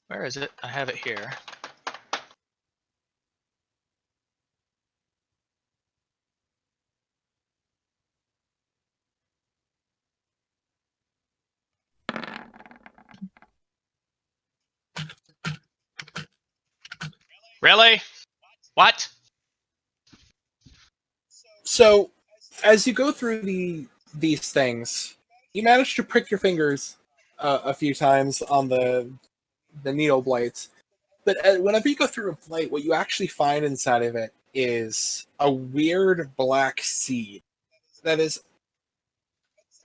I: Where is it? I have it here. Really? What?
E: So, as you go through these things, you manage to prick your fingers a few times on the needle blades. But whenever you go through a blade, what you actually find inside of it is a weird black seed. That is,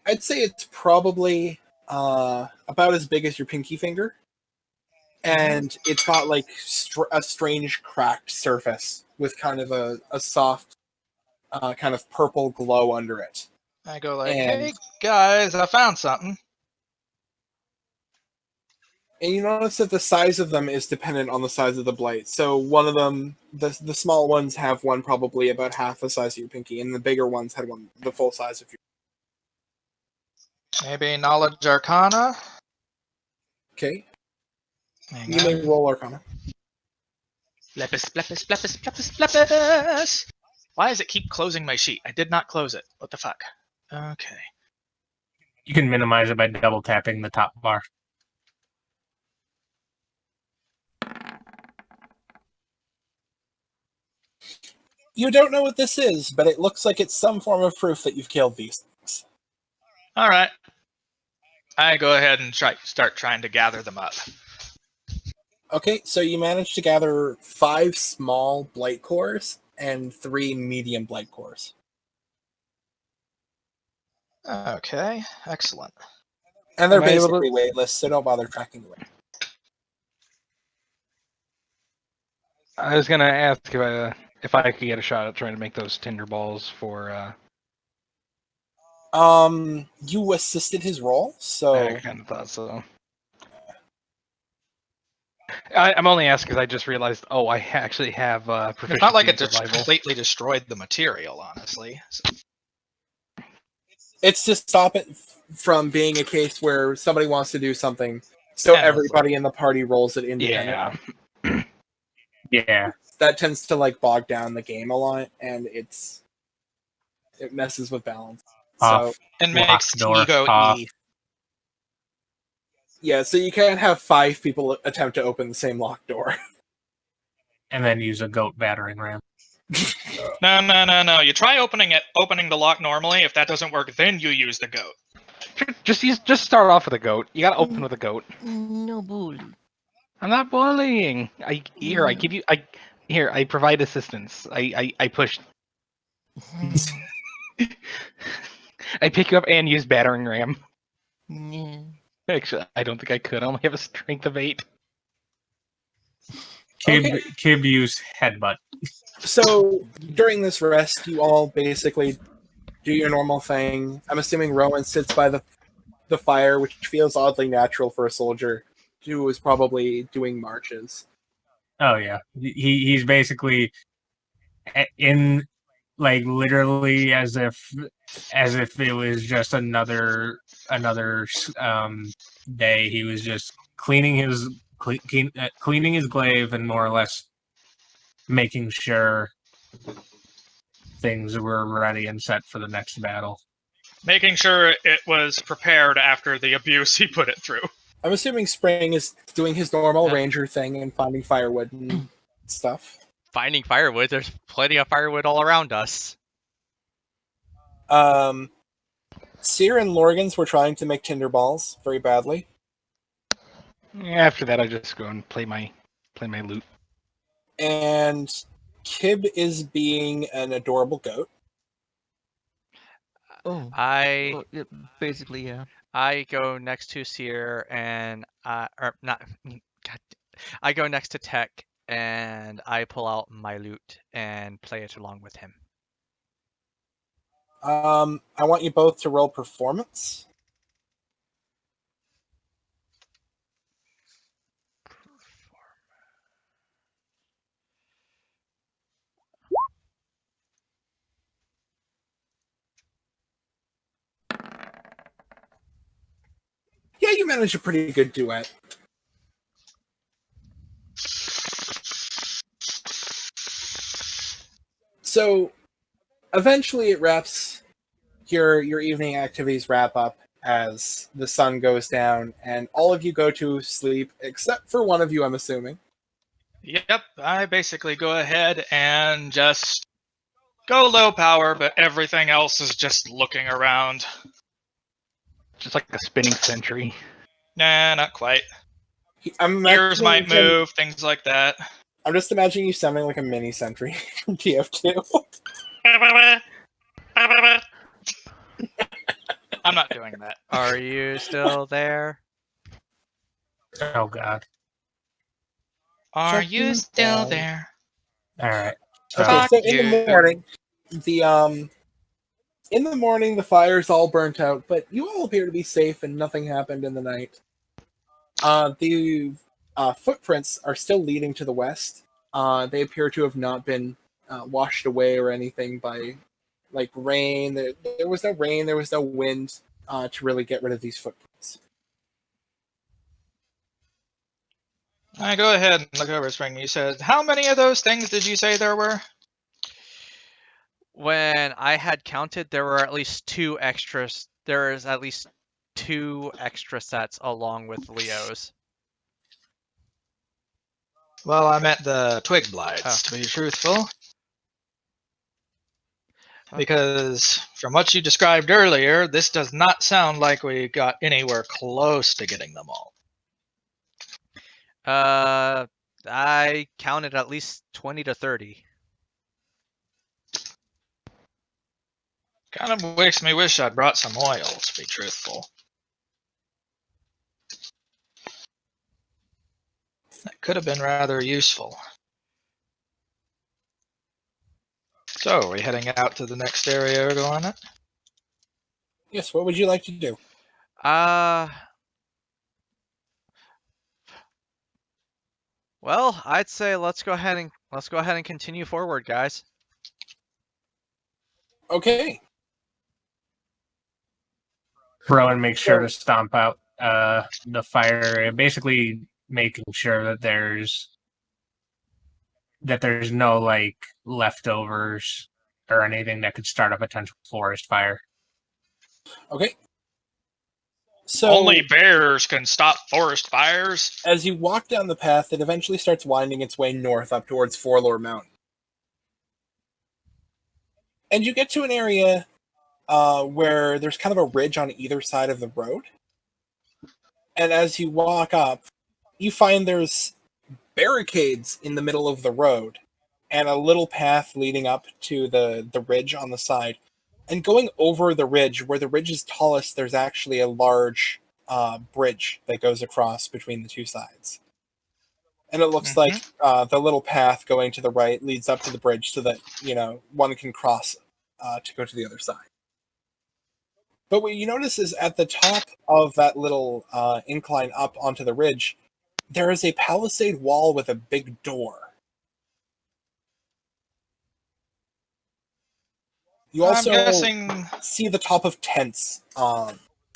E: I'd say it's probably about as big as your pinky finger, and it's got like a strange cracked surface with kind of a soft kind of purple glow under it.
I: I go like,
E: And-
I: hey guys, I found something.
E: And you notice that the size of them is dependent on the size of the blade. So one of them, the small ones have one probably about half the size of your pinky, and the bigger ones had one the full size of your.
I: Maybe knowledge arcana.
E: Okay,
I: Hang
E: you may
I: on.
E: roll Arcana.
I: Lepis. Why does it keep closing my sheet? I did not close it. What the fuck? Okay.
B: You can minimize it by double tapping the top bar.
E: You don't know what this is, but it looks like it's some form of proof that you've killed these things.
I: All right. I go ahead and start trying to gather them up.
E: Okay, so you managed to gather 5 small blight cores and 3 medium blight cores.
I: Okay, excellent.
E: And they're
F: Am I able to-
E: basically weightless, so don't bother tracking the weight.
F: I was gonna ask if I could get a shot at trying to make those tinder balls for.
E: You assisted his roll, so
F: I kind of thought so. I'm only asking because I just realized. Oh, I actually have proficiency
I: It's not like
F: in
I: it just
F: survival.
I: completely destroyed the material, honestly. So,
E: It's to stop it from being a case where somebody wants to do something, so
I: Endlessly.
E: everybody in the party rolls it independently.
F: Yeah.
B: Yeah.
E: That tends to like bog down the game a lot, and it messes with balance. So
B: Off.
I: and
B: Lock
I: makes
B: door,
I: T go
B: off.
I: E.
E: yeah, so you can't have 5 people attempt to open the same locked door.
B: And then use a goat battering ram.
I: No. You try opening the lock normally. If that doesn't work, then you use the goat.
F: Just start off with a goat. You gotta open with a goat.
D: No bully.
F: I'm not bullying. I give you. I provide assistance. I push. I pick you up and use battering ram.
D: Yeah.
F: Actually, I don't think I could. I only have a strength of 8.
B: Kib use headbutt.
E: So during this rest, you all basically do your normal thing. I'm assuming Rowan sits by the fire, which feels oddly natural for a soldier who is probably doing marches.
B: Oh yeah, he's basically in, like, literally as if it was just another day. He was just cleaning his glaive and more or less making sure things were ready and set for the next battle.
I: Making sure it was prepared after the abuse he put it through.
E: I'm assuming Spring is doing his normal
C: Yeah.
E: ranger thing and finding firewood and stuff.
C: Finding firewood. There's plenty of firewood all around us.
E: Seer and Lorgans were trying to make tinder balls very badly.
F: After that, I just go and play my loot.
E: And Kib is being an adorable goat.
D: Oh.
C: I
D: Well, yeah, basically, yeah.
C: I go next to Seer and or not. God, I go next to Tech and I pull out my loot and play it along with him.
E: I want you both to roll performance. Yeah, you managed a pretty good duet. So eventually it wraps, your evening activities wrap up as the sun goes down and all of you go to sleep except for one of you, I'm assuming.
I: Yep, I basically go ahead and just go low power, but everything else is just looking around.
F: Just like a spinning sentry.
I: Nah, not quite.
E: I'm
I: Ears might
E: imagining him-
I: move, things like that.
E: I'm just imagining you sounding like a mini sentry from TF2.
I: I'm not doing that.
C: Are you still there?
B: Oh god.
I: Are
E: Fucking
I: you still
E: balls.
I: there?
B: All right.
E: Okay,
I: Fuck
E: so in the
I: you.
E: morning, the fire's all burnt out, but you all appear to be safe and nothing happened in the night. The footprints are still leading to the west. They appear to have not been washed away or anything by like rain. There was no rain, there was no wind to really get rid of these footprints.
I: I go ahead and look over Spring. You said, how many of those things did you say there were?
C: When I had counted, there were at least 2 extras. There is at least 2 extra sets along with Leo's.
I: Well, I meant the twig blights,
C: Oh.
I: to be truthful.
C: Oh.
I: Because from what you described earlier, this does not sound like we got anywhere close to getting them all.
C: I counted at least 20 to 30.
I: Kind of makes me wish I'd brought some oil, to be truthful. That could have been rather useful. So, are we heading out to the next area we're going at?
E: Yes, what would you like to do?
C: Uh, Well, I'd say let's go ahead and continue forward, guys.
E: Okay.
B: Rowan makes sure to stomp out the fire area, basically making sure that there's no like leftovers or anything that could start a potential forest fire.
E: Okay. So
I: Only bears can stop forest fires.
E: as you walk down the path, it eventually starts winding its way north up towards Forlore Mountain. And you get to an area where there's kind of a ridge on either side of the road. And as you walk up, you find there's barricades in the middle of the road and a little path leading up to the ridge on the side. And going over the ridge, where the ridge is tallest, there's actually a large bridge that goes across between the two sides. And it looks like the little path going to the right leads up to the bridge so that, one can cross to go to the other side. But what you notice is at the top of that little incline up onto the ridge, there is a palisade wall with a big door. You also
I: I'm guessing.
E: see the top of tents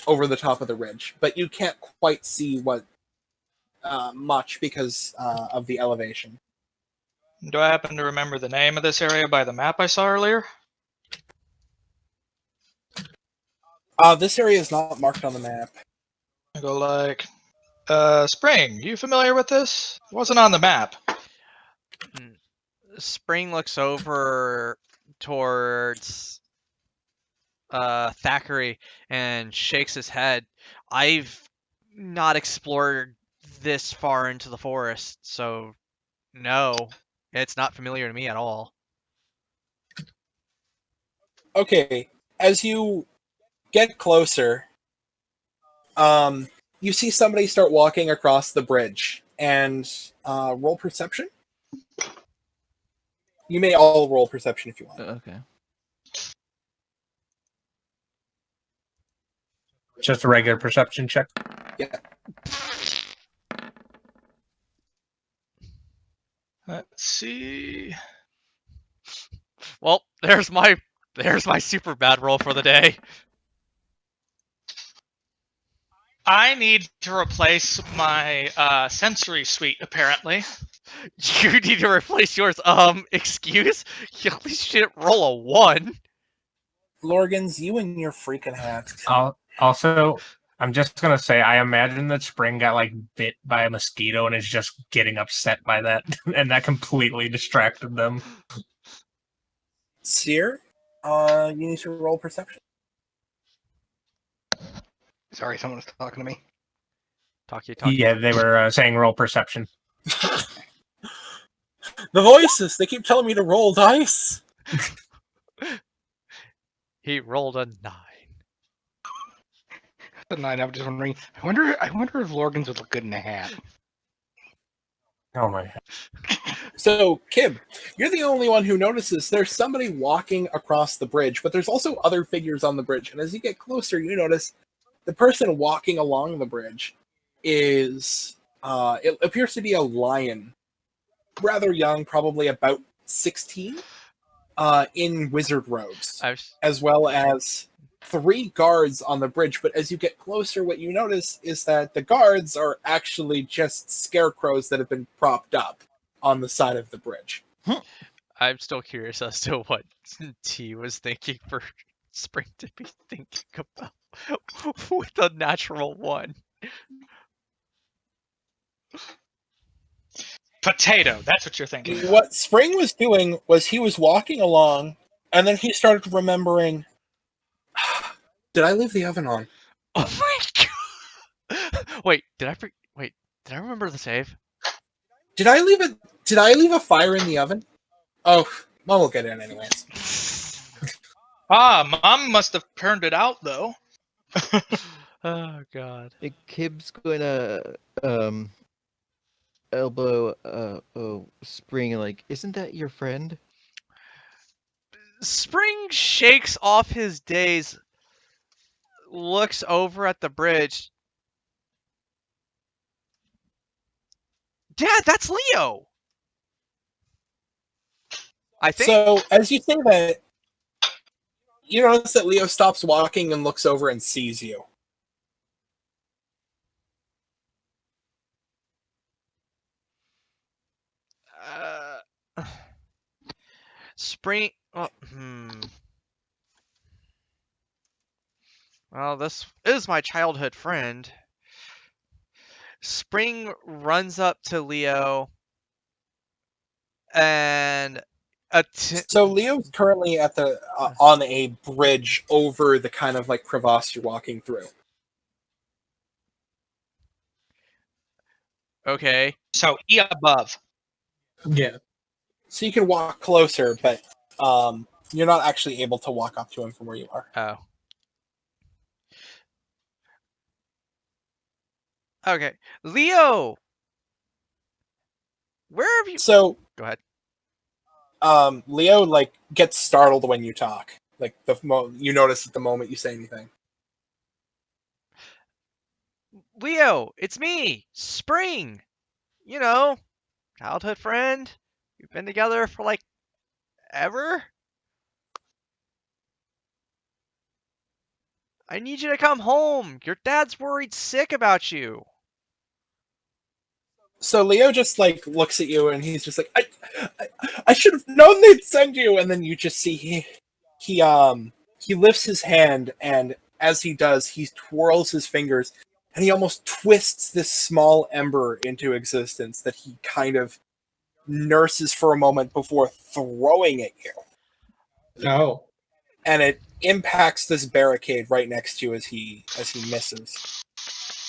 E: over the top of the ridge, but you can't quite see what much because of the elevation.
I: Do I happen to remember the name of this area by the map I saw earlier?
E: This area is not marked on the map.
I: I go like, Spring. You familiar with this? It wasn't on the map.
C: Spring looks over towards Thackeray and shakes his head. I've not explored this far into the forest, so no, it's not familiar to me at all.
E: Okay, as you get closer, you see somebody start walking across the bridge, and roll perception. You may all roll perception if you want.
D: Okay.
B: Just a regular perception check.
E: Yeah.
I: Let's see.
C: Well, there's my super bad roll for the day.
I: I need to replace my sensory suite, apparently.
C: You need to replace yours. Excuse? You at least didn't roll a 1.
E: Lorgans, you and your freaking hat.
B: Also, I'm just gonna say, I imagine that Spring got like bit by a mosquito and is just getting upset by that, and that completely distracted them.
E: Seer, you need to roll perception.
F: Sorry, someone was talking to me.
C: Talk.
B: Yeah, they were saying roll perception.
E: The voices, they keep telling me to roll dice.
C: He rolled a 9.
F: The 9. I'm just wondering. I wonder if Lorgans would look good in a hat.
B: Oh my god.
E: So, Kib, you're the only one who notices there's somebody walking across the bridge, but there's also other figures on the bridge. And as you get closer, you notice the person walking along the bridge is, it appears to be a lion. Rather young, probably about 16, in wizard robes, as well as 3 guards on the bridge. But as you get closer, what you notice is that the guards are actually just scarecrows that have been propped up on the side of the bridge.
C: I'm still curious as to what T was thinking for Spring to be thinking about with a natural 1.
I: Potato. That's what you're thinking about.
E: What Spring was doing was he was walking along, and then he started remembering, did I leave the oven on?
C: Oh my god! Wait, did I remember the save?
E: Did I leave a fire in the oven? Oh, well, we'll get in anyways.
I: Mom must have turned it out, though.
C: Oh god.
D: Kib's gonna elbow Spring, like, isn't that your friend?
C: Spring shakes off his daze, looks over at the bridge. Dad, that's Leo. I think.
E: So as you say that, you notice that Leo stops walking and looks over and sees you.
C: Spring. Well, this is my childhood friend. Spring runs up to Leo and
E: So Leo's currently at the on a bridge over the kind of like crevasse you're walking through.
C: okay.
I: So E above.
H: Yeah.
E: So you can walk closer, but you're not actually able to walk up to him from where you are.
C: Oh. Okay. Leo! Where have you...
E: So
C: Go ahead.
E: Leo like gets startled when you talk. Like you notice at the moment you say anything.
C: Leo, it's me, Spring. You know, childhood friend. We've been together for like ever. I need you to come home. Your dad's worried sick about you.
E: So Leo just like looks at you and he's just like, I should have known they'd send you. And then you just see he lifts his hand, and as he does, he twirls his fingers and he almost twists this small ember into existence that he kind of nurses for a moment before throwing at you.
H: Oh.
E: And it impacts this barricade right next to you as he misses.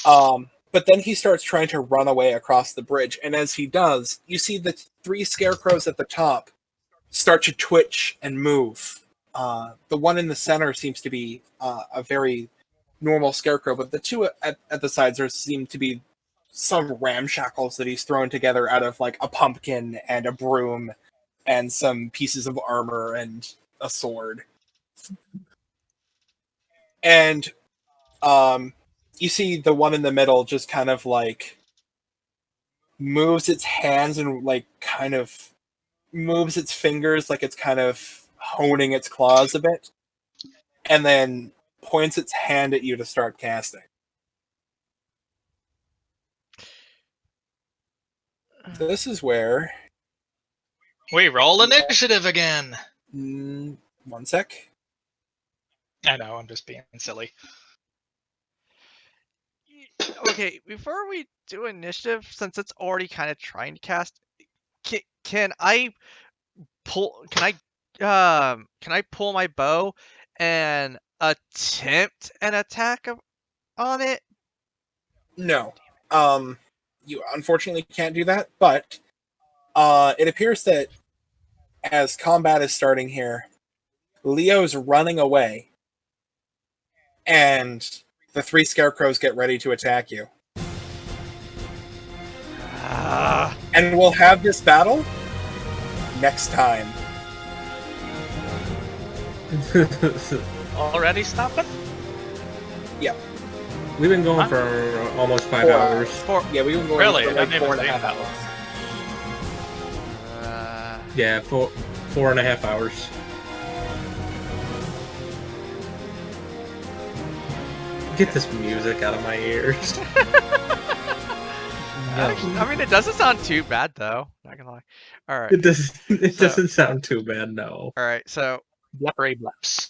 E: But then he starts trying to run away across the bridge, and as he does, you see the 3 scarecrows at the top start to twitch and move. The one in the center seems to be a very normal scarecrow, but the 2 at the sides seem to be some ramshackles that he's thrown together out of like a pumpkin and a broom and some pieces of armor and a sword. And you see the one in the middle just kind of like moves its hands and like kind of moves its fingers like it's kind of honing its claws a bit, and then points its hand at you to start casting. So this is where
I: We roll initiative again.
E: 1 sec.
I: I know, I'm just being silly.
C: Okay, before we do initiative, since it's already kind of trying to cast, can I pull my bow and attempt an attack on it?
E: No. You unfortunately can't do that, but it appears that as combat is starting here, Leo's running away, and the 3 scarecrows get ready to attack you. And we'll have this battle next time.
I: Already stopping?
E: Yeah.
H: We've been going for almost 5 hours.
E: Yeah, we've been going
I: Really?
E: for
I: I
E: like
I: didn't even
E: 4.5
I: see that.
E: hours.
H: Yeah, 4.5 hours. Get this music out of my ears.
C: I mean, it doesn't sound too bad though. Not gonna lie. All right.
H: It doesn't. It
C: So-
H: doesn't sound too bad. No.
C: All right. So
I: Bleppery bleps.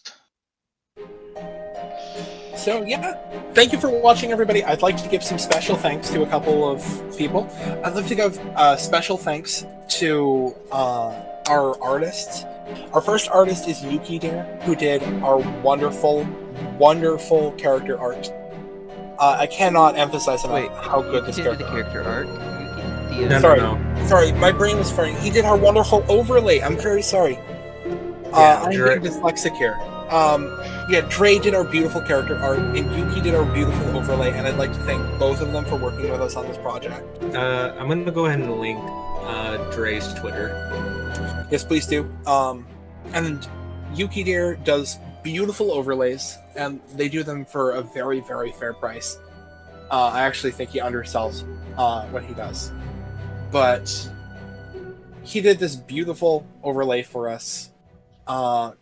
E: So yeah, thank you for watching, everybody. I'd like to give some special thanks to a couple of people. I'd like to give special thanks to our artists. Our first artist is Yuki Deer, who did our wonderful, wonderful character art. I cannot emphasize enough how good this
D: did
E: character
D: the
E: art.
D: character art.
H: No,
E: Sorry.
H: no.
E: Sorry, my brain was firing. He did our wonderful overlay. I'm very sorry.
H: Yeah,
E: I'm
H: Dre-
E: being dyslexic here. Yeah, Dre did our beautiful character art, and Yuki did our beautiful overlay, and I'd like to thank both of them for working with us on this project.
H: I'm gonna go ahead and link Dre's Twitter.
E: Yes, please do. And Yuki Deer does beautiful overlays, and they do them for a very, very fair price. I actually think he undersells what he does. but he did this beautiful overlay for us,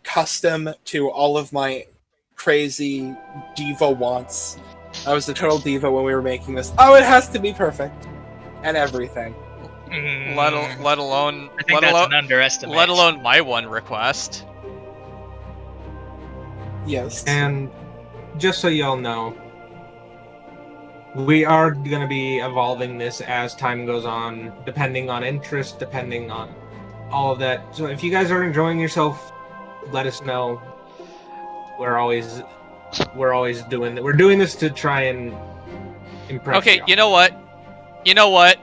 E: custom to all of my crazy diva wants. I was the total diva when we were making this. Oh, it has to be perfect and everything.
C: Let alone
I: I think that's an underestimate.
C: let alone my one request.
E: Yes.
H: And just so y'all know, we are going to be evolving this as time goes on, depending on interest, depending on all of that. So if you guys are enjoying yourself, let us know. We're always doing that. We're doing this to try and impress
C: Okay,
H: y'all.
C: you know what? You know what?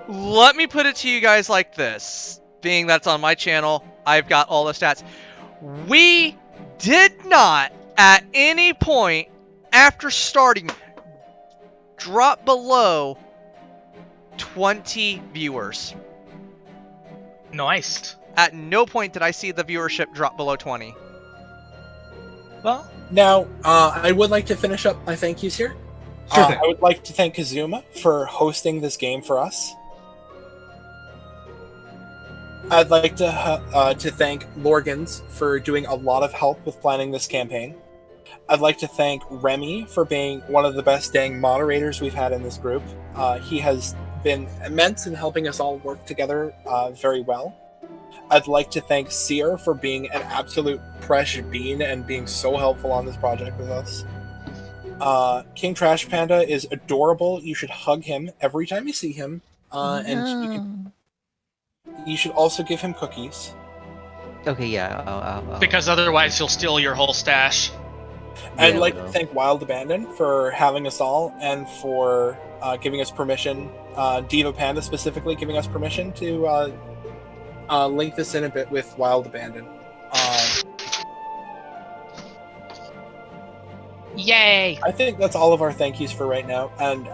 C: Let me put it to you guys like this. Being that's on my channel, I've got all the stats. We did not, at any point after starting, drop below 20 viewers.
I: Nice.
C: At no point did I see the viewership drop below 20.
I: Well,
E: Now, I would like to finish up my thank yous here.
H: Sure thing.
E: I would like to thank Kazuma for hosting this game for us. I'd like to thank Lorgans for doing a lot of help with planning this campaign. I'd like to thank Remy for being one of the best dang moderators we've had in this group. He has been immense in helping us all work together very well. I'd like to thank Seer for being an absolute fresh bean and being so helpful on this project with us. King Trash Panda is adorable. You should hug him every time you see him. And you should also give him cookies.
D: Okay, yeah. I'll
I: because otherwise you'll steal your whole stash.
E: I'd
D: Yeah,
E: like
D: well.
E: to thank Wild Abandon for having us all and for giving us permission, Diva Panda specifically giving us permission to link this in a bit with Wild Abandon.
I: Yay!
E: I think that's all of our thank yous for right now. And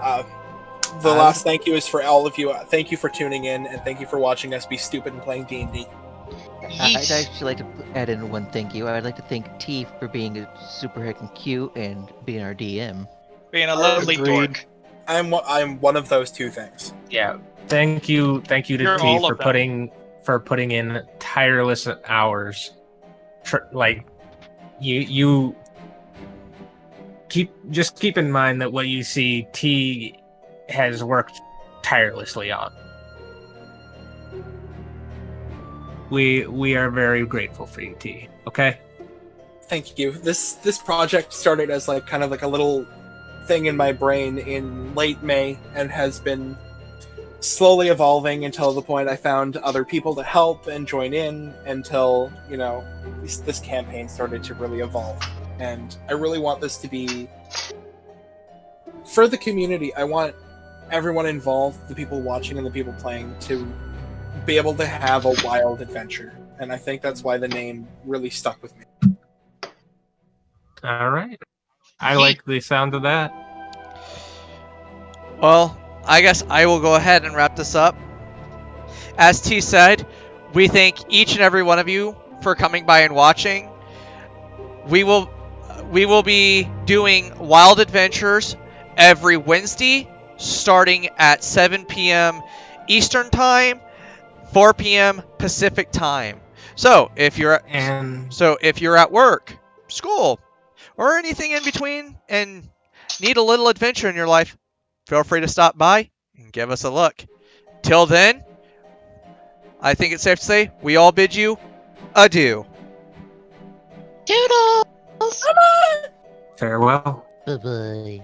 E: the last thank you is for all of you. Thank you for tuning in, and thank you for watching us be stupid and playing D&D.
D: I'd
I: Yeet.
D: actually like to add in one thank you. I'd like to thank T for being super heckin' cute and being our DM.
I: Being a lovely
E: Agreed.
I: dork.
E: I'm one of those two things.
B: Yeah. Thank you to
I: You're
B: T
I: all
B: for
I: of them.
B: putting in tireless hours. You keep in mind that what you see T has worked tirelessly on. We are very grateful for you, T. Okay?
E: Thank you. This project started as kind of a little thing in my brain in late May and has been slowly evolving until the point I found other people to help and join in until, this campaign started to really evolve. And I really want this to be for the community. I want everyone involved, the people watching and the people playing, to be able to have a wild adventure. And I think that's why the name really stuck with me.
B: All right. I like the sound of that.
C: Well, I guess I will go ahead and wrap this up. As T said, we thank each and every one of you for coming by and watching. We will be doing Wild Adventures every Wednesday, starting at 7 p.m. Eastern Time, 4 p.m. Pacific Time. So if you're at work, school, or anything in between and need a little adventure in your life, feel free to stop by and give us a look. Till then, I think it's safe to say we all bid you adieu.
I: Toodles!
B: Farewell.
D: Bye-bye.